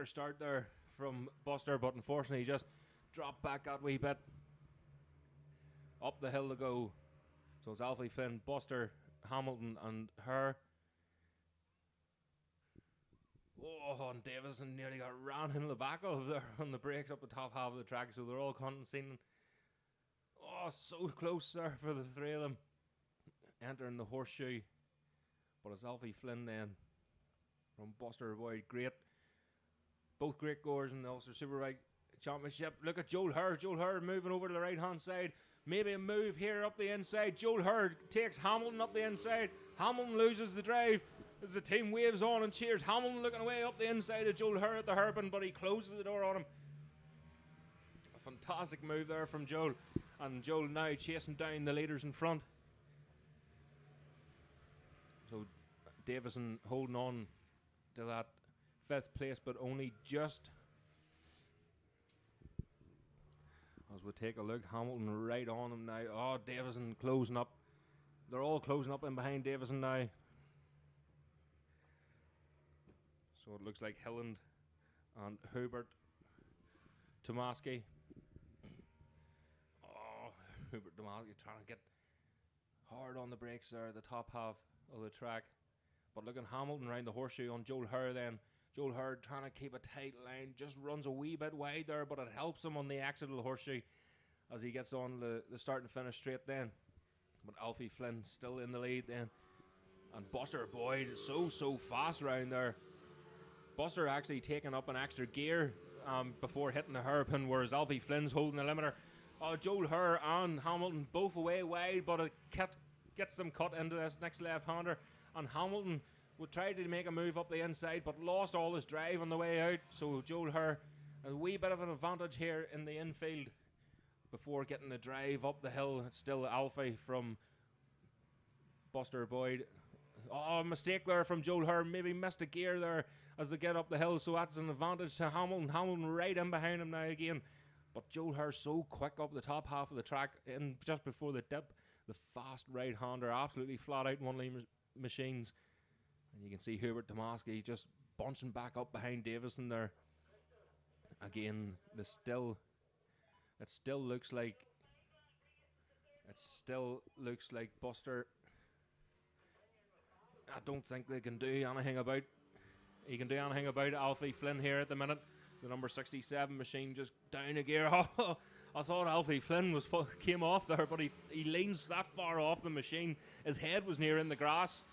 start there from Buster, but unfortunately he just dropped back that wee bit. Up the hill to go. So it's Alfie Flynn, Buster, Hamilton and her. Oh, and Davison nearly got ran into the back of there on the brakes up the top half of the track, so they're all condescending. Oh, so close there for the three of them. Entering the horseshoe. But it's Alfie Flynn then from Buster Boyd. Great. Both great goers in the Ulster Superbike Championship. Look at Joel Hurd. Joel Hurd moving over to the right hand side. Maybe a move here up the inside. Joel Hurd takes Hamilton up the inside. Hamilton loses the drive as the team waves on and cheers. Hamilton looking away up the inside of Joel Hurd at the hairpin, but he closes the door on him. A fantastic move there from Joel. And Joel now chasing down the leaders in front. So Davison holding on to that 5th place, but only just. As we take a look, Hamilton right on him now. Oh, Davison closing up. They're all closing up in behind Davison now. So it looks like Hilland and Hubert Tomaski. Oh, Hubert Tomaski trying to get hard on the brakes there at the top half of the track. But looking Hamilton round the horseshoe on Joel Hurd then. Joel Hurd trying to keep a tight line, just runs a wee bit wide there, but it helps him on the exit of the horseshoe as he gets on the start and finish straight then. But Alfie Flynn still in the lead then. And Buster Boyd is so fast round there. Buster actually taking up an extra gear before hitting the hairpin, whereas Alfie Flynn's holding the limiter. Joel Hurd and Hamilton both away wide, but it gets them cut into this next left-hander. And Hamilton would try to make a move up the inside, but lost all his drive on the way out. So Joel Hurd, a wee bit of an advantage here in the infield before getting the drive up the hill. It's still Alfie from Buster Boyd. Oh, mistake there from Joel Hurd. Maybe missed a gear there as they get up the hill, so that's an advantage to Hamilton. Hamilton right in behind him now again. But Joel Hurd so quick up the top half of the track, in just before the dip. The fast right-hander, absolutely flat out in one of these machines. And you can see Hubert Tomaski just bunching back up behind Davison there. Again, it still looks like Buster. I don't think they can do anything about. He can do anything about Alfie Flynn here at the minute. The number 67 machine just down a gear. Oh, I thought Alfie Flynn came off there, but he leans that far off the machine. His head was near in the grass.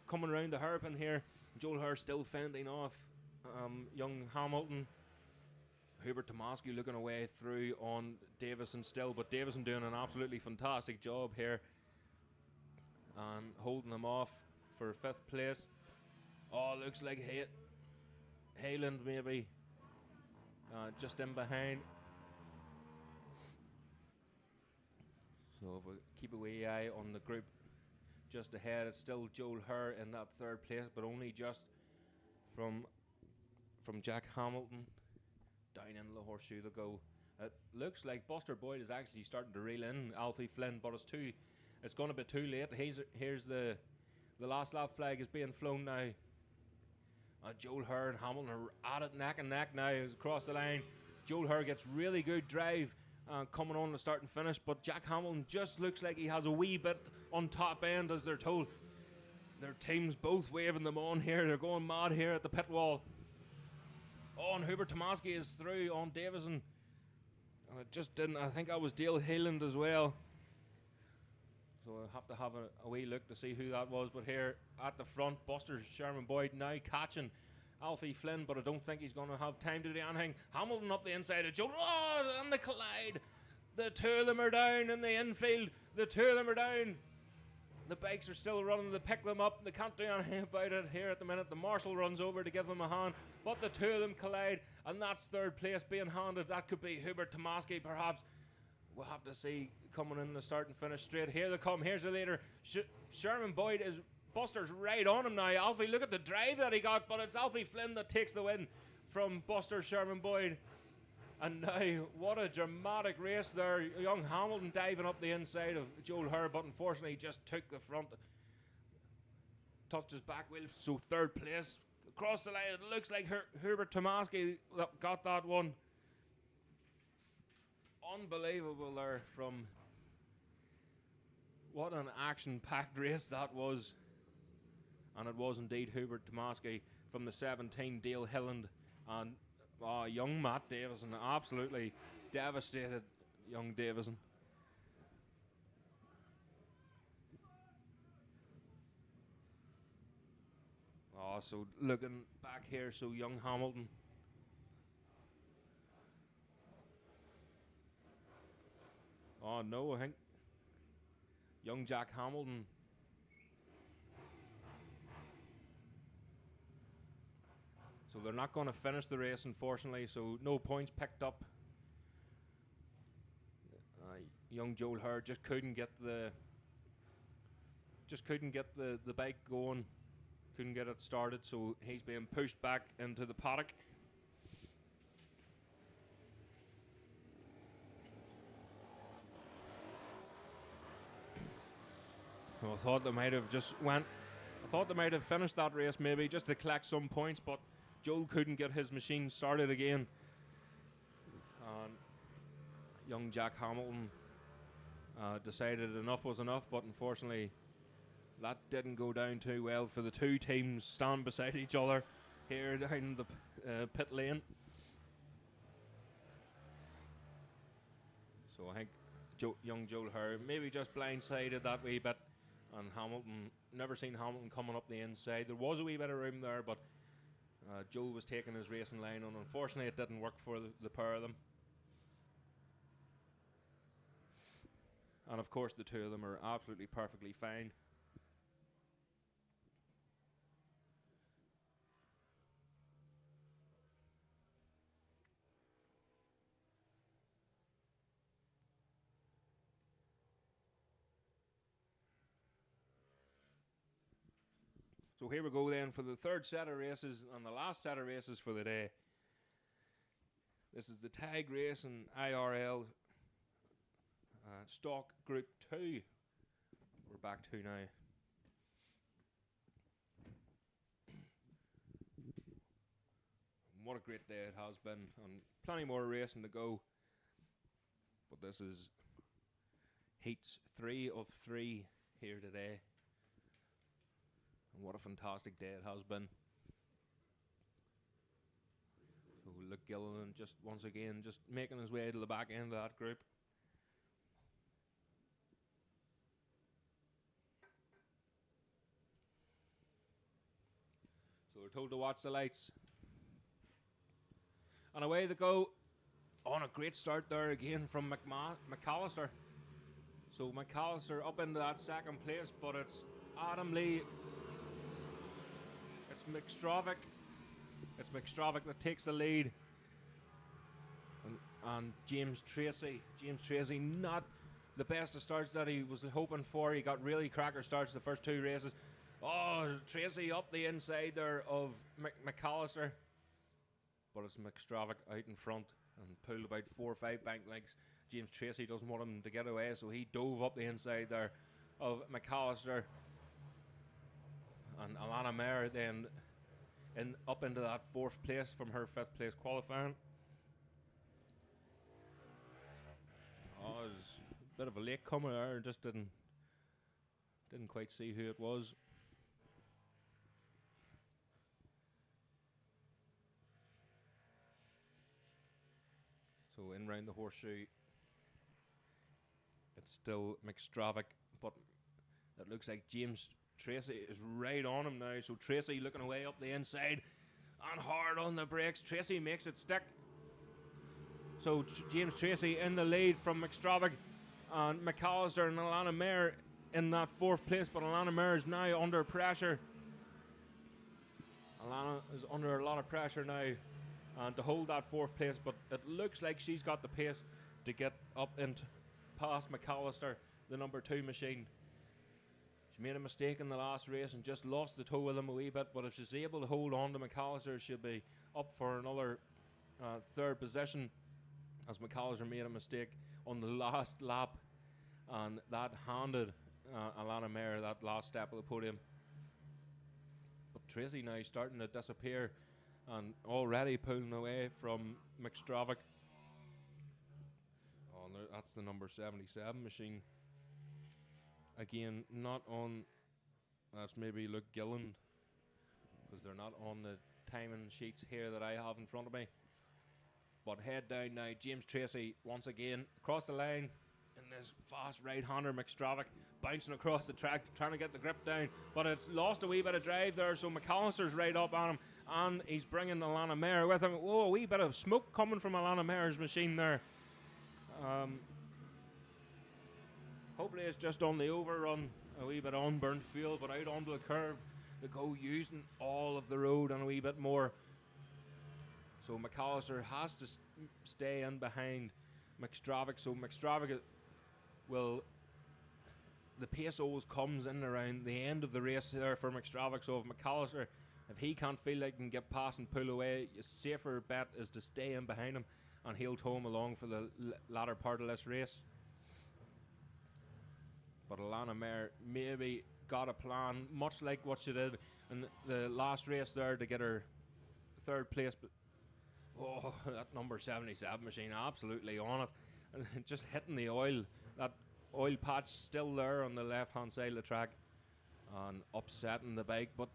Coming around the hairpin here. Joel Hurd still fending off young Hamilton. Hubert Tomaski looking away through on Davison still, but Davison doing an absolutely fantastic job here and holding them off for 5th place. Oh, looks like Hayland maybe just in behind. So if we keep a wee eye on the group just ahead, it's still Joel Hurd in that 3rd place, but only just from Jack Hamilton down into the horseshoe to go. It looks like Buster Boyd is actually starting to reel in Alfie Flynn, but it's going to be too late. Here's the last lap flag is being flown now. Joel Hurd and Hamilton are at it neck and neck now as across the line. Joel Hurd gets really good drive coming on the start and finish, but Jack Hamilton just looks like he has a wee bit on top end, as they're told. Their teams both waving them on here. They're going mad here at the pit wall. Oh, and Hubert Tomaski is through on Davison. And it just didn't. I think that was Dale Hayland as well. So I'll have to have a wee look to see who that was. But here at the front, Buster Sherman Boyd now catching Alfie Flynn, but I don't think he's going to have time to do anything. Hamilton up the inside of Joe. Oh, and the collide. The two of them are down in the infield. The two of them are down. The bikes are still running. They pick them up. They can't do anything about it here at the minute. The marshal runs over to give them a hand, but the two of them collide, and that's 3rd place being handed. That could be Hubert Tomaski, perhaps. We'll have to see coming in the start and finish straight. Here they come. Here's the leader. Sherman Boyd is... Buster's right on him now. Alfie, look at the drive that he got, but it's Alfie Flynn that takes the win from Buster Sherman Boyd. And now, what a dramatic race there. Young Hamilton diving up the inside of Joel Hurd, but unfortunately he just took the front. Touched his back wheel, so 3rd place. Across the line, it looks like Hubert Tomaski got that one. Unbelievable there from... What an action-packed race that was. And it was indeed Hubert Tomaski from the 17, Dale Hilland, and young Matt Davison, absolutely devastated young Davison. Oh, so looking back here, so young Hamilton. Oh no, I think young Jack Hamilton. So they're not going to finish the race, unfortunately. So no points picked up. Young Joel Hurd just couldn't get the bike going, couldn't get it started. So he's being pushed back into the paddock. I thought they might have finished that race maybe just to collect some points, but Joel couldn't get his machine started again. And young Jack Hamilton decided enough was enough, but unfortunately that didn't go down too well for the two teams standing beside each other here down the pit lane. So I think young Joel Hurd maybe just blindsided that wee bit, and Hamilton, never seen Hamilton coming up the inside. There was a wee bit of room there, but Joel was taking his racing line, and unfortunately it didn't work for the pair of them. And of course the two of them are absolutely perfectly fine. So here we go then for the third set of races and the last set of races for the day. This is the tag race in IRL Stock Group 2. We're back to now. What a great day it has been, and plenty more racing to go. But this is heats 3 of 3 here today. And what a fantastic day it has been. So Luke Gilliland just once again just making his way to the back end of that group. So we're told to watch the lights. And away they go. On a great start there again from McAllister. So McAllister up into that second place, but it's Adam Lee. It's McStravick. It's McStravick that takes the lead. And James Tracy. James Tracy, not the best of starts that he was hoping for. He got really cracker starts the first two races. Oh, Tracy up the inside there of McAllister. But it's McStravick out in front and pulled about 4 or 5 bank lengths. James Tracy doesn't want him to get away, so he dove up the inside there of McAllister. And Alana Mayer then up into that 4th place from her 5th place qualifying. Oh, it was a bit of a late comer there, just didn't quite see who it was. So in round the horseshoe, it's still McStravick, but it looks like James Tracy is right on him now. So Tracy looking away up the inside and hard on the brakes. Tracy makes it stick. So James Tracy in the lead from McStravick, and McAllister and Alana Mayer in that 4th place, but Alana Mayer is now under pressure. Alana is under a lot of pressure now and to hold that 4th place, but it looks like she's got the pace to get up and past McAllister, the number 2 machine. She made a mistake in the last race and just lost the toe of them a wee bit, but if she's able to hold on to McAllister, she'll be up for another 3rd position, as McAllister made a mistake on the last lap, and that handed Alana Mayer that last step of the podium. But Tracy now starting to disappear and already pulling away from McStravick. Oh, no, that's the number 77 machine. Again, not on. That's maybe Luke Gilland, because they're not on the timing sheets here that I have in front of me. But head down now, James Tracy once again across the line in this fast right-hander McStravick bouncing across the track, trying to get the grip down, but it's lost a wee bit of drive there, so McAllister's right up on him, and he's bringing Alana Mayer with him. Whoa, a wee bit of smoke coming from Alana Mayer's machine there. Hopefully it's just on the overrun, a wee bit unburnt fuel, but out onto the curve to go, using all of the road and a wee bit more. So McAllister has to stay in behind McStravick, so McStravick will, the pace always comes in around the end of the race there for McStravick. So if McAllister, if he can't feel like he can get past and pull away, a safer bet is to stay in behind him, and he'll tow him along for the latter part of this race. But Alana Mayer maybe got a plan, much like what she did in the last race there to get her third place. But oh, that number 77 machine absolutely on it, and just hitting the oil, that oil patch still there on the left hand side of the track, and upsetting the bike. But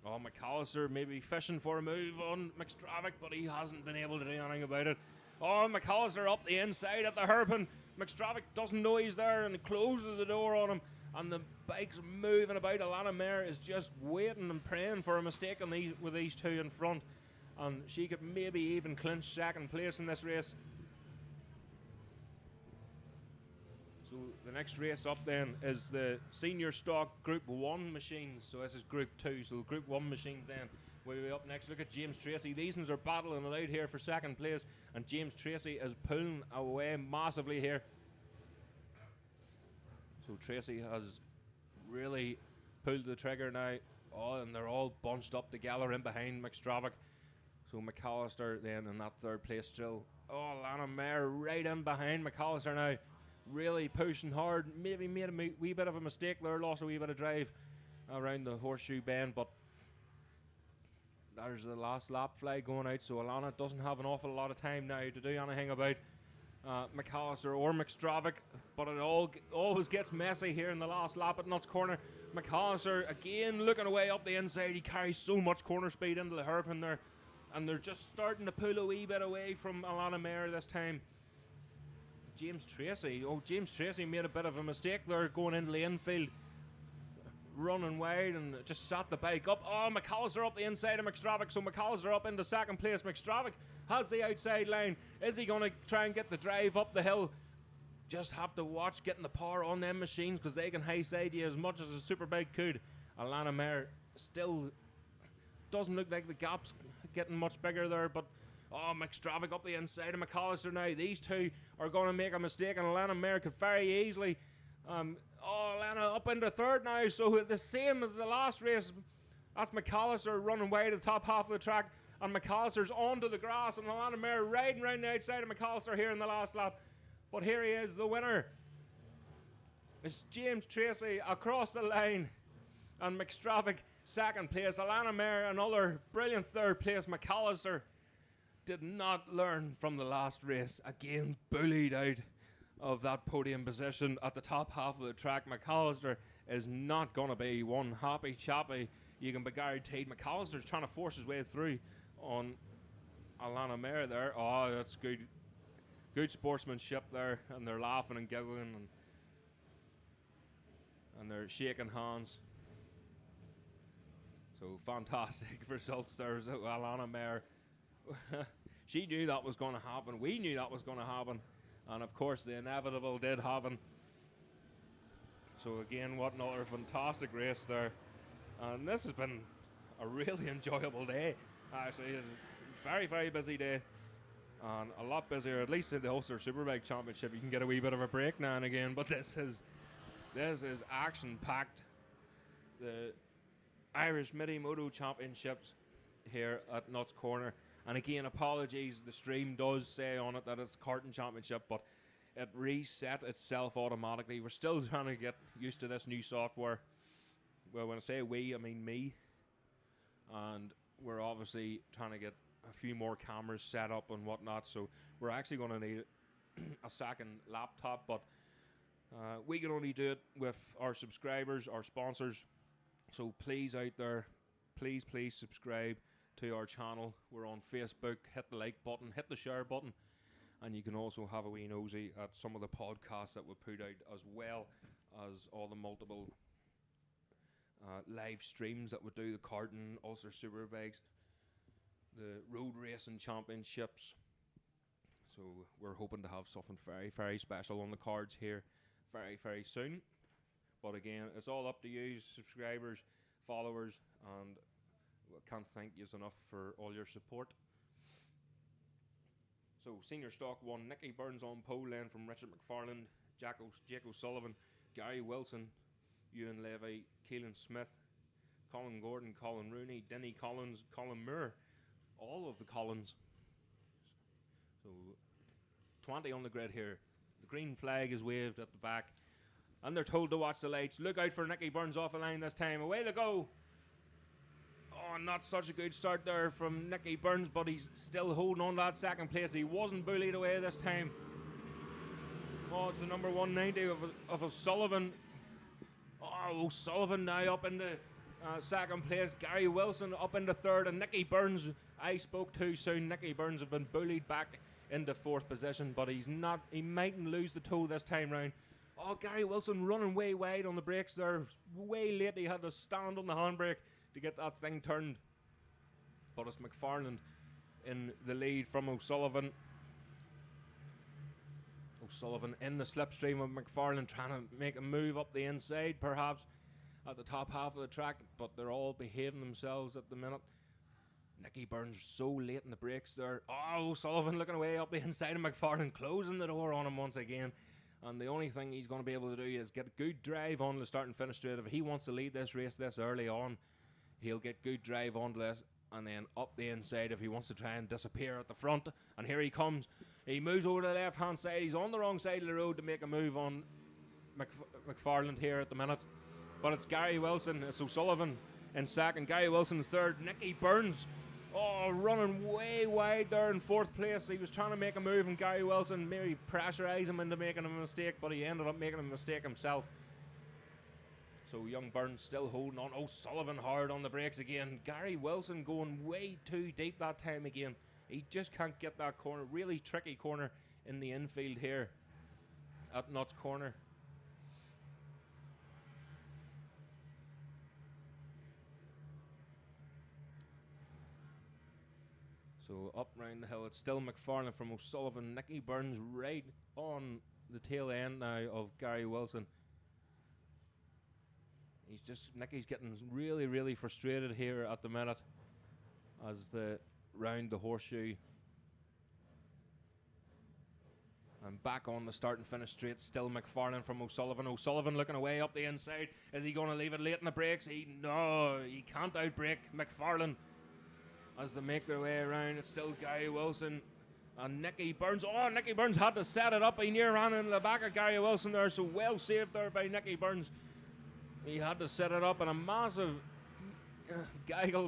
oh, McAllister maybe fishing for a move on McStravick, but he hasn't been able to do anything about it. Oh, McAllister up the inside at the hairpin. McStravick doesn't know he's there, and he closes the door on him, and the bike's moving about. Alana Mayer is just waiting and praying for a mistake on with these two in front, and she could maybe even clinch second place in this race. So the next race up then is the senior stock Group 1 machines. So this is Group 2. So Group 1 machines then will be up next. Look at James Tracy. These ones are battling it out here for second place, and James Tracy is pulling away massively here. So Tracy has really pulled the trigger now. Oh, and they're all bunched up together in behind McStravick. So McAllister then in that third place still. Oh, Alana Mayer right in behind McAllister now. Really pushing hard. Maybe made a wee bit of a mistake there. Lost a wee bit of drive around the horseshoe bend. But there's the last lap flag going out. So Alana doesn't have an awful lot of time now to do anything about McAllister or McStravick. But it always gets messy here in the last lap at Nuts Corner. McAllister again looking away up the inside. He carries so much corner speed into the hairpin there. And they're just starting to pull a wee bit away from Alana Mayer this time. James Tracy made a bit of a mistake there going into the infield, running wide, and just sat the bike up. Oh, McAllister up the inside of McStravick, so McAllister up into second place. McStravick has the outside line. Is he going to try and get the drive up the hill? Just have to watch getting the power on them machines, because they can high side you as much as a superbike could. Alana Mayer still doesn't look like the gap's getting much bigger there, but oh, McStravick up the inside of McAllister now. These two are going to make a mistake, and Alana Mayer could very easily. Alana up into third now, so the same as the last race. That's McAllister running way to the top half of the track, and McAllister's onto the grass, and Alana Mayer riding round the outside of McAllister here in the last lap. But here he is, the winner. It's James Tracy across the line, and McStravick second place. Alana Mayer another brilliant third place. McAllister did not learn from the last race. Again, bullied out of that podium position at the top half of the track. McAllister is not going to be one happy chappy. You can be guaranteed. McAllister's trying to force his way through on Alana Mayer there. Oh, that's good. Good sportsmanship there. And they're laughing and giggling, and they're shaking hands. So fantastic results there. So Alana Mayer, she knew that was going to happen. We knew that was going to happen. And of course, the inevitable did happen. So again, what another fantastic race there. And this has been a really enjoyable day. Actually, it's a very, very busy day. And a lot busier, at least in the Ulster Superbike Championship. You can get a wee bit of a break now and again. But this is action-packed. The Irish Midi Moto Championships here at Nuts Corner. And again, apologies, the stream does say on it that it's Karting Championship, but it reset itself automatically. We're still trying to get used to this new software. Well, when I say we, I mean me. And we're obviously trying to get a few more cameras set up and whatnot, so we're actually going to need a second laptop, but we can only do it with our subscribers, our sponsors. So please out there, please subscribe to our channel. We're on Facebook. Hit the like button, hit the share button, And you can also have a wee nosy at some of the podcasts that we put out, as well as all the multiple live streams that we do, the karting, Ulster Superbikes, the road racing championships. So we're hoping to have something very, very special on the cards here very, very soon. But again, it's all up to you, subscribers, followers, and I can't thank you enough for all your support. So Senior Stock 1, Nicky Burns on pole, then from Richard McFarland, Jake O'Sullivan, Gary Wilson, Ewan Levy, Keelan Smith, Colin Gordon, Colin Rooney, Denny Collins, Colin Moore, all of the Collins. So 20 on the grid here. The green flag is waved at the back, and they're told to watch the lights. Look out for Nicky Burns off the line this time. Away they go. Oh, not such a good start there from Nicky Burns, but he's still holding on to that second place. He wasn't bullied away this time. Oh, it's the number 190 of O'Sullivan. Oh, O'Sullivan now up into second place. Gary Wilson up into third, and Nicky Burns, I spoke too soon. Nicky Burns have been bullied back into fourth position, but he's not. He mightn't lose the toe this time round. Oh, Gary Wilson running way wide on the brakes there. Way late. He had to stand on the handbrake to get that thing turned. But it's McFarland in the lead from O'Sullivan. O'Sullivan in the slipstream of McFarland, trying to make a move up the inside, perhaps at the top half of the track, but they're all behaving themselves at the minute. Nicky Burns so late in the brakes there. Oh, O'Sullivan looking away up the inside of McFarland, closing the door on him once again. And the only thing he's going to be able to do is get a good drive on the start and finish straight. If he wants to lead this race this early on, he'll get good drive onto this, and then up the inside if he wants to try and disappear at the front. And here he comes. He moves over to the left-hand side. He's on the wrong side of the road to make a move on McFarland here at the minute. But it's Gary Wilson. It's O'Sullivan in second. Gary Wilson third. Nicky Burns, oh, running way wide there in fourth place. He was trying to make a move, and Gary Wilson maybe pressurised him into making a mistake, but he ended up making a mistake himself. So young Burns still holding on. O'Sullivan hard on the brakes again. Gary Wilson going way too deep that time again. He just can't get that corner. Really tricky corner in the infield here at Nuts Corner. So up round the hill, it's still McFarland from O'Sullivan. Nicky Burns right on the tail end now of Gary Wilson. Nicky's getting really, really frustrated here at the minute as the round the horseshoe. And back on the start and finish straight, still McFarland from O'Sullivan. O'Sullivan looking away up the inside. Is he going to leave it late in the brakes? No, he can't outbrake McFarland as they make their way around. It's still Gary Wilson and Nicky Burns. Oh, Nicky Burns had to set it up. He near ran into the back of Gary Wilson there, so well saved there by Nicky Burns. He had to set it up in a massive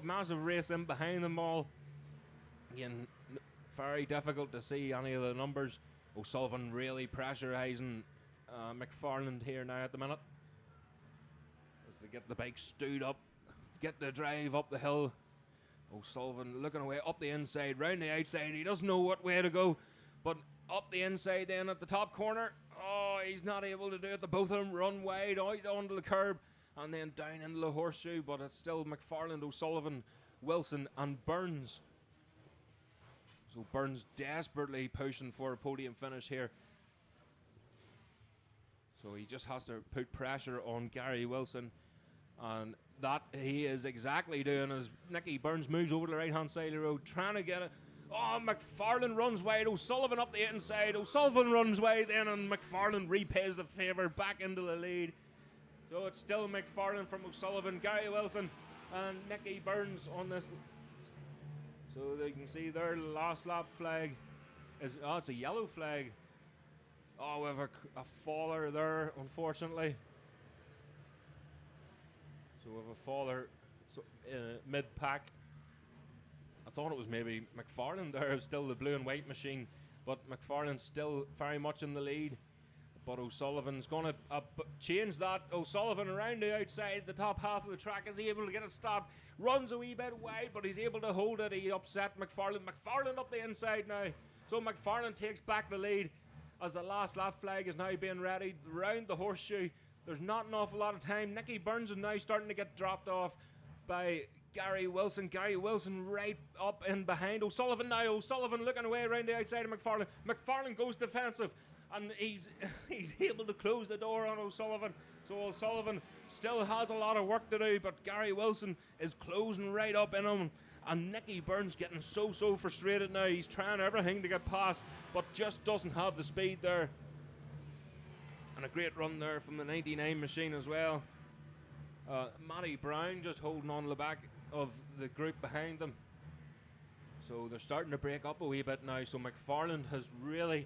massive race in behind them all. Again, very difficult to see any of the numbers. O'Sullivan really pressurising McFarland here now at the minute as they get the bike stewed up, get the drive up the hill. O'Sullivan looking away up the inside, round the outside. He doesn't know what way to go, but up the inside then at the top corner. Oh, he's not able to do it. The both of them run wide out onto the curb and then down into the horseshoe, but it's still McFarland, O'Sullivan, Wilson and Burns. So Burns desperately pushing for a podium finish here. So he just has to put pressure on Gary Wilson, and that he is exactly doing as Nicky Burns moves over to the right-hand side of the road, trying to get it. Oh, McFarland runs wide. O'Sullivan up the inside. O'Sullivan runs wide then, and McFarland repays the favour back into the lead. So it's still McFarland from O'Sullivan, Gary Wilson, and Nicky Burns on this. So you can see their last lap flag is, oh, it's a yellow flag. Oh, we have a faller there, unfortunately. So we have a faller mid-pack. I thought it was maybe McFarland there, still the blue and white machine, but McFarland's still very much in the lead. But O'Sullivan's going to change that. O'Sullivan around the outside, the top half of the track. Is he able to get it stopped? Runs a wee bit wide, but he's able to hold it. He upset McFarland. McFarland up the inside now. So McFarlane takes back the lead as the last lap flag is now being readied round the horseshoe. There's not an awful lot of time. Nicky Burns is now starting to get dropped off by Gary Wilson. Gary Wilson right up in behind O'Sullivan now. O'Sullivan looking away around the outside of McFarlane. McFarlane goes defensive, and he's able to close the door on O'Sullivan. So O'Sullivan still has a lot of work to do, but Gary Wilson is closing right up in him. And Nicky Burns getting so frustrated now. He's trying everything to get past, but just doesn't have the speed there. And a great run there from the 99 machine as well. Matty Brown just holding on to the back of the group behind them. So they're starting to break up a wee bit now. So McFarland has really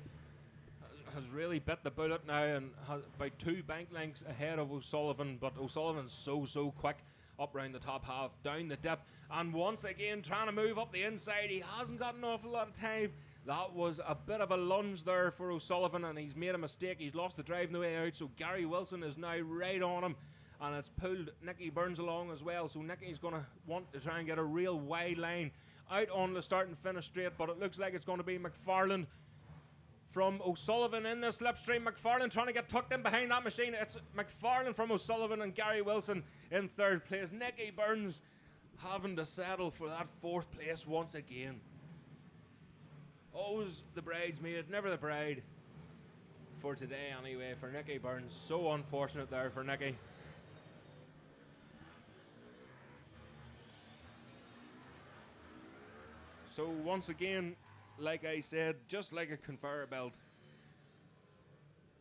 bit the bullet now and has about 2 bank lengths ahead of O'Sullivan. But O'Sullivan's so quick up round the top half, down the dip, and once again trying to move up the inside. He hasn't got an awful lot of time. That was a bit of a lunge there for O'Sullivan, and he's made a mistake. He's lost the drive on the way out, so Gary Wilson is now right on him, and it's pulled Nicky Burns along as well. So Nicky's going to want to try and get a real wide line out on the start and finish straight, but it looks like it's going to be McFarland from O'Sullivan in the slipstream. McFarland trying to get tucked in behind that machine. It's McFarland from O'Sullivan and Gary Wilson in third place. Nicky Burns having to settle for that 4th place once again. Always the bridesmaid, never the bride. For today anyway, for Nicky Burns. So unfortunate there for Nicky. So once again, like I said, just like a conveyor belt,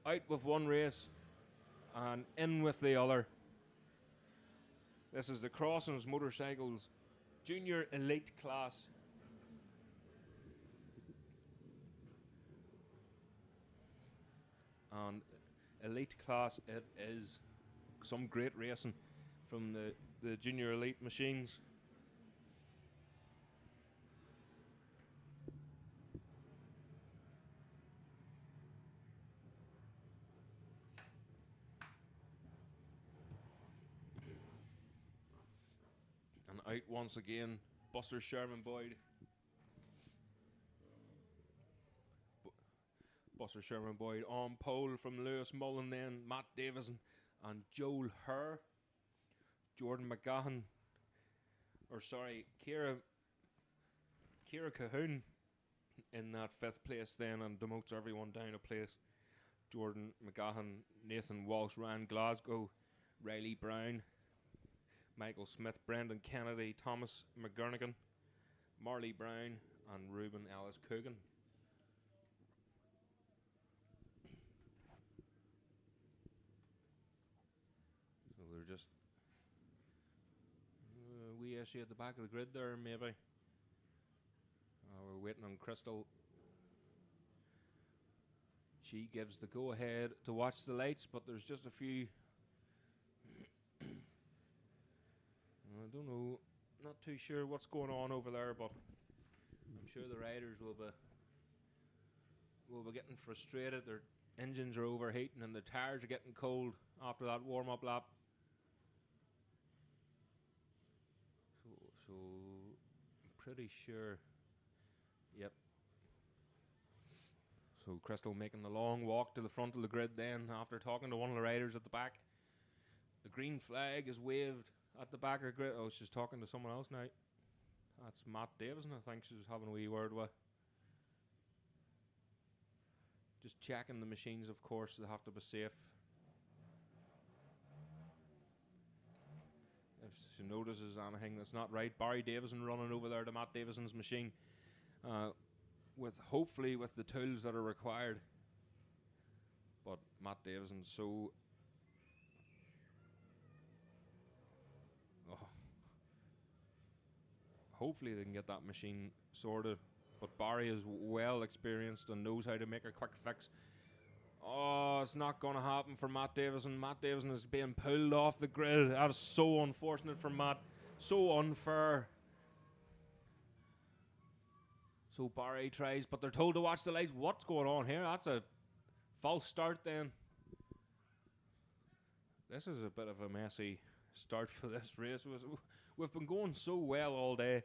out with one race and in with the other. This is the Crossings Motorcycles Junior Elite class. And Elite class, it is some great racing from the Junior Elite machines. Out once again, Buster Sherman Boyd. Buster Sherman Boyd on pole from Lewis Mullen, then Matt Davison and Joel Herr. Jordan McGahan, Kira Cahoon in that 5th place then, and demotes everyone down a place. Jordan McGahan, Nathan Walsh, Ryan Glasgow, Riley Brown, Michael Smith, Brendan Kennedy, Thomas McGurnigan, Marley Brown, and Ruben Ellis Coogan. So they're just a wee issue at the back of the grid there, maybe. We're waiting on Crystal. She gives the go-ahead to watch the lights, but there's just a few. I don't know, not too sure what's going on over there, but I'm sure the riders will be getting frustrated. Their engines are overheating and the tires are getting cold after that warm-up lap. So I'm pretty sure. Yep. So Crystal making the long walk to the front of the grid then after talking to one of the riders at the back. The green flag is waved at the back of the grid. Oh, she's talking to someone else now. That's Matt Davison, I think she's having a wee word with. Just checking the machines, of course, they have to be safe. If she notices anything that's not right, Barry Davison running over there to Matt Davison's machine, hopefully with the tools that are required. But Matt Davison's so. Hopefully they can get that machine sorted. But Barry is well experienced and knows how to make a quick fix. Oh, it's not going to happen for Matt Davison. Matt Davison is being pulled off the grid. That is so unfortunate for Matt. So unfair. So Barry tries, but they're told to watch the lights. What's going on here? That's a false start then. This is a bit of a messy start for this race. We've been going so well all day.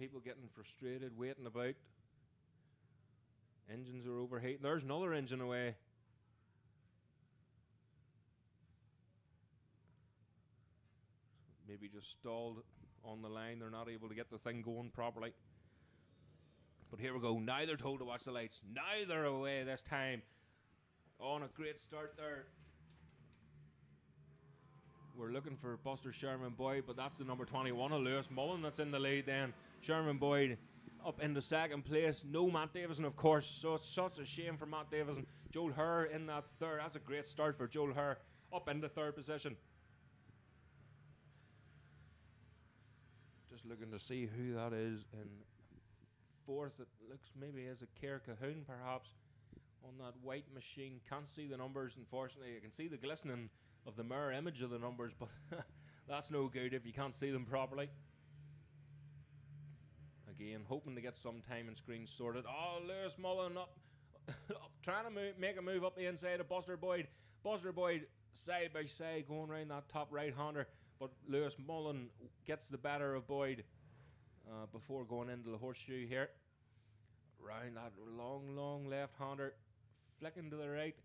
people getting frustrated, waiting about. Engines are overheating. There's another engine away. Maybe just stalled on the line. They're not able to get the thing going properly. But here we go. Now they're told to watch the lights. Now they're away this time. On a great start there. We're looking for Buster Sherman Boyd, but that's the number 21 of Lewis Mullen that's in the lead then. Sherman Boyd up into second place. No Matt Davison, of course, so it's such a shame for Matt Davison. Joel Herr in that third. That's a great start for Joel Herr, up into third position. Just looking to see who that is in fourth. It looks maybe as a Kerr Cahoon perhaps on that white machine. Can't see the numbers, unfortunately. I can see the glistening of the mirror image of the numbers, but that's no good if you can't see them properly. Again, hoping to get some time and screen sorted. Oh, Lewis Mullen up trying to make a move up the inside of Buster Boyd. Buster Boyd side by side going around that top right-hander, but Lewis Mullen gets the better of Boyd before going into the horseshoe here. Round that long left-hander, flicking to the right,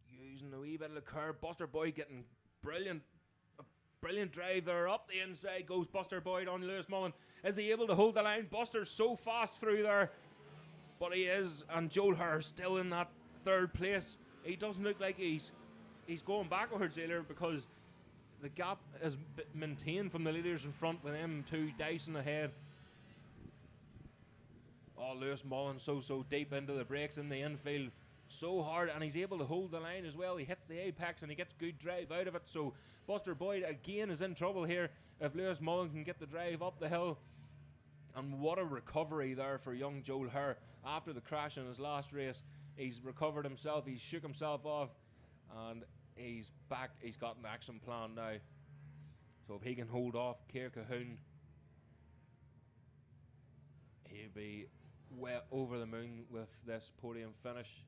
using a wee bit of the curve. Buster Boyd getting brilliant drive there. Up the inside goes Buster Boyd on Lewis Mullen. Is he able to hold the line? Buster's so fast through there, but he is, and Joel Herr still in that third place. He doesn't look like he's going backwards either, because the gap is maintained from the leaders in front with them two dicing ahead. Oh, Lewis Mullen so deep into the brakes in the infield, so hard, and he's able to hold the line as well. He hits the apex and he gets good drive out of it. So Buster Boyd again is in trouble here if Lewis Mullen can get the drive up the hill. And what a recovery there for young Joel Herr after the crash in his last race. He's recovered himself, he's shook himself off, and he's back. He's got an action plan now. So if he can hold off Kerr Cahoon, he'll be well over the moon with this podium finish.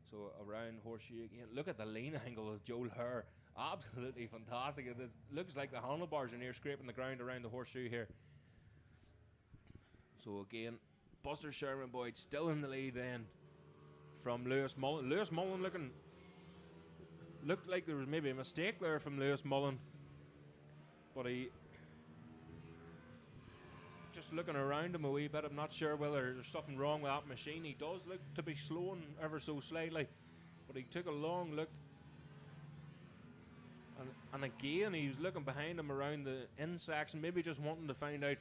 So around horseshoe again. Look at the lean angle of Joel Herr. Absolutely fantastic. It looks like the handlebars are near scraping the ground around the horseshoe here. So again, Buster Sherman Boyd still in the lead then from Lewis Mullen. Lewis Mullen looked like there was maybe a mistake there from Lewis Mullen, but he just looking around him a wee bit. I'm not sure whether there's something wrong with that machine. He does look to be slowing ever so slightly, but he took a long look, and again he was looking behind him around the in section, maybe just wanting to find out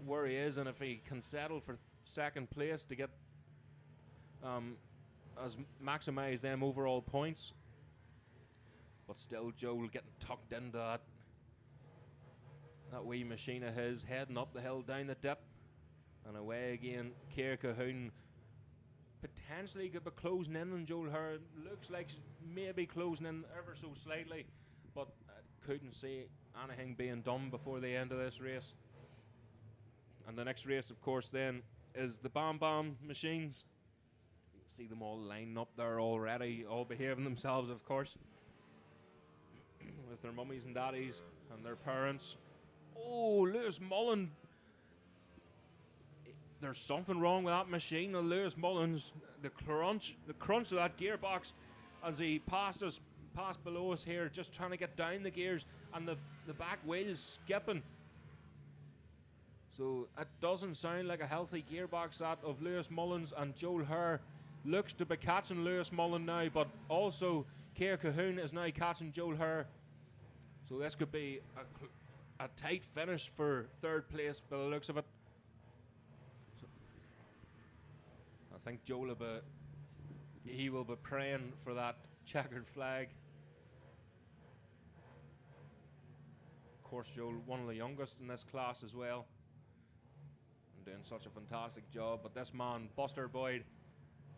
where he is and if he can settle for second place to get maximize them overall points. But still, Joel getting tucked into that wee machine of his, heading up the hill, down the dip, and away again. Kerr Cahoon potentially could be closing in on Joel Herr. Looks like maybe closing in ever so slightly, but I couldn't see anything being done before the end of this race. And the next race, of course, then is the Bam Bam machines. You can see them all lining up there already, all behaving themselves, of course, with their mummies and daddies and their parents. Oh, Lewis Mullen. There's something wrong with that machine of Lewis Mullen's. The crunch of that gearbox as he passed below us here, just trying to get down the gears, and the back wheels skipping. So it doesn't sound like a healthy gearbox, that of Lewis Mullen's, and Joel Herr looks to be catching Lewis Mullen now, but also Kerr Cahoon is now catching Joel Herr. So this could be a tight finish for third place by the looks of it. So I think Joel will be praying for that checkered flag. Of course, Joel, one of the youngest in this class as well, and doing such a fantastic job. But this man, Buster Boyd,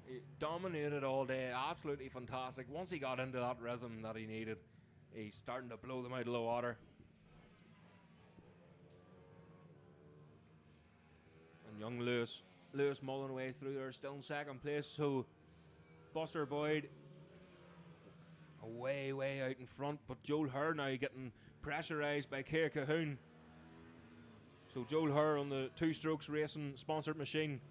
he dominated all day, absolutely fantastic. Once he got into that rhythm that he needed, he's starting to blow them out of the water. And young Lewis Mullen way through there, still in second place. So Buster Boyd way out in front, but Joel Herr now getting pressurised by Kerr Cahoon. So Joel Hur on the Two Strokes Racing sponsored machine,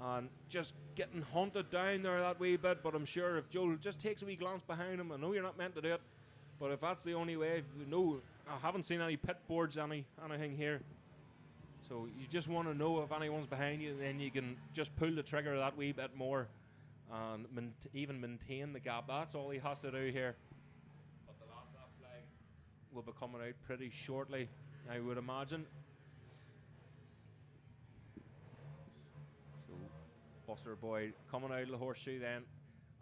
and just getting hunted down there that wee bit. But I'm sure if Joel just takes a wee glance behind him, I know you're not meant to do it, but if that's the only way, I haven't seen any pit boards, anything here. So you just want to know if anyone's behind you, and then you can just pull the trigger that wee bit more and even maintain the gap. That's all he has to do here. But the last lap flag will be coming out pretty shortly, I would imagine. So Buster Boyd coming out of the horseshoe, then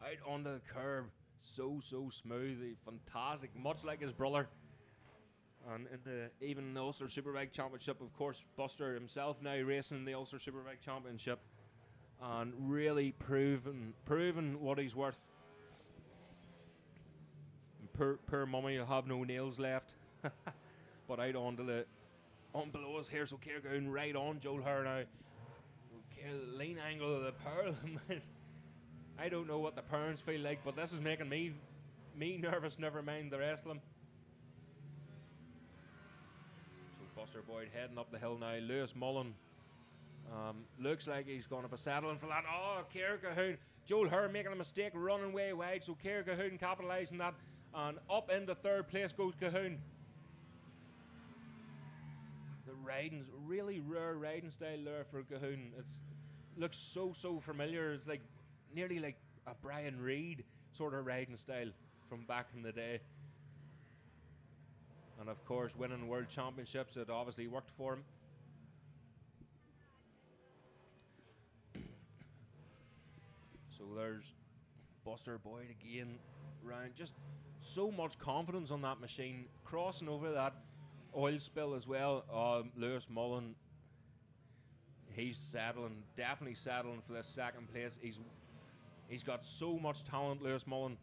out onto the curb. So smooth, fantastic, much like his brother. And even in the Ulster Superbike Championship, of course, Buster himself now racing in the Ulster Superbike Championship, and really proving what he's worth. And poor mummy will have no nails left. But out on below us here, so Ciara going right on Joel Hur now. The lean angle of the pearl. I don't know what the parents feel like, but this is making me nervous, never mind the rest of them. So Buster Boyd heading up the hill now. Lewis Mullen looks like he's going to be settling for that. Oh, Ciara Cahoon. Joel Hur making a mistake, running way wide, so Ciara Cahoon capitalising that, and up into third place goes Cahoon. The riding's really rare riding style there for Cahoon. It's looks so familiar. It's like nearly like a Brian Reed sort of riding style from back in the day. And of course, winning world championships, it obviously worked for him. So there's Buster Boyd again, round. Just so much confidence on that machine, crossing over that oil spill as well. Lewis Mullen, he's definitely settling for this second place. He's got so much talent, Lewis Mullen,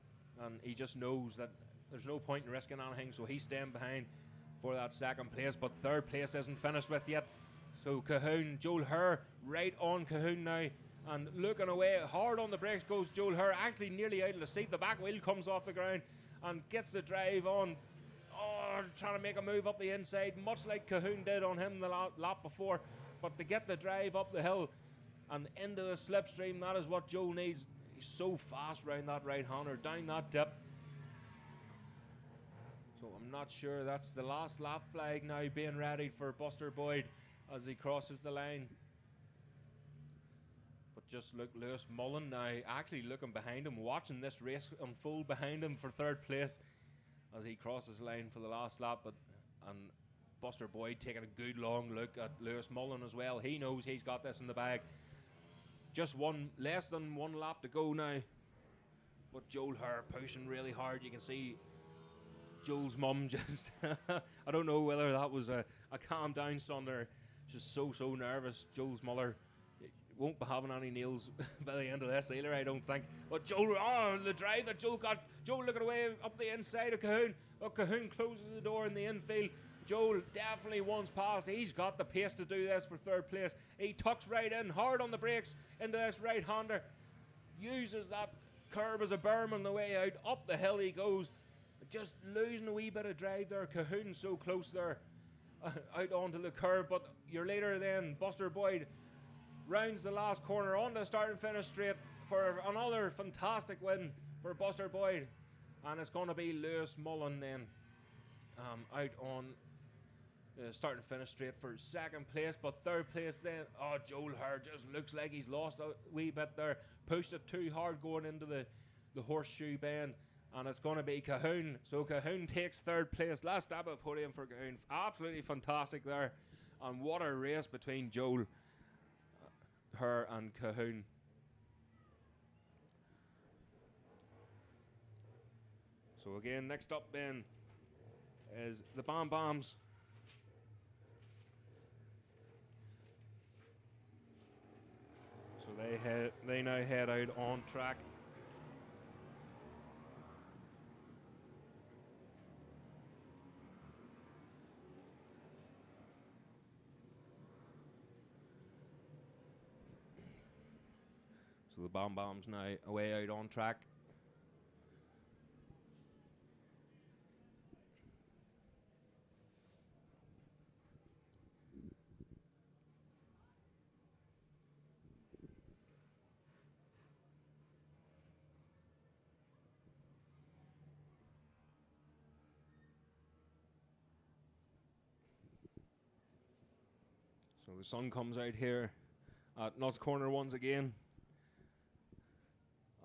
and he just knows that there's no point in risking anything, so he's staying behind for that second place. But third place isn't finished with yet. So Cahoon, Joel Hur, right on Cahoon now, and looking away, hard on the brakes goes Joel Hur, actually nearly out of the seat. The back wheel comes off the ground and gets the drive on. Oh, trying to make a move up the inside, much like Cahoon did on him the lap before. But to get the drive up the hill and into the slipstream, that is what Joel needs. He's so fast round that right-hander, down that dip. So I'm not sure. That's the last lap flag now being ready for Buster Boyd as he crosses the line. But just look, Lewis Mullen now actually looking behind him, watching this race unfold behind him for third place as he crosses the line for the last lap. And Buster Boyd taking a good long look at Lewis Mullen as well. He knows he's got this in the bag. Just less than one lap to go now. But Joel Hur pushing really hard. You can see Joel's mum just I don't know whether that was a calm down son or just so nervous. Joel's mother won't be having any nails by the end of this either, I don't think. But Joel, the drive that Joel got. Joel looking away up the inside of Cahoon. But Cahoon closes the door in the infield. Joel definitely wants past. He's got the pace to do this for third place. He tucks right in, hard on the brakes into this right-hander. Uses that curb as a berm on the way out. Up the hill he goes. Just losing a wee bit of drive there. Cahoon so close there out onto the curb. But you're later then, Buster Boyd rounds the last corner on the start and finish straight for another fantastic win for Buster Boyd. And it's going to be Lewis Mullen then out on start and finish straight for second place. But third place then, Joel Hur just looks like he's lost a wee bit there. Pushed it too hard going into the horseshoe bend. And it's going to be Cahoon. So Cahoon takes third place. Last stab at podium for Cahoon. Absolutely fantastic there. And what a race between Joel Hur and Cahoon. So again, next up then is the Bam Bams. So they now head out on track. So the Bam Bams now away out on track. So the sun comes out here at Nuts Corner once again.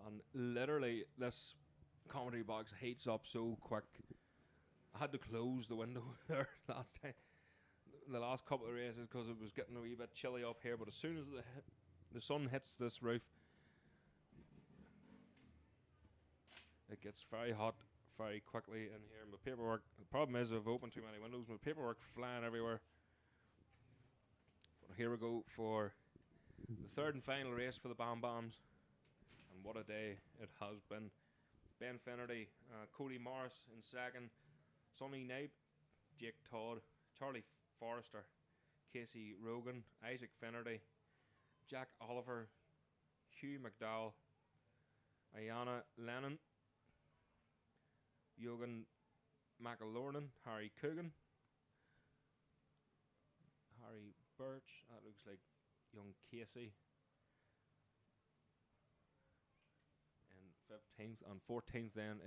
And literally, this comedy box heats up so quick. I had to close the window there last time, the last couple of races, because it was getting a wee bit chilly up here. But as soon as the sun hits this roof, it gets very hot very quickly in here. My paperwork, the problem is I've opened too many windows. My paperwork flying everywhere. But here we go for the third and final race for the Bam Bams. And what a day it has been. Ben Finnerty, Cody Morris in second, Sonny Knipe, Jake Todd, Charlie Forrester, Casey Rogan, Isaac Finnerty, Jack Oliver, Hugh McDowell, Ayana Lennon, Jogan McElornan, Harry Coogan, Harry Birch, that looks like young Casey, and 15th and 14th then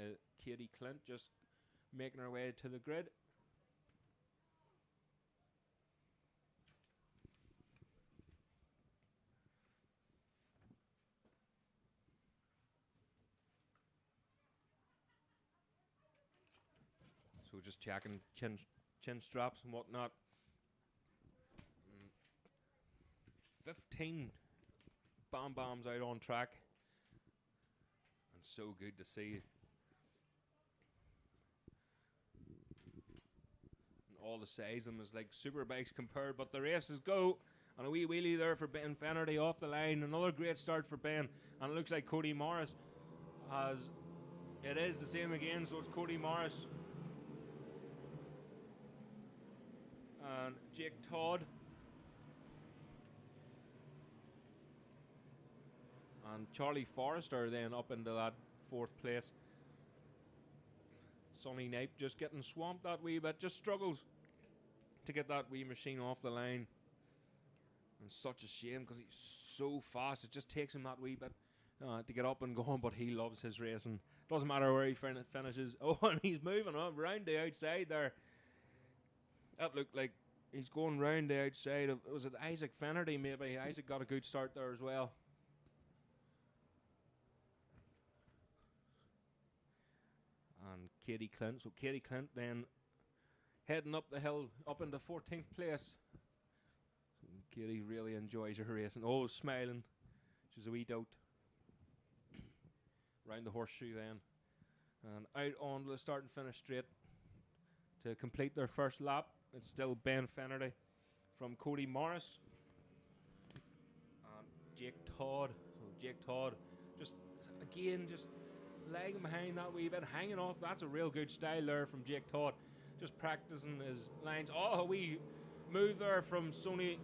Katie Clint, just making her way to the grid. So just checking chin straps and whatnot. 15 Bam Bams out on track. And so good to see. And all the size of them is like super bikes compared, but the races go. And a wee wheelie there for Ben Finnerty off the line. Another great start for Ben. And it looks like Cody Morris has... It is the same again, so it's Cody Morris and Jake Todd and Charlie Forrester then up into that fourth place. Sonny Knipe just getting swamped that wee bit, just struggles to get that wee machine off the line. And such a shame because he's so fast, it just takes him that wee bit to get up and going, but he loves his racing. Doesn't matter where he finishes. Oh, and he's moving up round the outside there. That looked like he's going round the outside of, was it Isaac Finnerty maybe? Isaac got a good start there as well. And Katie Clint. So Katie Clint then heading up the hill, up into 14th place. So Katie really enjoys her racing. Always smiling. She's a wee dote. Round the horseshoe then. And out on the start and finish straight to complete their first lap. It's still Ben Finnerty from Cody Morris and Jake Todd. So Jake Todd just lagging behind that wee bit, hanging off. That's a real good style there from Jake Todd. Just practicing his lines. Oh, a wee move there from Sonny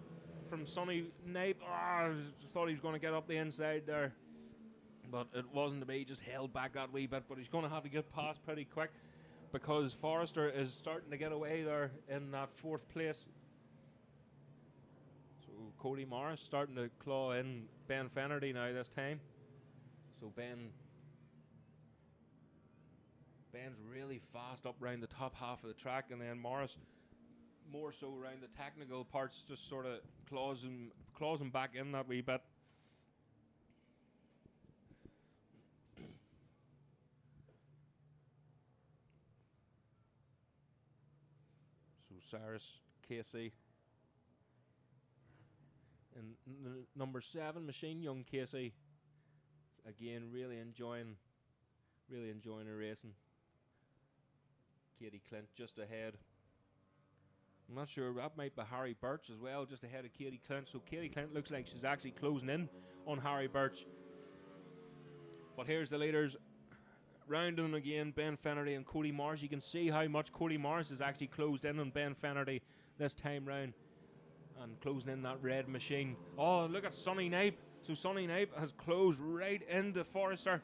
Knipe. Oh, I thought he was going to get up the inside there, but it wasn't to be. He just held back that wee bit, but he's going to have to get past pretty quick, because Forrester is starting to get away there in that fourth place. So Cody Morris starting to claw in Ben Finnerty now this time. So Ben's really fast up around the top half of the track, and then Morris more so around the technical parts, just sort of claws him back in that wee bit. Cyrus Casey and number 7 machine, young Casey, again really enjoying her racing. Katie Clint just ahead. I'm not sure, that might be Harry Birch as well, just ahead of Katie Clint. So Katie Clint looks like she's actually closing in on Harry Birch. But here's the leaders. Rounding again, Ben Finnerty and Cody Morris. You can see how much Cody Morris has actually closed in on Ben Finnerty this time round, and closing in that red machine. Oh, look at Sonny Knipe. So Sonny Knipe has closed right into Forrester.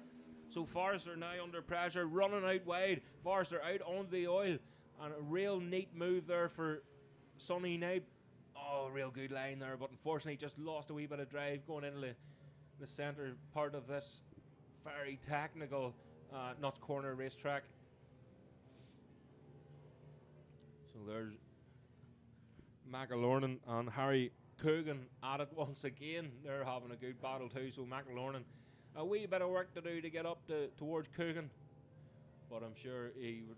So Forrester now under pressure, running out wide. Forrester out onto the oil, and a real neat move there for Sonny Knipe. Oh, real good line there, but unfortunately just lost a wee bit of drive going into the centre part of this very technical Nuts Corner racetrack. So there's McElornan and Harry Coogan at it once again. They're having a good battle too. So McIlornan, a wee bit of work to do to get up towards Coogan, but I'm sure he would.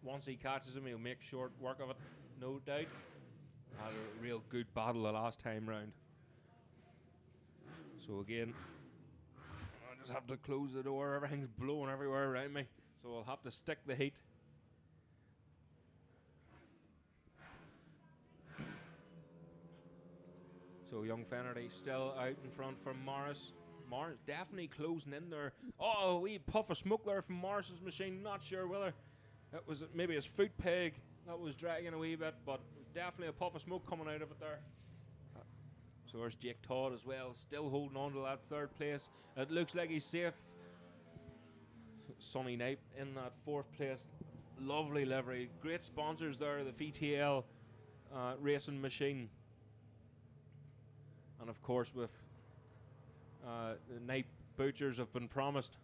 Once he catches him, he'll make short work of it, no doubt. Had a real good battle the last time round. So again, I just have to close the door. Everything's blowing everywhere around me, so I'll have to stick the heat. So young Fennerty still out in front from Morris. Morris definitely closing in there. Oh, a wee puff of smoke there from Morris's machine. Not sure whether it was maybe his foot peg that was dragging a wee bit, but definitely a puff of smoke coming out of it there. So there's Jake Todd as well, still holding on to that third place. It looks like he's safe. Sonny Knipe in that fourth place. Lovely livery. Great sponsors there, the VTL racing machine. And of course with the Knipe Butchers have been promised.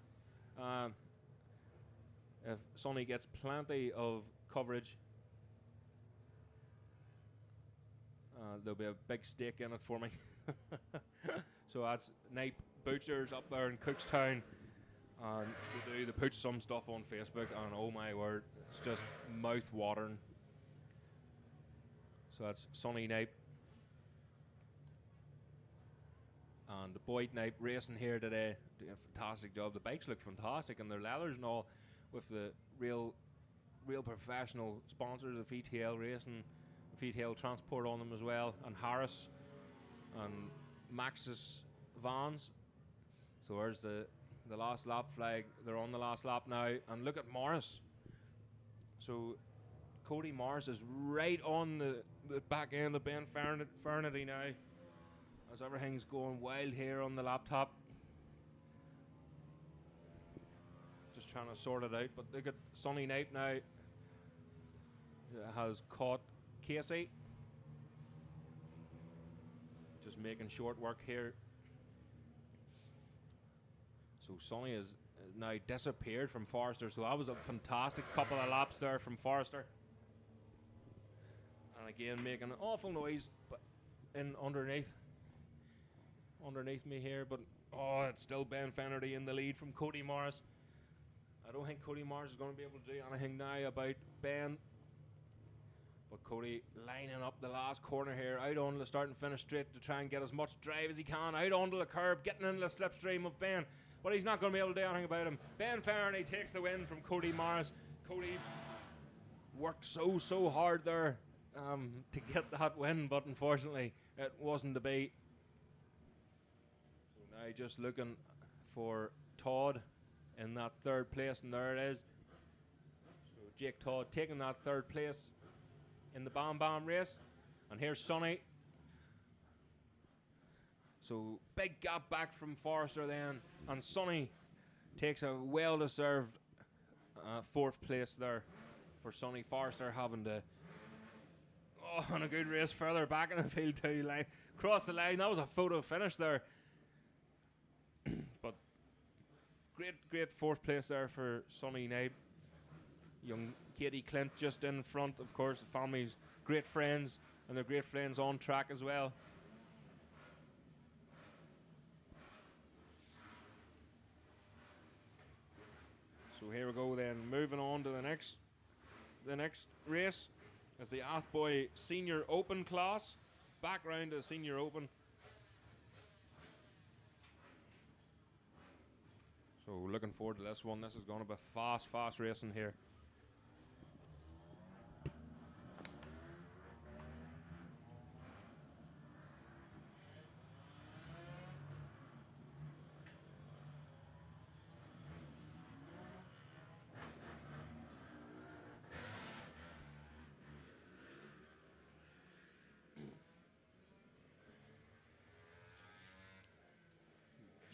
If Sonny gets plenty of coverage, there'll be a big stake in it for me. So that's Knipe Butchers up there in Cookstown. And they put some stuff on Facebook, and oh my word, it's just mouth watering. So that's Sonny Knipe and Boyd Knipe racing here today, doing a fantastic job. The bikes look fantastic, and their leathers and all, with the real professional sponsors of VTL Racing, VTL Transport on them as well, and Harris and Maxis Vans. So there's the last lap flag. They're on the last lap now, and look at Morris. So Cody Morris is right on the back end of Ben Fernity now, as everything's going wild here on the laptop. Just trying to sort it out, but look at Sonny Knipe now. Has caught Casey. Just making short work here. So Sonny has now disappeared from Forrester, so that was a fantastic couple of laps there from Forrester. And again making an awful noise but in underneath me here, but oh, it's still Ben Fennerty in the lead from Cody Morris. I don't think Cody Morris is going to be able to do anything now about Ben. But Cody lining up the last corner here, out onto the start and finish straight to try and get as much drive as he can, out onto the curb, getting into the slipstream of Ben. But he's not going to be able to do anything about him. Ben Fennerty takes the win from Cody Morris. Cody worked so hard there to get that win, but unfortunately it wasn't to be. So now just looking for Todd in that third place, and there it is. So Jake Todd taking that third place in the Bam Bam race. And here's Sonny. So big gap back from Forrester then, and Sonny takes a well-deserved fourth place there for Sonny. Forrester having to on a good race further back in the field too, line cross the line. That was a photo finish there. But great fourth place there for Sonny Knipe. Young Katie Clint just in front, of course. The family's great friends, and they're great friends on track as well. So here we go then, moving on to the next race. It's the Athboy Senior Open class. Back round to the Senior Open. So looking forward to this one. This is going to be fast racing here.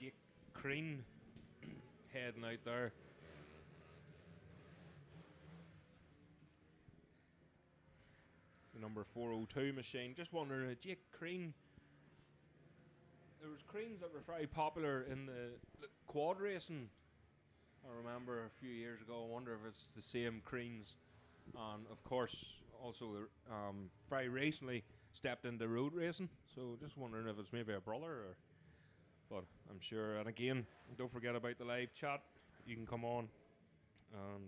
Jake Crean heading out there. The number 402 machine. Just wondering, Jake Crean. There was Creans that were very popular in the quad racing. I remember a few years ago. I wonder if it's the same Creans. And of course, also very recently, stepped into road racing. So just wondering if it's maybe a brother, or, but I'm sure. And again, don't forget about the live chat. You can come on and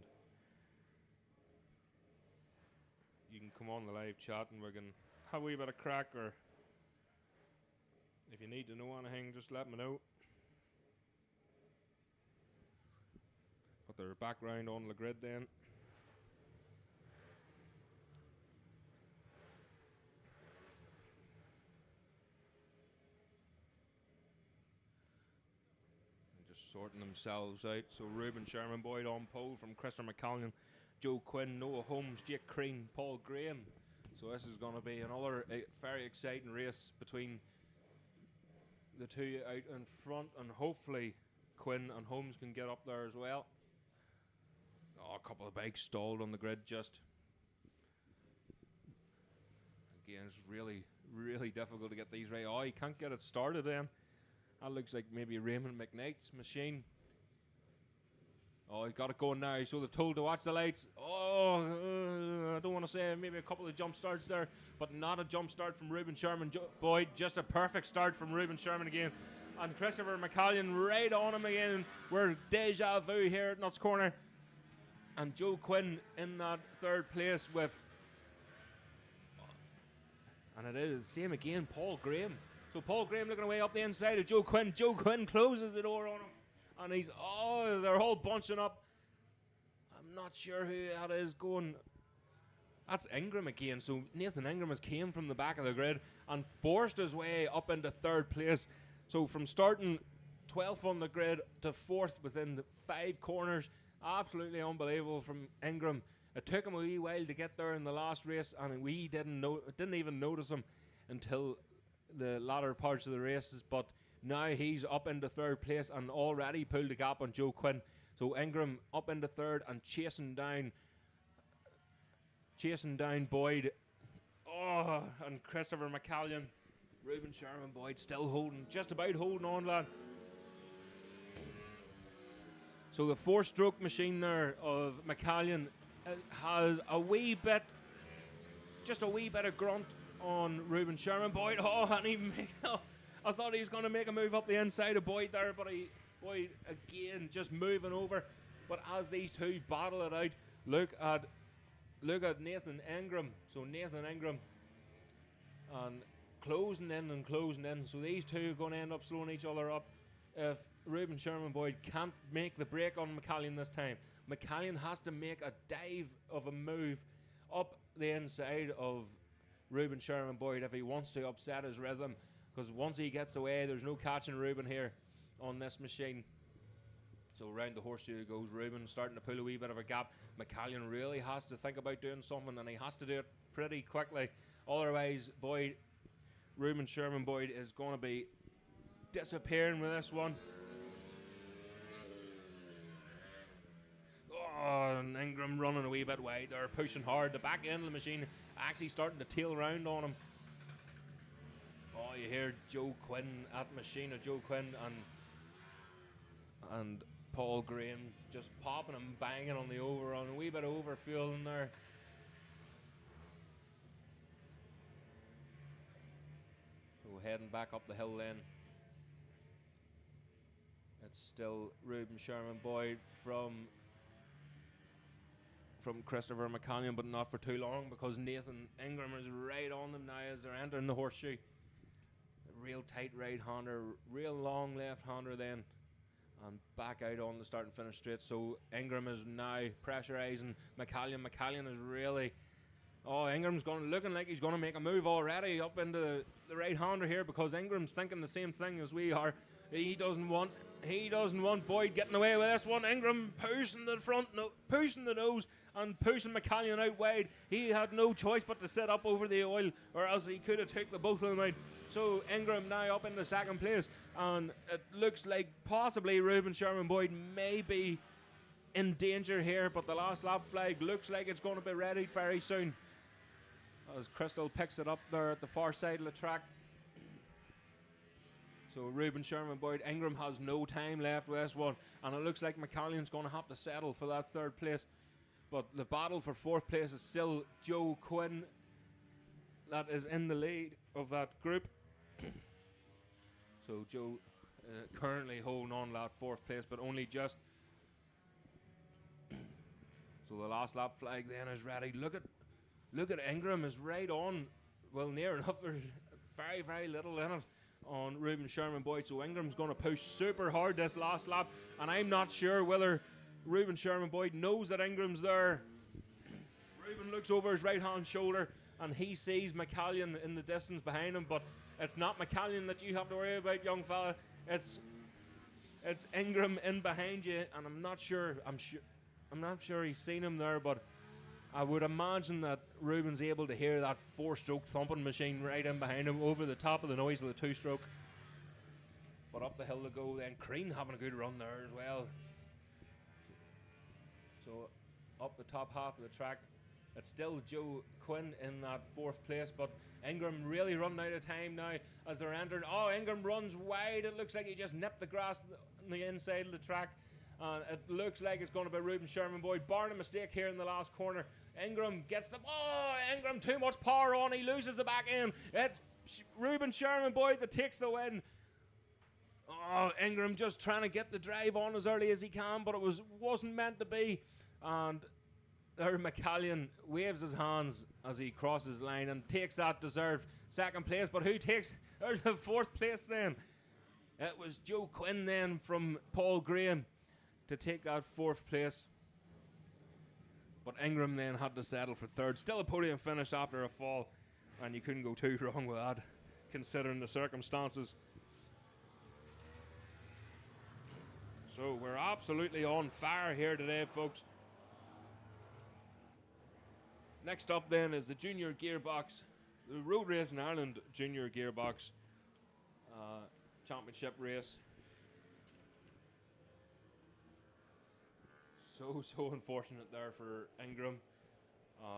you can come on the live chat and we can have a wee bit of crack, or if you need to know anything, just let me know. Put their background on the grid then. And just sorting themselves out. So Ruben Sherman Boyd on pole from Christopher McCallion, Joe Quinn, Noah Holmes, Jake Crean, Paul Graham. So this is going to be another very exciting race between the two out in front, and hopefully Quinn and Holmes can get up there as well. Oh, a couple of bikes stalled on the grid just. Again, it's really, really difficult to get these right. Oh, he can't get it started then. That looks like maybe Raymond McKnight's machine. Oh, he's got it going now, so they've told to watch the lights. Oh, I don't want to say maybe a couple of jump starts there, but not a jump start from Ruben Sherman Boyd. Just a perfect start from Ruben Sherman again. And Christopher McCallion right on him again. We're deja vu here at Nuts Corner. And Joe Quinn in that third place with, and it is the same again, Paul Graham. So Paul Graham looking away up the inside of Joe Quinn. Joe Quinn closes the door on him. And he's, oh, they're all bunching up. I'm not sure who that is going. That's Ingram again. So Nathan Ingram has came from the back of the grid and forced his way up into third place. So from starting 12th on the grid to 4th within the 5 corners. Absolutely unbelievable from Ingram. It took him a wee while to get there in the last race, and we didn't even notice him until the latter parts of the races. But now he's up into third place and already pulled a gap on Joe Quinn. So Ingram up into third and chasing down Boyd. Oh, and Christopher McCallion. Ruben Sherman Boyd still just about holding on, lad. So the 4-stroke machine there of McCallion has just a wee bit of grunt on Ruben Sherman Boyd. Oh, and I thought he was going to make a move up the inside of Boyd there, but Boyd again just moving over. But as these two battle it out, look at Nathan Ingram. So Nathan Ingram and closing in. So these two are going to end up slowing each other up. If Ruben Sherman Boyd can't make the break on McCallion this time, McCallion has to make a dive of a move up the inside of Ruben Sherman Boyd if he wants to upset his rhythm, because once he gets away, there's no catching Ruben here on this machine. So round the horseshoe goes Ruben, starting to pull a wee bit of a gap. McCallion really has to think about doing something, and he has to do it pretty quickly. Otherwise, Ruben Sherman Boyd is going to be disappearing with this one. Oh, and Ingram running a wee bit wide. They're pushing hard. The back end of the machine actually starting to tail round on him. Oh, you hear Joe Quinn at machine of Joe Quinn and Paul Graham just popping and banging on the overrun. A wee bit of overfueling there. So heading back up the hill then. It's still Ruben Sherman Boyd from Christopher McCallion, but not for too long, because Nathan Ingram is right on them now as they're entering the horseshoe. A real tight right-hander, real long left-hander then, and back out on the start and finish straight. So Ingram is now pressurising McCallion. McCallion is really... Oh, Ingram's looking like he's going to make a move already up into the right-hander here, because Ingram's thinking the same thing as we are. He doesn't want Boyd getting away with this one. Ingram pushing the front, pushing the nose, and pushing McCallion out wide. He had no choice but to sit up over the oil, or else he could have took the both of them out. So Ingram now up in the second place, and it looks like possibly Ruben Sherman Boyd may be in danger here, but the last lap flag looks like it's going to be ready very soon, as Crystal picks it up there at the far side of the track. So Ruben Sherman Boyd, Ingram has no time left with this one, and it looks like McCallion's going to have to settle for that third place. But the battle for fourth place is still Joe Quinn, that is in the lead of that group. So Joe currently holding on to that 4th place, but only just. So the last lap flag then is ready. Look at Ingram is right on. Well, near enough. There's very, very little in it on Reuben Sherman Boyd. So Ingram's going to push super hard this last lap. And I'm not sure whether Reuben Sherman Boyd knows that Ingram's there. Reuben looks over his right hand shoulder and he sees McCallion in the distance behind him. But it's not McCallion that you have to worry about, young fella. It's Ingram in behind you. And I'm not sure he's seen him there, but I would imagine that Reuben's able to hear that 4-stroke thumping machine right in behind him over the top of the noise of the 2-stroke. But up the hill to go then. Crean having a good run there as well. So up the top half of the track, it's still Joe Quinn in that 4th place, but Ingram really running out of time now as they're entering. Oh, Ingram runs wide. It looks like he just nipped the grass on the inside of the track. It looks like it's going to be Reuben Sherman Boyd, barring a mistake here in the last corner. Ingram gets the... Oh, Ingram, too much power on. He loses the back end. It's Reuben Sherman Boyd that takes the win. Oh, Ingram just trying to get the drive on as early as he can, but it wasn't meant to be. And there McCallion waves his hands as he crosses the line and takes that deserved 2nd place. But who takes... There's a 4th place then. It was Joe Quinn then from Paul Graham to take that 4th place. But Ingram then had to settle for 3rd. Still a podium finish after a fall, and you couldn't go too wrong with that, considering the circumstances. So we're absolutely on fire here today, folks. Next up then is the Junior Gearbox, the Road Race in Ireland Junior Gearbox Championship race. So unfortunate there for Ingram.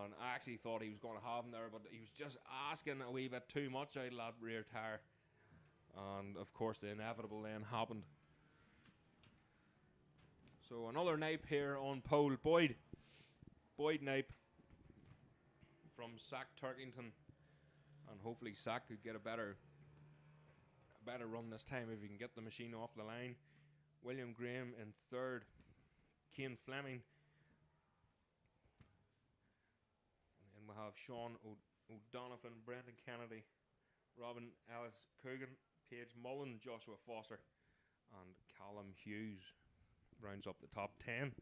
And I actually thought he was going to have him there, but he was just asking a wee bit too much out of that rear tyre. And of course the inevitable then happened. So another Nape here on pole. Boyd Nape from Sack Turkington. And hopefully Sack could get a better run this time if he can get the machine off the line. William Graham in 3rd. Cian Fleming. And then we'll have Sean O'Donovan, Brendan Kennedy, Robin Ellis Coogan, Paige Mullen, Joshua Foster, and Callum Hughes rounds up the top 10.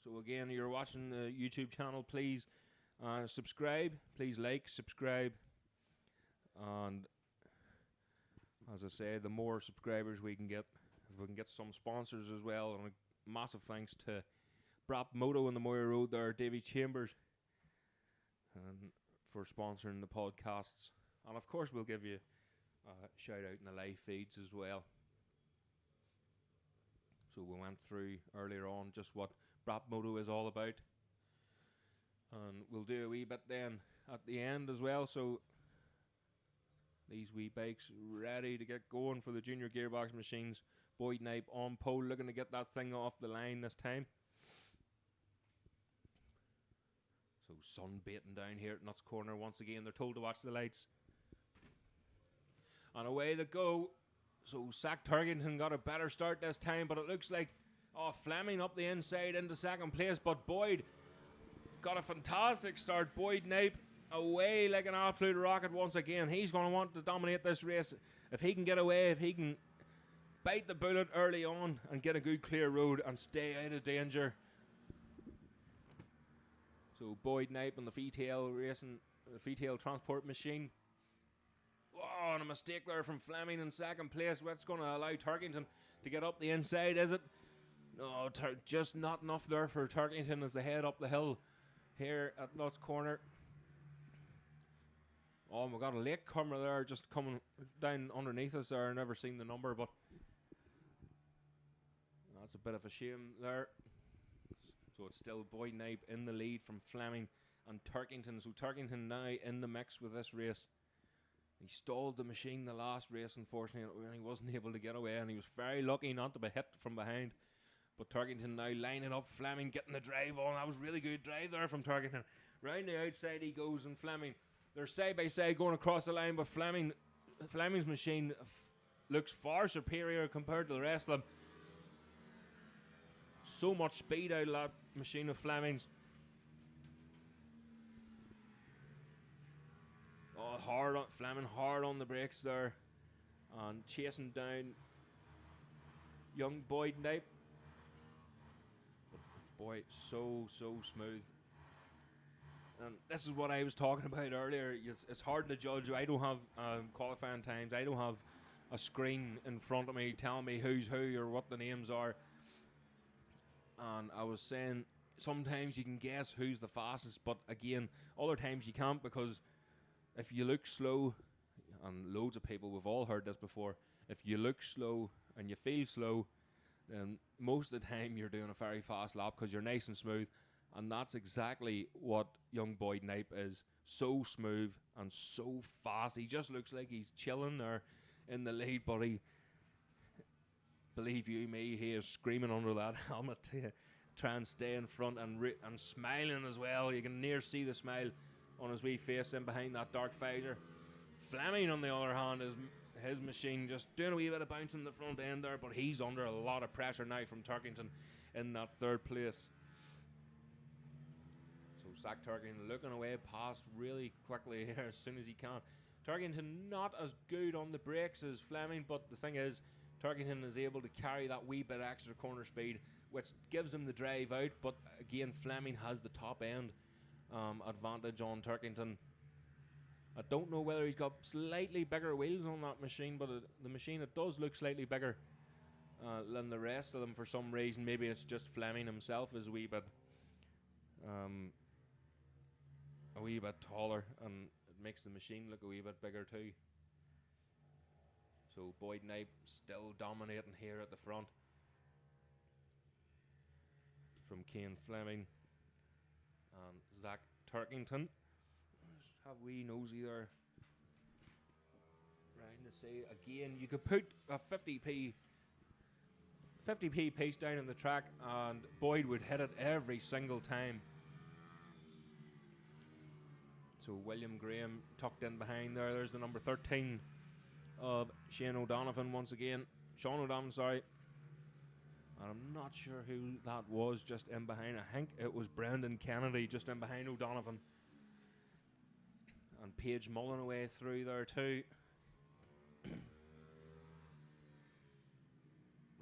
So again, you're watching the YouTube channel, please subscribe, please like, subscribe, and as I say, the more subscribers we can get, if we can get some sponsors as well, and a massive thanks to Brap Moto on the Moyer Road there, Davy Chambers, for sponsoring the podcasts. And of course we'll give you a shout out in the live feeds as well. So we went through earlier on just what Brap Moto is all about. And we'll do a wee bit then at the end as well. So these wee bikes ready to get going for the Junior Gearbox machines. Boyd Nape on pole, looking to get that thing off the line this time. So sun baiting down here at Nuts Corner once again. They're told to watch the lights. And away they go. So Sack Turkington got a better start this time, but it looks like Fleming up the inside into 2nd place, but Boyd got a fantastic start. Boyd Nape away like an absolute rocket once again. He's going to want to dominate this race. If he can get away, if he can bite the bullet early on and get a good clear road and stay out of danger. So Boyd Nape and the Fetail racing, the Fetail transport machine. Oh, and a mistake there from Fleming in 2nd place. What's going to allow Turkington to get up the inside, is it? No, just not enough there for Turkington as they head up the hill here at Nuts Corner. Oh, we got a late comer there just coming down underneath us there. Never seen the number, but that's a bit of a shame there. So it's still Boyd Nape in the lead from Fleming and Turkington. So Turkington now in the mix with this race. He stalled the machine the last race, unfortunately, and he wasn't able to get away, and he was very lucky not to be hit from behind But Turkington now lining up. Fleming getting the drive on. That was really good drive there from Turkington. Round the outside he goes, and Fleming, they're side by side going across the line, but Fleming's machine looks far superior compared to the rest of them. So much speed out of that machine of Fleming's. Oh, Fleming hard on the brakes there, and chasing down young Boyd Knipe. Boy, so smooth. And this is what I was talking about earlier. It's hard to judge. I don't have qualifying times. I don't have a screen in front of me telling me who's who or what the names are. And I was saying sometimes you can guess who's the fastest, but again, other times you can't, because if you look slow, and loads of people, we've all heard this before, if you look slow and you feel slow, then most of the time you're doing a very fast lap because you're nice and smooth. And that's exactly what young Boyd Knipe is. So smooth and so fast. He just looks like he's chilling there in the lead, but believe you me, he is screaming under that helmet to try and stay in front, and smiling as well. You can near see the smile on his wee face in behind that dark visor. Fleming, on the other hand, is his machine just doing a wee bit of bounce in the front end there, but he's under a lot of pressure now from Turkington in that third place. So Zach Turkington looking away past really quickly here as soon as he can. Turkington not as good on the brakes as Fleming, but the thing is, Turkington is able to carry that wee bit extra corner speed, which gives him the drive out, but again, Fleming has the top end advantage on Turkington. I don't know whether he's got slightly bigger wheels on that machine, but the machine, it does look slightly bigger than the rest of them for some reason. Maybe it's just Fleming himself is a wee bit taller, and it makes the machine look a wee bit bigger too. So Boyd Knipe still dominating here at the front from Cian Fleming and Zach Turkington. Have we nosy there round to see again. You could put a 50p piece down in the track and Boyd would hit it every single time. So William Graham tucked in behind there. There's the number 13 of Sean O'Donovan once again. Sean O'Donovan, sorry. And I'm not sure who that was just in behind. I think it was Brendan Kennedy just in behind O'Donovan. And Paige Mullen away through there too.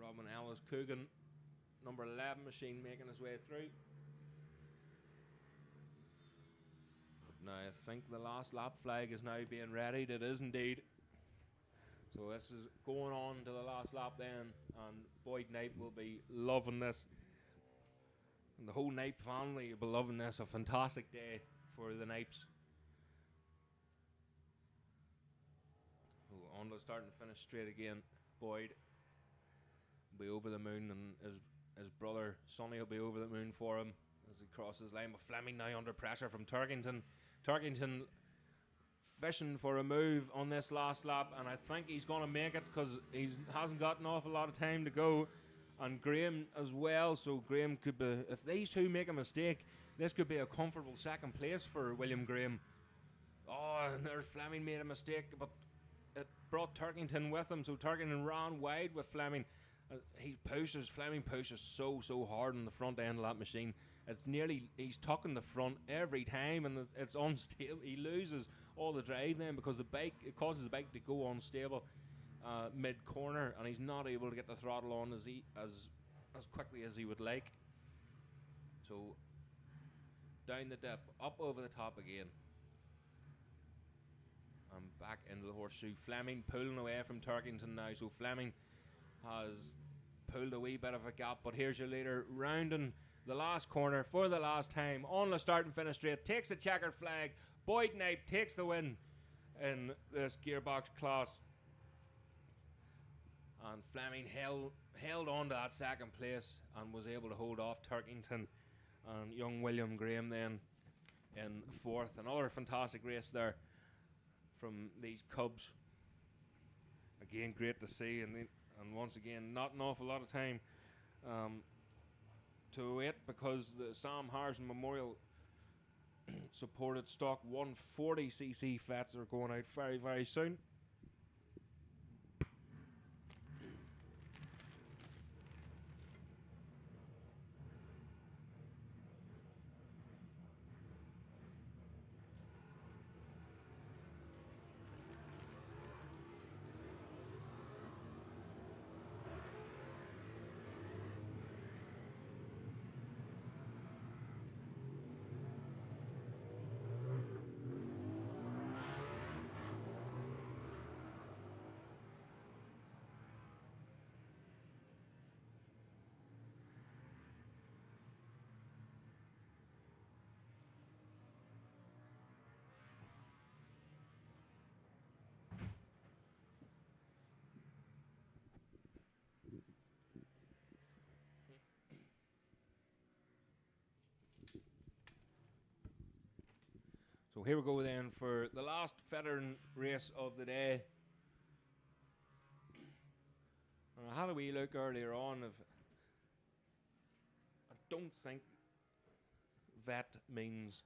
Robin Ellis Coogan, number 11 machine, making his way through. Now I think the last lap flag is now being readied. It is indeed. So this is going on to the last lap then, and Boyd Knipe will be loving this. And the whole Knipe family will be loving this. A fantastic day for the Knipes. On to start and finish straight again. Boyd will be over the moon, and his brother Sonny will be over the moon for him as he crosses the line. But Fleming now under pressure from Turkington. Turkington fishing for a move on this last lap, and I think he's going to make it because he hasn't got an awful lot of time to go. And Graham as well, so Graham could be, if these two make a mistake, this could be a comfortable second place for William Graham. Oh, and there's Fleming made a mistake, but it brought Turkington with him, so Turkington ran wide with Fleming. Fleming pushes so hard on the front end of that machine. It's nearly, he's tucking the front every time, and it's unstable. He loses all the drive then because it causes the bike to go unstable mid-corner, and he's not able to get the throttle on as quickly as he would like. So down the dip, up over the top again. And back into the horseshoe. Fleming pulling away from Turkington now, so Fleming has pulled a wee bit of a gap, but here's your leader rounding the last corner for the last time on the start and finish straight, takes the checkered flag. Boyd Knipe takes the win in this gearbox class, and Fleming held on to that second place and was able to hold off Turkington and young William Graham then in fourth. Another fantastic race there from these Cubs. Again, great to see, and once again, not an awful lot of time to wait because the Sam Harrison Memorial supported stock 140cc Fets are going out very, very soon. So here we go then for the last veteran race of the day. And I had a wee look earlier on of, I don't think vet means,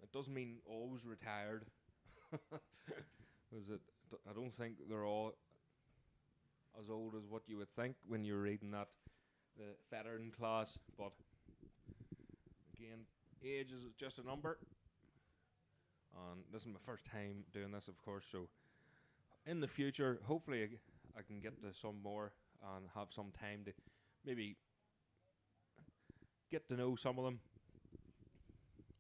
it doesn't mean always retired. I don't think they're all as old as what you would think when you're reading that, the veteran class, but again, age is just a number, and this is my first time doing this, of course, so in the future, hopefully I can get to some more and have some time to maybe get to know some of them,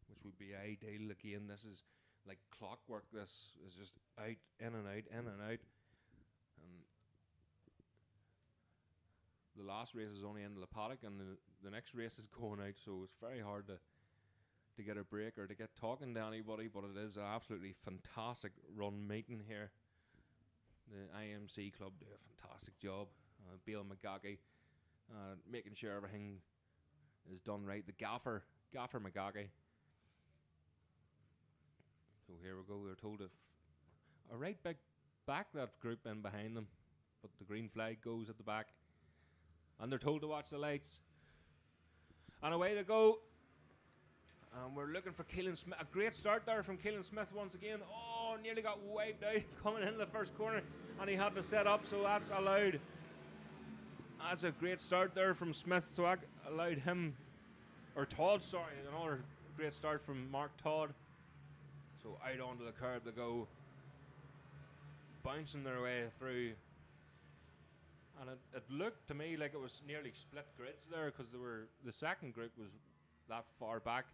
which would be ideal. Again, this is like clockwork. This is just out, in and out, in and out, and the last race is only in the paddock, and the next race is going out, so it's very hard to get a break or to get talking to anybody, but it is an absolutely fantastic run meeting here. The IMC club do a fantastic job. Bill McGaggy making sure everything is done right. The gaffer McGaggy. So here we go. They're told to a right big back that group in behind them, but the green flag goes at the back, and they're told to watch the lights. And away they go. We're looking for Keelan Smith. A great start there from Keelan Smith once again. Oh, nearly got wiped out coming into the first corner, and he had to set up, so that's allowed. That's a great start there from Smith, so that allowed him, or Todd, sorry, another great start from Mark Todd. So out onto the curb they go, bouncing their way through. And it looked to me like it was nearly split grids there, because the second group was that far back.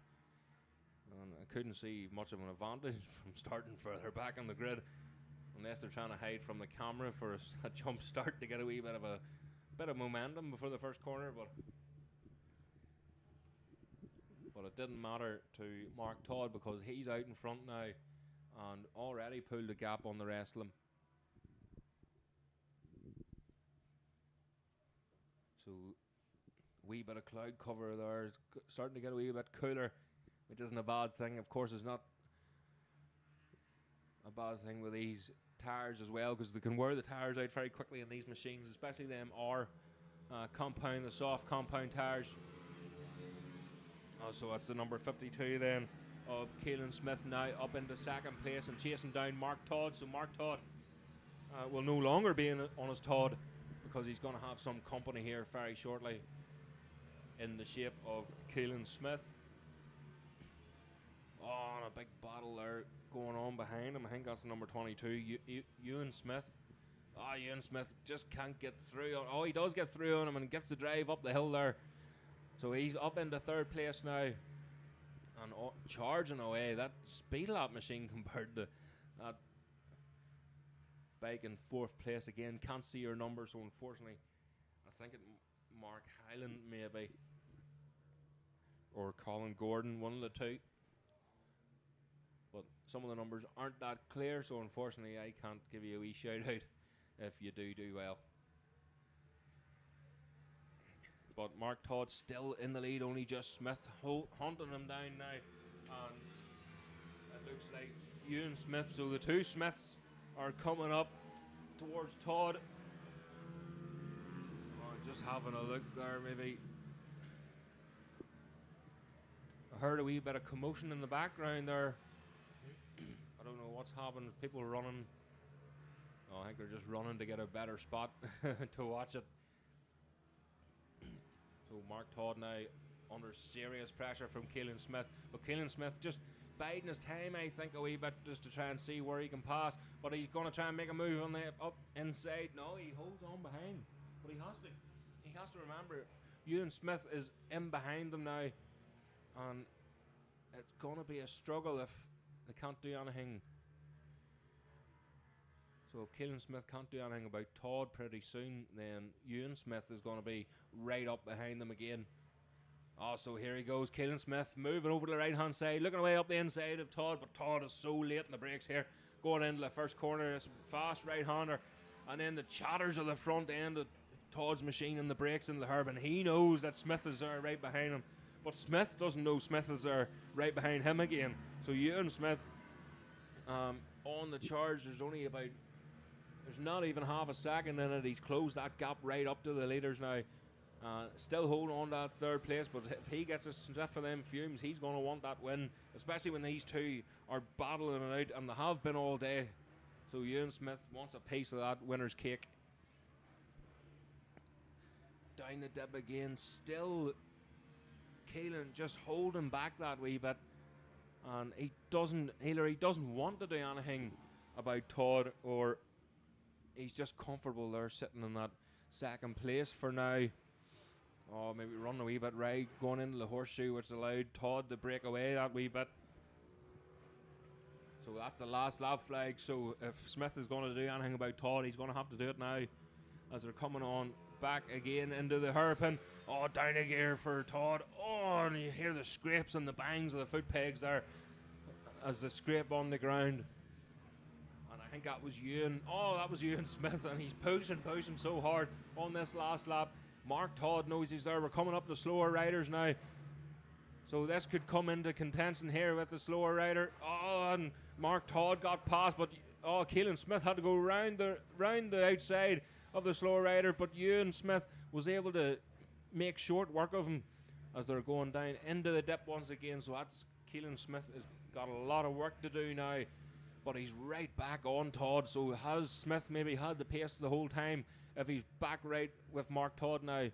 And I couldn't see much of an advantage from starting further back on the grid, unless they're trying to hide from the camera for a jump start to get a wee bit of momentum before the first corner. But it didn't matter to Mark Todd, because he's out in front now and already pulled a gap on the rest of them. So wee bit of cloud cover there, starting to get a wee bit cooler, which isn't a bad thing. Of course, it's not a bad thing with these tires as well, because they can wear the tires out very quickly in these machines, especially them R compound, the soft compound tires. So that's the number 52 then of Keelan Smith, now up into second place and chasing down Mark Todd. So Mark Todd will no longer be on his Todd, because he's going to have some company here very shortly in the shape of Keelan Smith. Oh, and a big battle there going on behind him. I think that's the number 22, Ewan Smith. Ewan Smith just can't get through. Oh, he does get through on him and gets the drive up the hill there. So he's up into third place now and charging away. That speed lap machine compared to that bike in fourth place again. Can't see your number, so unfortunately I think it Mark Hyland maybe, or Colin Gordon, one of the two. But some of the numbers aren't that clear, so unfortunately I can't give you a wee shout out if you do well. But Mark Todd still in the lead, only just Smith hunting him down now. And it looks like Ewan Smith, so the two Smiths are coming up towards Todd. Oh, just having a look there, maybe I heard a wee bit of commotion in the background there. I don't know what's happened. People running. Oh, I think they're just running to get a better spot to watch it. So Mark Todd now under serious pressure from Keelan Smith. But Keelan Smith just biding his time, I think, a wee bit just to try and see where he can pass. But he's going to try and make a move on the up inside. No, he holds on behind. But he has to remember, Ewan Smith is in behind them now. And it's going to be a struggle if they can't do anything. So if Keelan Smith can't do anything about Todd pretty soon, then Ewan Smith is going to be right up behind them again. So here he goes, Keelan Smith moving over to the right hand side, looking away up the inside of Todd, but Todd is so late in the brakes here, going into the first corner. It's fast right hander, and then the chatters of the front end of Todd's machine and the brakes in the herb, and he knows that Smith is there right behind him, but Smith doesn't know Smith is there right behind him again. So Ewan Smith on the charge, there's not even half a second in it. He's closed that gap right up to the leaders now. Still holding on to that third place, but if he gets a sniff for them fumes, he's going to want that win, especially when these two are battling it out, and they have been all day. So Ewan Smith wants a piece of that winner's cake. Down the dip again, still Keelan just holding back that wee bit, and he doesn't want to do anything about Todd, or he's just comfortable there sitting in that second place for now. Maybe run a wee bit right, going into the horseshoe, which allowed Todd to break away that wee bit. So that's the last lap flag. So if Smith is going to do anything about Todd, he's going to have to do it now, as they're coming on back again into the hairpin. Down a gear for Todd. And you hear the scrapes and the bangs of the foot pegs there as they scrape on the ground. And I think that was Ewan. That was Ewan Smith, and he's pushing so hard on this last lap. Mark Todd knows he's there. We're coming up to slower riders now. So this could come into contention here with the slower rider. And Mark Todd got past, but Keelan Smith had to go round the outside of the slower rider, but Ewan Smith was able to make short work of him as they're going down into the dip once again. So that's Keelan Smith has got a lot of work to do now, but he's right back on Todd. So has Smith maybe had the pace the whole time? If he's back right with Mark Todd now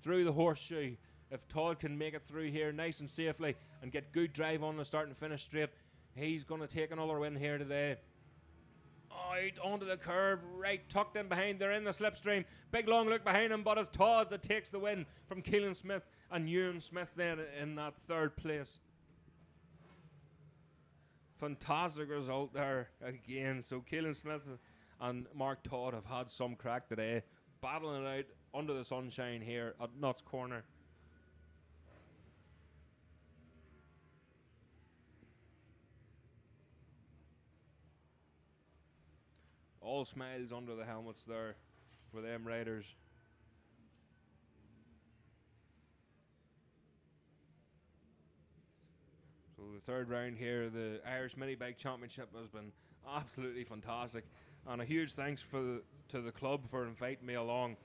through the horseshoe, if Todd can make it through here nice and safely and get good drive on the start and finish straight, he's going to take another win here today. Out onto the curb, right tucked in behind. They're in the slipstream. Big long look behind him, but it's Todd that takes the win from Keelan Smith, and Ewan Smith then in that third place. Fantastic result there again. So Keelan Smith and Mark Todd have had some crack today, battling it out under the sunshine here at Nuts Corner. All smiles under the helmets there for them riders. So the third round here, the Irish Minibike Championship, has been absolutely fantastic, and a huge thanks to the club for inviting me along.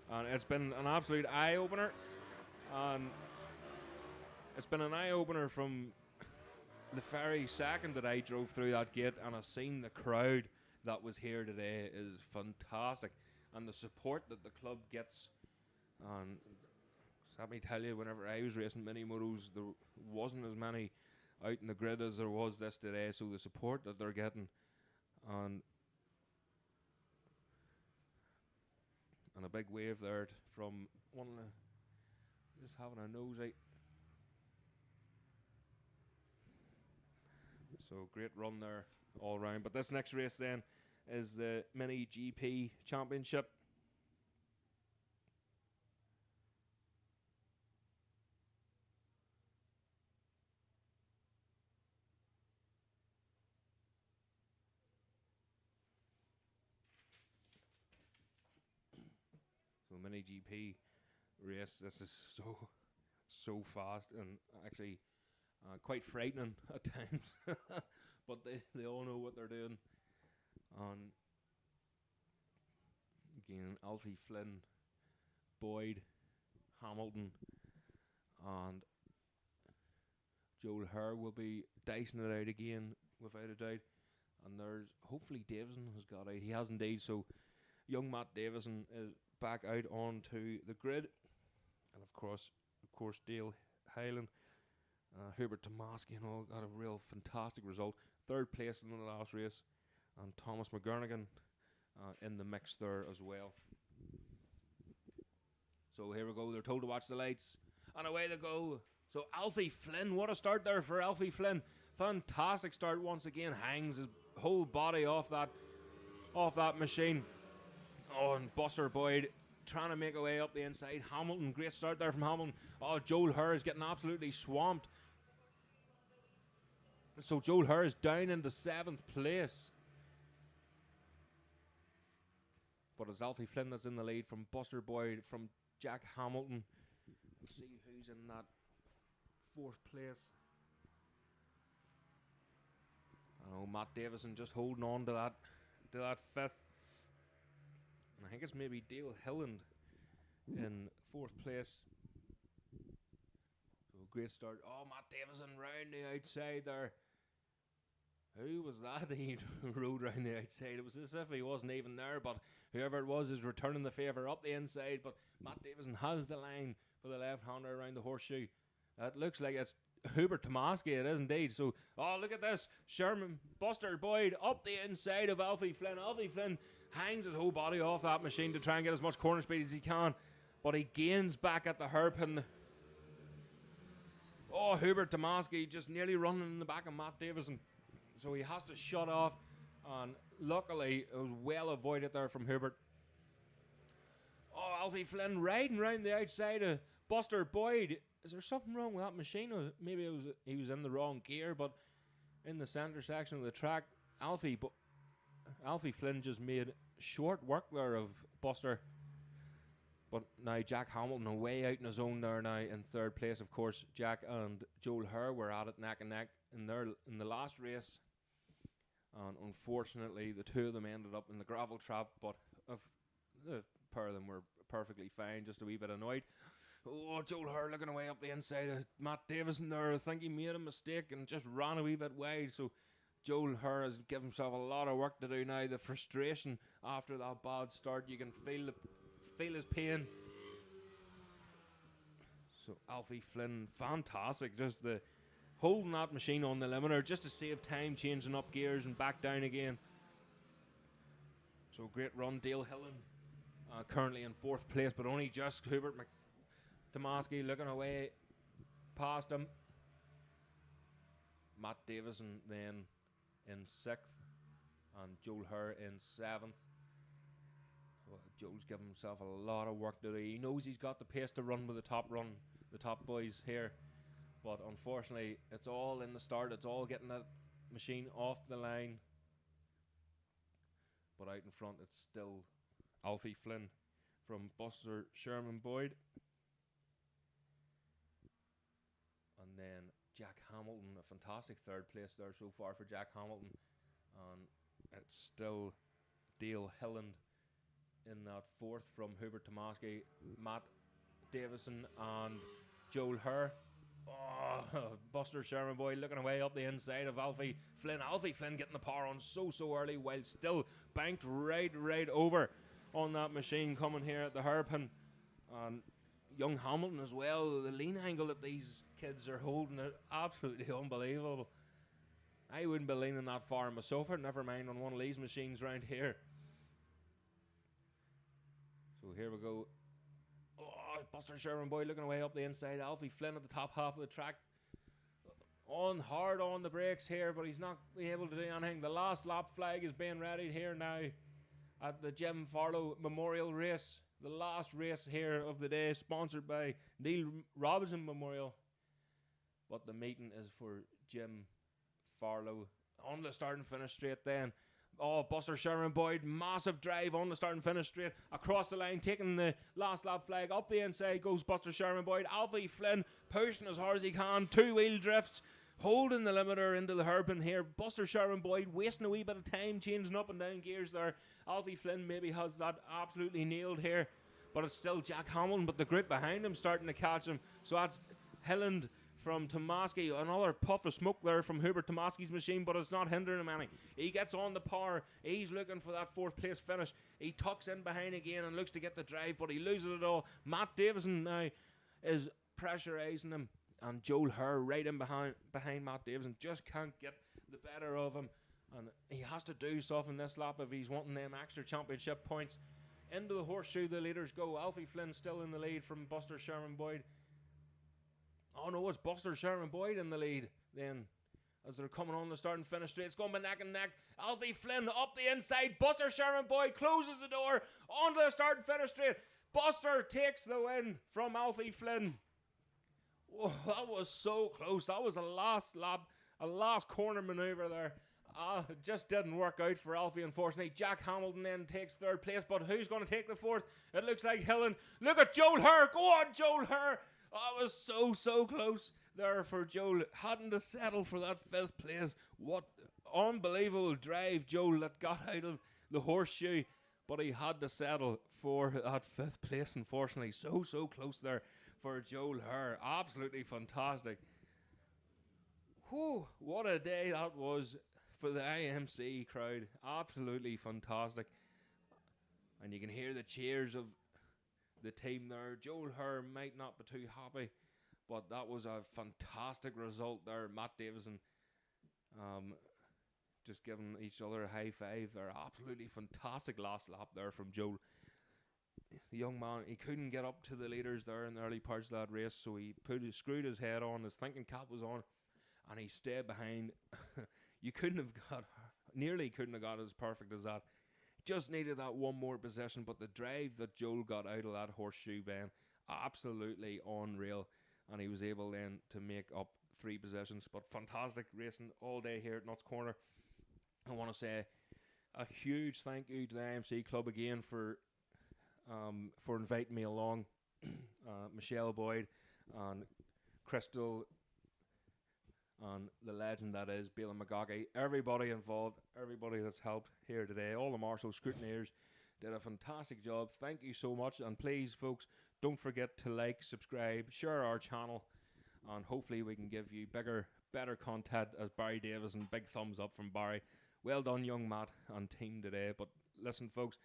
And it's been an absolute eye-opener, and it's been an eye-opener from the very second that I drove through that gate and I seen the crowd that was here today is fantastic, and the support that the club gets. And let me tell you, whenever I was racing mini motos, there wasn't as many out in the grid as there was this today. So the support that they're getting, and a big wave there from one of the, just having a nose out. So great run there all round. But this next race then is the Mini GP Championship. So Mini GP race, this is so fast and actually quite frightening at times. But they all know what they're doing. Again, Alfie, Flynn, Boyd, Hamilton, and Joel Hare will be dicing it out again, without a doubt. And there's hopefully Davison has got out. He has indeed. So young Matt Davison is back out onto the grid, and of course, Dale Hyland, Hubert Tomaski, and all got a real fantastic result. Third place in the last race, and Thomas McGurnigan in the mix there as well. So here we go. They're told to watch the lights, and away they go. So Alfie Flynn, what a start there for Alfie Flynn. Fantastic start once again. Hangs his whole body off that machine. Oh, and Buster Boyd trying to make a way up the inside. Hamilton, great start there from Hamilton. Oh, Joel Hare is getting absolutely swamped. So Joel Hare is down into 7th place. But it's Alfie Flynn that's in the lead from Buster Boyd, from Jack Hamilton. We'll see who's in that 4th place. I know Matt Davison just holding on to that 5th. And I think it's maybe Dale Hilland in 4th place. So great start. Oh, Matt Davison round the outside there. Who was that he rode round the outside? It was as if he wasn't even there, but whoever it was is returning the favour up the inside. But Matt Davison has the line for the left-hander around the horseshoe. That looks like it's Hubert Tomaski, it is indeed. So, oh, look at this. Buster Boyd up the inside of Alfie Flynn. Alfie Flynn hangs his whole body off that machine to try and get as much corner speed as he can, but he gains back at the hairpin. Oh, Hubert Tomaski just nearly running in the back of Matt Davison. So he has to shut off, and luckily it was well avoided there from Hubert. Oh, Alfie Flynn riding round the outside of Buster Boyd. Is there something wrong with that machine? Or maybe he was in the wrong gear, but in the centre section of the track, Alfie Flynn just made short work there of Buster. But now Jack Hamilton away out in his own there now in 3rd place. Of course, Jack and Joel Hare were at it neck and neck in the last race. And unfortunately, the two of them ended up in the gravel trap, but the pair of them were perfectly fine, just a wee bit annoyed. Oh, Joel Hare looking away up the inside of Matt Davison there. I think he made a mistake and just ran a wee bit wide. So Joel Hare has given himself a lot of work to do now. The frustration after that bad start, you can feel his pain. So Alfie Flynn, fantastic. Just holding that machine on the limiter just to save time, changing up gears and back down again. So great run. Dale Hilland currently in 4th place, but only just. Hubert Tomaski looking away past him. Matt Davison then in 6th, and Joel Hare in 7th. So Joel's given himself a lot of work to do. He knows he's got the pace to run with the top boys here, but unfortunately it's all in the start. It's all getting that machine off the line. But out in front it's still Alfie Flynn from Buster Sherman Boyd. And then Jack Hamilton, a fantastic 3rd place there so far for Jack Hamilton. And it's still Dale Hilland in that 4th from Hubert Tomaski, Matt Davison and Joel Hare. Oh, Buster Sherman Boyd looking away up the inside of Alfie Flynn. Alfie Flynn getting the power on so early, while still banked right over on that machine coming here at the hairpin. And young Hamilton as well. The lean angle that these kids are holding is absolutely unbelievable. I wouldn't be leaning that far on my sofa, never mind on one of these machines round here. So here we go. Oh, Buster Sherman Boyd looking away up the inside. Alfie Flynn at the top half of the track. Hard on the brakes here, but he's not able to do anything. The last lap flag is being readied here now at the Jim Farlow Memorial Race. The last race here of the day, sponsored by Neil Robinson Memorial. But the meeting is for Jim Farlow. On the start and finish straight then. Oh, Buster Sherman Boyd, massive drive on the start and finish straight. Across the line, taking the last lap flag. Up the inside goes Buster Sherman Boyd. Alfie Flynn pushing as hard as he can. 2-wheel drifts. Holding the limiter into the hairpin here. Buster Sherman Boyd wasting a wee bit of time changing up and down gears there. Alfie Flynn maybe has that absolutely nailed here. But it's still Jack Hamilton, but the group behind him starting to catch him. So that's Hilland from Tomaski. Another puff of smoke there from Hubert Tomaski's machine, but it's not hindering him any. He gets on the power. He's looking for that 4th place finish. He tucks in behind again and looks to get the drive, but he loses it all. Matt Davison now is pressurising him, and Joel Herr right in behind Matt Davison just can't get the better of him, and he has to do stuff in this lap if he's wanting them extra championship points. Into the horseshoe the leaders go. Alfie Flynn still in the lead from Buster Sherman Boyd. Oh no, it's Buster Sherman Boyd in the lead then, as they're coming on the start and finish straight. It's going by neck and neck. Alfie Flynn up the inside. Buster Sherman Boyd closes the door onto the start and finish straight. Buster takes the win from Alfie Flynn. Whoa, that was so close. That was a last lap, a last corner manoeuvre there. It just didn't work out for Alfie, unfortunately. Jack Hamilton then takes 3rd place, but who's going to take the 4th? It looks like Hillen. Look at Joel Herr. Go on, Joel Herr. That was so close there for Joel. Hadn't to settle for that 5th place. What unbelievable drive Joel that got out of the horseshoe, but he had to settle for that 5th place, unfortunately. So close there for Joel Herr. Absolutely fantastic. Whew, what a day that was for the IMC crowd. Absolutely fantastic. And you can hear the cheers of the team there. Joel Herr might not be too happy, but that was a fantastic result there. Matt Davison just giving each other a high five there. Absolutely fantastic last lap there from Joel. The young man, he couldn't get up to the leaders there in the early parts of that race, so he screwed his head on. His thinking cap was on, and he stayed behind. You nearly couldn't have got as perfect as that. Just needed that one more possession, but the drive that Joel got out of that horseshoe, Ben, absolutely unreal, and he was able then to make up 3 possessions. But fantastic racing all day here at Nuts Corner. I want to say a huge thank you to the IMC Club again for inviting me along. Michelle Boyd and Crystal and the legend that is Balen McGoggy, everybody involved, everybody that's helped here today, all the marshal scrutineers did a fantastic job. Thank you so much, and please folks, don't forget to like, subscribe, share our channel, and hopefully we can give you better content as Barry Davis, and big thumbs up from Barry. Well done young Matt and team today. But listen folks,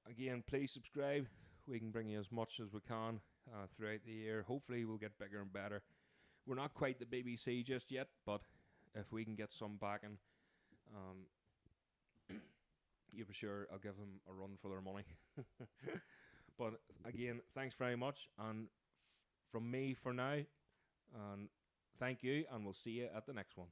again please subscribe. We can bring you as much as we can throughout the year. Hopefully we'll get bigger and better. We're not quite the BBC just yet, but if we can get some backing, you be sure I'll give them a run for their money. But again, thanks very much, and from me for now, and thank you, and we'll see you at the next one.